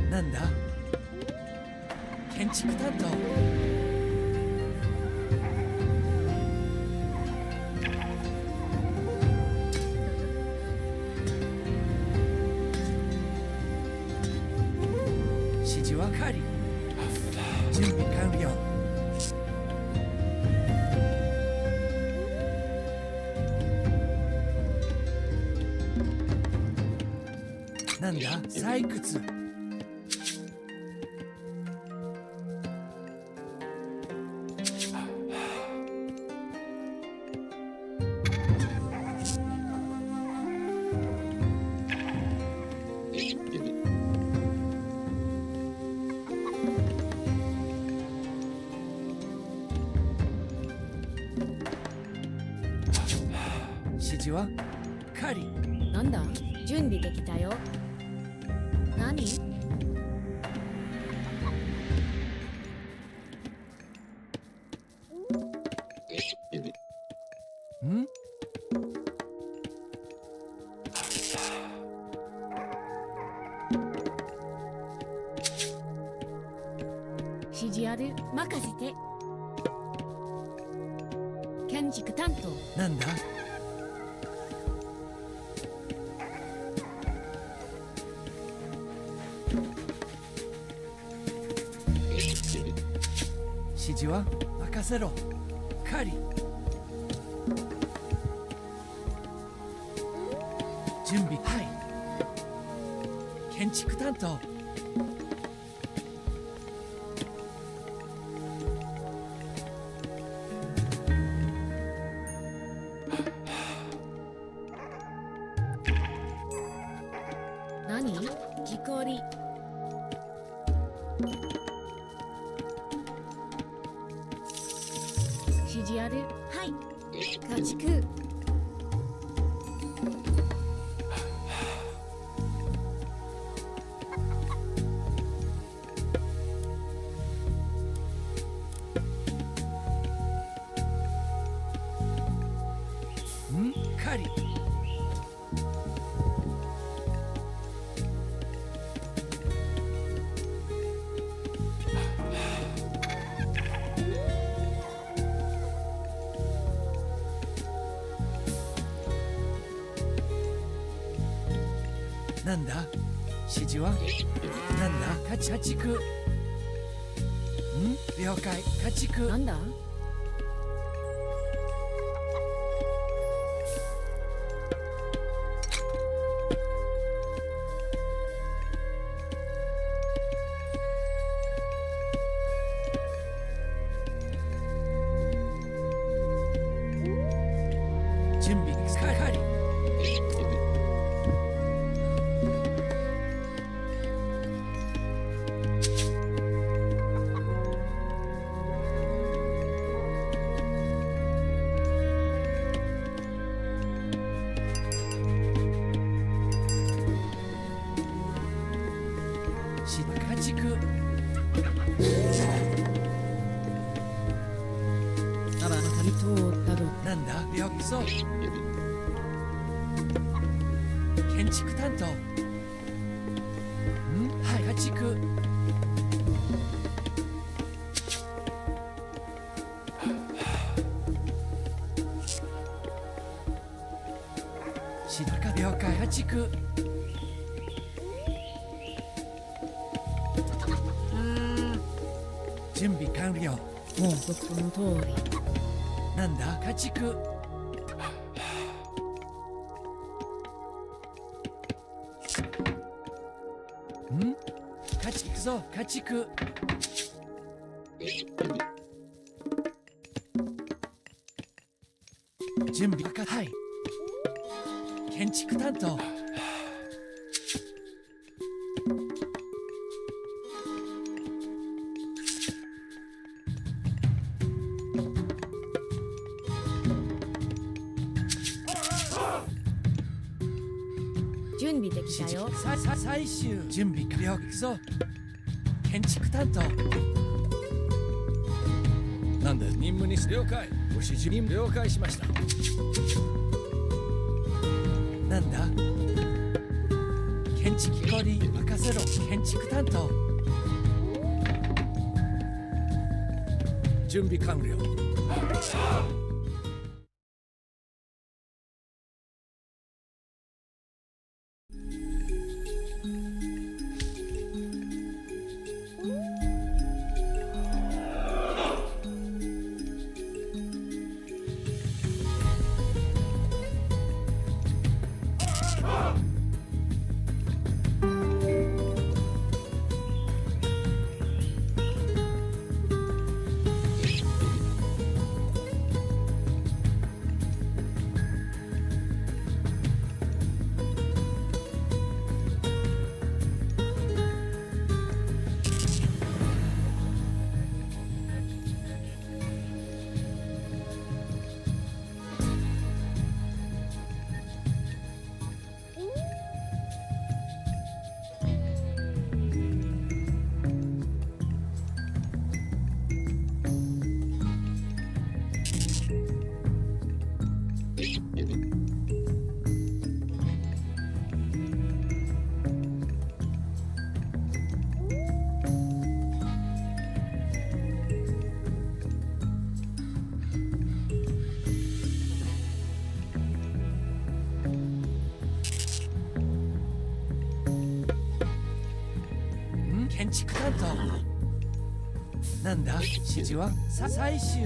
なんだ建築担当。指示は狩り。準備完了。なんだ採掘。指示は狩り。なんだ準備できたよ。何ん指示ある任せて。建築担当。なんだ指示は任せろ。狩り。準備はい。建築担当。何木こり。指示あるはい家畜。狩り。なんだ指示はなんだ家畜。了解家畜。なんだ準備狩り。し家畜あばかり通ったどなんだよそう建築担当はい家畜しか了解家畜準備完了もうそこの通りなんだ家畜家畜行くぞ家畜準備はい建築担当準備できたよ最終準備完了行くぞ建築担当なんで任務に了解ご指示に了解しましたなんだ建築コリ任せろ建築担当準備完了建築担当なんだ指示は最終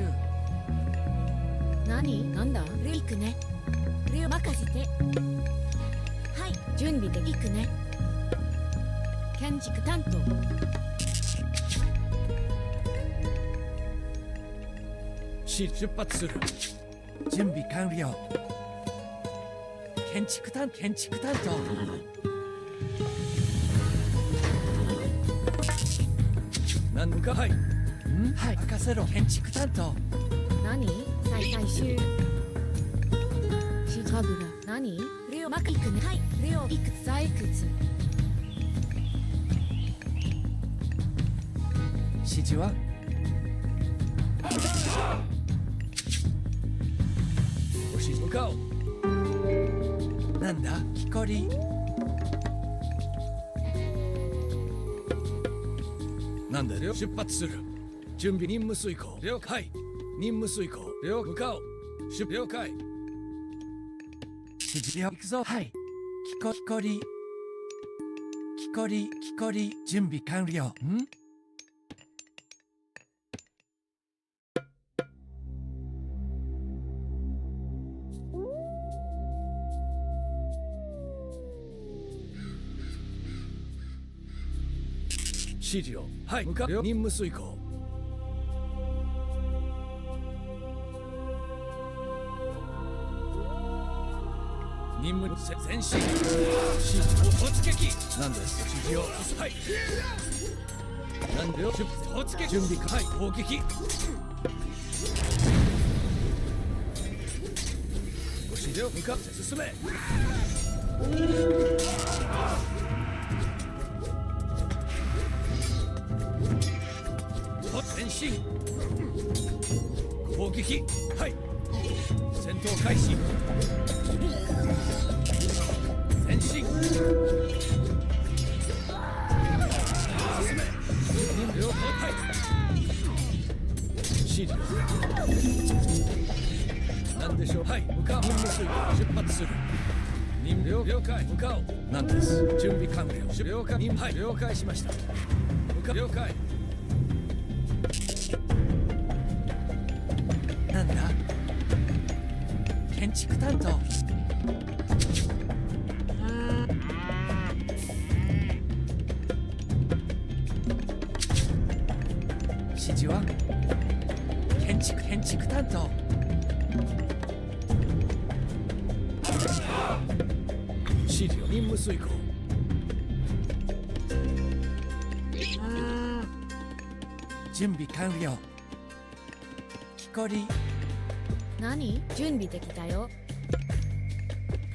なんだ行くねこれを任せてはい準備で行くね建築担当出発する準備完了建築担当なんかはいはい任せろ建築担当最終かぐらこれを行くねはいこれをいくつ採掘指示はお指示向かおうなんだ木こりなんだよ出発する準備任務遂行了解任務遂行了向かおう了解指示行くぞはい木こり準備完了指示をはい向かうよ任務遂行任務前進指示を突撃なんです指示をはいなんでよ突撃準備はい攻撃ご指示を向かって進め進攻撃はい戦闘開始前進進め任了はい指示何でしょうはい向かう任務遂行出発する任了解向かおう何です準備完了了解任はい了解しました向か了解なんだ建築担当指示は建築担当指示を任務遂行準備完了木こり何準備できたよ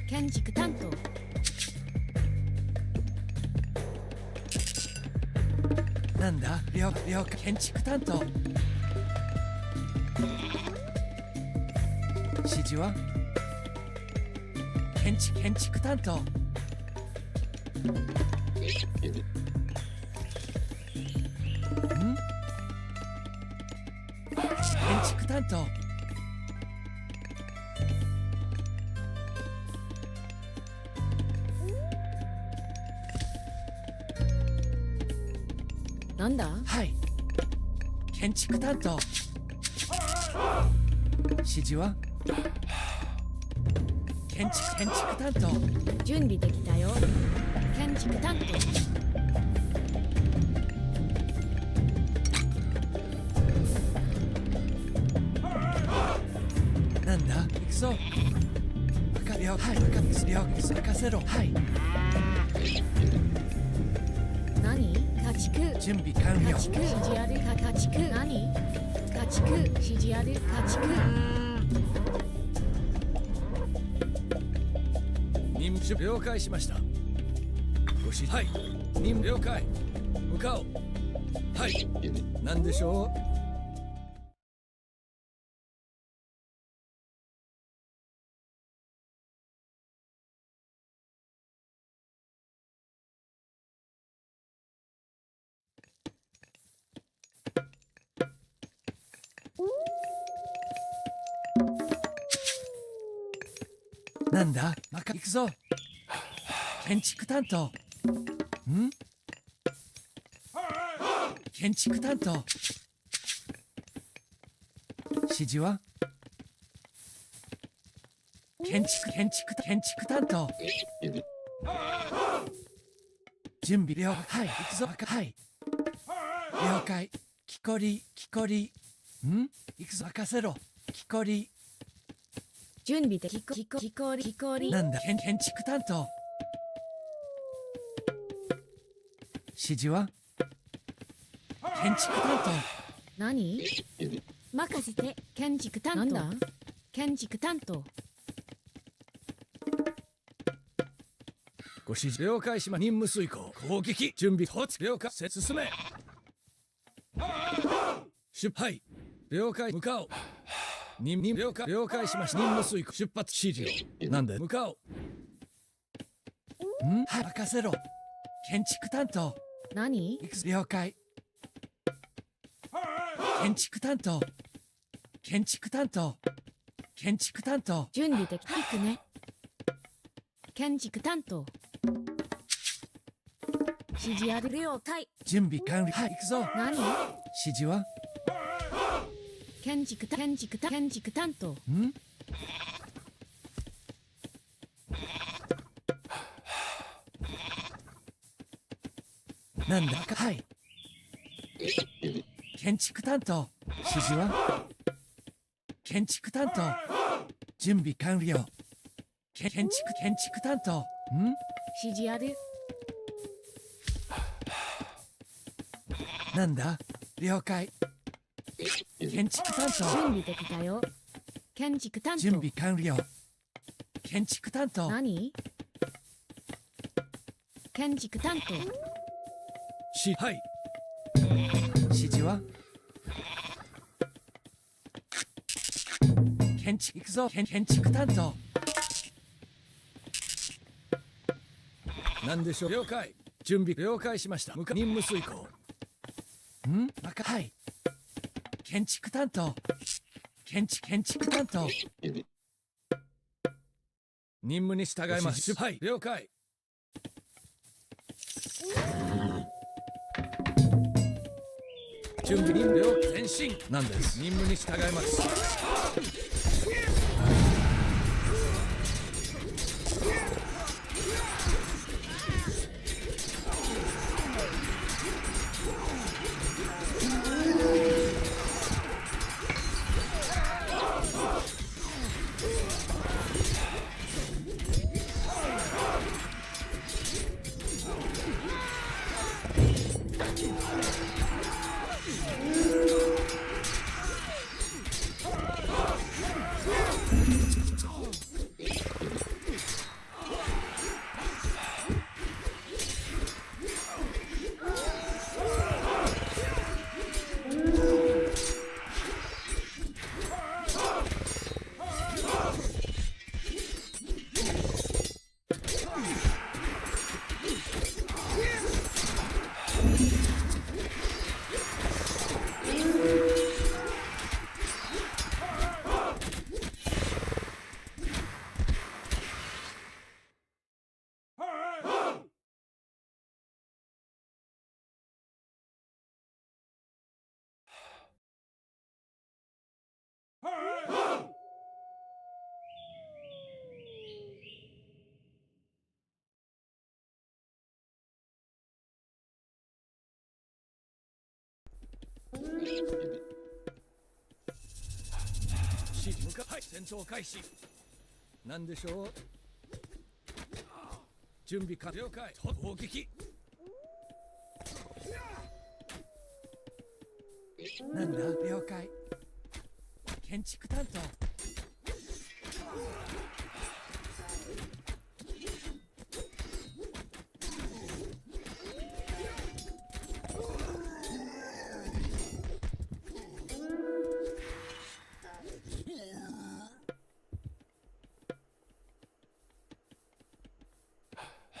建築担当なんだ了解建築担当指示は建築担当建築担当なんだはい建築担当指示は建築担当準備できたよ建築担当なんだ行くぞ了解任せろはい何家畜準備完了家畜指示ある家畜何家畜指示ある家畜任務了解しましたご指示はい任務了解向かおうはい何でしょうなんだ行くぞ建築担当建築担当指示は建築担当準備了はい行くぞはい了解木こり行くぞ任せろ木こり準備で木こりなんだ建築担当指示は建築担当何任せて建築担当なんだ建築担当ご指示了解しま任務遂行攻撃準備突了解進め出はい了解向かおう了解しました任務遂行出発指示をなんで向かおうはい任せろ建築担当何了解建築担当準備できた行くね建築担当指示ある了解準備完了はい行くぞ何指示は建築担当なんだはい建築担当指示は建築担当準備完了建築担当指示あるなんだ了解建築担当準備できたよ建築担当準備完了建築担当何建築担当はい指示は建築行くぞ。建築担当。何でしょう。了解。準備了解しました。任務遂行。はい。建築担当。建築担当。任務に従います。はい。了解。準備任務了。前進なんです。任務に従います。はい、戦闘開始。何でしょう。準備完了解。攻撃。なんだ了解。建築担当。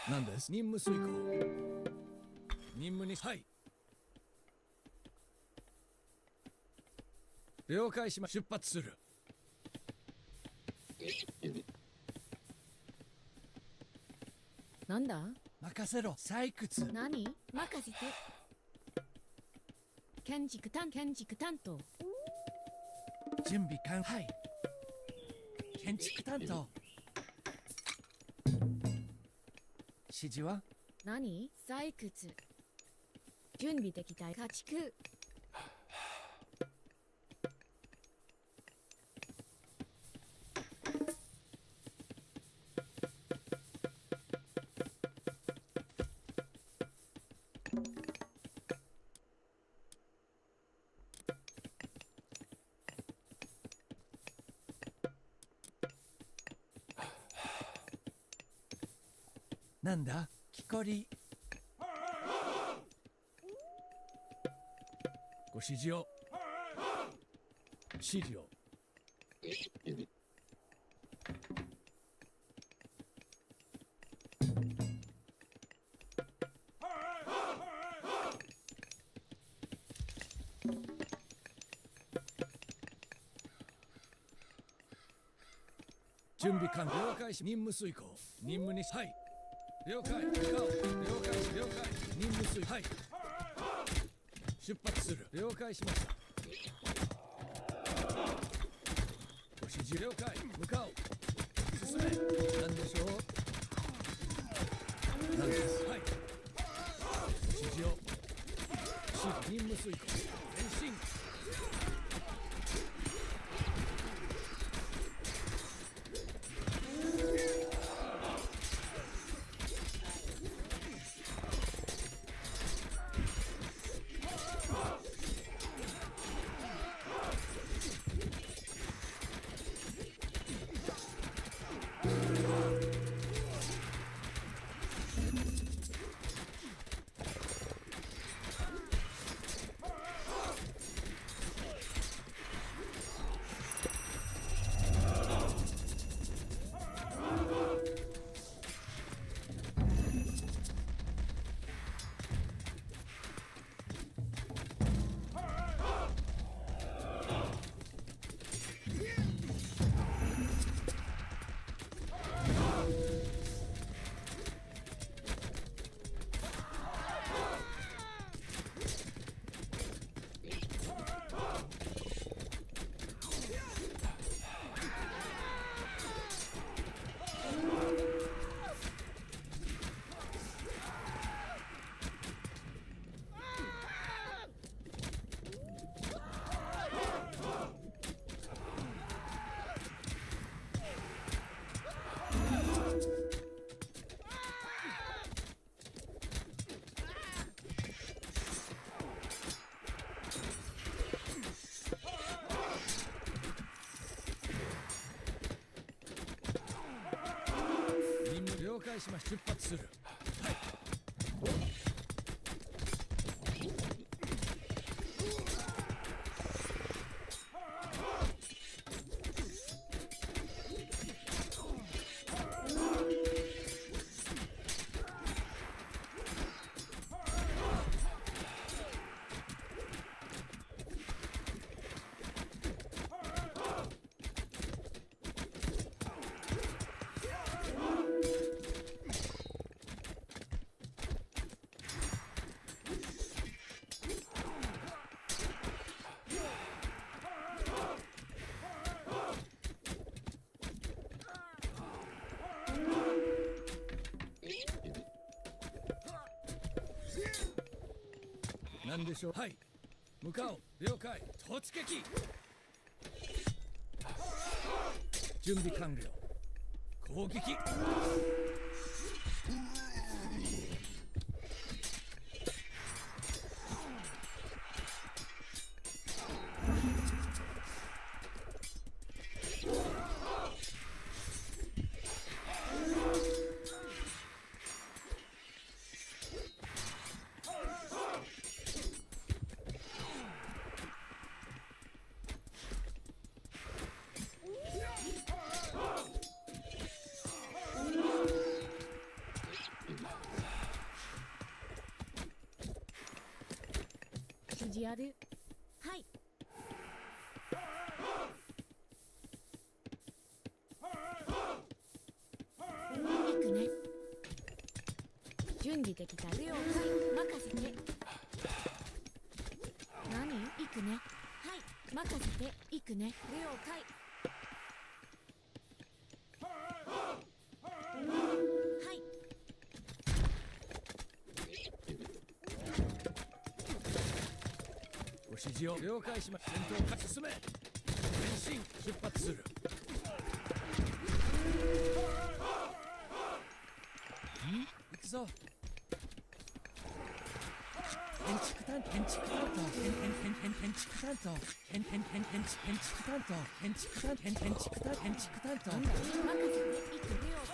なんです。任務遂行。任務にはい。了解しま出発する。なんだ。任せろ。採掘。何。任せて。建築担当。準備完はい。建築担当。指示は何。採掘。準備できた。家畜。なんだ木こり。ご指示を。指示を。準備完了。了解し任務遂行。任務にはい了解。向かおう。了解し了解。任務遂行。はい出発する。了解しました。ご指示了解。向かおう。進め。何でしょう。何です。はいご指示を。指示任務遂行。前進。解します。出発する。はい。なんでしょう。はい。向かおう。了解。突撃。準備完了。攻撃。指示ある。はい。行くね。準備できた。了解。任せて。何？行くね。はい。任せて。行くね。了解。はい。ご指示を了解します。戦闘開始。進め。前進。出発する。行くぞ。建築担当、建築担当、建築担当、建築担当、建築担当、建築担当、建築担当。任せて。行く。了解。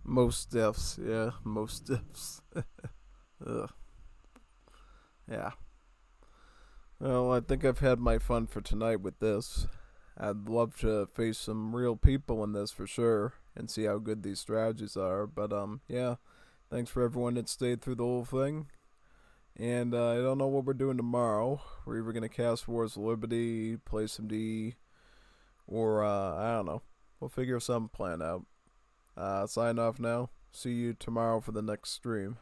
Most deaths, yeah, most deaths. Ugh. Yeah. Well, I think I've had my fun for tonight with this. I'd love to face some real people in this for sure and see how good these strategies are. But yeah, thanks for everyone that stayed through the whole thing. And I don't know what we're doing tomorrow. We're either gonna cast Wars of Liberty, play some D, or I don't know. We'll figure some plan out. Sign off now. See you tomorrow for the next stream.